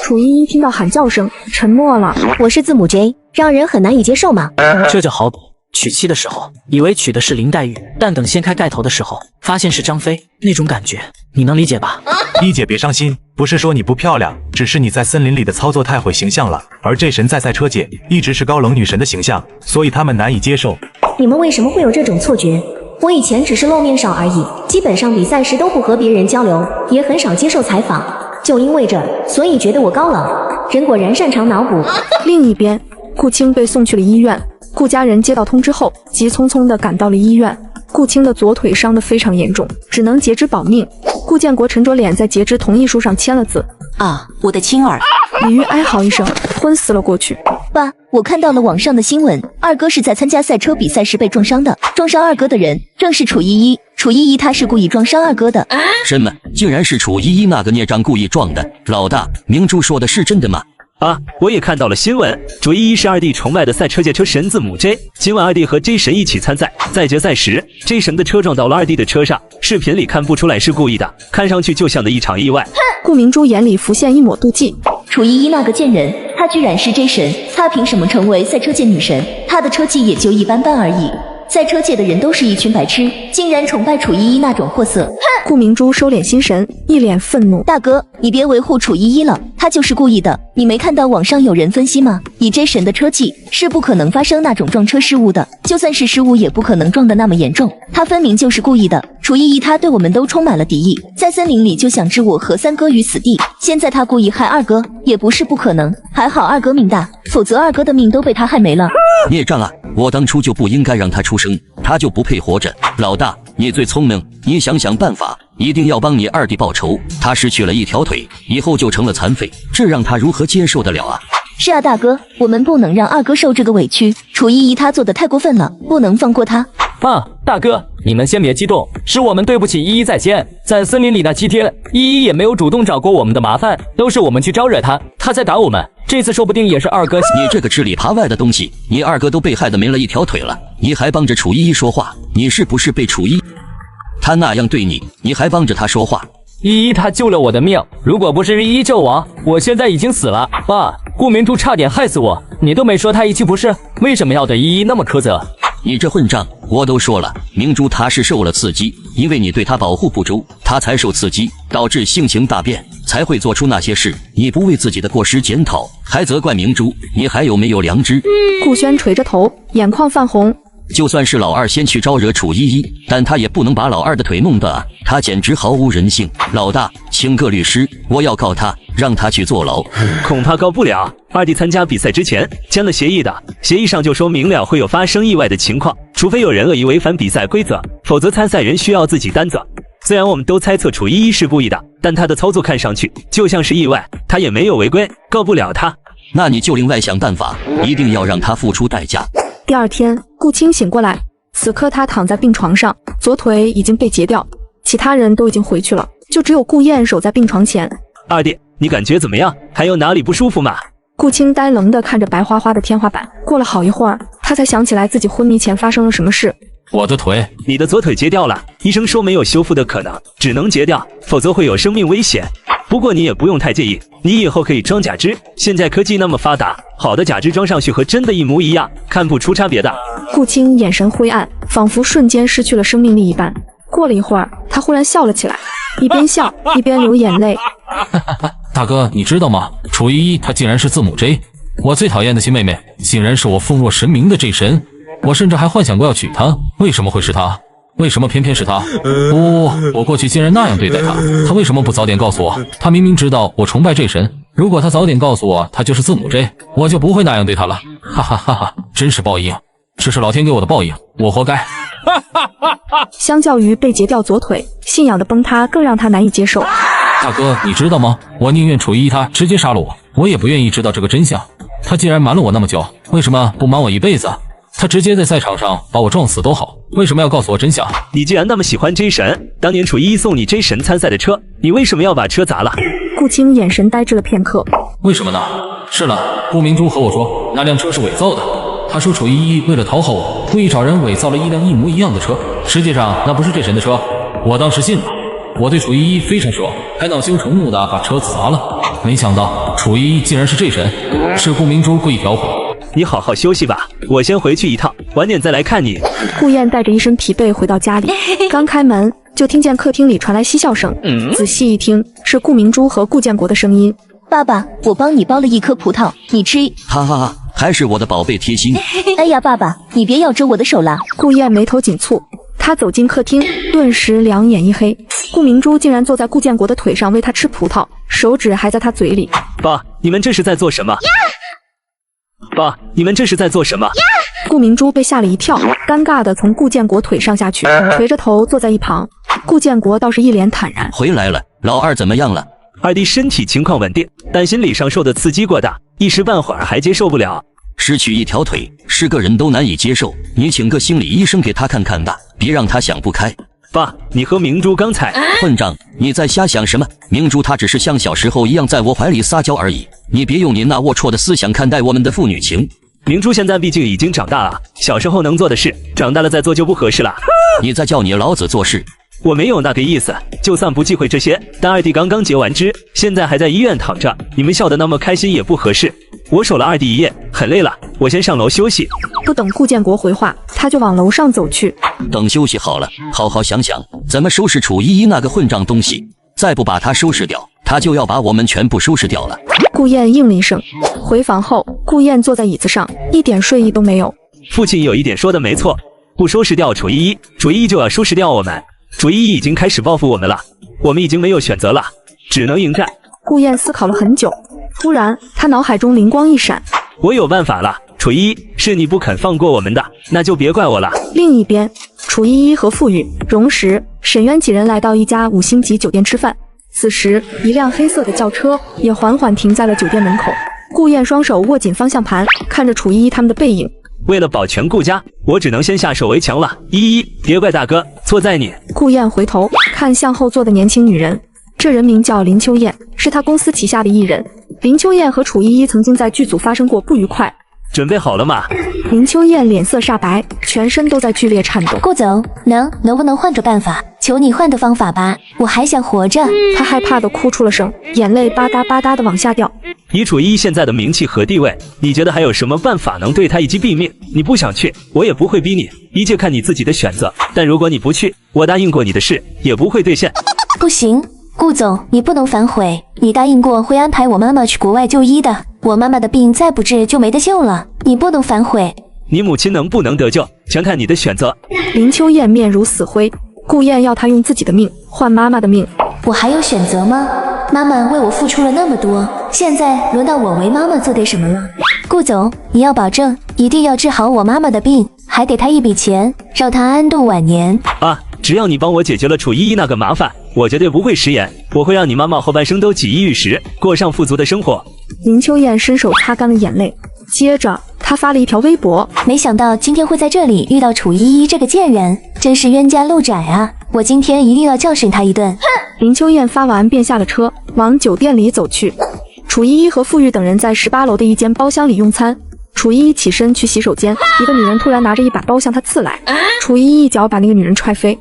楚依依听到喊叫声，沉默了。我是字母 J， 让人很难以接受吗？这就好比娶妻的时候，以为娶的是林黛玉，但等掀开盖头的时候，发现是张飞，那种感觉，你能理解吧？一姐别伤心，不是说你不漂亮，只是你在森林里的操作太毁形象了。而J神在赛车界一直是高冷女神的形象，所以他们难以接受。你们为什么会有这种错觉？我以前只是露面少而已，基本上比赛时都不和别人交流，也很少接受采访。就因为这，所以觉得我高冷。人果然擅长脑补。另一边，顾青被送去了医院。顾家人接到通知后，急匆匆地赶到了医院。顾青的左腿伤得非常严重，只能截肢保命。顾建国沉着脸在截肢同意书上签了字。啊，我的青儿！李玉哀嚎一声，昏死了过去。爸，我看到了网上的新闻，二哥是在参加赛车比赛时被撞伤的，撞伤二哥的人正是楚依依。楚依依她是故意撞伤二哥的。什么？竟然是楚依依那个孽障故意撞的？老大，明珠说的是真的吗？啊，我也看到了新闻，楚依依是二弟崇拜的赛车界车神字母 J。今晚二弟和 J 神一起参赛，在决赛时 ，J 神的车撞到了二弟的车上，视频里看不出来是故意的，看上去就像的一场意外。顾明珠眼里浮现一抹妒忌。楚依依那个贱人，她居然是 J 神，她凭什么成为赛车界女神？她的车技也就一般般而已。赛车界的人都是一群白痴，竟然崇拜楚依依那种货色。顾明珠收敛心神，一脸愤怒。大哥，你别维护楚依依了，她就是故意的。你没看到网上有人分析吗？以 J 神的车技，是不可能发生那种撞车失误的，就算是失误，也不可能撞得那么严重。她分明就是故意的。楚依依她对我们都充满了敌意，在森林里就想置我和三哥于死地。现在她故意害二哥，也不是不可能。还好二哥命大，否则二哥的命都被她害没了。孽障啊！我当初就不应该让他出生，他就不配活着。老大，你最聪明，你想想办法，一定要帮你二弟报仇。他失去了一条腿，以后就成了残废，这让他如何接受得了啊？是啊，大哥，我们不能让二哥受这个委屈。楚依依她做的太过分了，不能放过她。爸，大哥，你们先别激动，是我们对不起依依在先。在森林里那7天，依依也没有主动找过我们的麻烦，都是我们去招惹她，她在打我们。这次说不定也是二哥。你这个吃里扒外的东西，你二哥都被害得没了一条腿了，你还帮着楚依依说话，你是不是被楚依他那样对你，你还帮着他说话？依依她救了我的命，如果不是依依救我，我现在已经死了。爸，顾明珠差点害死我，你都没说她一气不是，为什么要对依依那么苛责？你这混账！我都说了，明珠她是受了刺激，因为你对她保护不周，她才受刺激，导致性情大变，才会做出那些事。你不为自己的过失检讨，还责怪明珠，你还有没有良知？顾轩垂着头，眼眶泛红。就算是老二先去招惹楚依依，但他也不能把老二的腿弄断啊！他简直毫无人性。老大，请个律师，我要告他，让他去坐牢。恐怕告不了。二弟参加比赛之前签了协议的，协议上就说明了会有发生意外的情况，除非有人恶意违反比赛规则，否则参赛人需要自己担责。虽然我们都猜测楚依依是故意的，但他的操作看上去就像是意外，他也没有违规，告不了他。那你就另外想办法，一定要让他付出代价。第二天，顾清醒过来，此刻他躺在病床上，左腿已经被截掉，其他人都已经回去了，就只有顾燕守在病床前。二弟，你感觉怎么样？还有哪里不舒服吗？顾清呆愣地看着白花花的天花板，过了好一会儿，他才想起来自己昏迷前发生了什么事。我的腿，你的左腿截掉了，医生说没有修复的可能，只能截掉，否则会有生命危险。不过你也不用太介意，你以后可以装假肢，现在科技那么发达，好的假肢装上去和真的一模一样，看不出差别的。顾清眼神灰暗，仿佛瞬间失去了生命力一般。过了一会儿，他忽然笑了起来，一边笑一边流眼泪。大哥，你知道吗？楚依依她竟然是字母 J， 我最讨厌的亲妹妹，竟然是我奉若神明的 J 神。我甚至还幻想过要娶她，为什么会是她？为什么偏偏是她？不，我过去竟然那样对待她，她为什么不早点告诉我？她明明知道我崇拜 J 神，如果她早点告诉我她就是字母 J， 我就不会那样对她了。哈哈哈哈，真是报应，这是老天给我的报应，我活该。相较于被截掉左腿，信仰的崩塌更让他难以接受。大哥，你知道吗？我宁愿楚依依她直接杀了我，我也不愿意知道这个真相。她既然瞒了我那么久，为什么不瞒我一辈子？他直接在赛场上把我撞死都好，为什么要告诉我真相？你既然那么喜欢 J 神，当年楚依依送你 J 神参赛的车，你为什么要把车砸了？顾清眼神呆滞了片刻。为什么呢？是了，顾明珠和我说那辆车是伪造的，他说楚依依为了讨好我，故意找人伪造了一辆一模一样的车，实际上那不是 J 神的车。我当时信了，我对楚依依非常失望，还恼羞成怒地把车子砸了。没想到楚依依竟然是 J 神，是顾明珠故意挑拨。你好好休息吧，我先回去一趟，晚点再来看你。顾燕带着一身疲惫回到家里，刚开门就听见客厅里传来嬉笑声，仔细一听是顾明珠和顾建国的声音。爸爸，我帮你剥了一颗葡萄，你吃。哈哈哈，还是我的宝贝贴心。哎呀，爸爸，你别咬着我的手啦。顾燕眉头紧蹙，她走进客厅，顿时两眼一黑。顾明珠竟然坐在顾建国的腿上喂他吃葡萄，手指还在他嘴里。爸，你们这是在做什么？爸，你们这是在做什么？顾明珠被吓了一跳，尴尬地从顾建国腿上下去，垂着头坐在一旁。顾建国倒是一脸坦然。回来了，老二怎么样了？二弟身体情况稳定，但心理上受的刺激过大，一时半会儿还接受不了。失去一条腿，是个人都难以接受。你请个心理医生给他看看吧，别让他想不开。爸，你和明珠刚才……混账！你在瞎想什么？明珠她只是像小时候一样在我怀里撒娇而已，你别用你那龌龊的思想看待我们的父女情。明珠现在毕竟已经长大了，小时候能做的事，长大了再做就不合适了。你在叫你老子做事？我没有那个意思，就算不忌讳这些，但二弟刚刚结完肢，现在还在医院躺着，你们笑得那么开心也不合适。我守了二弟一夜，很累了，我先上楼休息。不等顾建国回话，他就往楼上走去。等休息好了，好好想想怎么收拾楚依依那个混账东西，再不把他收拾掉，他就要把我们全部收拾掉了。顾燕应了一声。回房后，顾燕坐在椅子上，一点睡意都没有。父亲有一点说的没错，不收拾掉楚依依，楚依依就要收拾掉我们。楚依依已经开始报复我们了，我们已经没有选择了，只能迎战。顾燕思考了很久，突然他脑海中灵光一闪，我有办法了。楚依依，是你不肯放过我们的，那就别怪我了。另一边，楚依依和傅玉、荣石、沈渊几人来到一家5星级酒店吃饭。此时，一辆黑色的轿车也缓缓停在了酒店门口。顾燕双手握紧方向盘，看着楚依依他们的背影。为了保全顾家，我只能先下手为强了。依依，别怪大哥，错在你。顾燕回头看向后座的年轻女人，这人名叫林秋燕，是她公司旗下的艺人。林秋燕和楚依依曾经在剧组发生过不愉快。准备好了吗？林秋燕脸色煞白，全身都在剧烈颤抖。顾总，能不能换个办法？求你换个方法吧，我还想活着。她害怕的哭出了声，眼泪吧嗒吧嗒的往下掉。以楚依依现在的名气和地位，你觉得还有什么办法能对她一击毙命？你不想去，我也不会逼你，一切看你自己的选择。但如果你不去，我答应过你的事也不会兑现。不行，顾总，你不能反悔，你答应过会安排我妈妈去国外就医的，我妈妈的病再不治就没得救了，你不能反悔。你母亲能不能得救，全看你的选择。林秋燕面如死灰，顾燕要她用自己的命换妈妈的命。我还有选择吗？妈妈为我付出了那么多，现在轮到我为妈妈做点什么了。顾总，你要保证一定要治好我妈妈的病，还给她一笔钱，让她安度晚年。啊，只要你帮我解决了楚依依那个麻烦，我绝对不会食言，我会让你妈妈后半生都锦衣玉食，过上富足的生活。林秋燕伸手擦干了眼泪，接着她发了一条微博。没想到今天会在这里遇到楚依依这个贱人，真是冤家路窄啊！我今天一定要教训她一顿。林秋燕发完便下了车，往酒店里走去。楚依依和傅玉等人在18楼的一间包厢里用餐。楚依依起身去洗手间，一个女人突然拿着一把刀向她刺来，楚依依一脚把那个女人踹飞。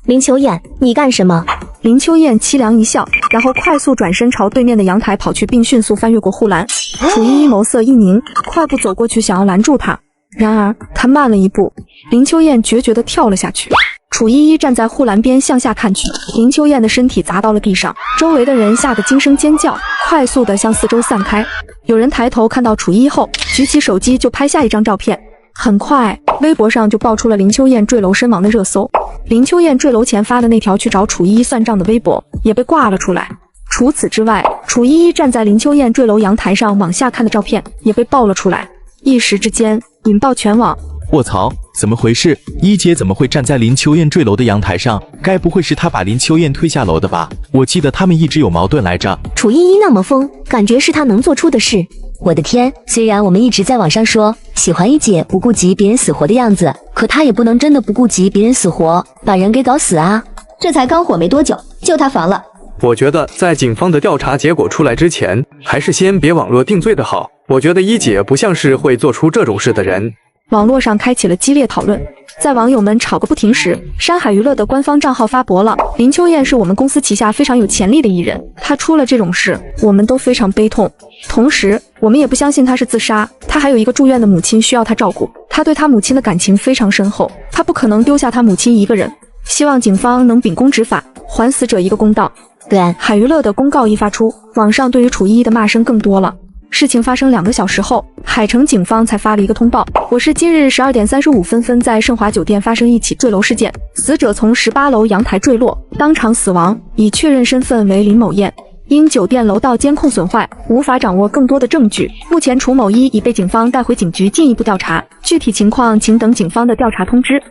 林秋燕，你干什么？林秋燕凄凉一笑，然后快速转身朝对面的阳台跑去，并迅速翻越过护栏。楚依依眸色一凝，快步走过去想要拦住她，然而她慢了一步。林秋燕决绝地跳了下去。楚依依站在护栏边向下看去，林秋燕的身体砸到了地上，周围的人吓得惊声尖叫，快速地向四周散开。有人抬头看到楚依依后，举起手机就拍下一张照片。很快，微博上就爆出了林秋燕坠楼身亡的热搜。林秋燕坠楼前发的那条去找楚依依算账的微博也被挂了出来。除此之外，楚依依站在林秋燕坠楼阳台上往下看的照片也被爆了出来，一时之间引爆全网。卧槽，怎么回事？一姐怎么会站在林秋燕坠楼的阳台上？该不会是她把林秋燕推下楼的吧？我记得他们一直有矛盾来着。楚依依那么疯，感觉是她能做出的事。我的天，虽然我们一直在网上说喜欢一姐不顾及别人死活的样子，可她也不能真的不顾及别人死活，把人给搞死啊！这才刚火没多久，就塌房了。我觉得在警方的调查结果出来之前，还是先别网络定罪的好。我觉得一姐不像是会做出这种事的人。网络上开启了激烈讨论，在网友们吵个不停时，山海娱乐的官方账号发博了：林秋燕是我们公司旗下非常有潜力的艺人，她出了这种事，我们都非常悲痛。同时，我们也不相信她是自杀，她还有一个住院的母亲需要她照顾，她对她母亲的感情非常深厚，她不可能丢下她母亲一个人。希望警方能秉公执法，还死者一个公道。对岸海娱乐的公告一发出，网上对于楚依依的骂声更多了。事情发生2个小时后，海城警方才发了一个通报：我市今日12点35分在盛华酒店发生一起坠楼事件，死者从18楼阳台坠落，当场死亡，已确认身份为林某燕。因酒店楼道监控损坏，无法掌握更多的证据，目前楚某一已被警方带回警局进一步调查，具体情况请等警方的调查通知。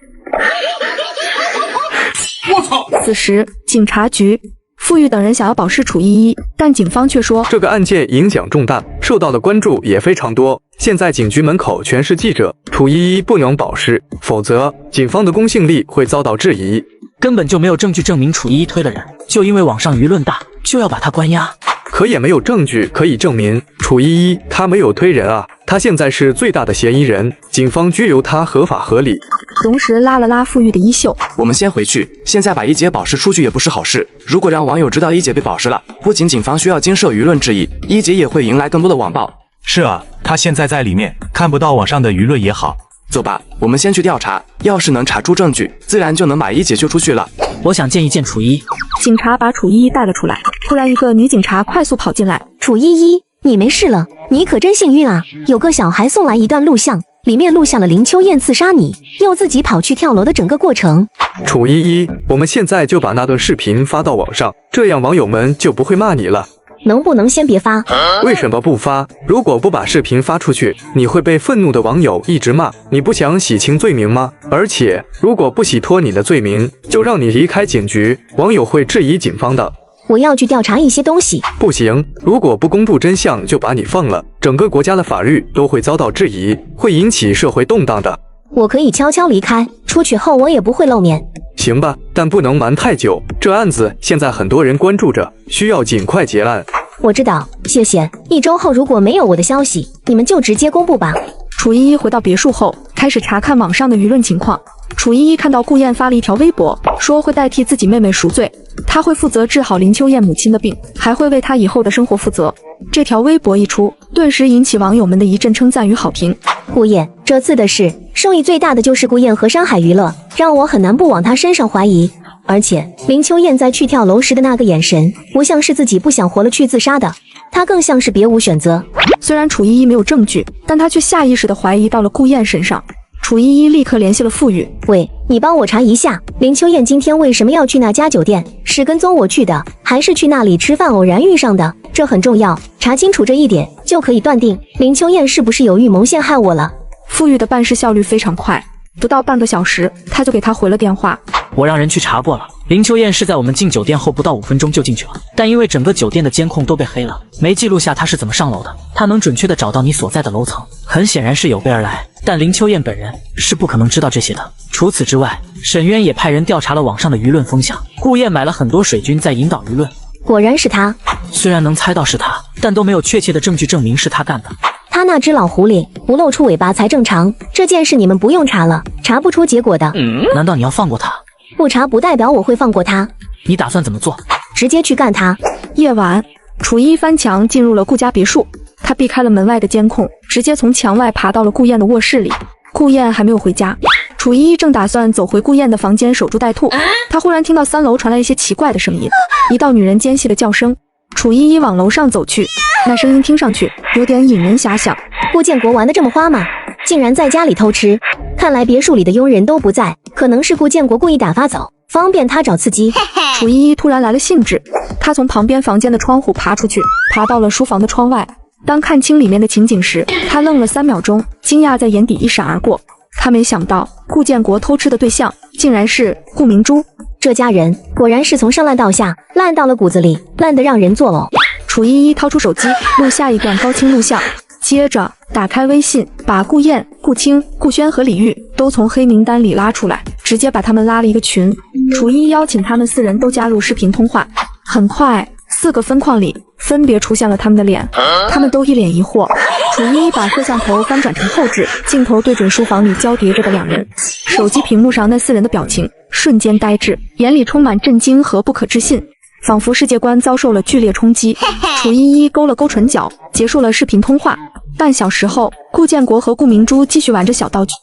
我操！此时，警察局傅玉等人想要保释楚依依，但警方却说这个案件影响重大，受到的关注也非常多。现在警局门口全是记者，楚依依不能保释，否则警方的公信力会遭到质疑。根本就没有证据证明楚依依推了人，就因为网上舆论大，就要把她关押。可也没有证据可以证明楚依依她没有推人啊，她现在是最大的嫌疑人，警方拘留她合法合理。同时拉了拉傅玉的衣袖，我们先回去，现在把一姐保释出去也不是好事。如果让网友知道一姐被保释了，不仅警方需要经受舆论质疑，一姐也会迎来更多的网暴。是啊，她现在在里面，看不到网上的舆论也好。走吧，我们先去调查，要是能查出证据，自然就能把一姐救出去了。我想见一见楚依。警察把楚依依带了出来，突然一个女警察快速跑进来。楚依依，你没事了，你可真幸运啊！有个小孩送来一段录像，里面录下了林秋燕刺杀你，又自己跑去跳楼的整个过程。楚依依，我们现在就把那段视频发到网上，这样网友们就不会骂你了。能不能先别发？为什么不发？如果不把视频发出去，你会被愤怒的网友一直骂。你不想洗清罪名吗？而且，如果不洗脱你的罪名，就让你离开警局，网友会质疑警方的。我要去调查一些东西。不行，如果不公布真相就把你放了，整个国家的法律都会遭到质疑，会引起社会动荡的。我可以悄悄离开，出去后我也不会露面。行吧，但不能瞒太久。这案子现在很多人关注着，需要尽快结案。我知道，谢谢。1周后如果没有我的消息，你们就直接公布吧。楚依依回到别墅后，开始查看网上的舆论情况。楚依依看到顾燕发了一条微博，说会代替自己妹妹赎罪，她会负责治好林秋燕母亲的病，还会为她以后的生活负责。这条微博一出，顿时引起网友们的一阵称赞与好评。顾燕这次的事，受益最大的就是顾燕和山海娱乐，让我很难不往她身上怀疑。而且林秋燕在去跳楼时的那个眼神，不像是自己不想活了去自杀的，她更像是别无选择。虽然楚依依没有证据，但她却下意识地怀疑到了顾燕身上。楚依依立刻联系了傅玉，喂，你帮我查一下，林秋燕今天为什么要去那家酒店？是跟踪我去的，还是去那里吃饭偶然遇上的？这很重要，查清楚这一点，就可以断定林秋燕是不是有预谋陷害我了。傅玉的办事效率非常快，不到半个小时，他就给他回了电话。我让人去查过了，林秋燕是在我们进酒店后不到5分钟就进去了，但因为整个酒店的监控都被黑了，没记录下她是怎么上楼的。她能准确地找到你所在的楼层，很显然是有备而来，但林秋燕本人是不可能知道这些的。除此之外，沈渊也派人调查了网上的舆论风向，顾燕买了很多水军在引导舆论。果然是他，虽然能猜到是他，但都没有确切的证据证明是他干的。他那只老狐狸不露出尾巴才正常，这件事你们不用查了，查不出结果的。难道你要放过他？不查不代表我会放过他。你打算怎么做？直接去干他。夜晚，楚依依翻墙进入了顾家别墅，她避开了门外的监控，直接从墙外爬到了顾燕的卧室里。顾燕还没有回家，楚依依正打算走回顾燕的房间守株待兔，她忽然听到3楼传来一些奇怪的声音，一道女人尖细的叫声。楚依依往楼上走去，那声音听上去有点引人遐想。顾建国玩得这么花吗？竟然在家里偷吃，看来别墅里的佣人都不在，可能是顾建国故意打发走，方便他找刺激。楚依依突然来了兴致，她从旁边房间的窗户爬出去，爬到了书房的窗外。当看清里面的情景时，她愣了3秒钟，惊讶在眼底一闪而过。她没想到顾建国偷吃的对象竟然是顾明珠，这家人果然是从上烂到下，烂到了骨子里，烂得让人作呕。楚依依掏出手机录下一段高清录像，接着打开微信，把顾燕、顾青、顾轩和李玉都从黑名单里拉出来，直接把他们拉了一个群。楚依依邀请他们4人都加入视频通话。很快4个分框里分别出现了他们的脸，他们都一脸疑惑。楚依依把摄像头翻转成后置，镜头对准书房里交叠着的2人，手机屏幕上那4人的表情瞬间呆滞，眼里充满震惊和不可置信，仿佛世界观遭受了剧烈冲击。楚依依勾了勾唇角，结束了视频通话。半小时后，顾建国和顾明珠继续玩着小道具，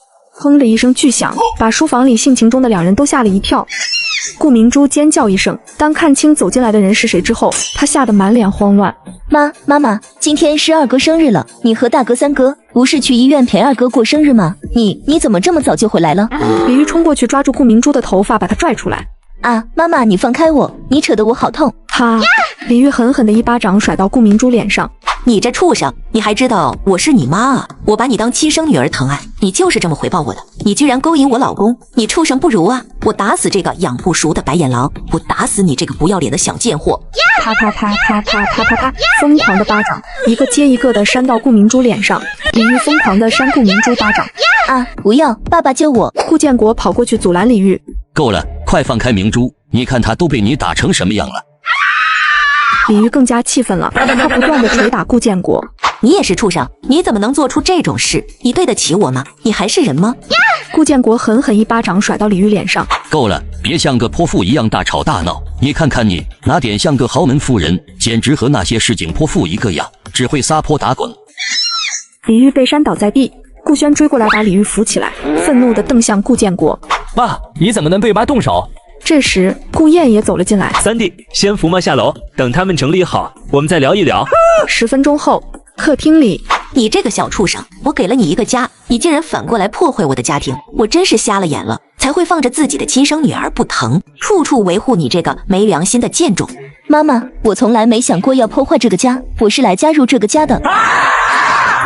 砰的一声巨响，把书房里性情中的2人都吓了一跳。顾明珠尖叫一声，当看清走进来的人是谁之后，她吓得满脸慌乱。妈妈，今天是2哥生日了，你和大哥、3哥不是去医院陪2哥过生日吗？你怎么这么早就回来了？李玉冲过去抓住顾明珠的头发，把她拽出来。啊，妈妈，你放开我，你扯得我好痛。哈！李玉狠狠的一巴掌甩到顾明珠脸上，你这畜生，你还知道我是你妈啊？我把你当亲生女儿疼爱，你就是这么回报我的。你居然勾引我老公，你畜生不如啊！我打死这个养不熟的白眼狼，我打死你这个不要脸的小贱货！啪啪啪啪啪啪啪啪，疯狂的巴掌一个接一个的扇到顾明珠脸上，李玉疯狂的扇顾明珠巴掌。啊！不要，爸爸救我！顾建国跑过去阻拦李玉。够了，快放开明珠！你看她都被你打成什么样了。李玉更加气愤了，他不断的捶打顾建国。你也是畜生，你怎么能做出这种事？你对得起我吗？你还是人吗？顾建国狠狠一巴掌甩到李玉脸上。够了，别像个泼妇一样大吵大闹。你看看你，哪点像个豪门妇人，简直和那些市井泼妇一个样，只会撒泼打滚。李玉被扇倒在地，顾轩追过来把李玉扶起来，愤怒地瞪向顾建国。爸，你怎么能对妈动手？这时顾燕也走了进来。三弟，先扶妈下楼，等他们整理好，我们再聊一聊。10分钟后，客厅里，你这个小畜生，我给了你一个家，你竟然反过来破坏我的家庭，我真是瞎了眼了，才会放着自己的亲生女儿不疼，处处维护你这个没良心的贱种。妈妈，我从来没想过要破坏这个家，我是来加入这个家的。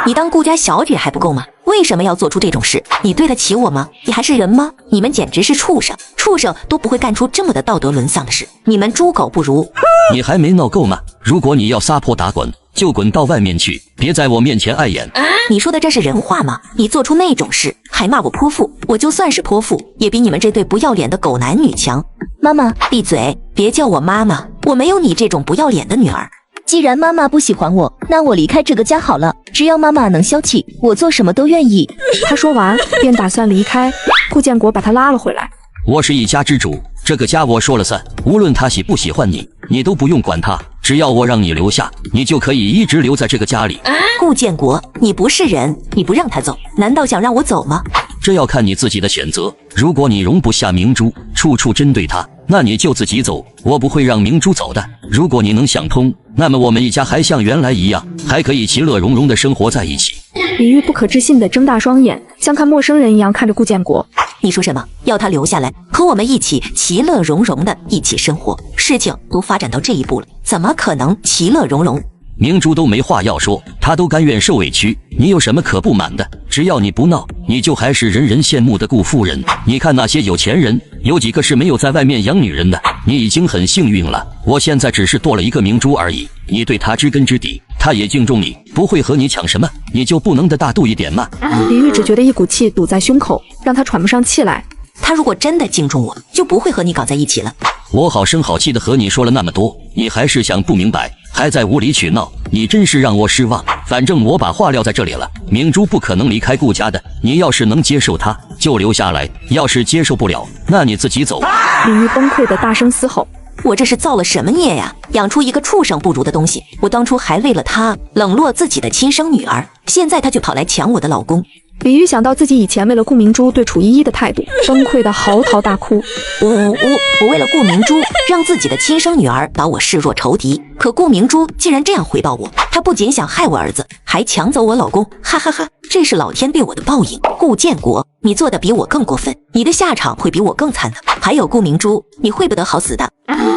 你当顾家小姐还不够吗？为什么要做出这种事？你对得起我吗？你还是人吗？你们简直是畜生，畜生都不会干出这么的道德沦丧的事，你们猪狗不如。你还没闹够吗？如果你要撒泼打滚，就滚到外面去，别在我面前碍眼。你说的这是人话吗？你做出那种事还骂我泼妇，我就算是泼妇，也比你们这对不要脸的狗男女强。妈妈，闭嘴，别叫我妈妈，我没有你这种不要脸的女儿。既然妈妈不喜欢我，那我离开这个家好了。只要妈妈能消气，我做什么都愿意。他说完便打算离开，顾建国把他拉了回来。我是一家之主，这个家我说了算，无论他喜不喜欢你，你都不用管他，只要我让你留下，你就可以一直留在这个家里。顾建国，你不是人，你不让他走，难道想让我走吗？这要看你自己的选择。如果你容不下明珠，处处针对她，那你就自己走，我不会让明珠走的。如果你能想通，那么我们一家还像原来一样，还可以其乐融融的生活在一起。李玉不可置信地睁大双眼，像看陌生人一样看着顾建国。你说什么？要他留下来和我们一起其乐融融的一起生活？事情都发展到这一步了，怎么可能其乐融融？明珠都没话要说，她都甘愿受委屈，你有什么可不满的？只要你不闹，你就还是人人羡慕的顾夫人。你看那些有钱人，有几个是没有在外面养女人的？你已经很幸运了，我现在只是多了一个明珠而已。你对她知根知底，她也敬重你，不会和你抢什么，你就不能的大度一点吗？李玉只觉得一股气堵在胸口，让他喘不上气来。他如果真的敬重我，就不会和你搞在一起了。我好声好气的和你说了那么多，你还是想不明白，还在无理取闹，你真是让我失望。反正我把话撂在这里了，明珠不可能离开顾家的，你要是能接受她，就留下来；要是接受不了，那你自己走。李玉崩溃的大声嘶吼：我这是造了什么孽呀？养出一个畜生不如的东西！我当初还为了他冷落自己的亲生女儿，现在他就跑来抢我的老公。李玉想到自己以前为了顾明珠对楚依依的态度，崩溃的嚎啕大哭。我为了顾明珠，让自己的亲生女儿把我视若仇敌，可顾明珠竟然这样回报我，她不仅想害我儿子，还抢走我老公，哈哈哈！这是老天对我的报应。顾建国，你做的比我更过分，你的下场会比我更惨的。还有顾明珠，你会不得好死的。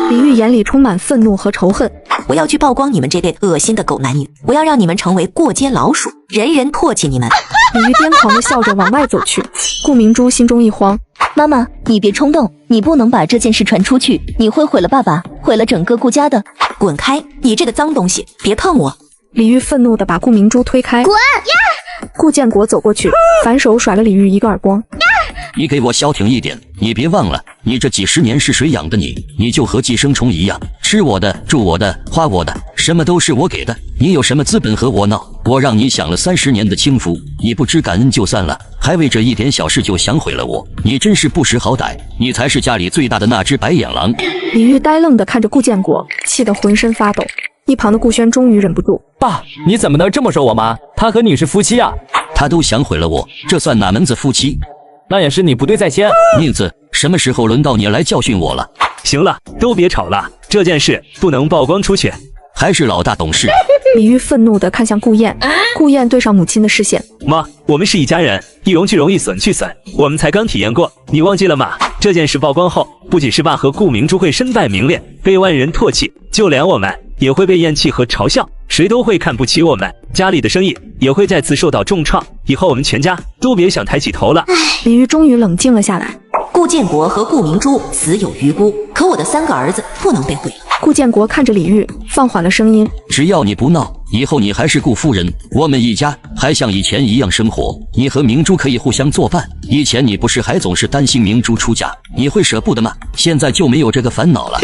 李玉眼里充满愤怒和仇恨。我要去曝光你们这对恶心的狗男女，我要让你们成为过街老鼠，人人唾弃你们。李玉癫狂地笑着往外走去，顾明珠心中一慌。妈妈，你别冲动，你不能把这件事传出去，你会毁了爸爸，毁了整个顾家的。滚开，你这个脏东西，别碰我！李玉愤怒地把顾明珠推开。滚！顾建国走过去，反手甩了李玉一个耳光。你给我消停一点！你别忘了，你这几十年是谁养的你？你就和寄生虫一样，吃我的，住我的，花我的，什么都是我给的。你有什么资本和我闹？我让你享了30年的清福，你不知感恩就算了，还为这一点小事就想毁了我，你真是不识好歹！你才是家里最大的那只白眼狼！李玉呆愣地看着顾建国，气得浑身发抖。一旁的顾轩终于忍不住：爸，你怎么能这么说我妈？她和你是夫妻啊！她都想毁了我，这算哪门子夫妻？那也是你不对在先。宁子，什么时候轮到你来教训我了？行了，都别吵了，这件事不能曝光出去。还是老大懂事。李玉愤怒地看向顾燕，顾燕对上母亲的视线：妈，我们是一家人，一荣俱荣，一损俱损，我们才刚体验过，你忘记了吗？这件事曝光后，不仅是爸和顾明珠会身败名裂，被万人唾弃，就连我们也会被厌弃和嘲笑，谁都会看不起我们，家里的生意也会再次受到重创，以后我们全家都别想抬起头了。李煜终于冷静了下来。顾建国和顾明珠死有余辜，可我的3个儿子不能被毁了。顾建国看着李煜，放缓了声音：只要你不闹，以后你还是顾夫人，我们一家还像以前一样生活。你和明珠可以互相作伴。以前你不是还总是担心明珠出嫁，你会舍不得吗？现在就没有这个烦恼了。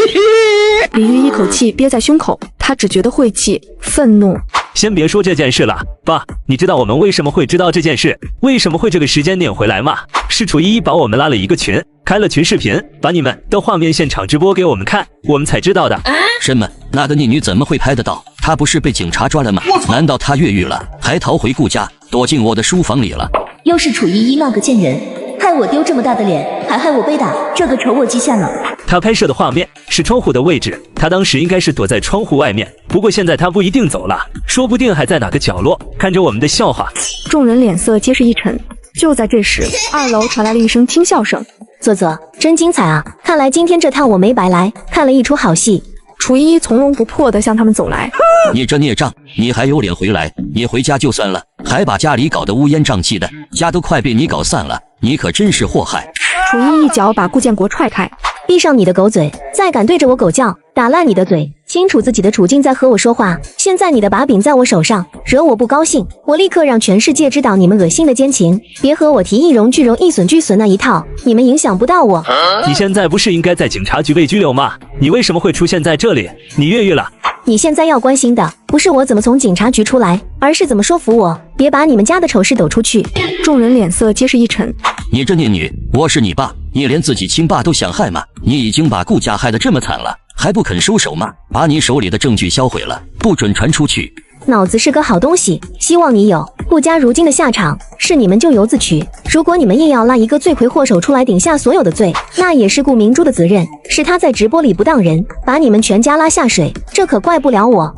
李煜一口气憋在胸口，他只觉得晦气、愤怒。先别说这件事了，爸，你知道我们为什么会知道这件事，为什么会这个时间点回来吗？是楚依依把我们拉了一个群，开了群视频，把你们的画面现场直播给我们看，我们才知道的。什么？那个逆女怎么会拍得到？她不是被警察抓了吗？难道她越狱了，还逃回顾家，躲进我的书房里了？又是楚依依那个贱人，害我丢这么大的脸，还害我被打，这个仇我记下了。他拍摄的画面是窗户的位置，他当时应该是躲在窗户外面，不过现在他不一定走了，说不定还在哪个角落看着我们的笑话。众人脸色皆是一沉。就在这时，2楼传来了一声听笑声。啧啧，真精彩啊！看来今天这趟我没白来，看了一出好戏。楚依依从容不迫地向他们走来。你这孽障，你还有脸回来？你回家就算了，还把家里搞得乌烟瘴气的，家都快被你搞散了，你可真是祸害。楚依依一脚把顾建国踹开。闭上你的狗嘴，再敢对着我狗叫，打烂你的嘴！清楚自己的处境再和我说话。现在你的把柄在我手上，惹我不高兴，我立刻让全世界知道你们恶心的奸情。别和我提一荣俱荣一损俱损那一套，你们影响不到我。你现在不是应该在警察局被拘留吗？你为什么会出现在这里？你越狱了？你现在要关心的不是我怎么从警察局出来，而是怎么说服我别把你们家的丑事抖出去。众人脸色皆是一沉。你这孽女，我是你爸，你连自己亲爸都想害吗？你已经把顾家害得这么惨了，还不肯收手吗？把你手里的证据销毁了，不准传出去。脑子是个好东西，希望你有。顾家如今的下场是你们咎由自取。如果你们硬要拉一个罪魁祸首出来顶下所有的罪，那也是顾明珠的责任，是他在直播里不当人，把你们全家拉下水，这可怪不了我。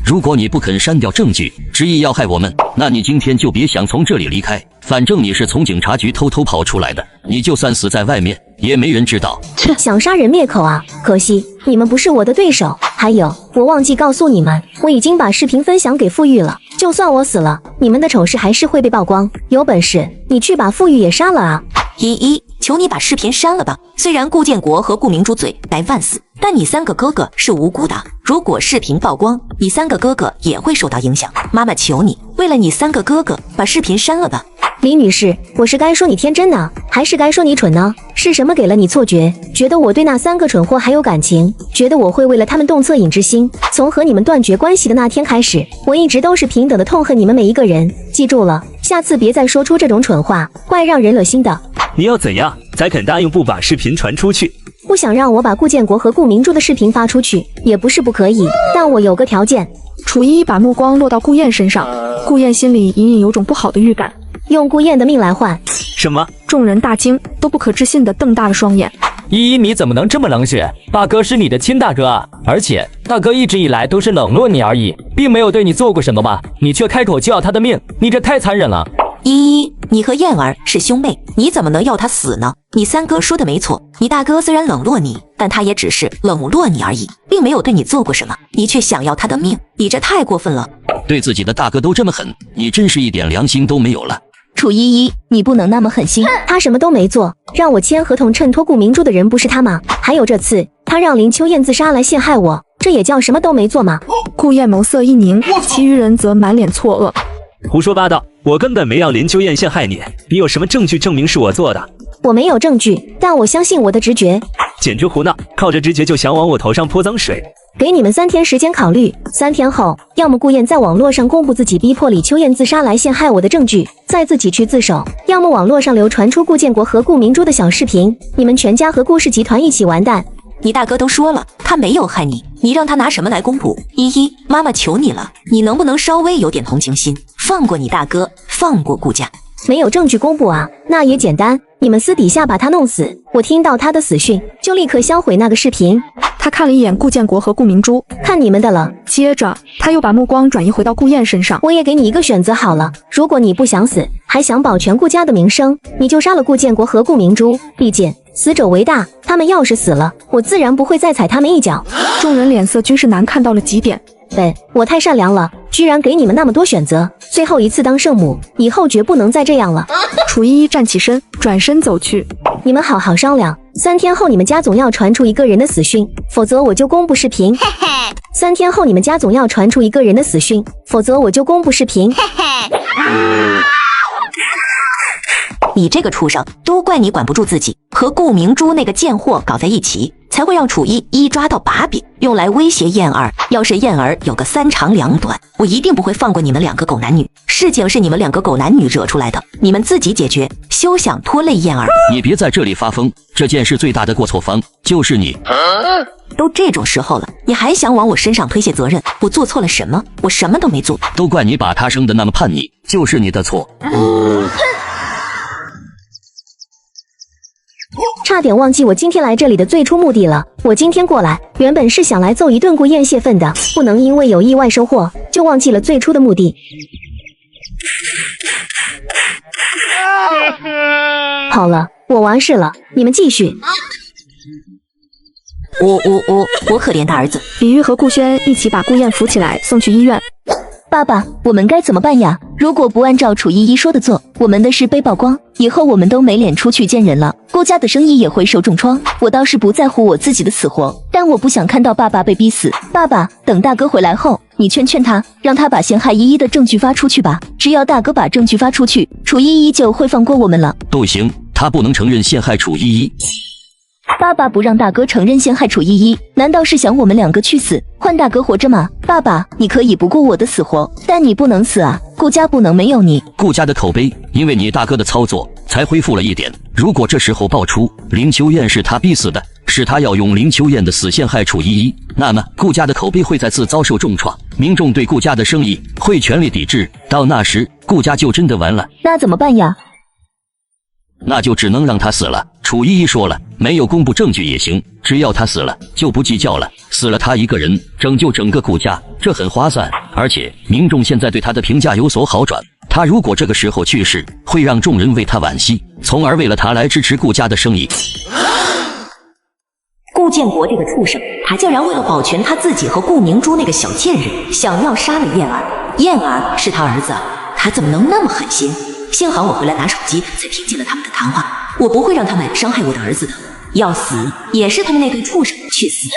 如果你不肯删掉证据，执意要害我们，那你今天就别想从这里离开。反正你是从警察局偷偷跑出来的，你就算死在外面，也没人知道。想杀人灭口啊！可惜你们不是我的对手。还有，我忘记告诉你们，我已经把视频分享给傅玉了。就算我死了，你们的丑事还是会被曝光。有本事你去把傅玉也杀了啊！依依，求你把视频删了吧。虽然顾建国和顾明珠罪该万死，但你3个哥哥是无辜的。如果视频曝光，你3个哥哥也会受到影响。妈妈求你，为了你3个哥哥，把视频删了吧。李女士，我是该说你天真呢，还是该说你蠢呢？是什么给了你错觉，觉得我对那3个蠢货还有感情，觉得我会为了他们动恻隐之心？从和你们断绝关系的那天开始，我一直都是平等的痛恨你们每一个人。记住了，下次别再说出这种蠢话，怪让人恶心的。你要怎样才肯答应不把视频传出去？不想让我把顾建国和顾明珠的视频发出去，也不是不可以，但我有个条件。楚依依把目光落到顾燕身上，顾燕心里隐隐有种不好的预感。用顾燕的命来换？什么？众人大惊，都不可置信地瞪大了双眼。依依，你怎么能这么冷血？大哥是你的亲大哥啊，而且大哥一直以来都是冷落你而已，并没有对你做过什么吧？你却开口就要他的命，你这太残忍了。依依，你和燕儿是兄妹，你怎么能要他死呢？你3哥说的没错，你大哥虽然冷落你，但他也只是冷落你而已，并没有对你做过什么，你却想要他的命，你这太过分了。对自己的大哥都这么狠，你真是一点良心都没有了。楚依依，你不能那么狠心。他什么都没做，让我签合同衬托顾明珠的人不是他吗？还有这次他让林秋燕自杀来陷害我，这也叫什么都没做吗？顾燕眸色一凝，其余人则满脸错愕。胡说八道，我根本没让林秋燕陷害你，你有什么证据证明是我做的？我没有证据，但我相信我的直觉。简直胡闹，靠着直觉就想往我头上泼脏水。给你们3天时间考虑，3天后，要么顾燕在网络上公布自己逼迫李秋燕自杀来陷害我的证据，再自己去自首；要么网络上流传出顾建国和顾明珠的小视频，你们全家和顾氏集团一起完蛋。你大哥都说了，他没有害你，你让他拿什么来公布？依依，妈妈求你了，你能不能稍微有点同情心，放过你大哥，放过顾家？没有证据公布啊？那也简单，你们私底下把他弄死，我听到他的死讯就立刻销毁那个视频。他看了一眼顾建国和顾明珠，看你们的了。接着他又把目光转移回到顾燕身上。我也给你一个选择好了，如果你不想死，还想保全顾家的名声，你就杀了顾建国和顾明珠。毕竟死者为大，他们要是死了，我自然不会再踩他们一脚。众人脸色均是难看到了极点。对，我太善良了，居然给你们那么多选择。最后一次当圣母，以后绝不能再这样了。楚依依站起身，转身走去。你们好好商量，3天后你们家总要传出一个人的死讯，否则我就公布视频。3天后你们家总要传出一个人的死讯，否则我就公布视频。你这个畜生，都怪你管不住自己，和顾明珠那个贱货搞在一起，才会让楚依依抓到把柄，用来威胁燕儿。要是燕儿有个3长2短，我一定不会放过你们2个狗男女。事情是你们2个狗男女惹出来的，你们自己解决，休想拖累燕儿。你别在这里发疯，这件事最大的过错方就是你。都这种时候了，你还想往我身上推卸责任？我做错了什么？我什么都没做。都怪你把他生得那么叛逆，就是你的错。差点忘记我今天来这里的最初目的了。我今天过来，原本是想来揍一顿顾燕泄愤的，不能因为有意外收获，就忘记了最初的目的。好了，我完事了，你们继续。我可怜的儿子。李玉和顾轩一起把顾燕扶起来，送去医院。爸爸，我们该怎么办呀？如果不按照楚依依说的做，我们的事被曝光，以后我们都没脸出去见人了，顾家的生意也会受重创。我倒是不在乎我自己的死活，但我不想看到爸爸被逼死。爸爸，等大哥回来后，你劝劝他，让他把陷害依依的证据发出去吧。只要大哥把证据发出去，楚依依就会放过我们了。不行，他不能承认陷害楚依依。爸爸不让大哥承认陷害楚依依，难道是想我们2个去死，换大哥活着吗？爸爸，你可以不顾我的死活，但你不能死啊！顾家不能没有你。顾家的口碑因为你大哥的操作才恢复了一点。如果这时候爆出林秋燕是他逼死的，是他要用林秋燕的死陷害楚依依，那么顾家的口碑会再次遭受重创，民众对顾家的生意会全力抵制。到那时，顾家就真的完了。那怎么办呀？那就只能让他死了。楚依依说了，没有公布证据也行，只要他死了就不计较了。死了他一个人，拯救整个顾家，这很划算。而且民众现在对他的评价有所好转，他如果这个时候去世，会让众人为他惋惜，从而为了他来支持顾家的生意。顾建国这个畜生，他竟然为了保全他自己和顾明珠那个小贱人，想要杀了燕儿。燕儿是他儿子，他怎么能那么狠心？幸好我回来拿手机，才听见了他们的谈话。我不会让他们伤害我的儿子的，要死也是他们那对畜生去死。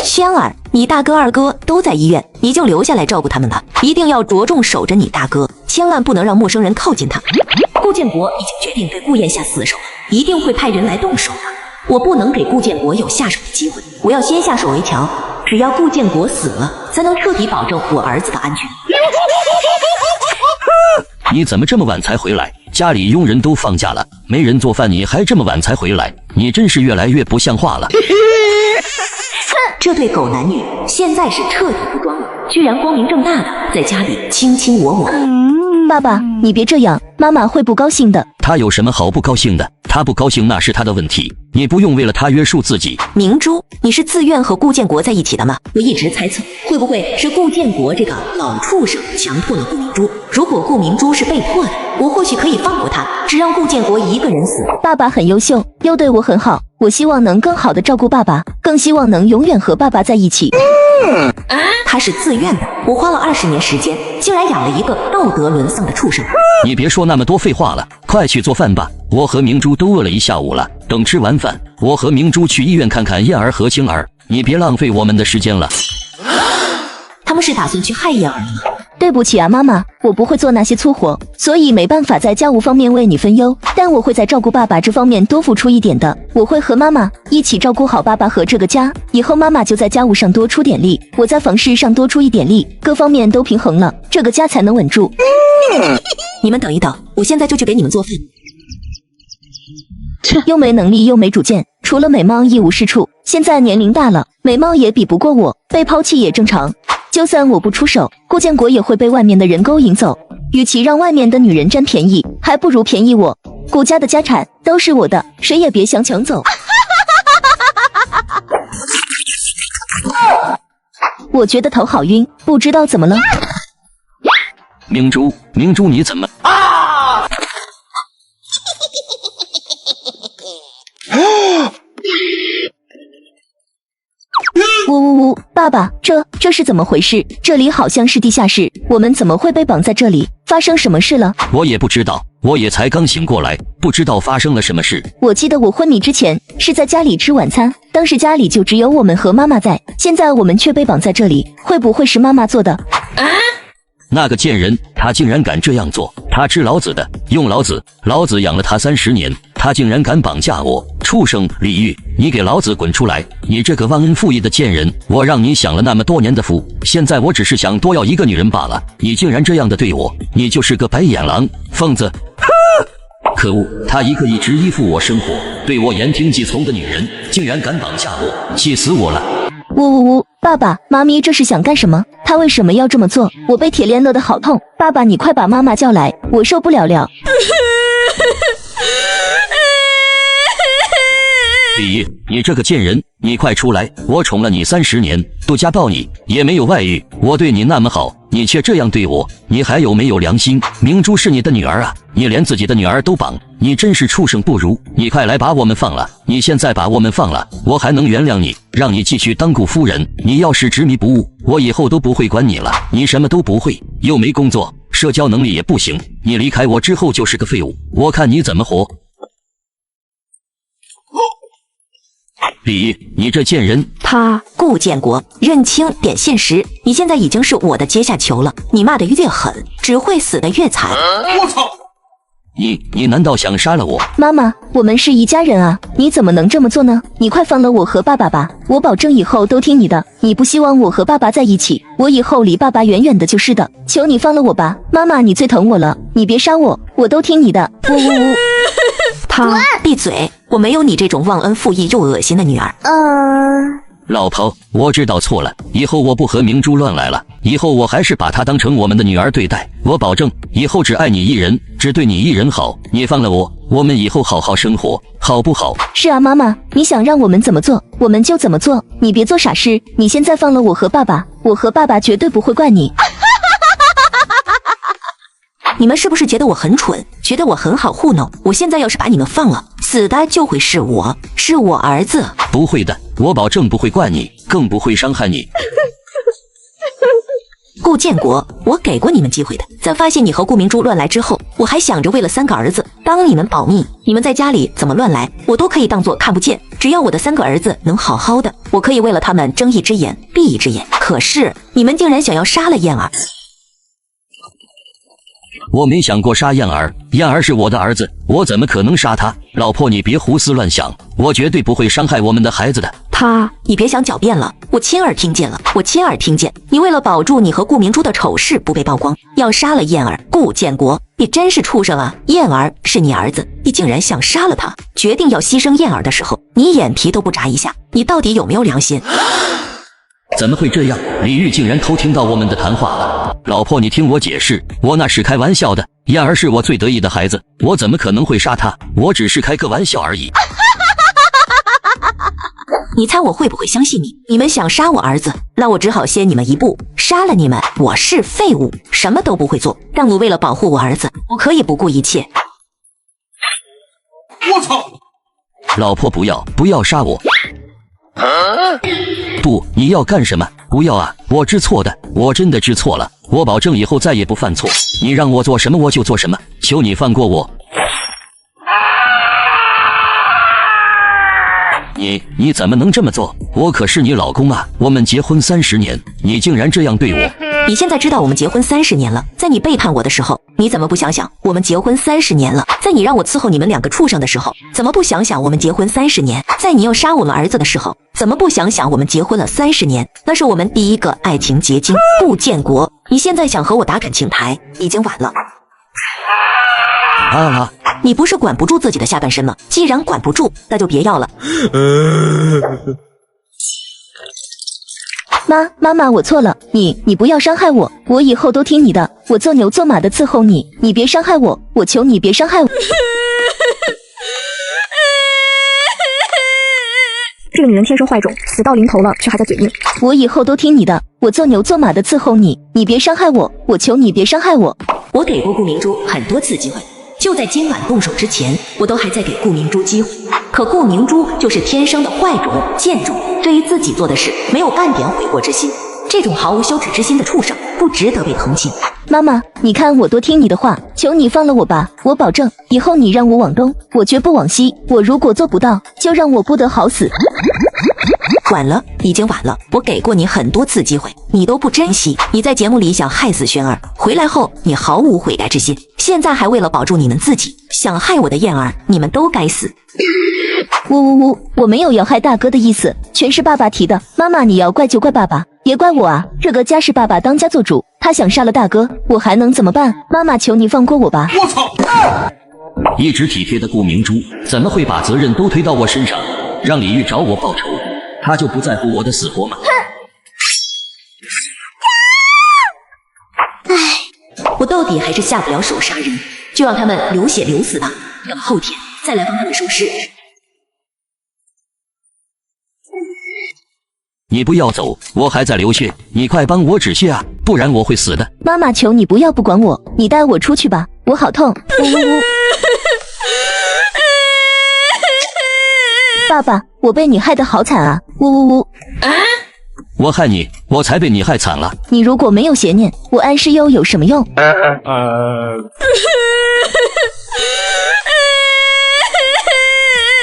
轩儿，你大哥二哥都在医院，你就留下来照顾他们吧，一定要着重守着你大哥，千万不能让陌生人靠近他。顾建国已经决定对顾燕下死手了，一定会派人来动手的。我不能给顾建国有下手的机会，我要先下手为强。只要顾建国死了，才能彻底保证我儿子的安全。你怎么这么晚才回来？家里佣人都放假了，没人做饭，你还这么晚才回来，你真是越来越不像话了。这对狗男女现在是彻底不装了，居然光明正大的在家里卿卿我我。爸爸，你别这样，妈妈会不高兴的。他有什么好不高兴的？他不高兴那是他的问题，你不用为了他约束自己。明珠，你是自愿和顾建国在一起的吗？我一直猜测，会不会是顾建国这个老畜生强迫了顾明珠？如果顾明珠是被迫的，我或许可以放过他，只让顾建国一个人死。爸爸很优秀，又对我很好，我希望能更好的照顾爸爸，更希望能永远和爸爸在一起。他是自愿的，我花了20年时间，竟然养了一个道德沦丧的畜生。你别说那么多废话了，快去做饭吧。我和明珠都饿了一下午了，等吃完饭，我和明珠去医院看看燕儿和青儿。你别浪费我们的时间了。他们是打算去害燕儿吗？对不起啊，妈妈，我不会做那些粗活，所以没办法在家务方面为你分忧，但我会在照顾爸爸这方面多付出一点的。我会和妈妈一起照顾好爸爸和这个家，以后妈妈就在家务上多出点力，我在房事上多出一点力，各方面都平衡了，这个家才能稳住。你们等一等，我现在就去给你们做饭。又没能力又没主见，除了美貌一无是处。现在年龄大了，美貌也比不过我，被抛弃也正常。就算我不出手，顾建国也会被外面的人勾引走。与其让外面的女人占便宜，还不如便宜我。顾家的家产都是我的，谁也别想抢走。我觉得头好晕，不知道怎么了。明珠，你怎么？爸爸，这是怎么回事？这里好像是地下室，我们怎么会被绑在这里？发生什么事了？我也不知道，我也才刚醒过来，不知道发生了什么事。我记得我昏迷之前是在家里吃晚餐，当时家里就只有我们和妈妈在，现在我们却被绑在这里，会不会是妈妈做的？那个贱人，他竟然敢这样做！他吃老子的，用老子养了他30年，他竟然敢绑架我！畜生！李玉，你给老子滚出来！你这个忘恩负义的贱人！我让你享了那么多年的福，现在我只是想多要一个女人罢了，你竟然这样的对我！你就是个白眼狼，疯子！可恶！她一个一直依附我生活，对我言听计从的女人，竟然敢绑架我，气死我了！呜！爸爸妈咪这是想干什么？他为什么要这么做？我被铁链勒得好痛！爸爸，你快把妈妈叫来，我受不了了。李毅，你这个贱人，你快出来！我宠了你30年，都家暴你，也没有外遇，我对你那么好，你却这样对我，你还有没有良心？明珠是你的女儿啊，你连自己的女儿都绑，你真是畜生不如！你快来把我们放了！你现在把我们放了，我还能原谅你，让你继续当顾夫人。你要是执迷不悟，我以后都不会管你了。你什么都不会，又没工作，社交能力也不行，你离开我之后就是个废物，我看你怎么活！李毅，你这贱人！顾建国，认清点现实，你现在已经是我的阶下囚了。你骂得越狠，只会死得越惨。我操！你难道想杀了我？妈妈，我们是一家人啊，你怎么能这么做呢？你快放了我和爸爸吧，我保证以后都听你的。你不希望我和爸爸在一起，我以后离爸爸远远的就是的。求你放了我吧，妈妈，你最疼我了，你别杀我，我都听你的。呜！闭嘴！我没有你这种忘恩负义又恶心的女儿。老婆，我知道错了，以后我不和明珠乱来了，以后我还是把她当成我们的女儿对待，我保证以后只爱你一人，只对你一人好。你放了我，我们以后好好生活，好不好？是啊，妈妈，你想让我们怎么做，我们就怎么做，你别做傻事。你现在放了我和爸爸，我和爸爸绝对不会怪你。你们是不是觉得我很蠢，觉得我很好糊弄？我现在要是把你们放了，死的就会是我儿子。不会的，我保证不会怪你，更不会伤害你。顾建国，我给过你们机会的，在发现你和顾明珠乱来之后，我还想着为了3个儿子帮你们保密，你们在家里怎么乱来，我都可以当作看不见，只要我的3个儿子能好好的，我可以为了他们睁一只眼闭一只眼。可是你们竟然想要杀了燕儿。我没想过杀燕儿，燕儿是我的儿子，我怎么可能杀他？老婆，你别胡思乱想，我绝对不会伤害我们的孩子的。你别想狡辩了，我亲耳听见了，你为了保住你和顾明珠的丑事不被曝光，要杀了燕儿。顾建国，你真是畜生啊！燕儿是你儿子，你竟然想杀了他，决定要牺牲燕儿的时候，你眼皮都不眨一下，你到底有没有良心？怎么会这样？李玉竟然偷听到我们的谈话了。老婆，你听我解释，我那是开玩笑的，燕儿是我最得意的孩子，我怎么可能会杀他？我只是开个玩笑而已。你猜我会不会相信你？你们想杀我儿子，那我只好先你们一步，杀了你们。我是废物，什么都不会做，但我为了保护我儿子，我可以不顾一切。我操！老婆，不要杀我！不，你要干什么？不要啊！我知错的，我真的知错了，我保证以后再也不犯错。你让我做什么我就做什么，求你放过我。你怎么能这么做？我可是你老公啊，我们结婚30年，你竟然这样对我！你现在知道我们结婚30年了，在你背叛我的时候，你怎么不想想我们结婚30年了？在你让我伺候你们2个畜生的时候，怎么不想想我们结婚30年？在你要杀我们儿子的时候，怎么不想想我们结婚了30年？那是我们第一个爱情结晶。顾建国，你现在想和我打感情牌，已经晚了。你不是管不住自己的下半身吗？既然管不住，那就别要了。妈妈，我错了，你不要伤害我，我以后都听你的，我做牛做马的伺候你，你别伤害我，我求你别伤害我。这个女人天生坏种，死到临头了却还在嘴硬。我以后都听你的，我做牛做马的伺候你，你别伤害我，我求你别伤害我。我给过顾明珠很多次机会，就在今晚动手之前，我都还在给顾明珠机会。可可顾明珠就是天生的坏种、贱种，对于自己做的事没有半点悔过之心。这种毫无羞耻之心的畜生，不值得被同情。妈妈，你看我多听你的话，求你放了我吧，我保证以后你让我往东，我绝不往西，我如果做不到，就让我不得好死。晚了，已经晚了，我给过你很多次机会，你都不珍惜。你在节目里想害死轩儿，回来后你毫无悔改之心，现在还为了保住你们自己，想害我的燕儿，你们都该死。我没有要害大哥的意思，全是爸爸提的。妈妈，你要怪就怪爸爸，别怪我啊！这个家是爸爸当家做主，他想杀了大哥，我还能怎么办？妈妈，求你放过我吧！我操！一直体贴的顾明珠怎么会把责任都推到我身上，让李玉找我报仇？他就不在乎我的死活吗？我到底还是下不了手杀人，就让他们流血流死吧，等后天再来帮他们收尸。你不要走，我还在流血，你快帮我止血啊，不然我会死的。妈妈，求你不要不管我，你带我出去吧，我好痛。爸爸，我被你害得好惨啊！我害你，我才被你害惨了。你如果没有邪念，我安世优有什么用？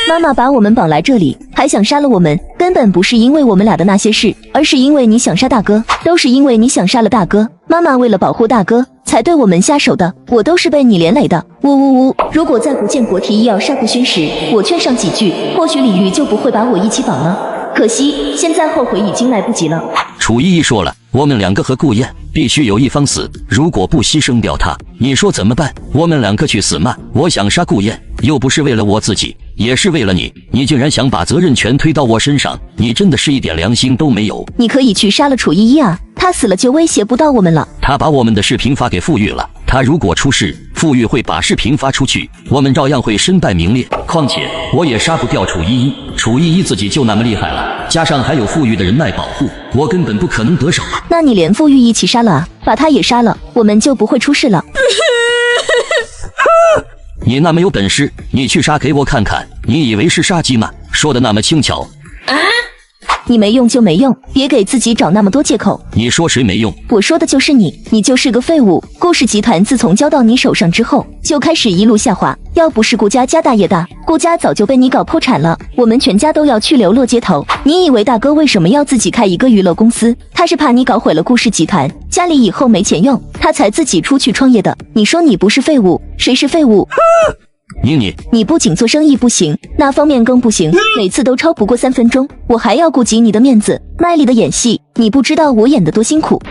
妈妈把我们绑来这里，还想杀了我们，根本不是因为我们俩的那些事，而是因为你想杀大哥，都是因为你想杀了大哥。妈妈为了保护大哥，才对我们下手的，我都是被你连累的。如果在不建国提议要杀顾轩时，我劝上几句，或许李玉就不会把我一起绑了。可惜现在后悔已经来不及了。楚依依说了，我们两个和顾燕必须有一方死，如果不牺牲掉他，你说怎么办？我们两个去死吗？我想杀顾燕，又不是为了我自己，也是为了你。你竟然想把责任全推到我身上，你真的是一点良心都没有。你可以去杀了楚依依啊，他死了就威胁不到我们了。他把我们的视频发给傅玉了，他如果出事，傅玉会把视频发出去，我们照样会身败名裂。况且我也杀不掉楚依依，楚依依自己就那么厉害了，加上还有傅玉的人脉保护，我根本不可能得手啊。那你连傅玉一起杀了啊，把他也杀了，我们就不会出事了。你那么有本事，你去杀给我看看，你以为是杀鸡吗？说的那么轻巧。你没用就没用，别给自己找那么多借口。你说谁没用？我说的就是你，你就是个废物。顾氏集团自从交到你手上之后，就开始一路下滑。要不是顾家家大业大，顾家早就被你搞破产了，我们全家都要去流落街头。你以为大哥为什么要自己开一个娱乐公司？他是怕你搞毁了顾氏集团，家里以后没钱用，他才自己出去创业的。你说你不是废物，谁是废物？你不仅做生意不行，那方面更不行，每次都超不过3分钟，我还要顾及你的面子，卖力的演戏，你不知道我演得多辛苦。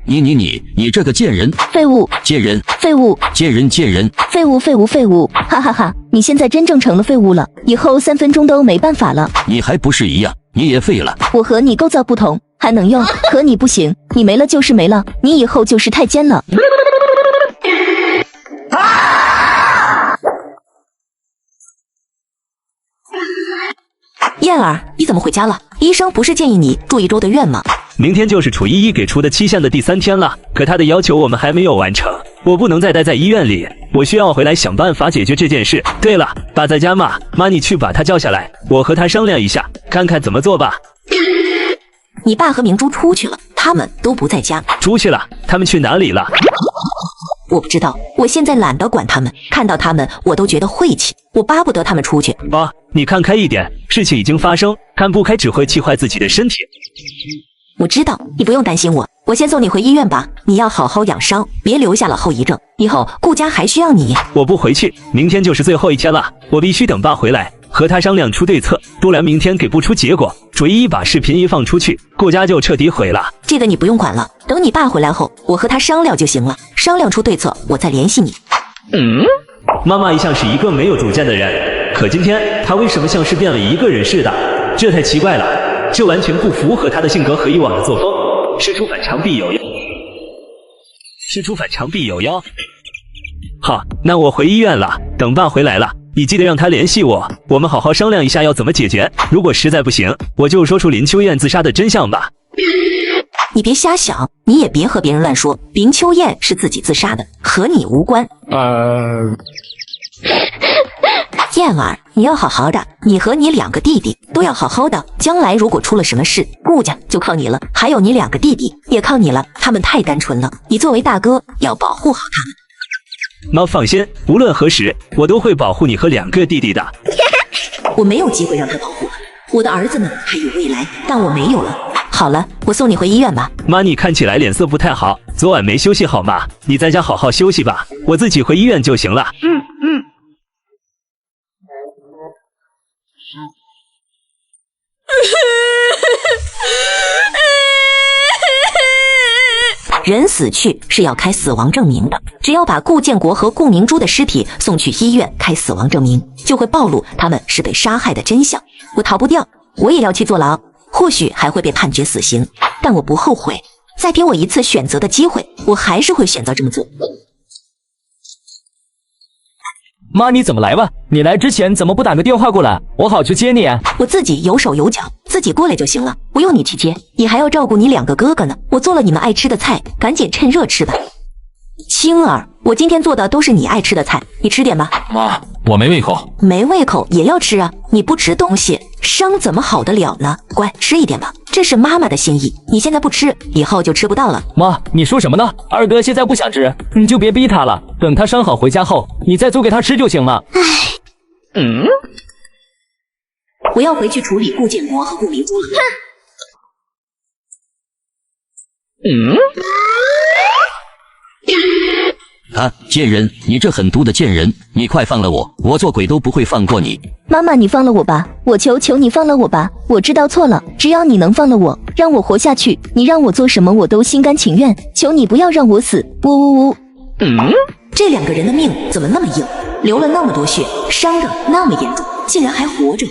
你这个贱人，废物，贱人，废物，贱人，废物，哈哈哈！你现在真正成了废物了，以后3分钟都没办法了。你还不是一样，你也废了。我和你构造不同，还能用，可你不行，你没了就是没了，你以后就是太监了。燕儿，你怎么回家了？医生不是建议你住1周的院吗？明天就是楚依依给出的期限的第3天了，可她的要求我们还没有完成，我不能再待在医院里，我需要回来想办法解决这件事。对了，爸在家吗？妈，你去把他叫下来，我和他商量一下，看看怎么做吧。你爸和明珠出去了，他们都不在家。出去了？他们去哪里了？我不知道，我现在懒得管他们，看到他们我都觉得晦气，我巴不得他们出去。妈，你看开一点，事情已经发生，看不开只会气坏自己的身体。我知道，你不用担心我，我先送你回医院吧，你要好好养伤，别留下了后遗症，以后顾家还需要你。我不回去，明天就是最后一天了，我必须等爸回来，和他商量出对策，不然明天给不出结果，楚依依把视频一放出去，顾家就彻底毁了。这个你不用管了，等你爸回来后，我和他商量就行了，商量出对策，我再联系你。妈妈一向是一个没有主见的人，可今天她为什么像是变了一个人似的？这太奇怪了，这完全不符合她的性格和以往的作风。事出反常必有妖。好，那我回医院了，等爸回来了，你记得让他联系我，我们好好商量一下要怎么解决。如果实在不行，我就说出林秋燕自杀的真相吧。你别瞎想，你也别和别人乱说，林秋燕是自己自杀的，和你无关。燕儿，你要好好的，你和你2个弟弟都要好好的。将来如果出了什么事，顾家就靠你了。还有你2个弟弟也靠你了，他们太单纯了，你作为大哥要保护好他们。妈放心，无论何时，我都会保护你和2个弟弟的。我没有机会让他保护了，我的儿子们还有未来，但我没有了。好了，我送你回医院吧。妈，你看起来脸色不太好，昨晚没休息好吗？你在家好好休息吧，我自己回医院就行了。人死去是要开死亡证明的，只要把顾建国和顾明珠的尸体送去医院开死亡证明，就会暴露他们是被杀害的真相。我逃不掉，我也要去坐牢，或许还会被判决死刑，但我不后悔。再给我一次选择的机会，我还是会选择这么做。妈，你怎么来吧？你来之前怎么不打个电话过来，我好去接你？我自己有手有脚，自己过来就行了，不用你去接。你还要照顾你2个哥哥呢。我做了你们爱吃的菜，赶紧趁热吃吧。青儿，我今天做的都是你爱吃的菜，你吃点吧。妈，我没胃口。没胃口也要吃啊，你不吃东西，伤怎么好得了呢？乖，吃一点吧，这是妈妈的心意。你现在不吃，以后就吃不到了。妈，你说什么呢？二哥现在不想吃，你就别逼他了，等他伤好回家后，你再做给他吃就行了。我要回去处理顾建国和顾明珠了。啊，贱人，你这狠毒的贱人，你快放了我，我做鬼都不会放过你。妈妈，你放了我吧，我求求你放了我吧，我知道错了，只要你能放了我，让我活下去，你让我做什么我都心甘情愿，求你不要让我死。呜呜呜。这2个人的命怎么那么硬，流了那么多血，伤得那么严重，竟然还活着。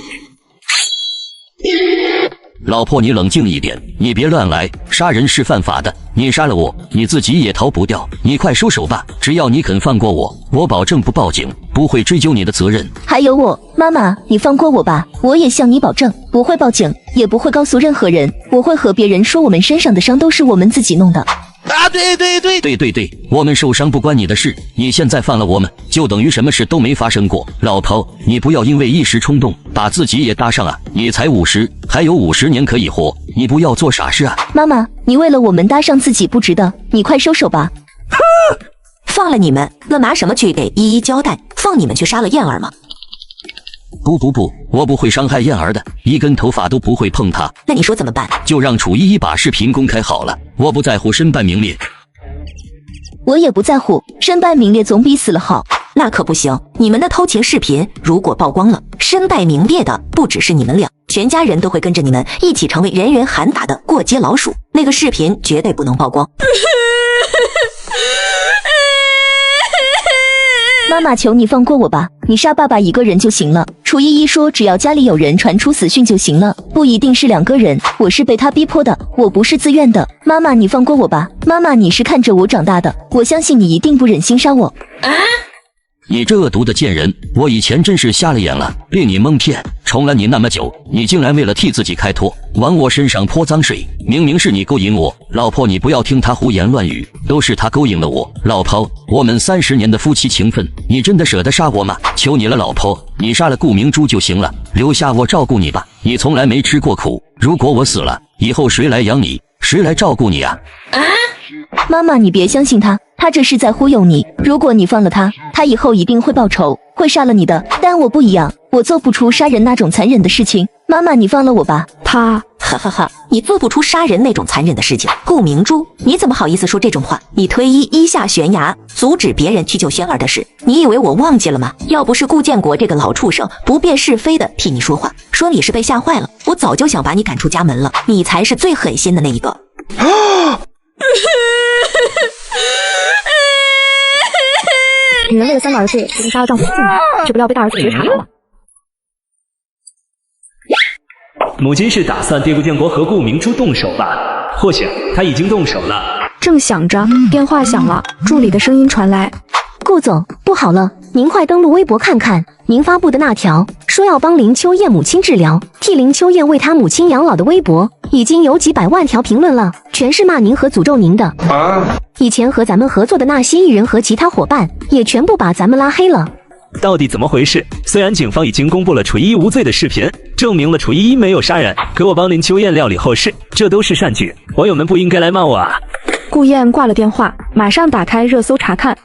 老婆，你冷静一点，你别乱来，杀人是犯法的，你杀了我，你自己也逃不掉，你快收手吧，只要你肯放过我，我保证不报警，不会追究你的责任。还有我，妈妈，你放过我吧，我也向你保证，不会报警，也不会告诉任何人，我会和别人说我们身上的伤都是我们自己弄的。啊，对，我们受伤不关你的事，你现在放了我们，就等于什么事都没发生过。老头，你不要因为一时冲动把自己也搭上啊，你才50，还有50年可以活，你不要做傻事啊。妈妈，你为了我们搭上自己不值得，你快收手吧。放了你们，那拿什么去给依依交代？放你们去杀了燕儿吗？不，我不会伤害燕儿的，一根头发都不会碰她。那你说怎么办？就让楚依依把视频公开好了，我不在乎身败名裂。我也不在乎，身败名裂总比死了好。那可不行，你们的偷情视频如果曝光了，身败名裂的不只是你们俩，全家人都会跟着你们一起成为人人喊打的过街老鼠。那个视频绝对不能曝光。妈妈，求你放过我吧，你杀爸爸一个人就行了。楚依依说只要家里有人传出死讯就行了，不一定是2个人，我是被他逼迫的，我不是自愿的。妈妈，你放过我吧，妈妈，你是看着我长大的，我相信你一定不忍心杀我。你这恶毒的贱人，我以前真是瞎了眼了，被你蒙骗，宠了你那么久，你竟然为了替自己开脱，往我身上泼脏水，明明是你勾引我。老婆，你不要听他胡言乱语，都是他勾引了我。老婆，我们30年的夫妻情分，你真的舍得杀我吗？求你了，老婆，你杀了顾明珠就行了，留下我照顾你吧，你从来没吃过苦，如果我死了，以后谁来养你，谁来照顾你啊？妈妈，你别相信他，他这是在忽悠你。如果你放了他，他以后一定会报仇，会杀了你的。但我不一样，我做不出杀人那种残忍的事情。妈妈，你放了我吧。哈哈，你做不出杀人那种残忍的事情。顾明珠，你怎么好意思说这种话？你推依依下悬崖，阻止别人去救萱儿的事，你以为我忘记了吗？要不是顾建国这个老畜生不辨是非的替你说话，说你是被吓坏了，我早就想把你赶出家门了。你才是最狠心的那一个。女人为了3个儿子决定杀了丈夫的性命，却不料被大儿子觉察到了。母亲是打算对顾建国和顾明珠动手吧？或许他已经动手了。正想着，电话响了，助理的声音传来：“顾总，不好了，您快登录微博看看，您发布的那条说要帮林秋燕母亲治疗，替林秋燕为她母亲养老的微博，已经有几百万条评论了，全是骂您和诅咒您的。以前和咱们合作的那些艺人和其他伙伴，也全部把咱们拉黑了。”到底怎么回事？虽然警方已经公布了楚依依无罪的视频，证明了楚依依没有杀人，可我帮林秋燕料理后事，这都是善举，网友们不应该来骂我啊！顾燕挂了电话，马上打开热搜查看。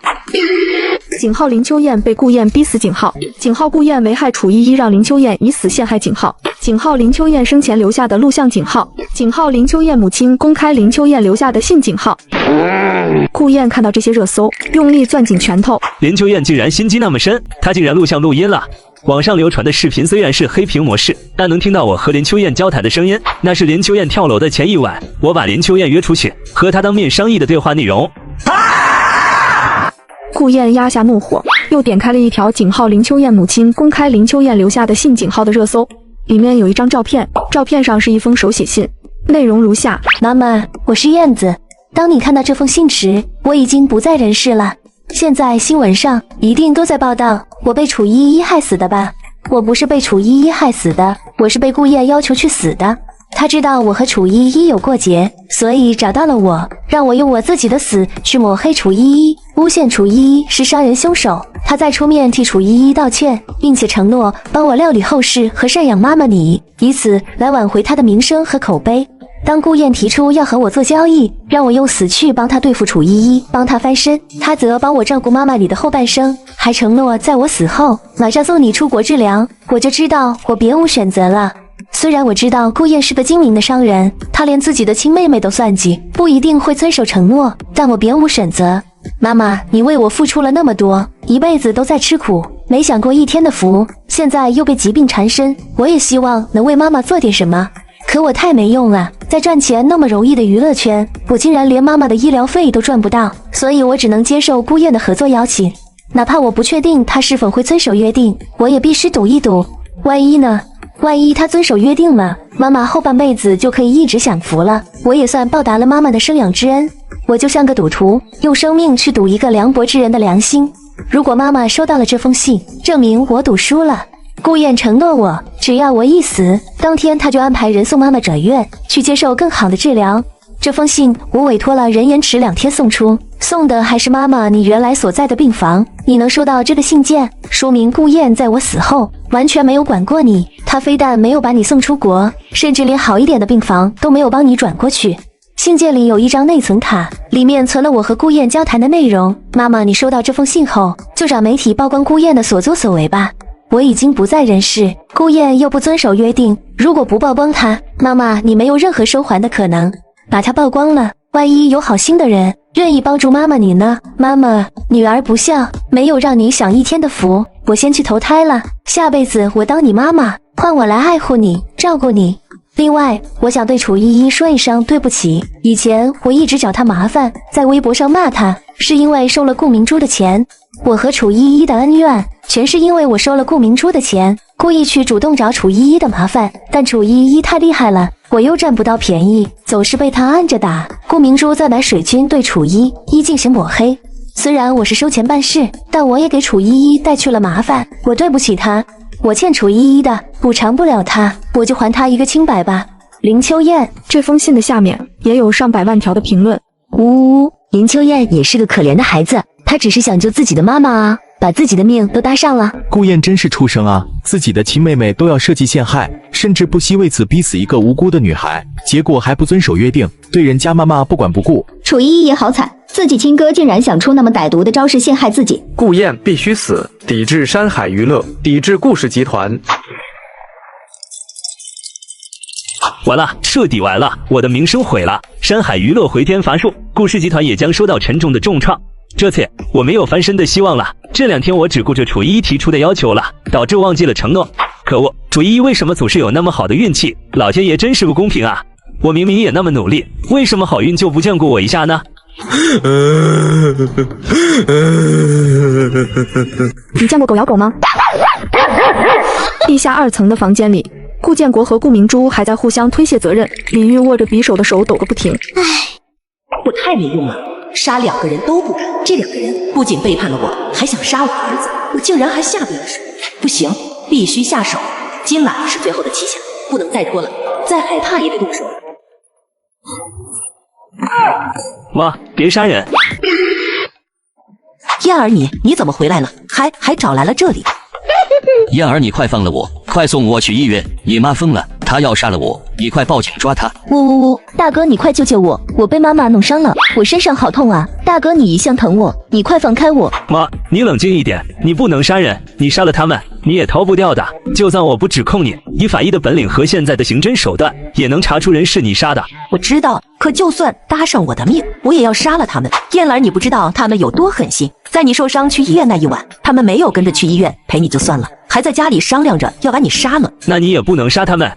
警号林秋燕被顾燕逼死，警号顾燕危害楚依依，让林秋燕以死陷害警号林秋燕生前留下的录像，警号林秋燕母亲公开林秋燕留下的信，警号。顾燕看到这些热搜，用力攥紧拳头。林秋燕竟然心机那么深，她竟然录像录音了。网上流传的视频虽然是黑屏模式，但能听到我和林秋燕交谈的声音，那是林秋燕跳楼的前一晚，我把林秋燕约出去和她当面商议的对话内容。顾燕压下怒火，又点开了一条警号林秋燕母亲公开林秋燕留下的信，警号的热搜，里面有一张照片，照片上是一封手写信，内容如下：妈妈，我是燕子。当你看到这封信时，我已经不在人世了。现在新闻上一定都在报道我被楚依依害死的吧？我不是被楚依依害死的，我是被顾燕要求去死的。他知道我和楚依依有过节，所以找到了我，让我用我自己的死去抹黑楚依依，诬陷楚依依是杀人凶手。他再出面替楚依依道歉，并且承诺帮我料理后事和赡养妈妈你，以此来挽回他的名声和口碑。当顾燕提出要和我做交易，让我用死去帮他对付楚依依，帮他翻身，他则帮我照顾妈妈你的后半生，还承诺在我死后马上送你出国治疗，我就知道我别无选择了。虽然我知道顾燕是个精明的商人，她连自己的亲妹妹都算计，不一定会遵守承诺，但我别无选择。妈妈，你为我付出了那么多，一辈子都在吃苦，没享过一天的福，现在又被疾病缠身，我也希望能为妈妈做点什么。可我太没用了，在赚钱那么容易的娱乐圈，我竟然连妈妈的医疗费都赚不到，所以我只能接受顾燕的合作邀请，哪怕我不确定她是否会遵守约定，我也必须赌一赌。万一呢？万一她遵守约定了，妈妈后半辈子就可以一直享福了，我也算报答了妈妈的生养之恩。我就像个赌徒，用生命去赌一个凉薄之人的良心。如果妈妈收到了这封信，证明我赌输了。顾燕承诺我，只要我一死，当天她就安排人送妈妈转院，去接受更好的治疗。这封信我委托了人延迟2天送出，送的还是妈妈你原来所在的病房。你能收到这个信件，说明顾燕在我死后完全没有管过你，她非但没有把你送出国，甚至连好一点的病房都没有帮你转过去。信件里有一张内存卡，里面存了我和顾燕交谈的内容。妈妈，你收到这封信后，就让媒体曝光顾燕的所作所为吧。我已经不在人世，顾燕又不遵守约定，如果不曝光她，妈妈你没有任何收还的可能。把她曝光了，万一有好心的人愿意帮助妈妈你呢？妈妈，女儿不孝，没有让你享一天的福，我先去投胎了，下辈子我当你妈妈，换我来爱护你，照顾你。另外，我想对楚依依说一声对不起，以前我一直找她麻烦，在微博上骂她，是因为收了顾明珠的钱。我和楚依依的恩怨，全是因为我收了顾明珠的钱，故意去主动找楚依依的麻烦，但楚依依太厉害了，我又占不到便宜，总是被她按着打。顾明珠在买水军对楚依依进行抹黑，虽然我是收钱办事，但我也给楚依依带去了麻烦，我对不起她，我欠楚依依的，补偿不了她，我就还她一个清白吧。林秋燕。这封信的下面也有上百万条的评论。呜，林秋燕也是个可怜的孩子，她只是想救自己的妈妈啊，把自己的命都搭上了。顾燕真是畜生啊，自己的亲妹妹都要设计陷害，甚至不惜为此逼死一个无辜的女孩，结果还不遵守约定，对人家妈妈不管不顾。楚依依也好惨，自己亲哥竟然想出那么歹毒的招式陷害自己。顾燕必须死，抵制山海娱乐，抵制顾氏集团。完了，彻底完了，我的名声毁了，山海娱乐回天乏术，顾氏集团也将受到沉重的重创。这次我没有翻身的希望了，这2天我只顾着楚依依提出的要求了，导致忘记了承诺。可恶，楚依依为什么总是有那么好的运气？老天爷真是不公平啊！我明明也那么努力，为什么好运就不眷顾我一下呢？你见过狗咬狗吗？地下2层的房间里，顾建国和顾明珠还在互相推卸责任，李玉握着匕首的手抖个不停。唉，我太没用了，杀2个人都不敢，这2个人不仅背叛了我，还想杀我儿子，我竟然还下得了手。不行，必须下手，今晚是最后的期限，不能再拖了，再害怕也得动手。哇，别杀人！燕儿你怎么回来了？还找来了这里？燕儿，你快放了我，快送我去医院！你妈疯了，她要杀了我！你快报警抓她！呜，大哥你快救救我，我被妈妈弄伤了，我身上好痛啊！大哥你一向疼我，你快放开我！妈，你冷静一点，你不能杀人，你杀了他们，你也逃不掉的。就算我不指控你，以法医的本领和现在的刑侦手段，也能查出人是你杀的。我知道，可就算搭上我的命，我也要杀了他们。燕儿，你不知道他们有多狠心，在你受伤去医院那一晚，他们没有跟着去医院陪你就算了，还在家里商量着要把你杀了。那你也不能杀他们。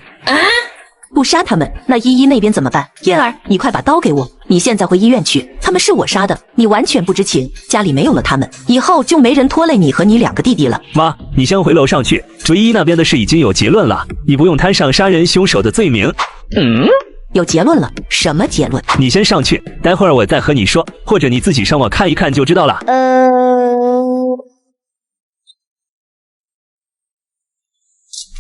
不杀他们，那依依那边怎么办？燕儿，你快把刀给我！你现在回医院去，他们是我杀的，你完全不知情。家里没有了他们，以后就没人拖累你和你2个弟弟了。妈，你先回楼上去，追依依那边的事已经有结论了，你不用摊上杀人凶手的罪名。有结论了？什么结论？你先上去，待会儿我再和你说，或者你自己上网看一看就知道了。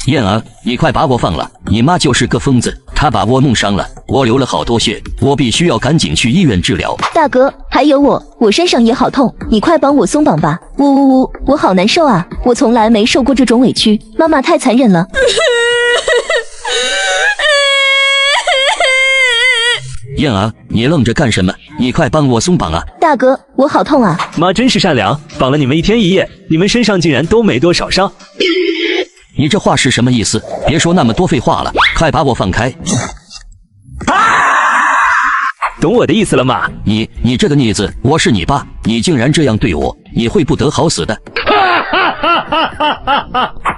燕儿，你快把我放了！你妈就是个疯子，她把我弄伤了，我流了好多血，我必须要赶紧去医院治疗。大哥，还有我身上也好痛，你快帮我松绑吧！呜，我好难受啊！我从来没受过这种委屈，妈妈太残忍了。燕儿，你愣着干什么？你快帮我松绑啊！大哥，我好痛啊！妈真是善良，绑了你们1天1夜，你们身上竟然都没多少伤。你这话是什么意思？别说那么多废话了，快把我放开！懂我的意思了吗？你这个逆子，我是你爸，你竟然这样对我，你会不得好死的！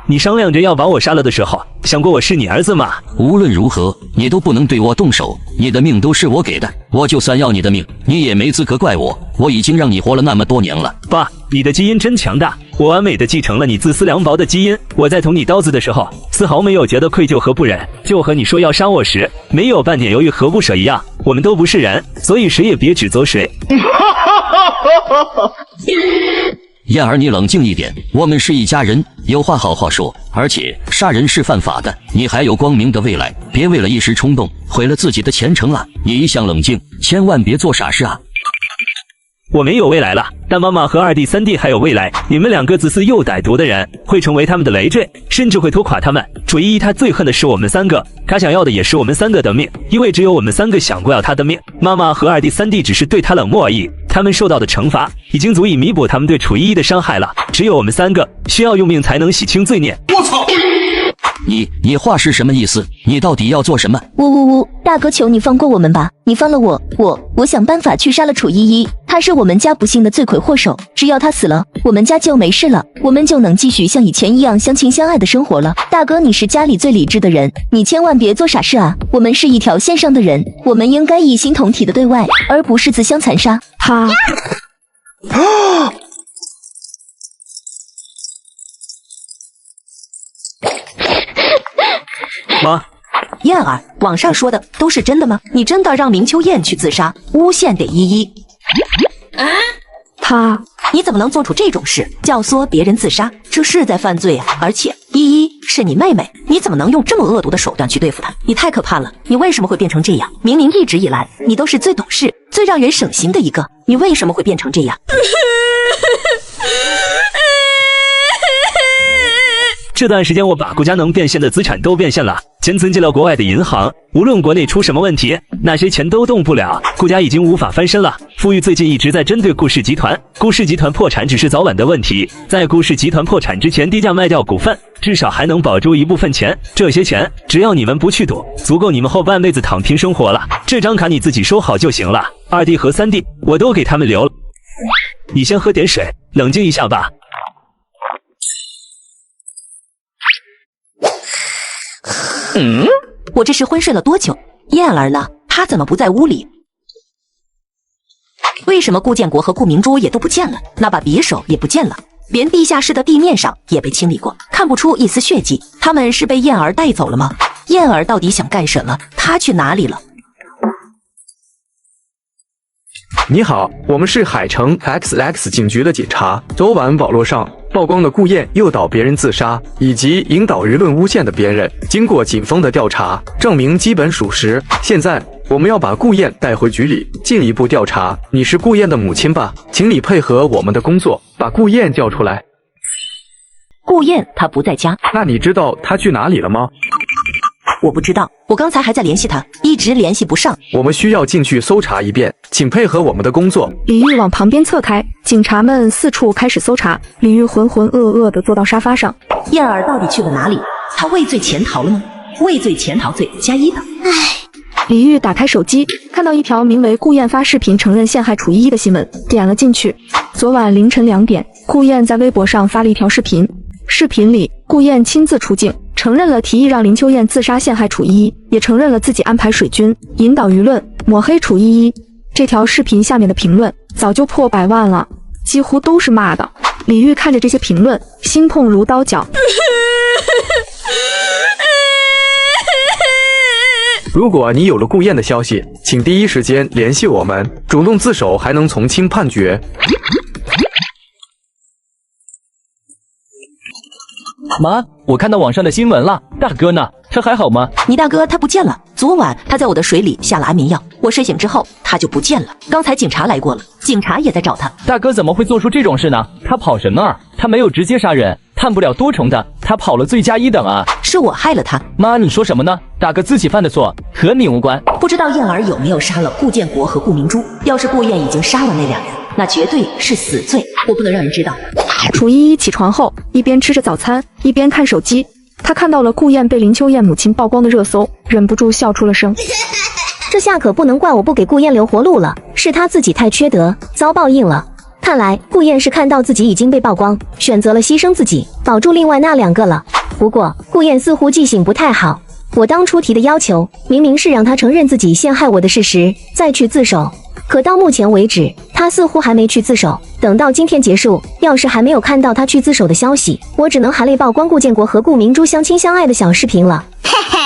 你商量着要把我杀了的时候，想过我是你儿子吗？无论如何，你都不能对我动手，你的命都是我给的，我就算要你的命，你也没资格怪我，我已经让你活了那么多年了。爸，你的基因真强大，我完美的继承了你自私凉薄的基因。我在捅你刀子的时候，丝毫没有觉得愧疚和不忍，就和你说要杀我时，没有半点犹豫和不舍一样。我们都不是人，所以谁也别指责谁。燕儿，你冷静一点，我们是一家人，有话好好说。而且杀人是犯法的，你还有光明的未来，别为了一时冲动毁了自己的前程啊！你一向冷静，千万别做傻事啊！我没有未来了，但妈妈和2弟3弟还有未来。你们2个自私又歹毒的人，会成为他们的累赘，甚至会拖垮他们。楚依依她最恨的是我们3个，她想要的也是我们3个的命，因为只有我们3个想过要她的命。妈妈和2弟3弟只是对她冷漠而已，他们受到的惩罚已经足以弥补他们对楚依依的伤害了。只有我们3个需要用命才能洗清罪孽。我操！你话是什么意思？你到底要做什么？呜，大哥求你放过我们吧！你放了我想办法去杀了楚依依，她是我们家不幸的罪魁祸首，只要她死了，我们家就没事了，我们就能继续像以前一样相亲相爱的生活了。大哥，你是家里最理智的人，你千万别做傻事啊！我们是一条线上的人，我们应该一心同体的对外，而不是自相残杀。妈，燕儿，网上说的都是真的吗？你真的让明秋燕去自杀，诬陷给依依？你怎么能做出这种事？教唆别人自杀，这是在犯罪啊！而且依依是你妹妹，你怎么能用这么恶毒的手段去对付她？你太可怕了！你为什么会变成这样？明明一直以来你都是最懂事、最让人省心的一个，你为什么会变成这样？这段时间我把顾家能变现的资产都变现了，钱存进了国外的银行，无论国内出什么问题，那些钱都动不了。顾家已经无法翻身了。傅玉最近一直在针对顾氏集团，顾氏集团破产只是早晚的问题，在顾氏集团破产之前低价卖掉股份，至少还能保住一部分钱。这些钱只要你们不去赌，足够你们后半辈子躺平生活了。这张卡你自己收好就行了。2弟和3弟我都给他们留了。你先喝点水，冷静一下吧。我这是昏睡了多久？燕儿呢？她怎么不在屋里？为什么顾建国和顾明珠也都不见了？那把匕首也不见了，连地下室的地面上也被清理过，看不出一丝血迹。他们是被燕儿带走了吗？燕儿到底想干什么？她去哪里了？你好，我们是海城 XX 警局的警察。昨晚网络上曝光了顾燕诱导别人自杀，以及引导舆论诬陷的别人，经过警方的调查，证明基本属实。现在我们要把顾燕带回局里进一步调查。你是顾燕的母亲吧？请你配合我们的工作，把顾燕叫出来。顾燕她不在家。那你知道她去哪里了吗？我不知道，我刚才还在联系她，一直联系不上。我们需要进去搜查一遍，请配合我们的工作。李玉往旁边侧开，警察们四处开始搜查。李玉浑浑噩噩地坐到沙发上。燕儿到底去了哪里？她畏罪潜逃了吗？畏罪潜逃罪加1等。李玉打开手机，看到一条名为顾燕发视频承认陷害楚依依的新闻，点了进去。昨晚凌晨2点，顾燕在微博上发了一条视频。视频里，顾燕亲自出镜，承认了提议让林秋燕自杀陷害楚依依，也承认了自己安排水军，引导舆论抹黑楚依依。这条视频下面的评论早就破100万了，几乎都是骂的。李玉看着这些评论，心痛如刀绞。如果你有了顾燕的消息，请第一时间联系我们，主动自首还能从轻判决。妈，我看到网上的新闻了，大哥呢？他还好吗？你大哥他不见了，昨晚他在我的水里下了安眠药，我睡醒之后他就不见了。刚才警察来过了，警察也在找他。大哥怎么会做出这种事呢？他跑什么儿？他没有直接杀人，判不了多重的，他跑了罪加1等啊！是我害了他。妈，你说什么呢？大哥自己犯的错，和你无关。不知道燕儿有没有杀了顾建国和顾明珠？要是顾燕已经杀了那2人，那绝对是死罪，我不能让人知道。楚依依起床后，一边吃着早餐，一边看手机。她看到了顾燕被林秋燕母亲曝光的热搜，忍不住笑出了声。这下可不能怪我不给顾燕留活路了，是她自己太缺德，遭报应了。看来顾燕是看到自己已经被曝光，选择了牺牲自己，保住另外那2个了。不过顾燕似乎记性不太好，我当初提的要求明明是让她承认自己陷害我的事实，再去自首。可到目前为止，他似乎还没去自首。等到今天结束，要是还没有看到他去自首的消息，我只能含泪曝光顾建国和顾明珠相亲相爱的小视频了。嘿嘿。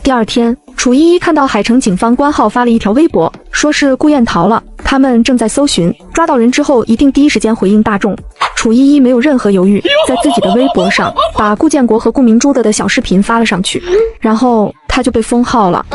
第二天，楚依依看到海城警方官号发了一条微博，说是顾燕逃了，他们正在搜寻，抓到人之后一定第一时间回应大众。楚依依没有任何犹豫，在自己的微博上把顾建国和顾明珠的小视频发了上去，然后他就被封号了。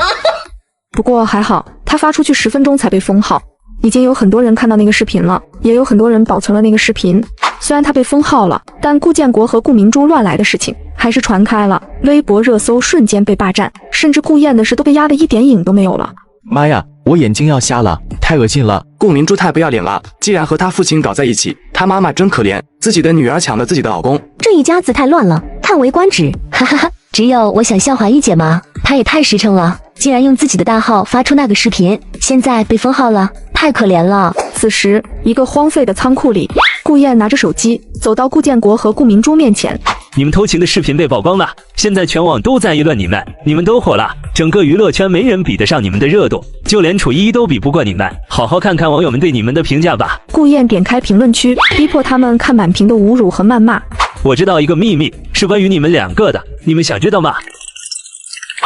不过还好，他发出去10分钟才被封号，已经有很多人看到那个视频了，也有很多人保存了那个视频。虽然他被封号了，但顾建国和顾明珠乱来的事情还是传开了，微博热搜瞬间被霸占，甚至顾燕的事都被压得一点影都没有了。妈呀，我眼睛要瞎了，太恶心了！顾明珠太不要脸了，既然和他父亲搞在一起，他妈妈真可怜，自己的女儿抢了自己的老公，这一家子太乱了，叹为观止。哈哈哈，只有我想笑话一姐吗？她也太实诚了，竟然用自己的大号发出那个视频，现在被封号了，太可怜了。此时，一个荒废的仓库里，顾燕拿着手机走到顾建国和顾明珠面前。你们偷情的视频被曝光了，现在全网都在议论你们，你们都火了，整个娱乐圈没人比得上你们的热度，就连楚依依都比不过你们，好好看看网友们对你们的评价吧。顾燕点开评论区，逼迫他们看满屏的侮辱和谩骂。我知道一个秘密，是关于你们2个的，你们想知道吗？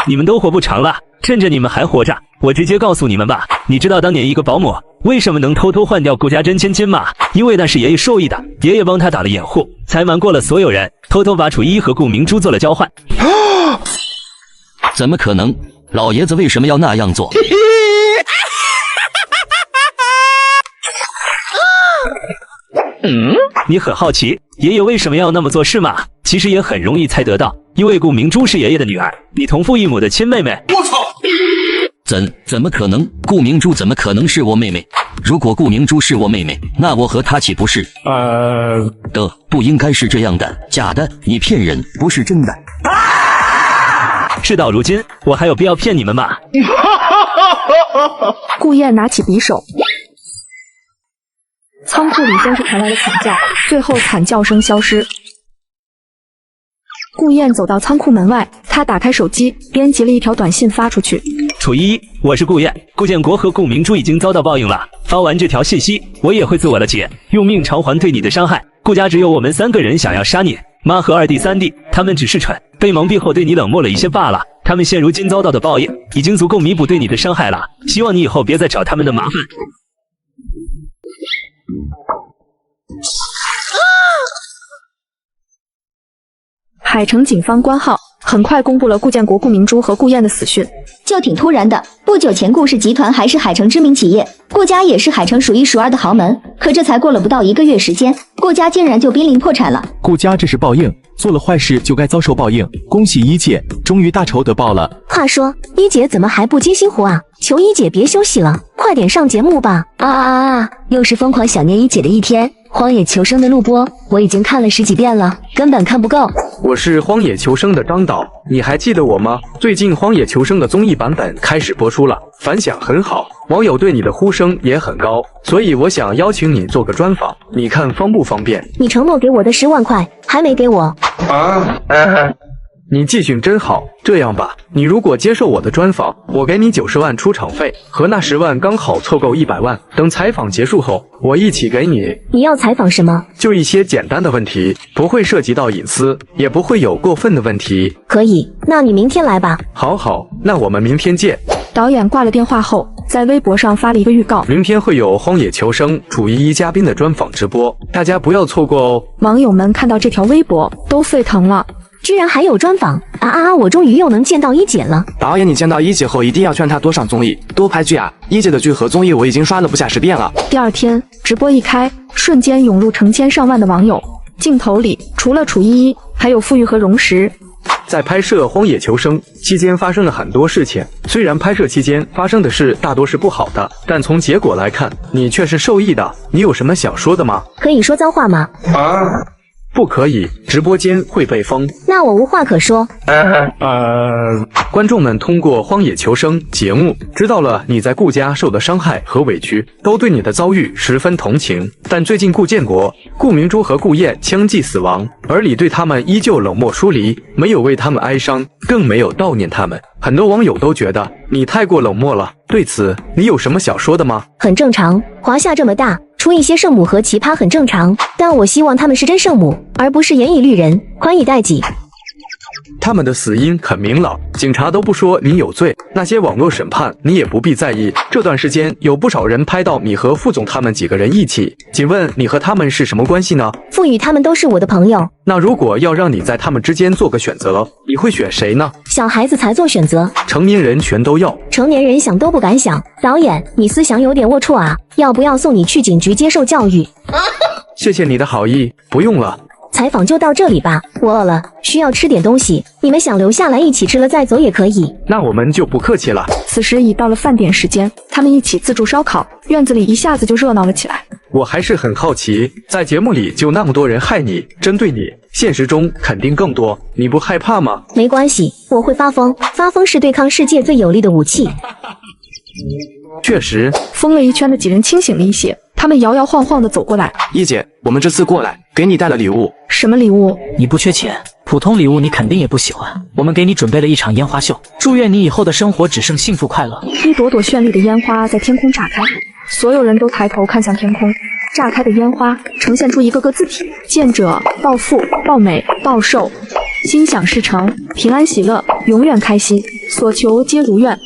你们都活不长了，趁着你们还活着，我直接告诉你们吧。你知道当年一个保姆为什么能偷偷换掉顾家真千金吗？因为那是爷爷授意的，爷爷帮他打了掩护，才瞒过了所有人，偷偷把楚依依和顾明珠做了交换。怎么可能？老爷子为什么要那样做？你很好奇爷爷为什么要那么做是吗？其实也很容易猜得到，因为顾明珠是爷爷的女儿，你同父异母的亲妹妹。我操！怎么可能？顾明珠怎么可能是我妹妹？如果顾明珠是我妹妹，那我和她岂不是？不应该是这样的，假的，你骗人，不是真的。事到如今，我还有必要骗你们吗？顾燕拿起匕首。仓库里先是传来了惨叫，最后惨叫声消失。顾燕走到仓库门外，她打开手机，编辑了一条短信发出去。楚依依，我是顾燕，顾建国和顾明珠已经遭到报应了。发完这条信息，我也会自我了结，用命偿还对你的伤害。顾家只有我们3个人想要杀你，妈和2弟3弟，他们只是蠢，被蒙蔽后对你冷漠了一些罢了。他们现如今遭到的报应，已经足够弥补对你的伤害了。希望你以后别再找他们的麻烦。海城警方官号，很快公布了顾建国、顾明珠和顾燕的死讯。就挺突然的。不久前顾氏集团还是海城知名企业，顾家也是海城数一数二的豪门，可这才过了不到1个月时间，顾家竟然就濒临破产了。顾家这是报应，做了坏事就该遭受报应。恭喜一姐，终于大仇得报了。话说一姐怎么还不接新活啊？求一姐别休息了，快点上节目吧！又是疯狂想念一姐的一天。荒野求生的录播我已经看了10几遍了，根本看不够。我是荒野求生的张导，你还记得我吗？最近荒野求生的综艺版本开始播出了，反响很好，网友对你的呼声也很高，所以我想邀请你做个专访，你看方不方便？你承诺给我的10万块还没给我你记性真好，这样吧，你如果接受我的专访，我给你90万出场费，和那10万刚好凑够100万。等采访结束后，我一起给你。你要采访什么？就一些简单的问题，不会涉及到隐私，也不会有过分的问题。可以，那你明天来吧。好，那我们明天见。导演挂了电话后，在微博上发了一个预告，明天会有荒野求生楚依依嘉宾的专访直播，大家不要错过哦。网友们看到这条微博都沸腾了。居然还有专访我终于又能见到一姐了。导演，你见到一姐后一定要劝她多上综艺，多拍剧啊！一姐的剧和综艺我已经刷了不下10遍了。第二天直播一开，瞬间涌入成千上万的网友。镜头里除了楚依依，还有傅玉和荣石。在拍摄《荒野求生》期间发生了很多事情，虽然拍摄期间发生的事大多是不好的，但从结果来看，你却是受益的。你有什么想说的吗？可以说脏话吗？不可以，直播间会被封。那我无话可说。观众们通过《荒野求生》节目知道了你在顾家受的伤害和委屈，都对你的遭遇十分同情。但最近顾建国、顾明珠和顾燕相继死亡，而你对他们依旧冷漠疏离，没有为他们哀伤，更没有悼念他们。很多网友都觉得你太过冷漠了，对此你有什么想说的吗？很正常，华夏这么大，出一些圣母和奇葩很正常，但我希望他们是真圣母，而不是严以律人，宽以待己。他们的死因很明朗，警察都不说你有罪，那些网络审判你也不必在意。这段时间有不少人拍到你和傅总他们几个人一起，请问你和他们是什么关系呢？傅宇他们都是我的朋友。那如果要让你在他们之间做个选择，你会选谁呢？小孩子才做选择，成年人全都要。成年人想都不敢想。导演，你思想有点龌龊啊，要不要送你去警局接受教育？谢谢你的好意，不用了。采访就到这里吧，我饿了，需要吃点东西。你们想留下来一起吃了再走也可以。那我们就不客气了。此时已到了饭点时间，他们一起自助烧烤，院子里一下子就热闹了起来。我还是很好奇，在节目里就那么多人害你、针对你，现实中肯定更多，你不害怕吗？没关系，我会发疯，发疯是对抗世界最有力的武器。确实，疯了一圈的几人清醒了一些，他们摇摇晃晃地走过来。一姐，我们这次过来给你带了礼物。什么礼物？你不缺钱，普通礼物你肯定也不喜欢。我们给你准备了一场烟花秀，祝愿你以后的生活只剩幸福快乐。一朵朵绚丽的烟花在天空炸开，所有人都抬头看向天空。炸开的烟花呈现出一个个字体：见者报富、报美、报寿。心想事成，平安喜乐，永远开心，所求皆如愿。